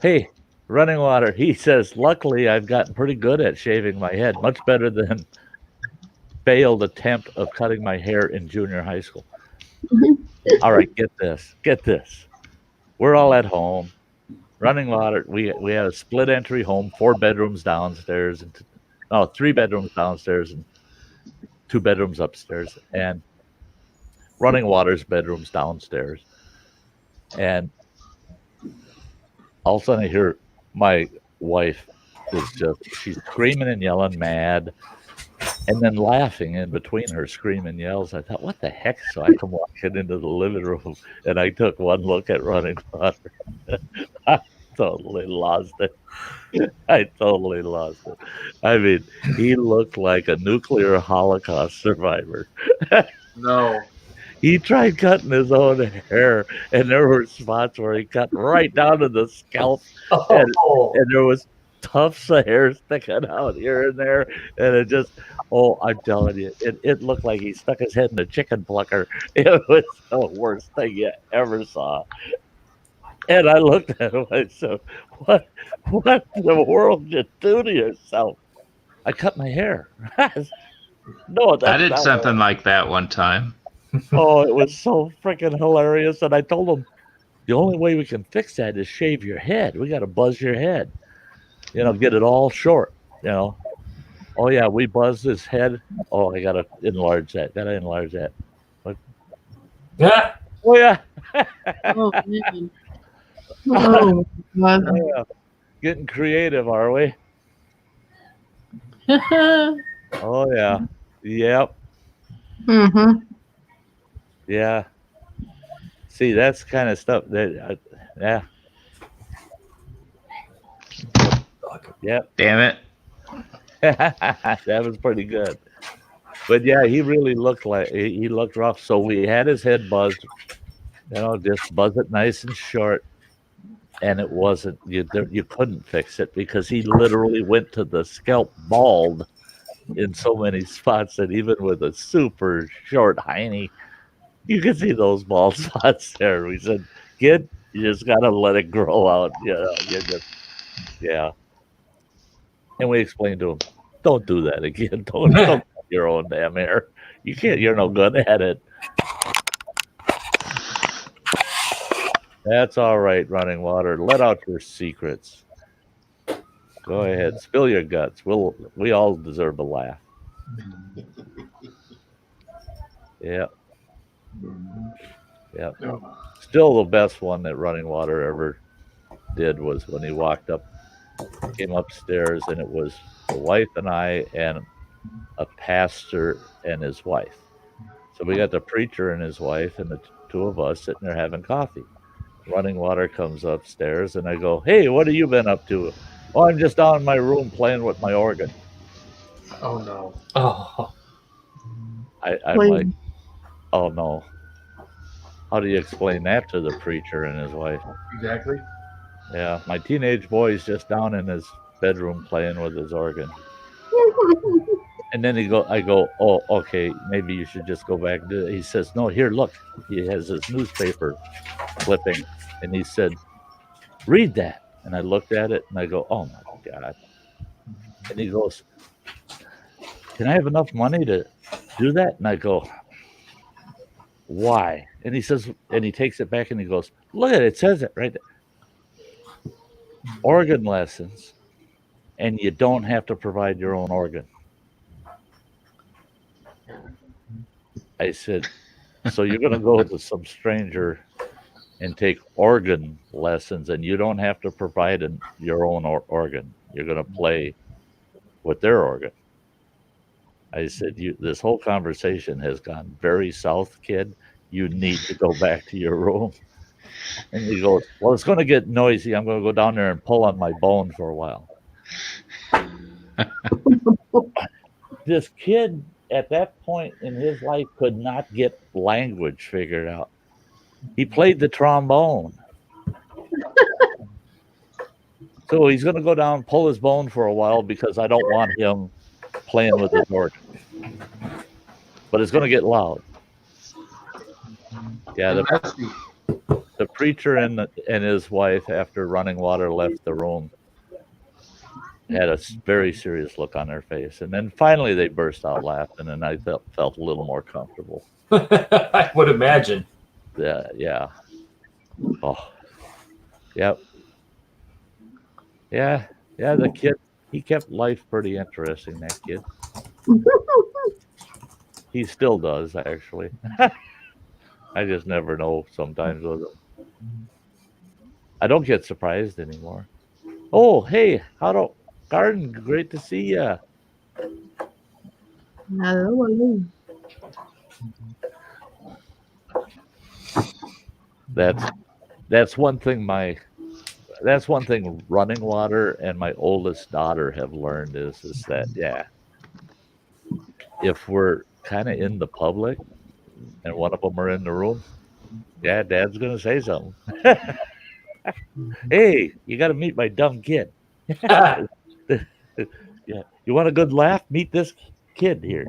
Hey, running water. He says, luckily I've gotten pretty good at shaving my head, much better than failed attempt of cutting my hair in junior high school. All right, get this. We're all at home. Running water. We had a split entry home, 4 bedrooms downstairs, and 3 bedrooms downstairs and 2 bedrooms upstairs, and running water's bedrooms downstairs. And all of a sudden I hear my wife she's screaming and yelling, mad, and then laughing in between her screaming yells. I thought, what the heck? So I come walking into the living room, and I took one look at running water. I totally lost it. I mean, he looked like a nuclear Holocaust survivor. No. He tried cutting his own hair, and there were spots where he cut right down to the scalp, and there was tufts of hair sticking out here and there, and it just, I'm telling you, it looked like he stuck his head in a chicken plucker. It was the worst thing you ever saw. And I looked at him, I said, what in the world did you do to yourself? I cut my hair. No, I did something like that one time. Oh, it was so freaking hilarious. And I told him, the only way we can fix that is shave your head. We got to buzz your head, get it all short, Oh yeah, we buzzed his head. Oh, I got to enlarge that. What? Yeah. Oh yeah. Oh man. Oh, God. Yeah. Getting creative, are we? Oh yeah. Yep. Mm-hmm. Yeah. See, that's kind of stuff that. Yeah. Yep. Damn it. That was pretty good. But yeah, he really looked like he looked rough. So we had his head buzzed, just buzz it nice and short. And it wasn't you couldn't fix it because he literally went to the scalp bald in so many spots that even with a super short hiney, you could see those bald spots there. We said, "Kid, you just gotta let it grow out." Yeah. And we explained to him, "Don't do that again. Don't cut your own damn hair. You can't. You're no good at it." That's all right, running water. Let out your secrets. Go ahead, spill your guts. We all deserve a laugh. Yep. Yep. Still the best one that running water ever did was when he came upstairs, and it was the wife and I and a pastor and his wife. So we got the preacher and his wife and the two of us sitting there having coffee. Running water comes upstairs, and I go, "Hey, what have you been up to?" "Oh, I'm just down in my room playing with my organ." Oh no. Oh, I'm like, "Oh no." How do you explain that to the preacher and his wife? Exactly. Yeah, my teenage boy's just down in his bedroom playing with his organ. And then I go, "Oh, okay, maybe you should just go back and do it." He says, "No, here, look." He has his newspaper clipping, and he said, "Read that." And I looked at it, and I go, "Oh my God." And he goes, "Can I have enough money to do that?" And I go, "Why?" And he says, and he takes it back and he goes, "Look at it, it says it right there. Organ lessons, and you don't have to provide your own organ." I said, "So you're going to go to some stranger and take organ lessons, and you don't have to provide your own organ. You're going to play with their organ." I said, "This whole conversation has gone very south, kid. You need to go back to your room." And he goes, "Well, it's going to get noisy. I'm going to go down there and pull on my bone for a while." This kid at that point in his life could not get language figured out. He played the trombone. So he's going to go down, pull his bone for a while because I don't want him playing with his organ. But it's going to get loud. Yeah, the preacher and his wife, after running water left the room, had a very serious look on their face. And then finally they burst out laughing, and I felt a little more comfortable. I would imagine. Yeah. Oh, yep. Yeah, the kid, he kept life pretty interesting, that kid. He still does, actually. I just never know sometimes with him. I don't get surprised anymore. "Oh, hey, Garden, great to see you." Hello. That's one thing running water and my oldest daughter have learned is that, if we're kind of in the public and one of them are in the room, Dad's gonna say something. "Hey, you got to meet my dumb kid." Yeah, you want a good laugh? Meet this kid here.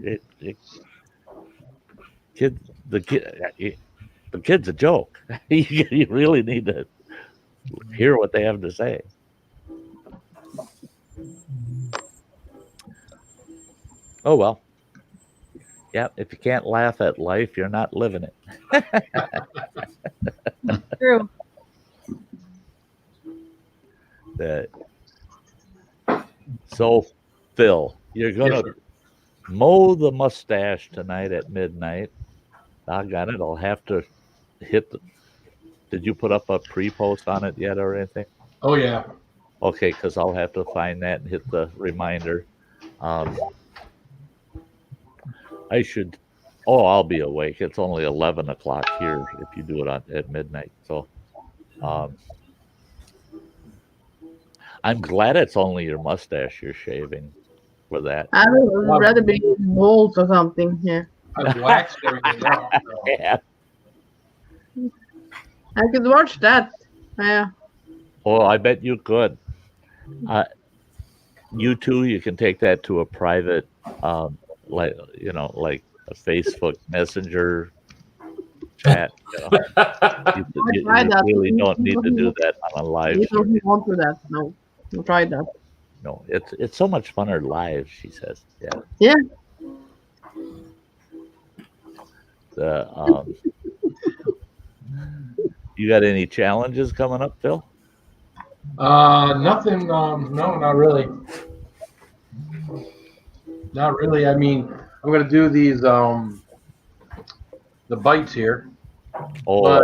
The kid's a joke. You really need to hear what they have to say. Oh well. Yeah, if you can't laugh at life, you're not living it. True. So, Phil, you're gonna mow the mustache tonight at midnight. Doggone it, I'll have to hit Did you put up a pre-post on it yet or anything? Oh yeah. Okay, because I'll have to find that and hit the reminder. I should. Oh, I'll be awake. It's only 11 o'clock here if you do it at midnight. So, I'm glad it's only your mustache you're shaving for that. I would rather be bald or something. Yeah. I've waxed everything else. So. Yeah. I could watch that. Yeah. Oh, I bet you could. You too. You can take that to a private, like a Facebook Messenger chat. You really don't need to do that on a live. You don't want to do that. No, we'll try that. No, it's so much funner live. She says, yeah. Yeah. You got any challenges coming up, Phil? Nothing. No, not really. Not really. I mean, I'm gonna do these the bites here. Oh, but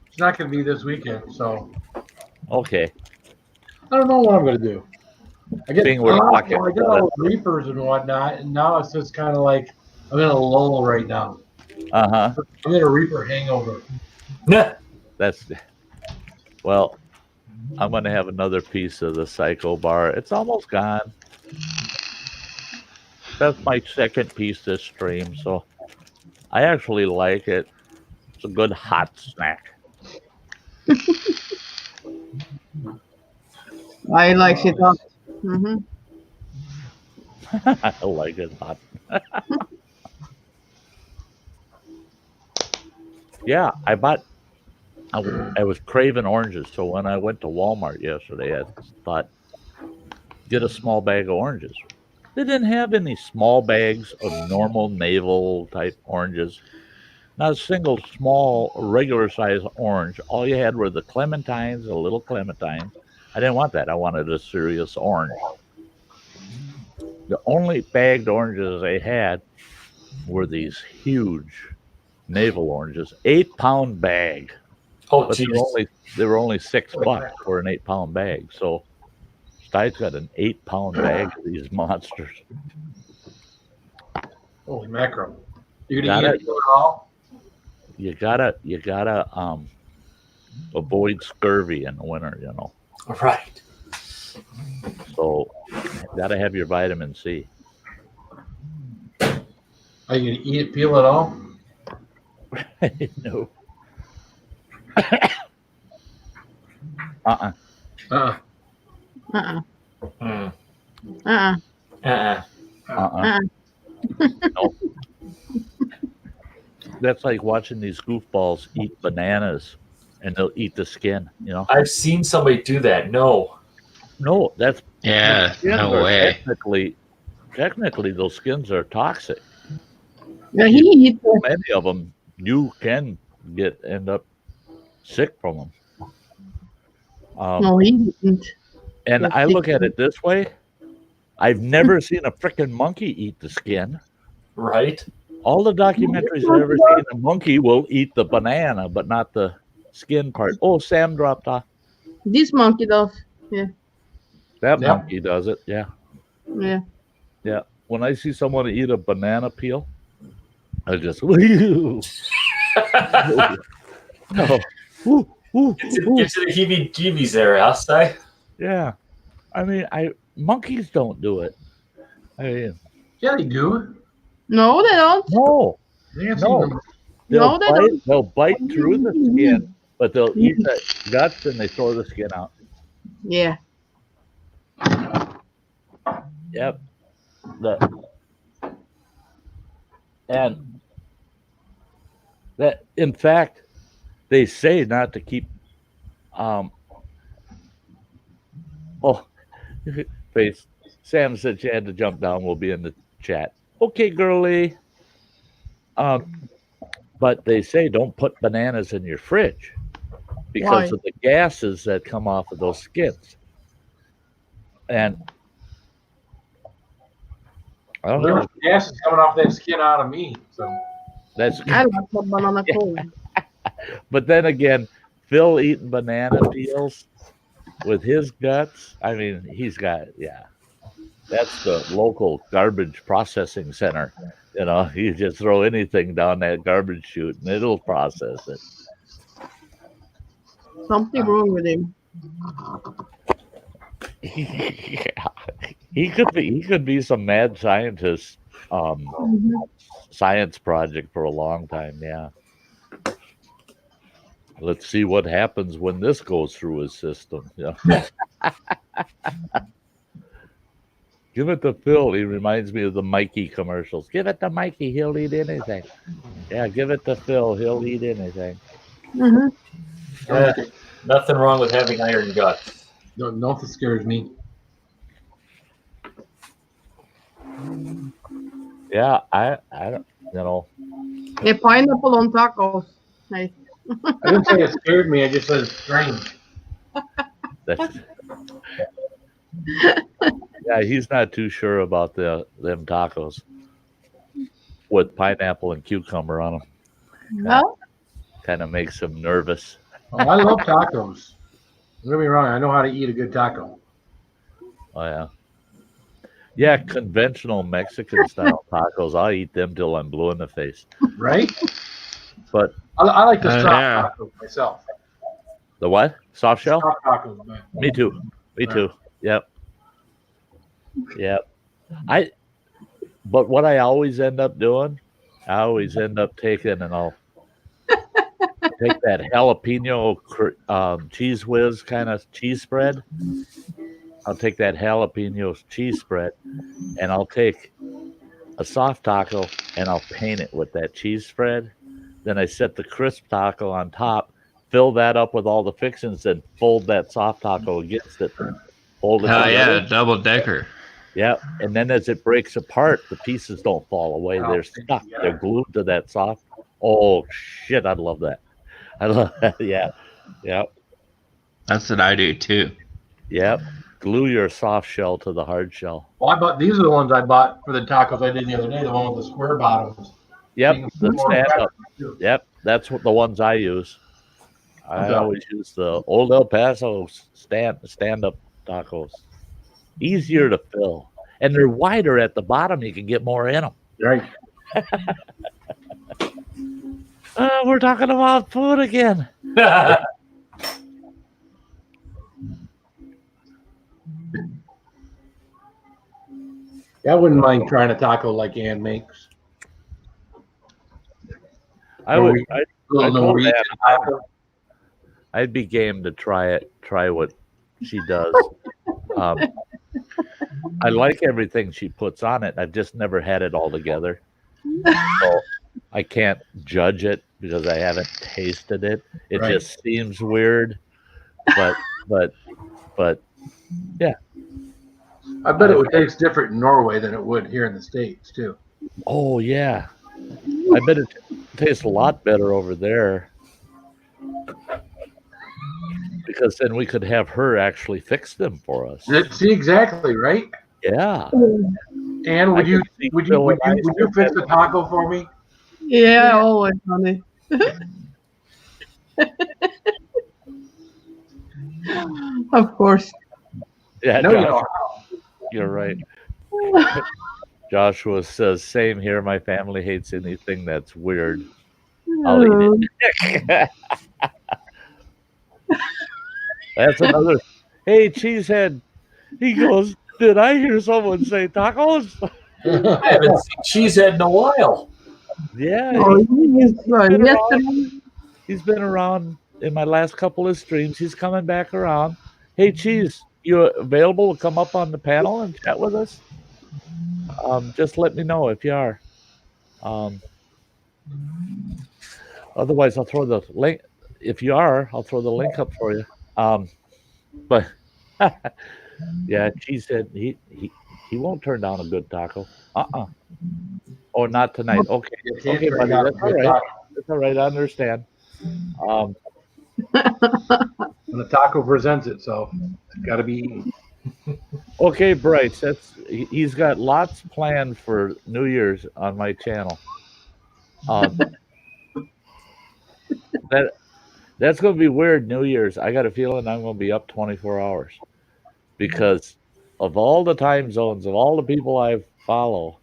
it's not gonna be this weekend. So. Okay. I don't know what I'm gonna do. I get all those reapers and whatnot, and now it's just kind of like I'm in a lull right now. I'm in a reaper hangover. Well, I'm going to have another piece of the Psycho Bar. It's almost gone. That's my second piece this stream, so I actually like it. It's a good hot snack. I like it hot. I like it hot. Yeah, I was craving oranges, so when I went to Walmart yesterday, I thought, get a small bag of oranges. They didn't have any small bags of normal navel type oranges. Not a single small regular size orange. All you had were the clementines, a little clementine. I didn't want that. I wanted a serious orange. The only bagged oranges they had were these huge navel oranges, 8-pound bag. Oh, but they were only $6 for an 8-pound bag. So Sty's got an 8-pound bag of these monsters. Holy mackerel! You gonna eat it all? You gotta avoid scurvy in the winter, you know. Right. So gotta have your vitamin C. Are you gonna eat it, peel it all? No. No. That's like watching these goofballs eat bananas, and they'll eat the skin. You know. I've seen somebody do that. No, that's no way. Technically, those skins are toxic. Yeah, many of them you can end up sick from them. No, he didn't. And I look at it this way: I've never seen a freaking monkey eat the skin. Right. All the documentaries I've ever seen, a monkey will eat the banana, but not the skin part. Oh, Sam dropped off. This monkey does. Yeah. That monkey does it. Yeah. Yeah. Yeah. When I see someone eat a banana peel, I just no. Gives it a heebie-jeebies there, huh, Sty? Yeah. I mean, monkeys don't do it. Yeah, they do. No, they don't. No. No, they don't. They'll bite through the skin, but they'll eat the guts and they throw the skin out. Yeah. Yep. And that, in fact, they say not to keep. Face. Sam said she had to jump down. We'll be in the chat. Okay, girly. But they say don't put bananas in your fridge because of the gases that come off of those skins. And I don't know. Gas is coming off that skin out of me. So that's I like the banana cold. But then again, Phil eating banana peels with his guts. I mean, he's got, yeah. That's the local garbage processing center. You know, you just throw anything down that garbage chute and it'll process it. Something wrong with him. Yeah. He could be some mad scientist science project for a long time, yeah. Let's see what happens when this goes through his system. Yeah. Give it to Phil. He reminds me of the Mikey commercials. Give it to Mikey. He'll eat anything. Yeah, give it to Phil. He'll eat anything. Nothing wrong with having iron guts. Nothing scares me. Yeah, I don't, you know. A pineapple on tacos. Nice. I didn't say it scared me. I just said it's strange. Yeah, he's not too sure about them tacos with pineapple and cucumber on them. No? Kind of makes him nervous. Oh, I love tacos. Don't get me wrong. I know how to eat a good taco. Oh, yeah. Yeah, conventional Mexican style tacos. I'll eat them till I'm blue in the face. Right? But I like the soft tacos myself. the what? Soft shell? Soft tacos, man. Me too. Me too. Yep. Yep. But what I always end up doing, I always end up taking, and I'll take that jalapeno cheese whiz kind of cheese spread. I'll take that jalapeno cheese spread, and I'll take a soft taco, and I'll paint it with that cheese spread. Then I set the crisp taco on top, fill that up with all the fixings, and fold that soft taco against it. Fold it together. Yeah, double decker. Yeah, and then as it breaks apart, the pieces don't fall away. They're stuck. They're glued to that soft. Oh, shit, I love that. I love that. Yeah. Yep. That's what I do, too. Yep. Glue your soft shell to the hard shell. Well, these are the ones I bought for the tacos I did the other day, the one with the square bottoms. Yep, the stand-up. Yep, that's what the ones I use. I always use the Old El Paso stand-up tacos. Easier to fill, and they're wider at the bottom. You can get more in them. Right. We're talking about food again. Yeah, I wouldn't mind trying a taco like Ann makes. I'd be game to try what she does. I like everything she puts on it. I've just never had it all together. So I can't judge it because I haven't tasted it. It just seems weird. But yeah. I bet it would taste different in Norway than it would here in the States too. Oh yeah. I bet it tastes a lot better over there. Because then we could have her actually fix them for us. See, exactly, right? Yeah. And would you fix the taco for me? Yeah, always, honey. Of course. Yeah, no, you're right. Joshua says, same here. My family hates anything that's weird. I'll eat it. That's another. Hey, Cheesehead. He goes, did I hear someone say tacos? I haven't seen Cheesehead in a while. Yeah. He's been around in my last couple of streams. He's coming back around. Hey, Cheese, you available to come up on the panel and chat with us? Just let me know if you are. Otherwise, I'll throw the link. If you are, I'll throw the link up for you. But yeah, Cheese said he won't turn down a good taco. Or not tonight. Okay, okay, buddy. That's all right. That's all right. I understand. And the taco presents itself. It's got to be eaten. Okay, Bryce. He's got lots planned for New Year's on my channel. That's going to be weird. New Year's. I got a feeling I'm going to be up 24 hours because of all the time zones of all the people I follow.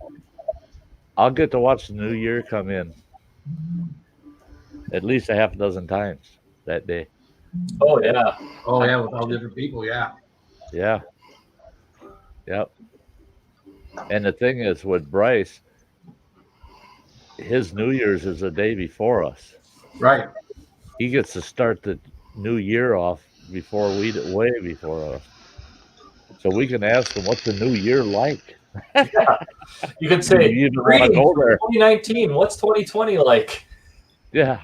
I'll get to watch the New Year come in at least a half a dozen times that day. Oh yeah. Oh yeah, with all different people. Yeah. Yeah. Yep. And the thing is, with Bryce, his New Year's is the day before us. Right. He gets to start the new year off before we do, way before us. So we can ask him, what's the new year like? You can say, You don't want to "Greetings go from there. 2019. What's 2020 like?" Yeah.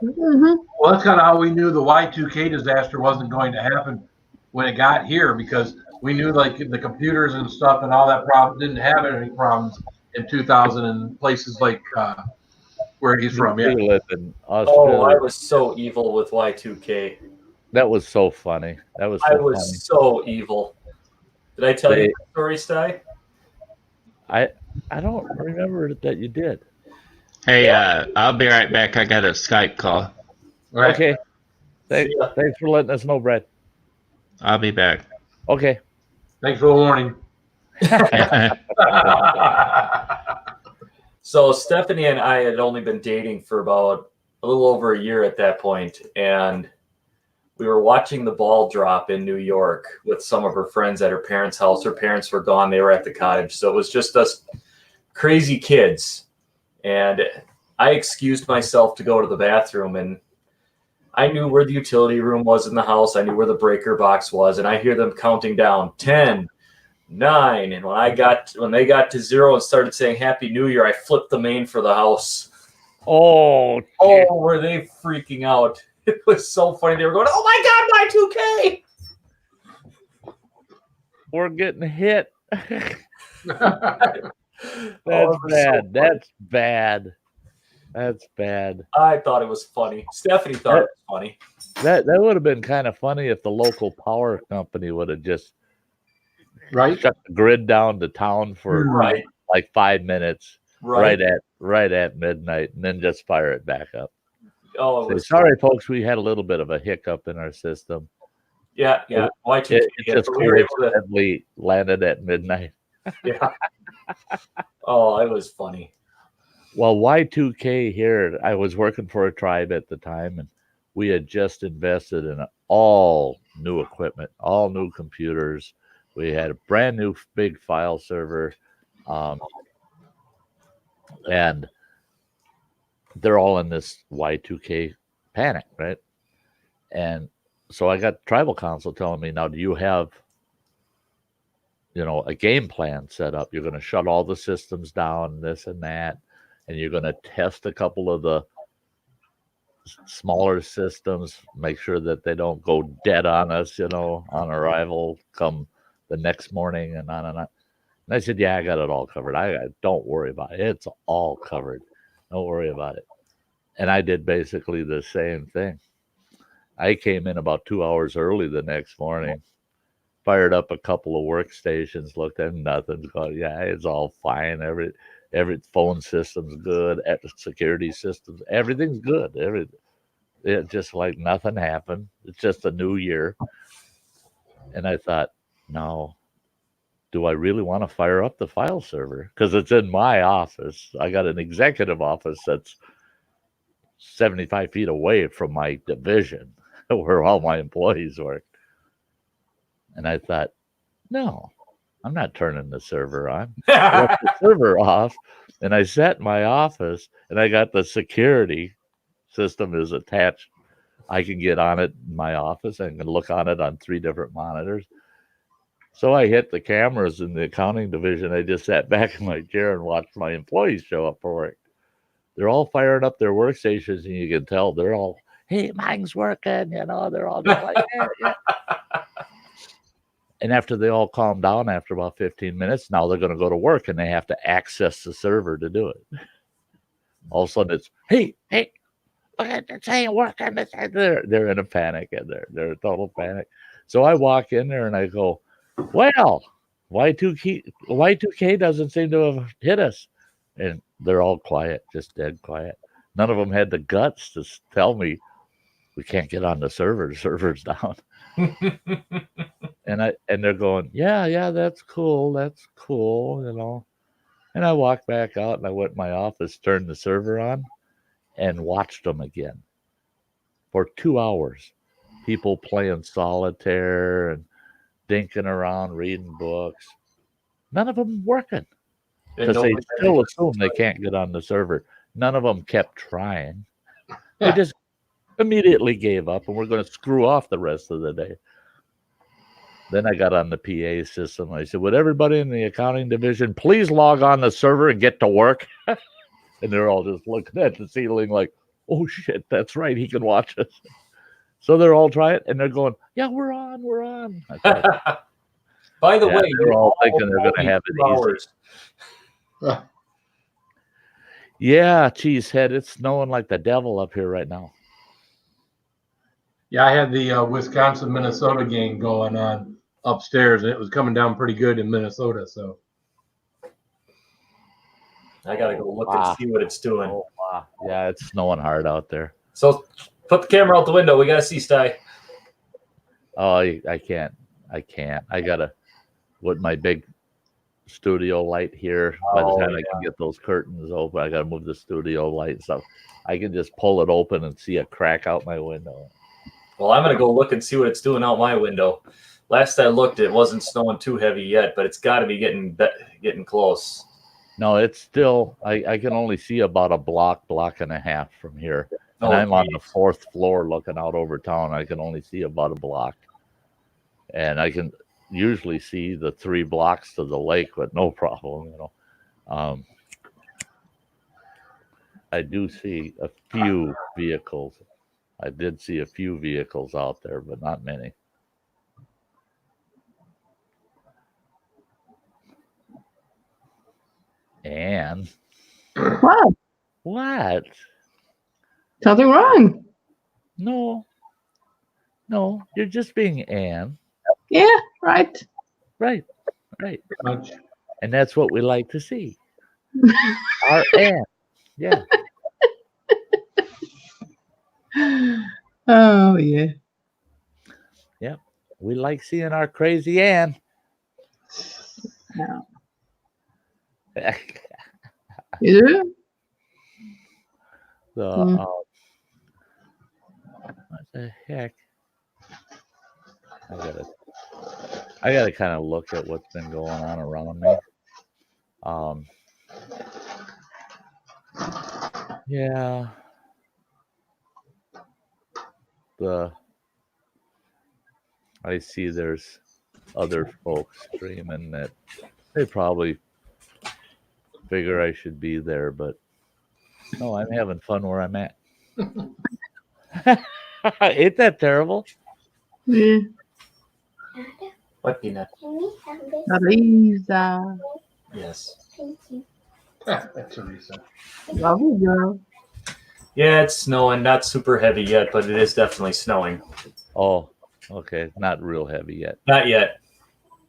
Well, that's kind of how we knew the Y2K disaster wasn't going to happen when it got here, because we knew like the computers and stuff and all that problem didn't have any problems in 2000 and places like where he's from. Yeah. New Zealand and Oh, Australia. I was so evil with Y2K. That was so funny. That was so I was funny. so evil. Did I tell you the story, Sty? I don't remember that you did. Hey, I'll be right back. I got a Skype call. Right. Okay. Thanks for letting us know, Brad. I'll be back. Okay. Thanks for the warning. So Stephanie and I had only been dating for about a little over a year at that point, and we were watching the ball drop in New York with some of her friends at her parents' house. Her parents were gone. They were at the cottage. So it was just us crazy kids. And I excused myself to go to the bathroom, and I knew where the utility room was in the house. I knew where the breaker box was, and I hear them counting down 10, 9. And when they got to 0 and started saying Happy New Year, I flipped the main for the house. Oh, were they freaking out? It was so funny. They were going, "Oh my God, Y2K!" We're getting hit. That's Oh, bad. so That's bad. That's bad. I thought it was funny. Stephanie thought it was funny. That would have been kind of funny if the local power company would have just shut the grid down to town for like 5 minutes, right at midnight, and then just fire it back up. Oh, it was sorry, folks. We had a little bit of a hiccup in our system. Yeah. Y2K. It just coincidentally landed at midnight. Yeah. Oh, it was funny. Well, Y2K here, I was working for a tribe at the time, and we had just invested in all new equipment, all new computers. We had a brand new big file server, and they're all in this Y2K panic, right? And so I got tribal council telling me, now, do you have, a game plan set up? You're going to shut all the systems down, this and that, and you're going to test a couple of the smaller systems, make sure that they don't go dead on us, on arrival come the next morning and on and on. And I said, yeah, I got it all covered. Don't worry about it. It's all covered. Don't worry about it. And I did basically the same thing. I came in about 2 hours early the next morning, fired up a couple of workstations, looked at nothing's going. Yeah, it's all fine. Every phone system's good. Security systems, everything's good. It's just like nothing happened. It's just a new year. And I thought, no, do I really want to fire up the file server? Because it's in my office. I got an executive office that's 75 feet away from my division where all my employees work. And I thought, no, I'm not turning the server on. I left the server off, and I sat in my office, and I got the security system is attached. I can get on it in my office. I can look on it on 3 different monitors. So I hit the cameras in the accounting division. I just sat back in my chair and watched my employees show up for work. They're all firing up their workstations, and you can tell they're all, hey, mine's working. They're all just like, yeah. And after they all calm down after about 15 minutes, now they're going to go to work, and they have to access the server to do it. All of a sudden it's, hey, look at this ain't working. They're in a panic, and they're in total panic. So I walk in there and I go, well, Y2K doesn't seem to have hit us. And they're all quiet, just dead quiet. None of them had the guts to tell me we can't get on the server. The server's down. And they're going, yeah, that's cool. And I walked back out and I went in my office, turned the server on, and watched them again for 2 hours. People playing solitaire and dinking around, reading books. None of them working because they still assume they can't get on the server. None of them kept trying. They just immediately gave up and we're going to screw off the rest of the day. Then I got on the PA system. I said, would everybody in the accounting division please log on the server and get to work? And they're all just looking at the ceiling like, oh, shit, that's right. He can watch us. So they're all trying it, and they're going, yeah, we're on. By the way, they're all thinking they're going to have it easy. Yeah, cheesehead, it's snowing like the devil up here right now. Yeah, I had the Wisconsin-Minnesota game going on upstairs, and it was coming down pretty good in Minnesota. So I got to go look and see what it's doing. Oh, wow. Yeah, it's snowing hard out there. So put the camera out the window. We got to see Sty. Oh, I can't. I got to with my big studio light here. By the time I can get those curtains open, I got to move the studio light and stuff. I can just pull it open and see a crack out my window. Well, I'm going to go look and see what it's doing out my window. Last I looked, it wasn't snowing too heavy yet, but it's got to be getting close. No, it's still, I can only see about a block and a half from here. And I'm on the 4th floor looking out over town. I can only see about a block. And I can usually see the 3 blocks to the lake, but no problem, I do see a few vehicles. I did see a few vehicles out there, but not many. Anne. What? What? Something wrong? No, you're just being Anne. Yeah, right. Right. And that's what we like to see. Our Anne. Yeah. Oh, yeah. Yep. We like seeing our crazy Anne. No. You do? What the heck? I gotta kind of look at what's been going on around me. Yeah. I see there's other folks streaming that they probably figure I should be there, but no, I'm having fun where I'm at. Ain't that terrible? Yeah. What peanut? Teresa. Yes. Thank you. Teresa. Love you, girl. Yeah, it's snowing. Not super heavy yet, but it is definitely snowing. Oh, okay. Not real heavy yet. Not yet.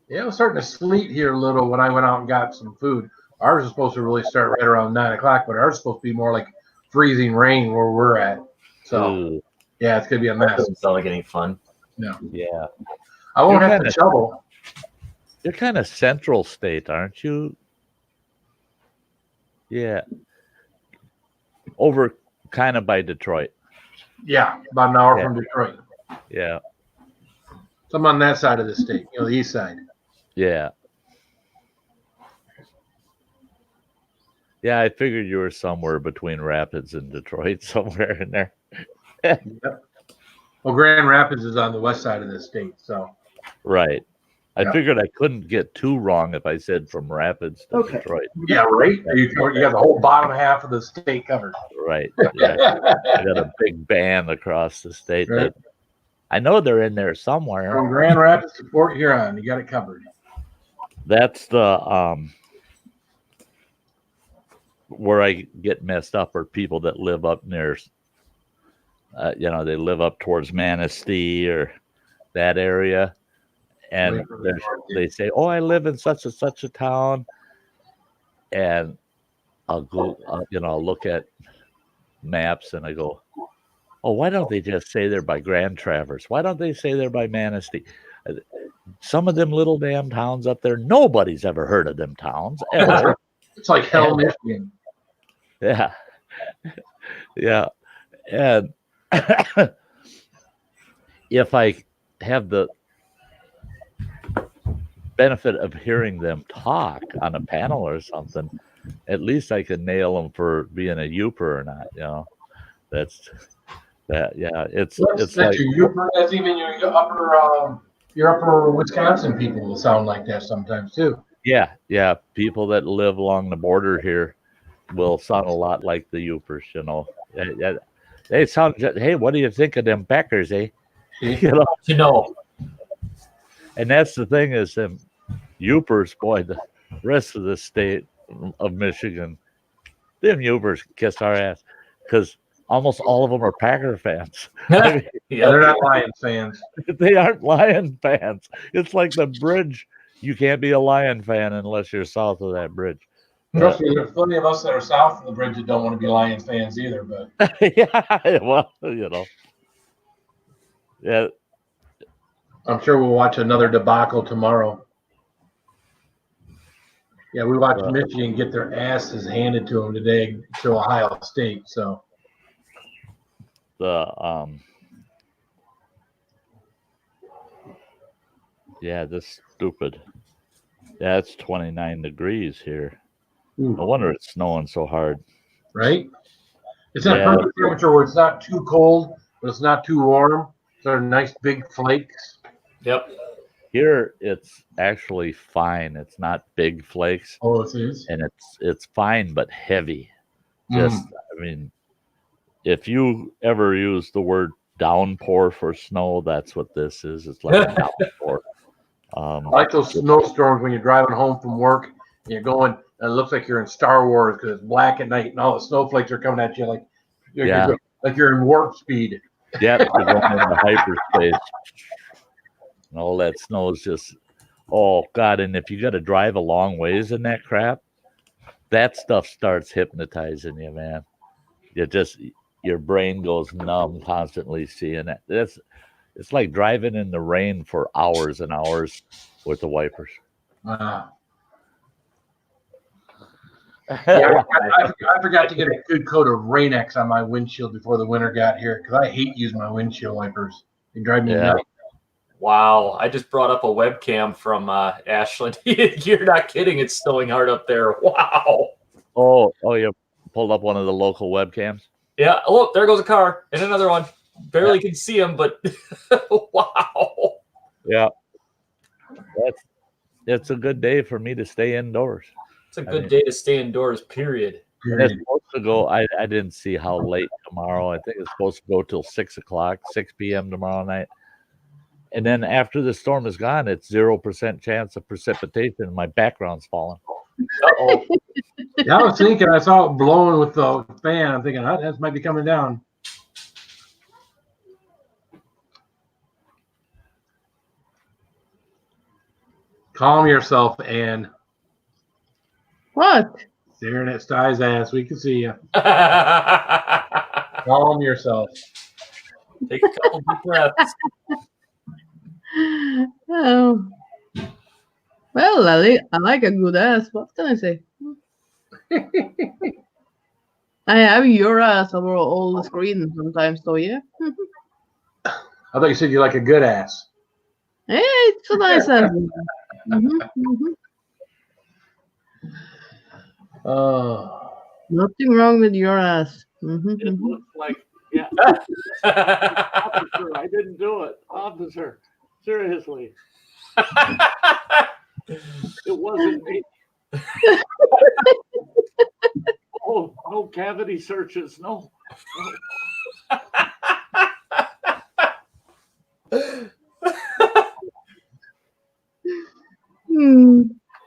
Yeah, it was starting to sleet here a little when I went out and got some food. Ours is supposed to really start right around 9 o'clock, but ours is supposed to be more like freezing rain where we're at. So, yeah, it's going to be a mess. Doesn't sound like any fun. No. Yeah. I won't have to shovel. You're kind of central state, aren't you? Yeah. Over kind of by Detroit. Yeah, about an hour from Detroit. Yeah. So I'm on that side of the state, the east side. Yeah. Yeah, I figured you were somewhere between Rapids and Detroit, somewhere in there. Yep. Well, Grand Rapids is on the west side of the state, so. Right. I figured I couldn't get too wrong if I said from Rapids to Detroit. Yeah, right. You got the whole bottom half of the state covered. Right. Yeah. I got a big band across the state. Right. I know they're in there somewhere. From Grand Rapids to Fort Huron, you got it covered. That's the where I get messed up are people that live up near, they live up towards Manistee or that area. And they say, oh, I live in such and such a town. And I'll go, I'll look at maps and I go, Oh, why don't they just say they're by Grand Traverse? Why don't they say they're by Manistee? Some of them little damn towns up there, nobody's ever heard of them towns ever. It's like hell, Michigan. Yeah. Yeah. And if I have the benefit of hearing them talk on a panel or something, at least I can nail them for being a Youper or not. You know, that's that. Yeah, it's like your Youper. That's even your upper Wisconsin people will sound like that sometimes too. yeah. People that live along the border here will sound a lot like the Youpers. You know, they sound. Hey, what do you think of them Beckers, eh? You know. And that's the thing is them Youpers, boy, the rest of the state of Michigan, them Youpers kiss our ass because almost all of them are Packer fans. I mean, Yeah, they're not Lions fans. They aren't Lion fans. It's like the bridge. You can't be a Lion fan unless you're south of that bridge. Trust me, there's plenty of us that are south of the bridge that don't want to be Lions fans either. But yeah, well, you know, yeah. I'm sure we'll watch another debacle tomorrow. Yeah, we watched Michigan get their asses handed to them today to Ohio State. So yeah, this stupid. Yeah, it's 29 degrees here. No wonder it's snowing so hard. Right? It's that perfect temperature where it's not too cold, but it's not too warm. They're nice big flakes. Yep. Here it's actually fine. It's not big flakes. Oh, it is. And it's fine but heavy. Just I mean, if you ever use the word downpour for snow, that's what this is. It's like a downpour. I like those snowstorms when you're driving home from work and you're going, and it looks like you're in Star Wars because it's black at night and all the snowflakes are coming at you like you're in warp speed. Yeah, you're going into hyperspace. And all that snow is just, oh God! And if you got to drive a long ways in that crap, that stuff starts hypnotizing you, man. Your brain goes numb constantly seeing it. It's like driving in the rain for hours and hours with the wipers. Yeah, I forgot to get a good coat of Rain-X on my windshield before the winter got here because I hate using my windshield wipers. They drive me nuts. Wow, I just brought up a webcam from Ashland. You're not kidding. It's snowing hard up there. Wow. Oh, you pulled up one of the local webcams? Yeah. Look, there goes a car and another one. Barely can see them, but wow. Yeah. It's a good day for me to stay indoors. It's a good day to stay indoors, period. It's supposed to go. I didn't see how late tomorrow. I think it's supposed to go till 6 p.m. tomorrow night. And then after the storm is gone, it's 0% chance of precipitation. My background's falling. Uh-oh. Yeah, I was thinking, I saw it blowing with the fan. I'm thinking, that might be coming down. Calm yourself, Ann. What? Staring at Sty's ass. We can see you. Calm yourself. Take a couple deep breaths. Oh. Well, I like a good ass. What can I say? I have your ass over all the screen sometimes, though, yeah? I thought you said you like a good ass. Hey, it's a nice ass. Nothing wrong with your ass. It looks like, yeah. Officer, I didn't do it. Officer, seriously. It wasn't me. Oh, no cavity searches. No.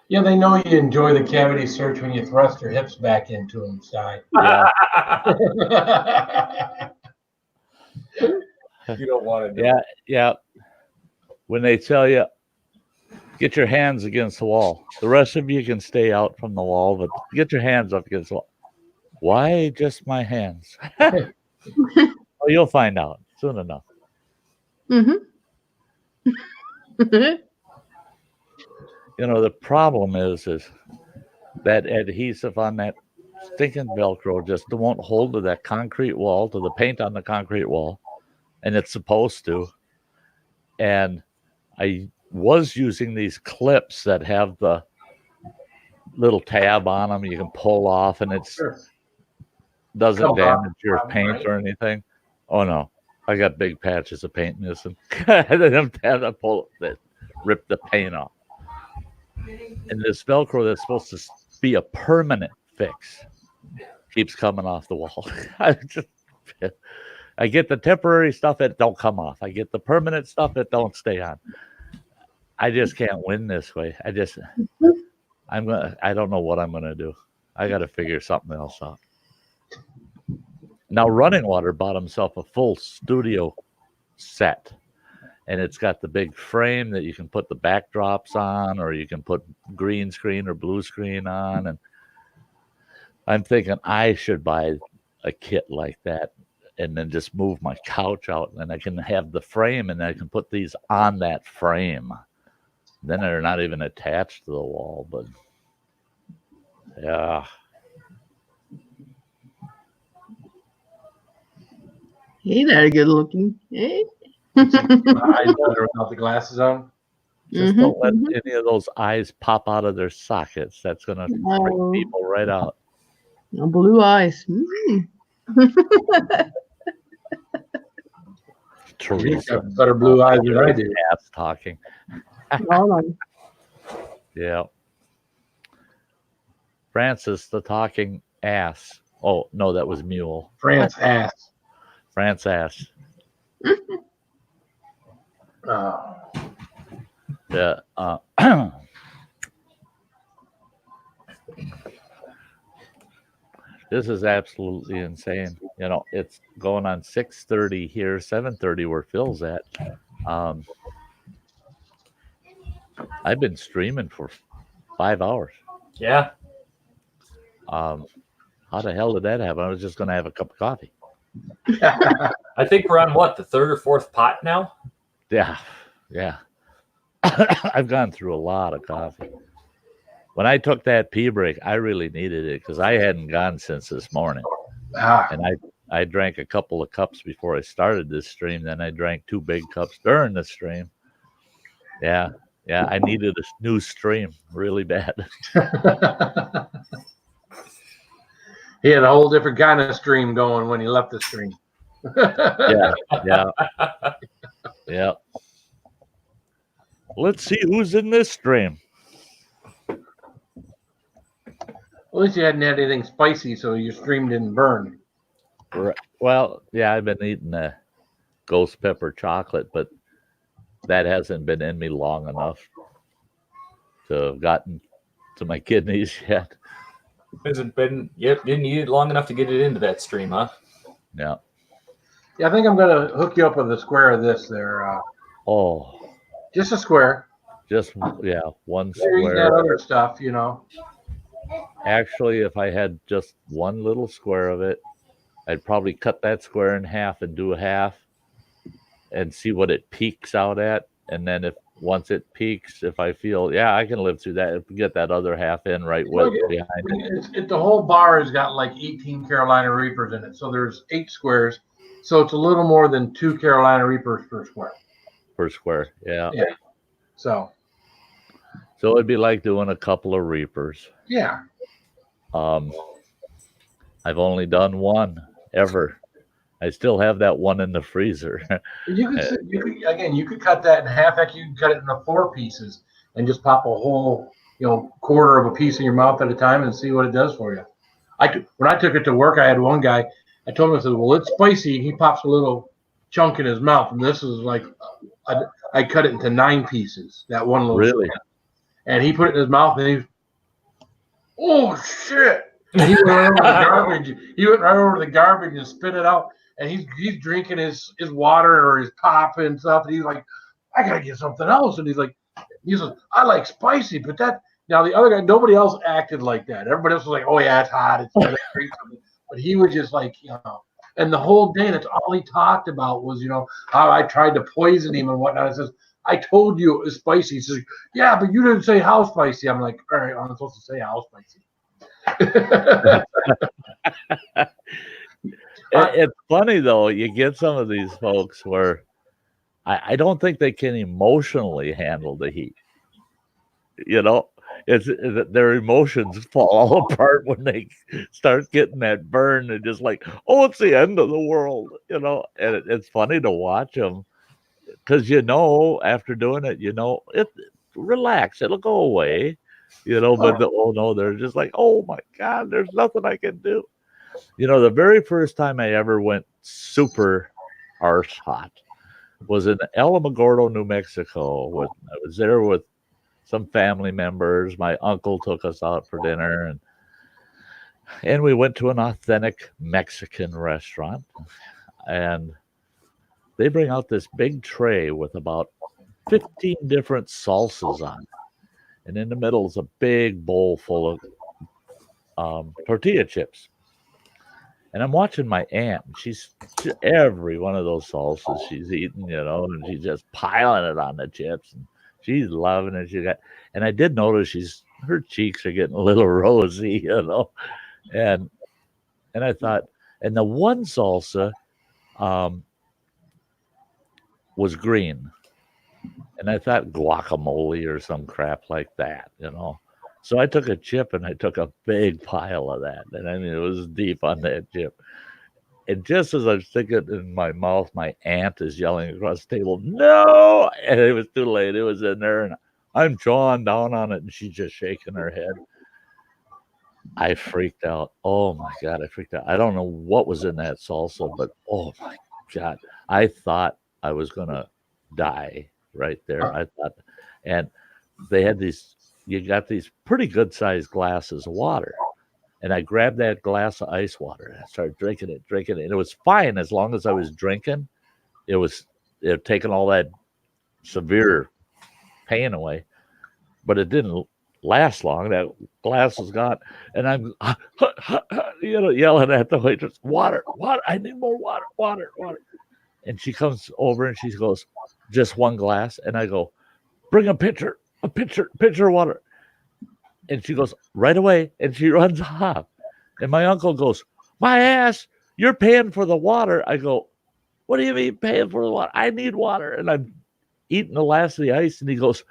Yeah, they know you enjoy the cavity search when you thrust your hips back into them, Sty. Yeah. You don't want to do it. Yeah. When they tell you, get your hands against the wall. The rest of you can stay out from the wall, but get your hands up against the wall. Why just my hands? Oh, you'll find out soon enough. Mm-hmm. You know, the problem is that adhesive on that stinking Velcro just won't hold to that concrete wall, to the paint on the concrete wall, and it's supposed to. And I was using these clips that have the little tab on them you can pull off, and it's doesn't damage your paint or anything. Oh no, I got big patches of paint missing. I didn't have to pull that, rip the paint off. And this Velcro that's supposed to be a permanent fix keeps coming off the wall. I get the temporary stuff, it don't come off. I get the permanent stuff, it don't stay on. I just can't win this way. I don't know what I'm gonna do. I gotta figure something else out. Now Running Water bought himself a full studio set, and it's got the big frame that you can put the backdrops on, or you can put green screen or blue screen on. And I'm thinking I should buy a kit like that and then just move my couch out, and I can have the frame, and I can put these on that frame. Then they're not even attached to the wall, but yeah. Hey there, good looking. Hey. Eyes under without the glasses on. Just don't let any of those eyes pop out of their sockets. That's gonna freak people right out. No blue eyes. Teresa, better blue eyes than I do. Ass talking. Yeah. Francis, the talking ass. Oh no, that was mule. France ass. France ass. Yeah. This is absolutely insane. You know, it's going on 6:30 here, 7:30 where Phil's at. I've been streaming for 5 hours. Yeah. How the hell did that happen? I was just going to have a cup of coffee. I think we're on what, the third or fourth pot now? Yeah. I've gone through a lot of coffee. When I took that pee break, I really needed it because I hadn't gone since this morning. And I drank a couple of cups before I started this stream. Then I drank 2 big cups during the stream. Yeah, I needed a new stream really bad. He had a whole different kind of stream going when he left the stream. Yeah. Let's see who's in this stream. At least you hadn't had anything spicy, so your stream didn't burn. Right. Well, yeah, I've been eating ghost pepper chocolate, but that hasn't been in me long enough to have gotten to my kidneys yet. Hasn't been, didn't eat it long enough to get it into that stream, huh? Yeah. Yeah, I think I'm going to hook you up with a square of this there. Just a square. Just, one square. You got other stuff, you know. Actually, if I had just one little square of it, I'd probably cut that square in half and do a half and see what it peaks out at. And then once it peaks, if I feel, I can live through that, get that other half in behind it. The whole bar has got like 18 Carolina Reapers in it. So there's 8 squares. So it's a little more than 2 Carolina Reapers per square. Yeah. So it'd be like doing a couple of Reapers. Yeah. I've only done one ever. I still have that one in the freezer. You could cut that in half. Heck, you can cut it into 4 pieces and just pop a whole, quarter of a piece in your mouth at a time and see what it does for you. When I took it to work, I had one guy. I told him, I said, "Well, it's spicy." He pops a little chunk in his mouth, and this is like, I cut it into 9 pieces. That one little. Really? Square. And he put it in his mouth, and he's, "Oh shit!" And he went right over the garbage. He went right over the garbage and spit it out. And he's drinking his water or his pop and stuff. And he's like, "I gotta get something else." And he says, "I like spicy, but that." Now the other guy, nobody else acted like that. Everybody else was like, "Oh yeah, it's hot. It's But he was just like, And the whole day, that's all he talked about was, how I tried to poison him and whatnot. I says, I told you it was spicy. He says, yeah, but you didn't say how spicy. I'm like, all right, I'm supposed to say how spicy. It's funny though. You get some of these folks where I don't think they can emotionally handle the heat. It's their emotions fall all apart when they start getting that burn. They're just like, oh, it's the end of the world, And it's funny to watch them because after doing it, relax, it'll go away, But oh no, they're just like, oh my God, there's nothing I can do. The very first time I ever went super arse hot was in Alamogordo, New Mexico. I was there with some family members. My uncle took us out for dinner, and we went to an authentic Mexican restaurant. And they bring out this big tray with about 15 different salsas on it. And in the middle is a big bowl full of tortilla chips. And I'm watching my aunt. She's every one of those salsas she's eating, and she's just piling it on the chips. And she's loving it. And I did notice her cheeks are getting a little rosy, And I thought, and the one salsa was green. And I thought guacamole or some crap like that, So I took a chip and I took a big pile of that. And I mean, it was deep on that chip. And just as I was thinking it in my mouth, my aunt is yelling across the table, no! And it was too late. It was in there. And I'm chawing down on it. And she's just shaking her head. I freaked out. Oh, my God, I freaked out. I don't know what was in that salsa, but oh, my God. I thought I was going to die right there. I thought. And they had you got these pretty good sized glasses of water. And I grabbed that glass of ice water and I started drinking it. And it was fine as long as I was drinking. It had taken all that severe pain away. But it didn't last long. That glass was gone. And I'm yelling at the waitress, water, I need more water. And she comes over and she goes, just one glass. And I go, bring a pitcher of water. And she goes, right away. And she runs off. And my uncle goes, my ass, you're paying for the water. I go, what do you mean paying for the water? I need water. And I'm eating the last of the ice. And he goes,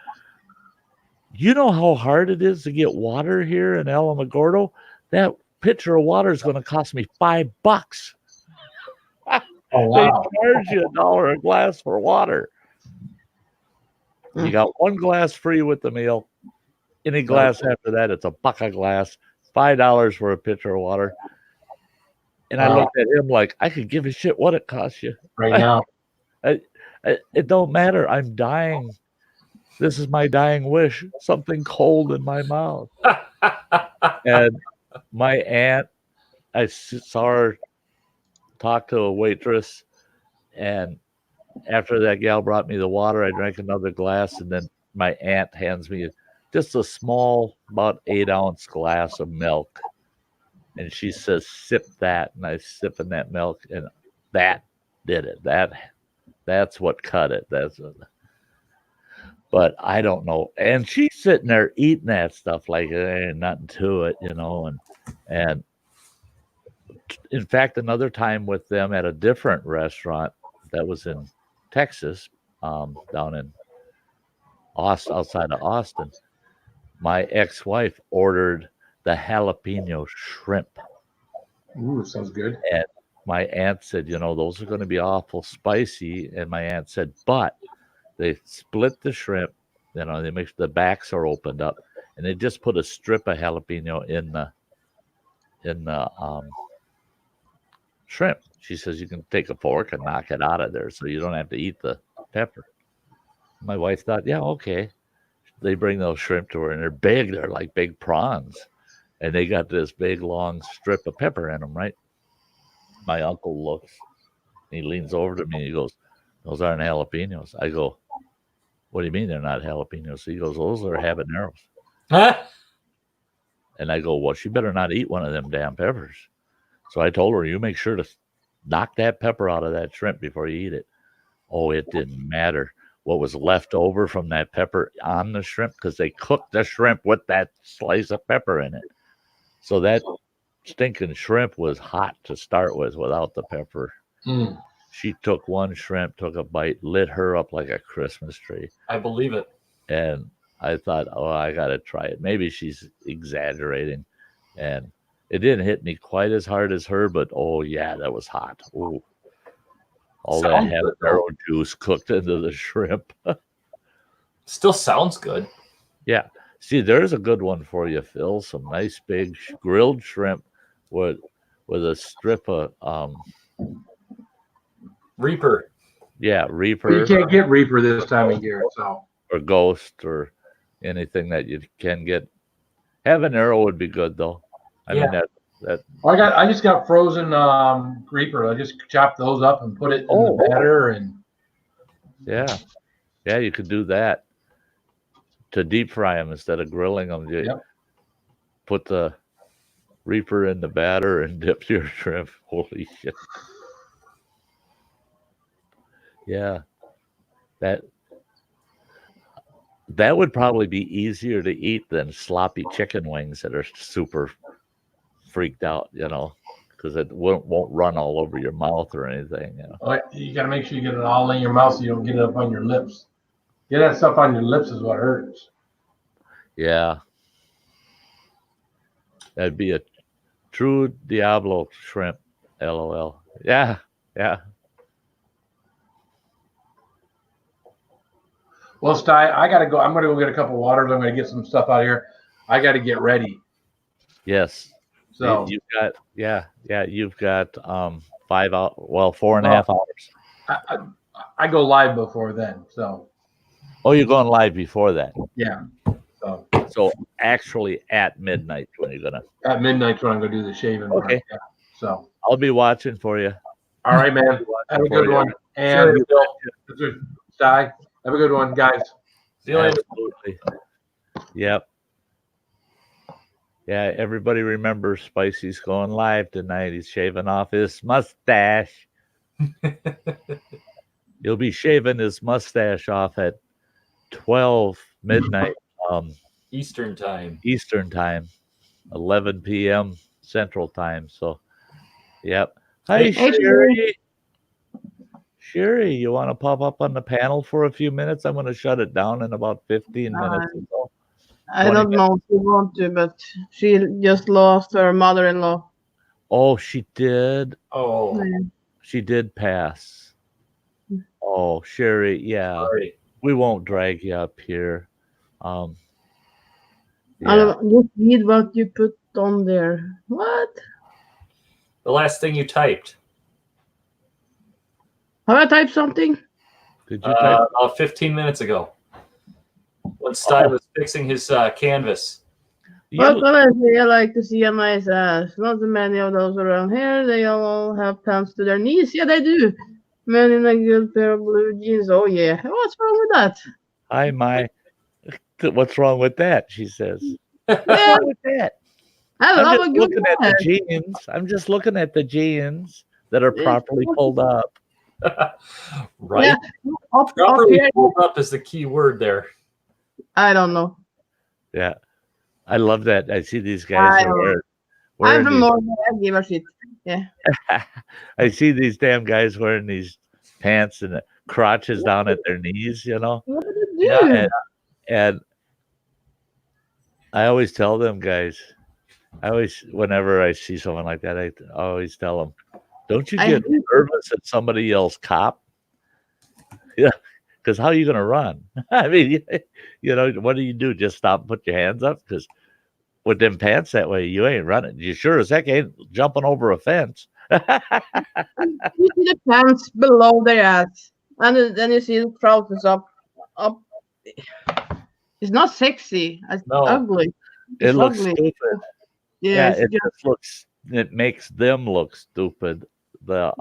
you know how hard it is to get water here in Alamogordo? That pitcher of water is going to cost me $5. Oh, wow. They charge you $1 a glass for water. You got one glass free with the meal. Any glass after that, it's $1 a glass, $5 for a pitcher of water. And I looked at him like, I could give a shit what it costs you. Right now. It don't matter. I'm dying. This is my dying wish. Something cold in my mouth. And my aunt, I saw her talk to a waitress. And after that gal brought me the water, I drank another glass. And then my aunt hands me just a small, about 8-ounce glass of milk. And she says, sip that. And I sip in that milk. And that did it. That's what cut it. But I don't know. And she's sitting there eating that stuff like there ain't nothing to it, And in fact, another time with them at a different restaurant that was in Texas, down in Austin, outside of Austin, my ex-wife ordered the jalapeno shrimp. Ooh, sounds good. And my aunt said, those are going to be awful spicy. And my aunt said, but they split the shrimp, they make the backs are opened up, and they just put a strip of jalapeno in the shrimp. She says you can take a fork and knock it out of there so you don't have to eat the pepper. My wife thought, yeah, okay. They bring those shrimp to her, and they're big. They're like big prawns. And they got this big, long strip of pepper in them, right? My uncle looks. He leans over to me, and he goes, those aren't jalapenos. I go, what do you mean they're not jalapenos? He goes, those are habaneros. Huh? And I go, well, she better not eat one of them damn peppers. So I told her, you make sure to knock that pepper out of that shrimp before you eat it. Oh, it didn't matter what was left over from that pepper on the shrimp because they cooked the shrimp with that slice of pepper in it. So that stinking shrimp was hot to start with without the pepper. Mm. She took one shrimp, took a bite, lit her up like a Christmas tree. I believe it. And I thought, oh, I got to try it. Maybe she's exaggerating. And it didn't hit me quite as hard as her, but oh, yeah, that was hot. Ooh. All that Sounds good, habanero juice cooked into the shrimp. Still sounds good. Yeah. See, there's a good one for you, Phil. Some nice big grilled shrimp with a strip of Reaper. yeah, But Reaper you can't get Reaper this time of year, so or Ghost or anything that you can get. Habanero would be good though. I mean that I just got frozen Reaper. I just chopped those up and put it in the batter and yeah. Yeah, you could do that. To deep fry them instead of grilling them. You put the Reaper in the batter and dip your shrimp. Holy shit. Yeah. That would probably be easier to eat than sloppy chicken wings that are super freaked out, because it won't run all over your mouth or anything. You got to make sure you get it all in your mouth so you don't get it up on your lips. Get that stuff on your lips is what hurts. Yeah. That'd be a true Diablo shrimp. LOL. Yeah. Yeah. Well, Sty, I got to go. I'm going to go get a couple of waters. I'm going to get some stuff out of here. I got to get ready. Yes. So you've got, you've got 5 hours, 4.5 hours. I go live before then. So. Oh, you're going live before that? Yeah. So actually at midnight when you're gonna. At midnight when I'm gonna do the shaving. Okay. Yeah. So. I'll be watching for you. All right, man. Have a good one. And Sty, have a good one, guys. See you later. Absolutely. Yep. Yeah, everybody remembers Spicy's going live tonight. He's shaving off his mustache. He'll be shaving his mustache off at 12 midnight Eastern time. 11 p.m. Central time. So, yep. Hi, Sherry. Sherry, you want to pop up on the panel for a few minutes? I'm going to shut it down in about 15 minutes. I don't know if she want to, but she just lost her mother-in-law. Oh, she did? Oh. She did pass. Oh, Sherry, yeah. Sorry. We won't drag you up here. I just read what you put on there. What? The last thing you typed. Have I typed something? Did you type? About 15 minutes ago. When Sty was fixing his canvas. What can I say? I like to see a nice ass. Not many of those around here. They all have pants to their knees. Yeah, they do. Men in a good pair of blue jeans. Oh, yeah. What's wrong with that? Hi, my. What's wrong with that? She says. What's Yeah, wrong with that? I love a good looking at the ass. jeans. I'm just looking at the jeans that are properly pulled up. Right? Yeah. Up Properly here. pulled up is the key word there. I don't know. Yeah. I love that. I see these guys I wearing I'm from these, Norway. I give a shit. Yeah. I see these damn guys wearing these pants and the crotches down at their knees, What did you do? Yeah. And I always tell them guys, whenever I see someone like that, I always tell them, don't you I get hate nervous that somebody yells cop? Yeah. Because how are you going to run? I mean, what do you do? Just stop and put your hands up? Because with them pants that way, you ain't running. You sure as heck ain't jumping over a fence. You see the pants below their ass, and then you see the trousers up. It's not sexy. It's No. ugly. It It's looks ugly. stupid. Yeah, It just looks. It makes them look stupid. Yeah.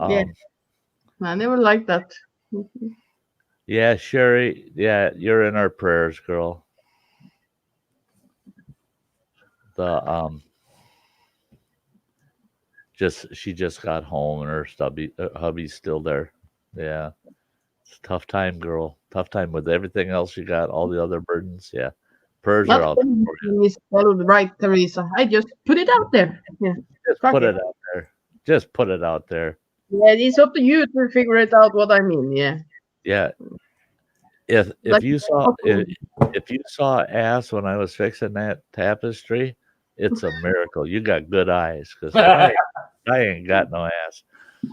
I never liked that. Yeah, Sherry. Yeah, you're in our prayers, girl. she just got home and her hubby's still there. Yeah. It's a tough time, girl. Tough time with everything else you got, all the other burdens. Yeah. Prayers are out there for you. Is spelled right, Teresa. I just put it out there. Yeah. Just put it out there. Just put it out there. Yeah, it's up to you to figure it out what I mean. Yeah. Yeah. If you saw ass when I was fixing that tapestry, it's a miracle. You got good eyes, because I ain't got no ass.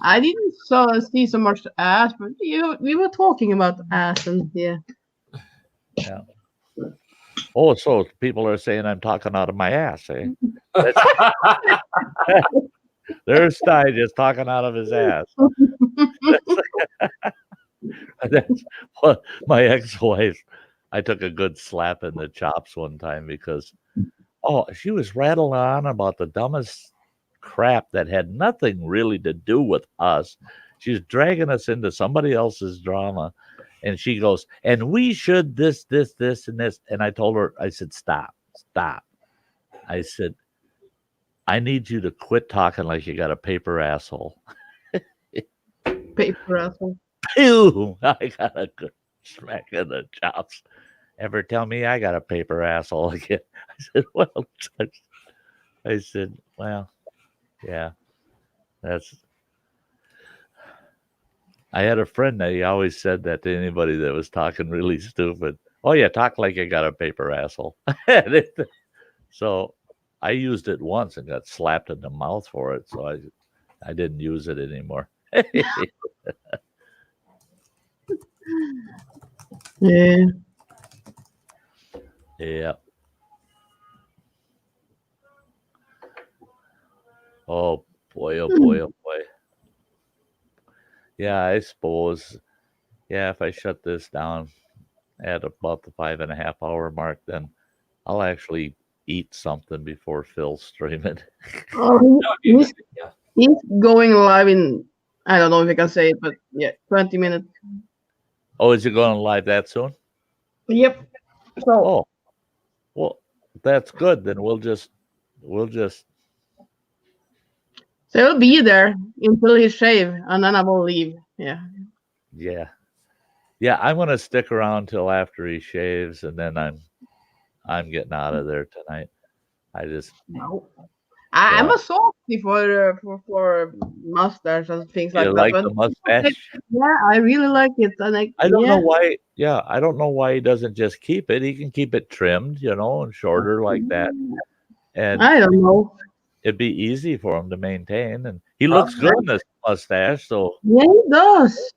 I didn't see so much ass, but we were talking about ass, and yeah. Yeah. Oh, so people are saying I'm talking out of my ass, eh? There's Sty just talking out of his ass. That's what my ex-wife. I took a good slap in the chops one time because, she was rattling on about the dumbest crap that had nothing really to do with us. She's dragging us into somebody else's drama, and she goes, "And we should this, and this." And I told her, I said, "Stop. I said, I need you to quit talking like you got a paper asshole." Paper asshole. Ew, I got a good smack in the chops. Ever tell me I got a paper asshole again? I said, well, yeah, I had a friend that he always said that to anybody that was talking really stupid. Oh, yeah, talk like you got a paper asshole. So I used it once and got slapped in the mouth for it. So I didn't use it anymore. Yeah. Yeah. Oh boy, oh boy, oh boy. Yeah, I suppose. Yeah, if I shut this down at about the 5.5 hour mark, then I'll actually eat something before Phil's streaming. Oh, he's going live in, I don't know if I can say it, but yeah, 20 minutes. Oh, is it going live that soon? Yep. So. Oh, well, that's good. Then we'll just. So he'll be there until he shave, and then I will leave. Yeah. Yeah. Yeah, I'm gonna stick around till after he shaves, and then I'm getting out of there tonight. No. I'm a softy for mustache and things like that. You like the mustache? Yeah, I really like it. And I don't know why. Yeah, I don't know why he doesn't just keep it. He can keep it trimmed, and shorter like that. And I don't know. It'd be easy for him to maintain, and he looks good in this mustache. So yeah, he does.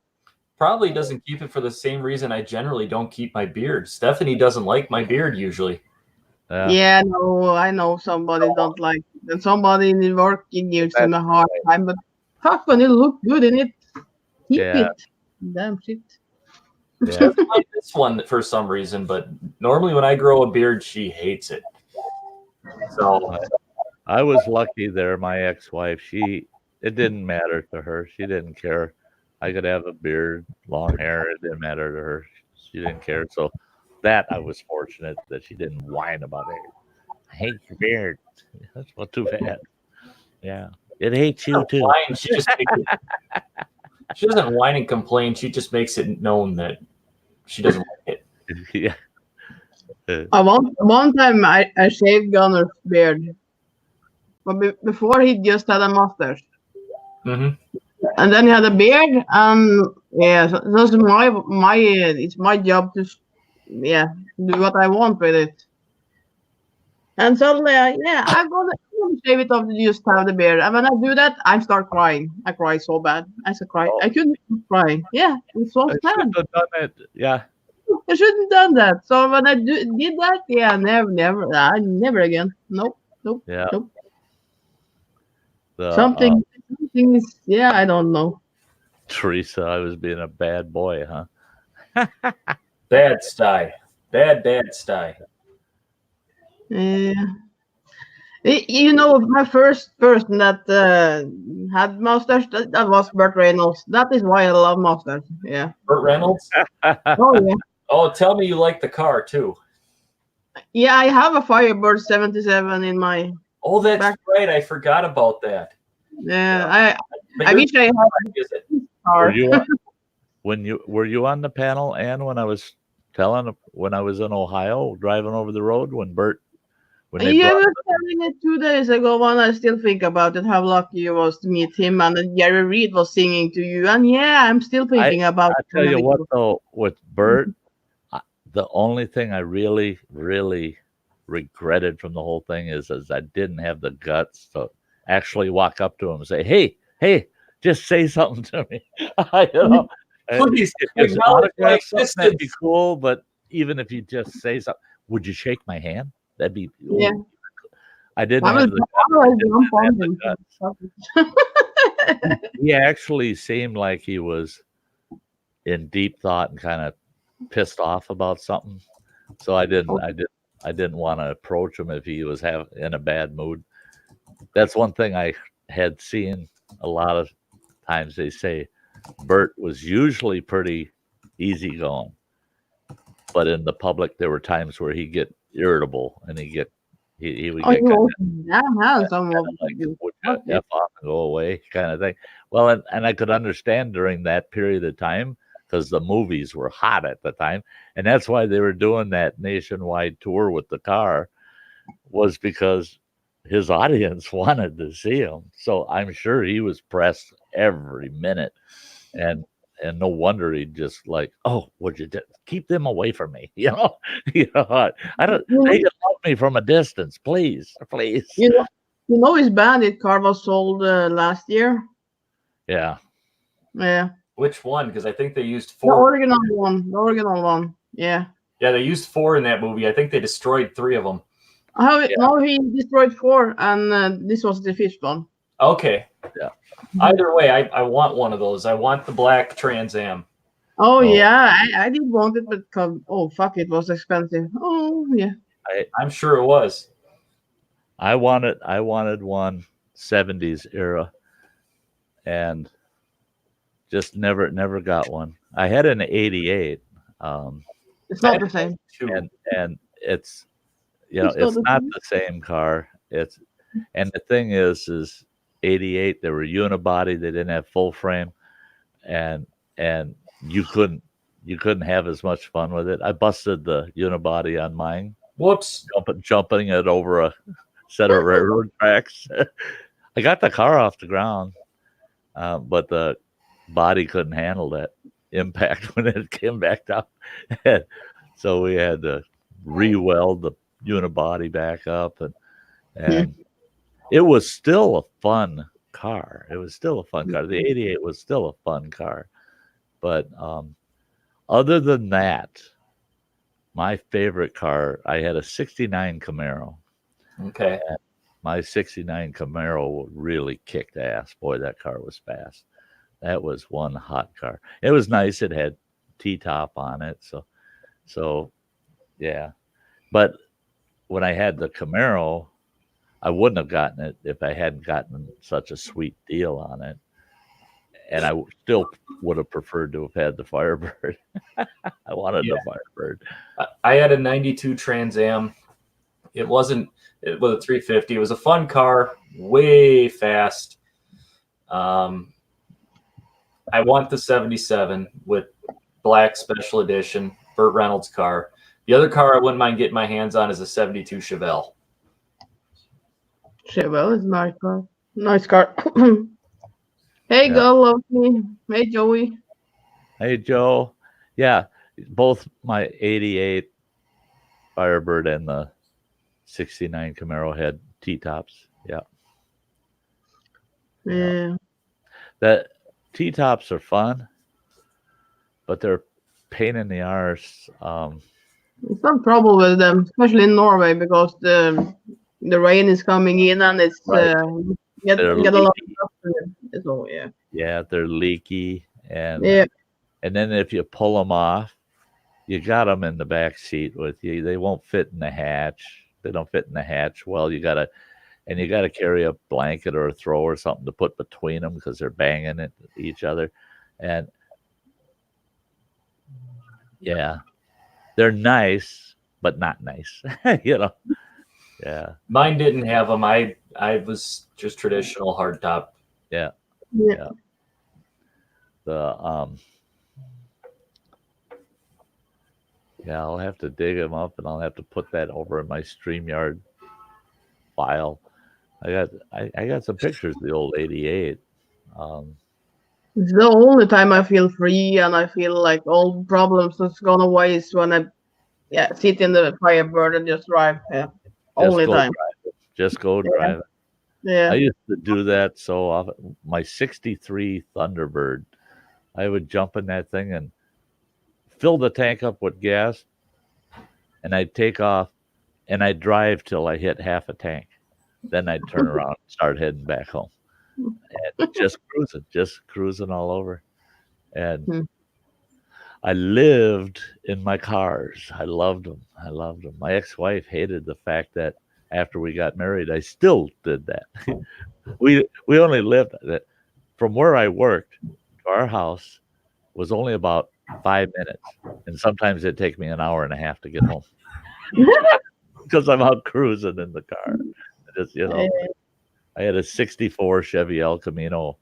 Probably doesn't keep it for the same reason I generally don't keep my beard. Stephanie doesn't like my beard usually. Yeah, no, I know somebody don't like it. And somebody in the work gives him a hard time, but fuck, when you look good in it, keep it. Damn shit. Yeah. I like this one for some reason, but normally when I grow a beard, she hates it. So I was lucky there. My ex-wife, it didn't matter to her. She didn't care. I could have a beard, long hair. It didn't matter to her. She didn't care. So that I was fortunate that she didn't whine about it. I hate your beard. That's not too bad. Yeah. It hates you too. She doesn't whine and complain. She just makes it known that she doesn't like it. Yeah. One time I shaved Gunner's beard. But before he just had a mustache. Mm-hmm. And then he had a beard, yeah, so it's my job to do what I want with it. And suddenly I'm gonna shave it off to just have the beard. And when I do that, I start crying. I cry so bad. I cry. I couldn't stop crying. Yeah, it's so sad. Shouldn't have done it. Yeah. I shouldn't have done that. So when I did that, never again. Nope. Yeah. Nope. Something is, I don't know. Teresa, I was being a bad boy, huh? Bad Sty. Bad Sty. My first person that had mustache, that was Burt Reynolds. That is why I love mustache. Yeah. Burt Reynolds? Oh, yeah. Oh, tell me you like the car, too. Yeah, I have a Firebird 77 in my... Oh, that's right. I forgot about that. Yeah, But I you're- wish I had a car. Were you on the panel, Ann, when I was when I was in Ohio driving over the road when they You brought were telling it 2 days ago, and I still think about it. How lucky you was to meet him, and then Jerry Reed was singing to you, and yeah, I'm still thinking about. I tell you what though, with Bert, the only thing I really, really regretted from the whole thing is I didn't have the guts to actually walk up to him and say, "Hey, just say something to me." You know, Please, if it's an acknowledge my autograph, something, that'd be existence. cool. But even if you just say something, would you shake my hand? That'd be. Yeah. I didn't I have was, the. I was jump I on didn't have him. the guts. He actually seemed like he was in deep thought and kind of pissed off about something. So I didn't want to approach him if he was in a bad mood. That's one thing I had seen a lot of times. They say Bert was usually pretty easygoing, but in the public there were times where he'd get irritable and he would get Damn handsome. like, would you F off and go away kind of thing. Well, and I could understand during that period of time because the movies were hot at the time, and that's why they were doing that nationwide tour with the car, was because his audience wanted to see him. So I'm sure he was pressed every minute, and no wonder he just like, oh, would you keep them away from me? You know, I don't. They can love me from a distance, please. You know his bandit car was sold last year. Yeah. Yeah. Which one? Because I think they used The 4. original one. The original one. Yeah. Yeah, they used 4 in that movie. I think they destroyed 3 of them. No, he destroyed 4, and this was the 5th one. Okay. Yeah. Either way, I want one of those. I want the black Trans Am. Oh yeah, I did want it, but fuck, it was expensive. Oh yeah. I'm sure it was. I wanted one 70s era, and just never got one. I had an 88. It's not the same. And it's it's not the same car. And the thing is 88, they were unibody, they didn't have full frame, and you couldn't have as much fun with it. I busted the unibody on mine. Whoops. Jumping it over a set of railroad tracks. I got the car off the ground, but the body couldn't handle that impact when it came back down. So we had to re-weld the unibody back up, and it was still a fun car. The 88 was still a fun car. But other than that, my favorite car, I had a 69 Camaro. Okay. And my 69 Camaro really kicked ass. Boy, that car was fast. That was one hot car. It was nice. It had T-top on it. So yeah. But when I had the Camaro, I wouldn't have gotten it if I hadn't gotten such a sweet deal on it. And I still would have preferred to have had the Firebird. I wanted the Firebird. I had a 92 Trans Am. It was a 350. It was a fun car, way fast. I want the 77 with black special edition, Burt Reynolds car. The other car I wouldn't mind getting my hands on is a 72 Chevelle. Chevelle is a nice car. Nice car. Hey, girl, love me. Hey, Joey. Hey, Joe. Yeah, both my 88 Firebird and the 69 Camaro had T-tops. Yeah. Yeah. The T-tops are fun, but they're pain in the arse. It's some trouble with them, especially in Norway, because the rain is coming in and it's get a lot of stuff in it. So yeah. Yeah, they're leaky, and then if you pull them off, you got them in the back seat with you. They won't fit in the hatch. They don't fit in the hatch well. You gotta carry a blanket or a throw or something to put between them because they're banging at each other, and yeah, they're nice but not nice. Yeah. Mine didn't have them. I was just traditional hardtop Yeah. Yeah. The yeah, I'll have to dig them up, and I'll have to put that over in my StreamYard file. I got some pictures of the old 88. It's the only time I feel free and I feel like all problems that's gone away is when I sit in the Firebird and just drive. Yeah. Only time. Just go drive it. Yeah. I used to do that so often. My 63 Thunderbird, I would jump in that thing and fill the tank up with gas, and I'd take off, and I'd drive till I hit half a tank. Then I'd turn around and start heading back home. And just cruising all over. And I lived in my cars. I loved them. My ex-wife hated the fact that after we got married, I still did that. we only lived from where I worked to our house was only about 5 minutes, and sometimes it'd take me an hour and a half to get home because I'm out cruising in the car. Just, I had a 64 Chevy El Camino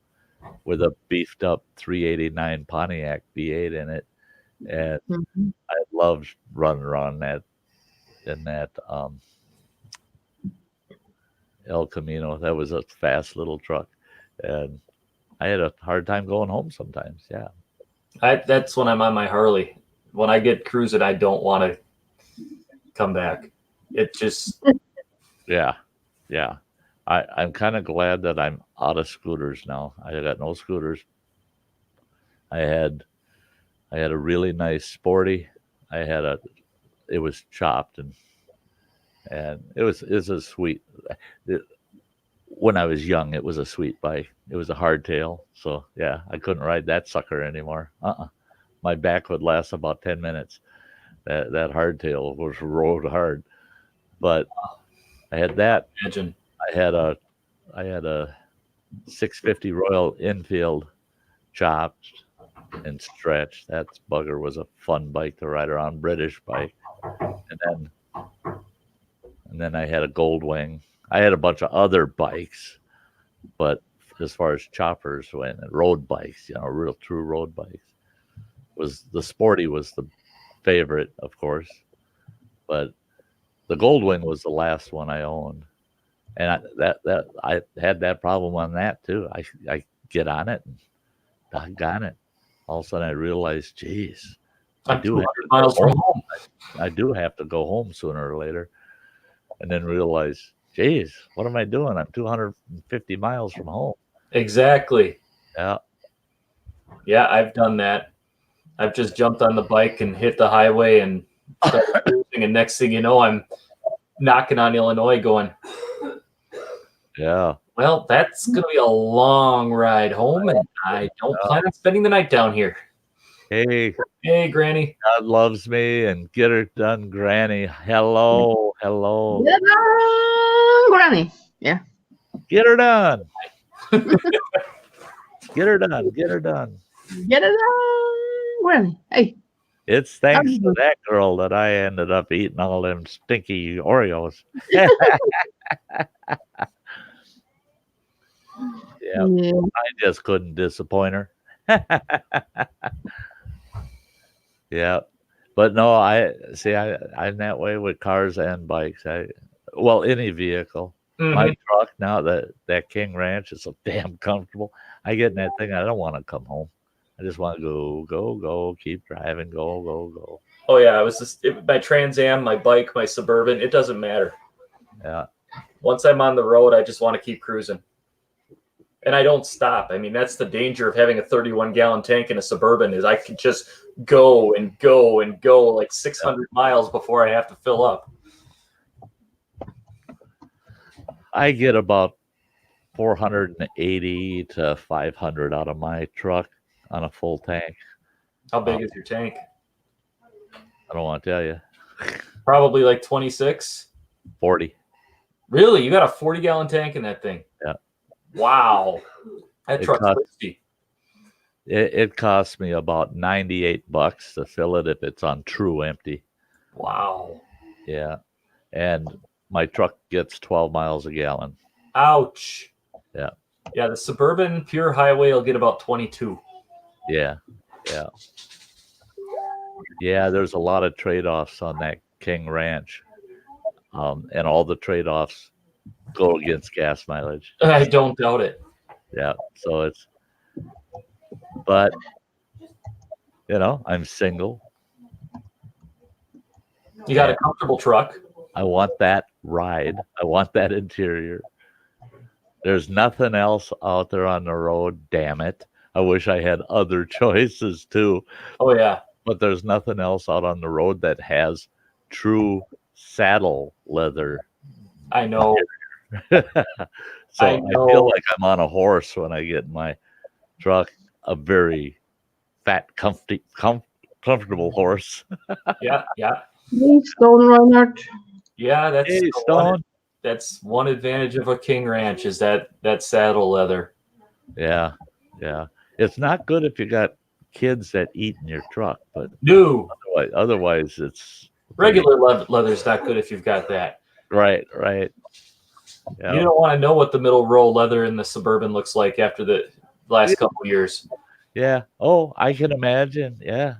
with a beefed up 389 Pontiac V8 in it, and I loved running around in that El Camino. That was a fast little truck, and I had a hard time going home sometimes. Yeah, that's when I'm on my Harley. When I get cruising, I don't want to come back. It just yeah. I'm kind of glad that I'm out of scooters now. I got no scooters. I had a really nice Sporty. It was chopped and it was a sweet. When I was young, it was a sweet bike. It was a hardtail, so yeah, I couldn't ride that sucker anymore. My back would last about 10 minutes. That hardtail was rode hard, but I had that. Imagine. I had a 650 Royal Enfield chopped and stretched. That bugger was a fun bike to ride around, British bike. And then I had a Goldwing. I had a bunch of other bikes, but as far as choppers went, road bikes, real true road bikes, the Sporty was the favorite, of course, but the Goldwing was the last one I owned. And I had that problem on that too. I get on it and doggone it. All of a sudden I realized, geez, I do have to miles from home. I do have to go home sooner or later. And then realize, geez, what am I doing? I'm 250 miles from home. Exactly. Yeah. Yeah, I've done that. I've just jumped on the bike and hit the highway and started cruising, and next thing you know, I'm knocking on Illinois going, yeah. Well, that's going to be a long ride home, and I don't plan on spending the night down here. Hey, Granny. God loves me, and get her done, Granny. Hello. Get her done, Granny. Yeah. Get her done. Get her done. Get her done, Granny. Hey. It's thanks to that girl that I ended up eating all them stinky Oreos. Yeah, I just couldn't disappoint her. Yeah, but no, I'm that way with cars and bikes. Any vehicle. My truck now, that King Ranch is so damn comfortable. I get in that thing, I don't want to come home. I just want to go, keep driving, go. Oh yeah, my Trans Am, my bike, my Suburban. It doesn't matter. Yeah. Once I'm on the road, I just want to keep cruising. And I don't stop. I mean, that's the danger of having a 31-gallon tank in a Suburban is I can just go and go and go like 600 miles before I have to fill up. I get about 480 to 500 out of my truck on a full tank. How big is your tank? I don't want to tell you. Probably like 26? 40. Really? You got a 40-gallon tank in that thing? Yeah. Wow. That truck's risky. It costs me about $98 to fill it if it's on true empty. Wow. Yeah. And my truck gets 12 miles a gallon. Ouch. Yeah. Yeah, the Suburban Pure Highway will get about 22. Yeah, yeah. Yeah, there's a lot of trade-offs on that King Ranch. And all the trade-offs go against gas mileage. I don't doubt it. Yeah, so it's, but, you know, I'm single. You got a comfortable truck. I want that ride. I want that interior. There's nothing else out there on the road. Damn it. I wish I had other choices too. Oh, yeah. But there's nothing else out on the road that has true saddle leather. I know. So I feel like I'm on a horse when I get in my truck, a very fat, comfortable horse. Yeah. Hey, Stone Reinhardt. Yeah, that's Hey, Stone. That's one advantage of a King Ranch is that saddle leather. Yeah. It's not good if you got kids that eat in your truck, but no. Otherwise it's regular leather's not good if you've got that. Right. Yeah. You don't want to know what the middle row leather in the Suburban looks like after the last couple of years. Yeah. Oh, I can imagine. Yeah.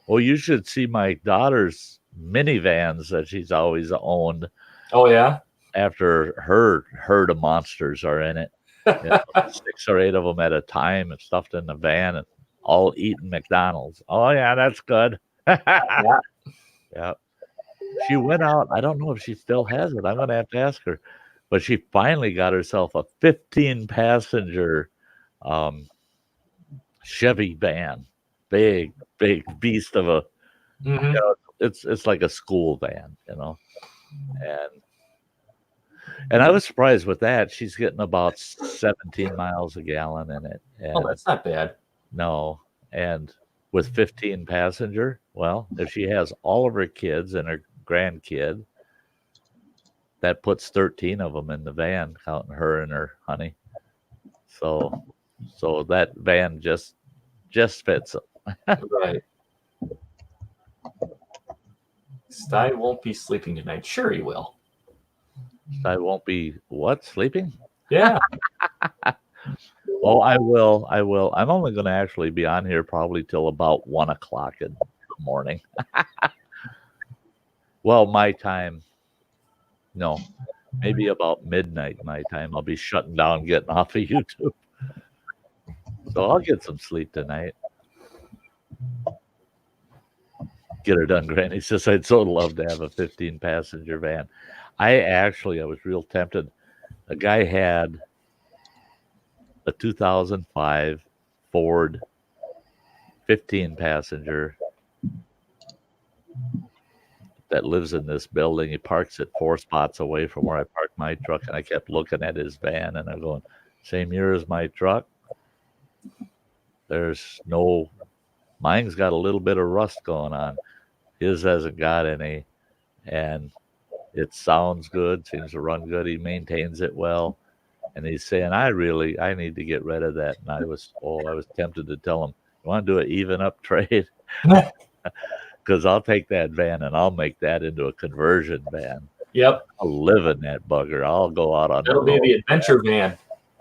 Well, you should see my daughter's minivans that she's always owned. Oh, yeah? After her herd of monsters are in it. You know, 6 or 8 of them at a time and stuffed in the van and all eating McDonald's. Oh, yeah, that's good. Yeah. She went out. I don't know if she still has it. I'm going to have to ask her. But she finally got herself a 15-passenger Chevy van. Big beast of a, you know, it's like a school van, you know. And I was surprised with that. She's getting about 17 miles a gallon in it. And that's not bad. No. And with 15 passenger, well, if she has all of her kids and her grandkid, that puts 13 of them in the van, counting her and her honey. So that van just fits them. Right. Sty won't be sleeping tonight. Sure he will. I won't be what? Sleeping? Yeah. Oh, I will. I'm only going to actually be on here probably till about 1 o'clock in the morning. Well, my time. No, maybe about midnight my time. I'll be shutting down, getting off of YouTube. So I'll get some sleep tonight. Get her done, Granny says, I'd so love to have a 15-passenger van. I was real tempted. A guy had a 2005 Ford 15-passenger that lives in this building. He parks it 4 spots away from where I park my truck, and I kept looking at his van, and I'm going, same year as my truck. Mine's got a little bit of rust going on. His hasn't got any, and it sounds good, seems to run good. He maintains it well. And he's saying, I need to get rid of that. And I was tempted to tell him, you want to do an even up trade? Because I'll take that van and I'll make that into a conversion van. Yep. I'll live in that bugger. I'll go out on That'll be the adventure van.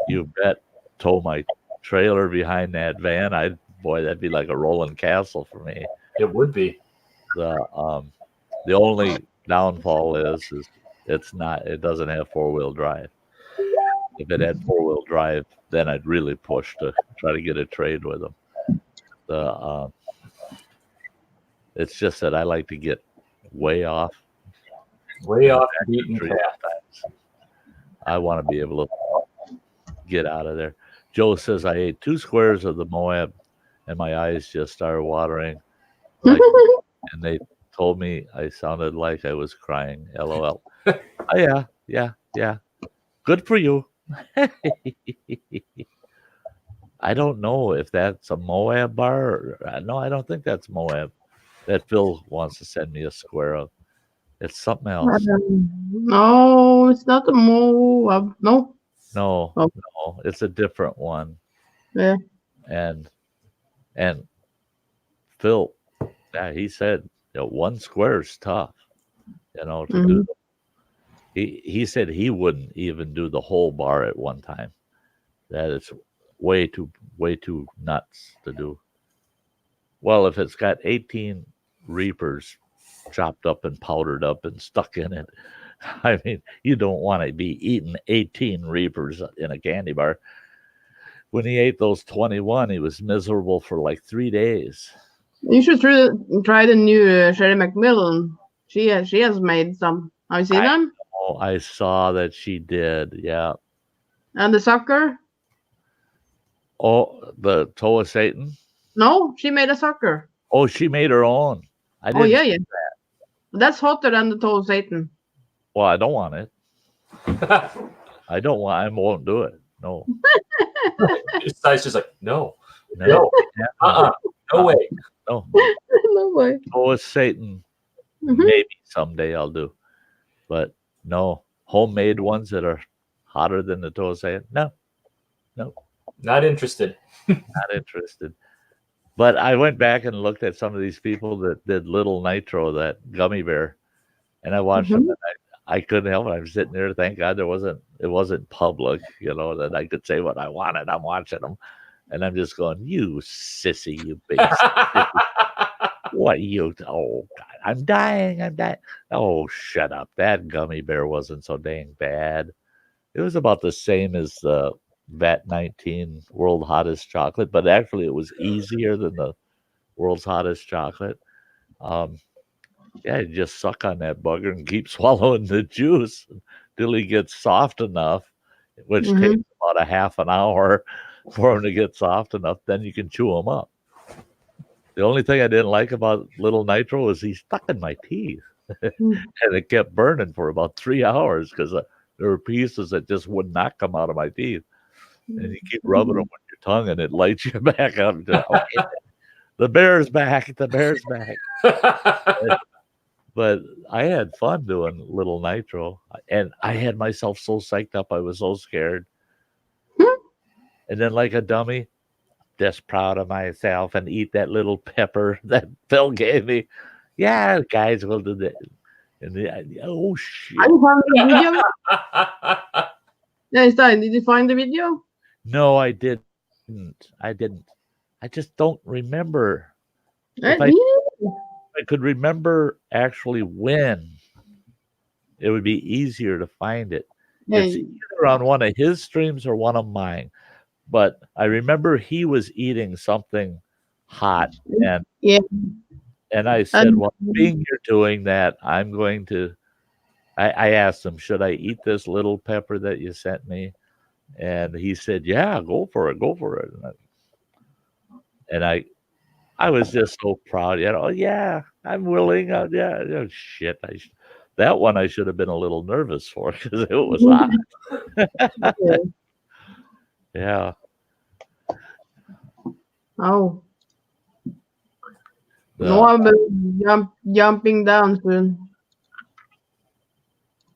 You bet. Tow my trailer behind that van. That'd be like a rolling castle for me. It would be. The only downfall is it doesn't have 4-wheel drive. If it had 4-wheel drive, then I'd really push to try to get a trade with them. It's just that I like to get way off the beaten path. I want to be able to get out of there. Joe says I ate 2 squares of the Moab and my eyes just started watering. And they told me I sounded like I was crying. LOL. Oh, yeah. Good for you. I don't know if that's a Moab bar. No, I don't think that's Moab. That Phil wants to send me a square of. It's something else. No, it's not a Moab. No. No, it's a different one. Yeah. And Phil, he said, 1 square is tough, to do. He said he wouldn't even do the whole bar at one time. That is way too nuts to do. Well, if it's got 18 Reapers chopped up and powdered up and stuck in it, I mean, you don't want to be eating 18 Reapers in a candy bar. When he ate those 21, he was miserable for like 3 days. You should try the new Sherry Macmillan. She has made some. Have you seen them? Oh, I saw that she did. Yeah. And the sucker? Oh, the toe of Satan? No, she made a sucker. Oh, she made her own. I didn't yeah. see That's hotter than the toe of Satan. Well, I don't want it. I won't do it. No. Sty's just like, no. No way. No. No way. Toe of Satan. Mhm. Maybe someday I'll do. But no. Homemade ones that are hotter than the toe of Satan? No. Not interested. Not interested. But I went back and looked at some of these people that did Little Nitro, that gummy bear, and I watched them. And I couldn't help it. I'm sitting there. Thank God it wasn't public, that I could say what I wanted. I'm watching them, and I'm just going, "You sissy, you big sissy. What you? Oh God, I'm dying. Oh, shut up. That gummy bear wasn't so dang bad. It was about the same as the VAT 19 World Hottest Chocolate, but actually it was easier than the World's Hottest Chocolate. You just suck on that bugger and keep swallowing the juice until he gets soft enough, which takes about a half an hour for him to get soft enough. Then you can chew him up. The only thing I didn't like about Little Nitro was he stuck in my teeth, and it kept burning for about 3 hours because there were pieces that just would not come out of my teeth. And you keep rubbing them with your tongue, and it lights you back up. Okay, the bear's back. The bear's back. But I had fun doing Little Nitro, and I had myself so psyched up. I was so scared. And then, like a dummy, just proud of myself and eat that little pepper that Phil gave me. Yeah, guys, we'll do that. And oh, shit. Have you found the video? Yeah, Sty, did you find the video? No, I didn't. I just don't remember. If I could remember actually when, it would be easier to find it. It's either on one of his streams or one of mine. But I remember he was eating something hot, and I said, well, being you're doing that, I'm going to. I asked him, should I eat this little pepper that you sent me? And he said, yeah, go for it. And I was just so proud. Yeah, I'm willing. Shit. That one I should have been a little nervous for because it was hot. Yeah. Oh. No, I'll be jumping down soon.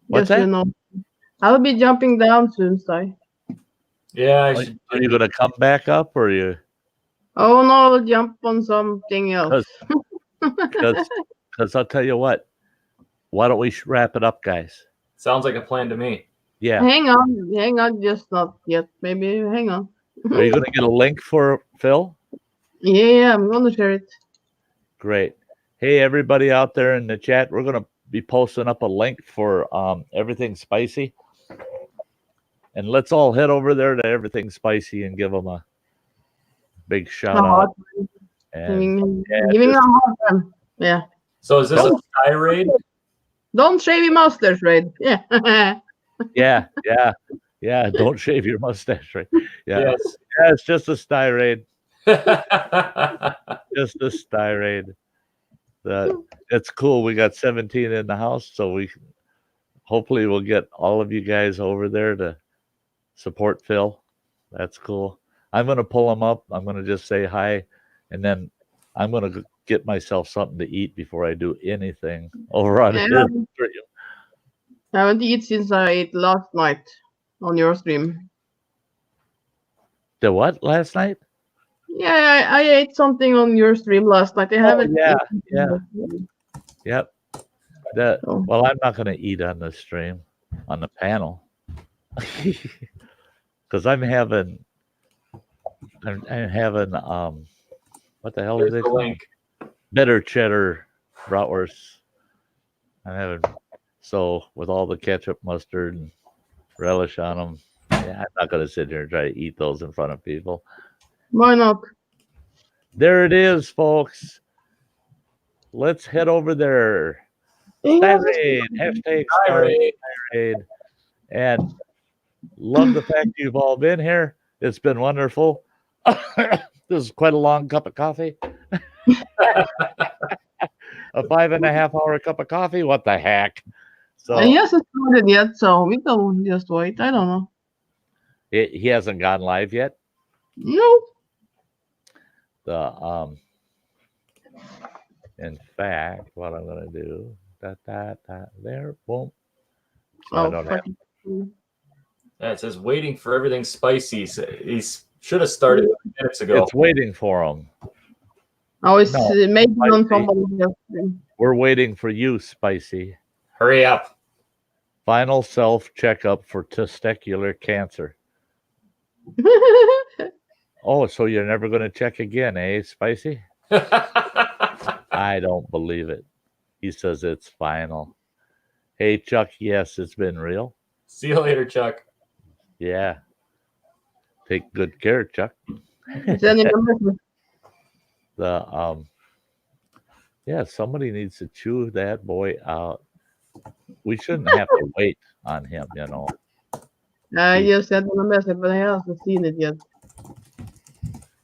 What's that? I'll be jumping down soon, Sty. Yeah. Are you going to come back up, or are you? Oh no, I'll jump on something else. Because I'll tell you what. Why don't we wrap it up, guys? Sounds like a plan to me. Yeah. Hang on, just not yet. Maybe hang on. Are you going to get a link for Phil? Yeah, I'm going to share it. Great. Hey, everybody out there in the chat, we're going to be posting up a link for Everything Spicy. And let's all head over there to Everything Spicy and give them a big shout out. Giving a hard time. Yeah. So is this a Sty raid? Don't shave your mustache, raid. Yeah. Yeah. Don't shave your mustache, right? Yeah. Yes. Yeah, it's just a Sty raid. Just a Sty raid. It's cool. We got 17 in the house, so hopefully we'll get all of you guys over there to support Phil. That's cool. I'm going to pull him up. I'm going to just say hi, and then I'm going to get myself something to eat before I do anything over on his stream. I haven't eaten since I ate last night on your stream. The what last night? Yeah, I ate something on your stream last night. I haven't. Yep. Well, I'm not going to eat on the stream, on the panel. because I'm having what the hell There's is it the called? link. Bitter cheddar bratwurst. I'm having so with all the ketchup, mustard, and relish on them. Yeah, I'm not gonna sit here and try to eat those in front of people. Why not? There it is, folks. Let's head over there. Yeah, Hashtag Sty and love the fact you've all been here. It's been wonderful. This is quite a long cup of coffee. A 5.5 hour cup of coffee. What the heck? So he hasn't started yet, so we can just wait. I don't know. he hasn't gone live yet. No. In fact, what I'm gonna do, there, boom. So I don't have. Yeah, it says waiting for everything spicy. So he should have started minutes ago. It's waiting for him. Oh, it's No, maybe on Spicy. somebody else. We're waiting for you, Spicy. Hurry up. Final self checkup for testicular cancer. Oh, so you're never going to check again, eh, Spicy? I don't believe it. He says it's final. Hey, Chuck, yes, it's been real. See you later, Chuck. Yeah. Take good care, Chuck. Yeah, somebody needs to chew that boy out. We shouldn't have to wait on him, you know. I just sent him a message, but I haven't seen it yet.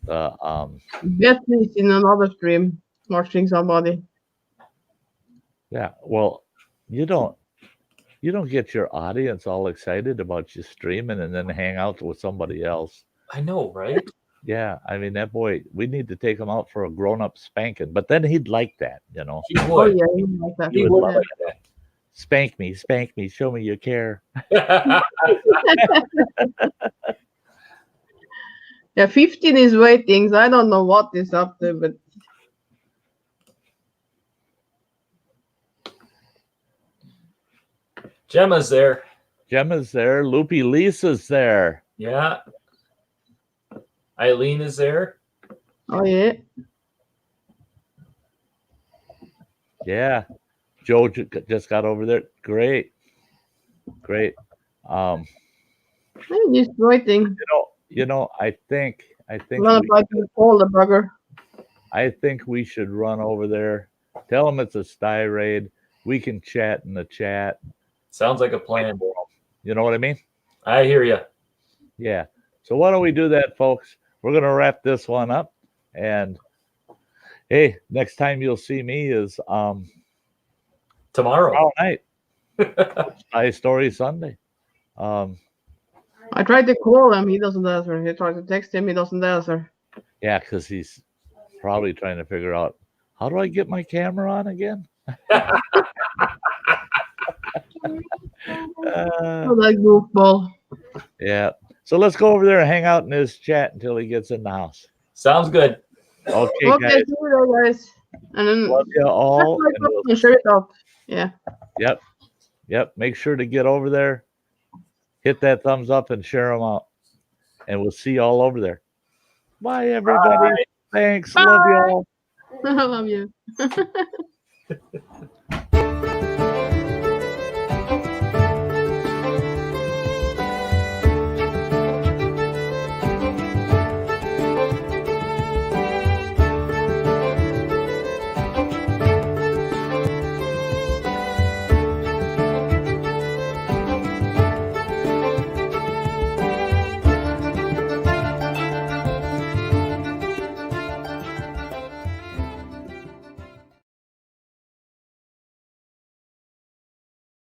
Bet he's in another stream watching somebody. Yeah, well, you don't get your audience all excited about you streaming and then hang out with somebody else. I know, right? Yeah, I mean that boy. We need to take him out for a grown-up spanking, but then he'd like that, you know. He would. Oh yeah, he like that. He would like that. Spank me, show me you care. Yeah, 15 is waiting. So I don't know what is up to, but Gemma's there. Gemma's there. Loopy Lisa's there. Yeah. Eileen is there. oh yeah. Yeah. Joe just got over there. Great. I'm just waiting. You know, I think I'm gonna try to call the bugger. I think we should run over there. Tell them it's a Sty raid. We can chat in the chat. Sounds like a plan. You know what I mean? I hear you. Yeah. So why don't we do that, folks? We're gonna wrap this one up. And hey, next time you'll see me is tomorrow night. Sty Story Sunday. I tried to call him, he doesn't answer. He tried to text him, he doesn't answer. Yeah, because he's probably trying to figure out how do I get my camera on again? That goofball. Yeah. So let's go over there and hang out in his chat until he gets in the house. Sounds good. Okay, Okay, guys. see you there, guys. And then Love you all. And we'll- shirt off. Yeah. Yep. Make sure to get over there. Hit that thumbs up and share them out. And we'll see you all over there. Bye, everybody. Bye. Thanks. Bye. Love you all. I love you.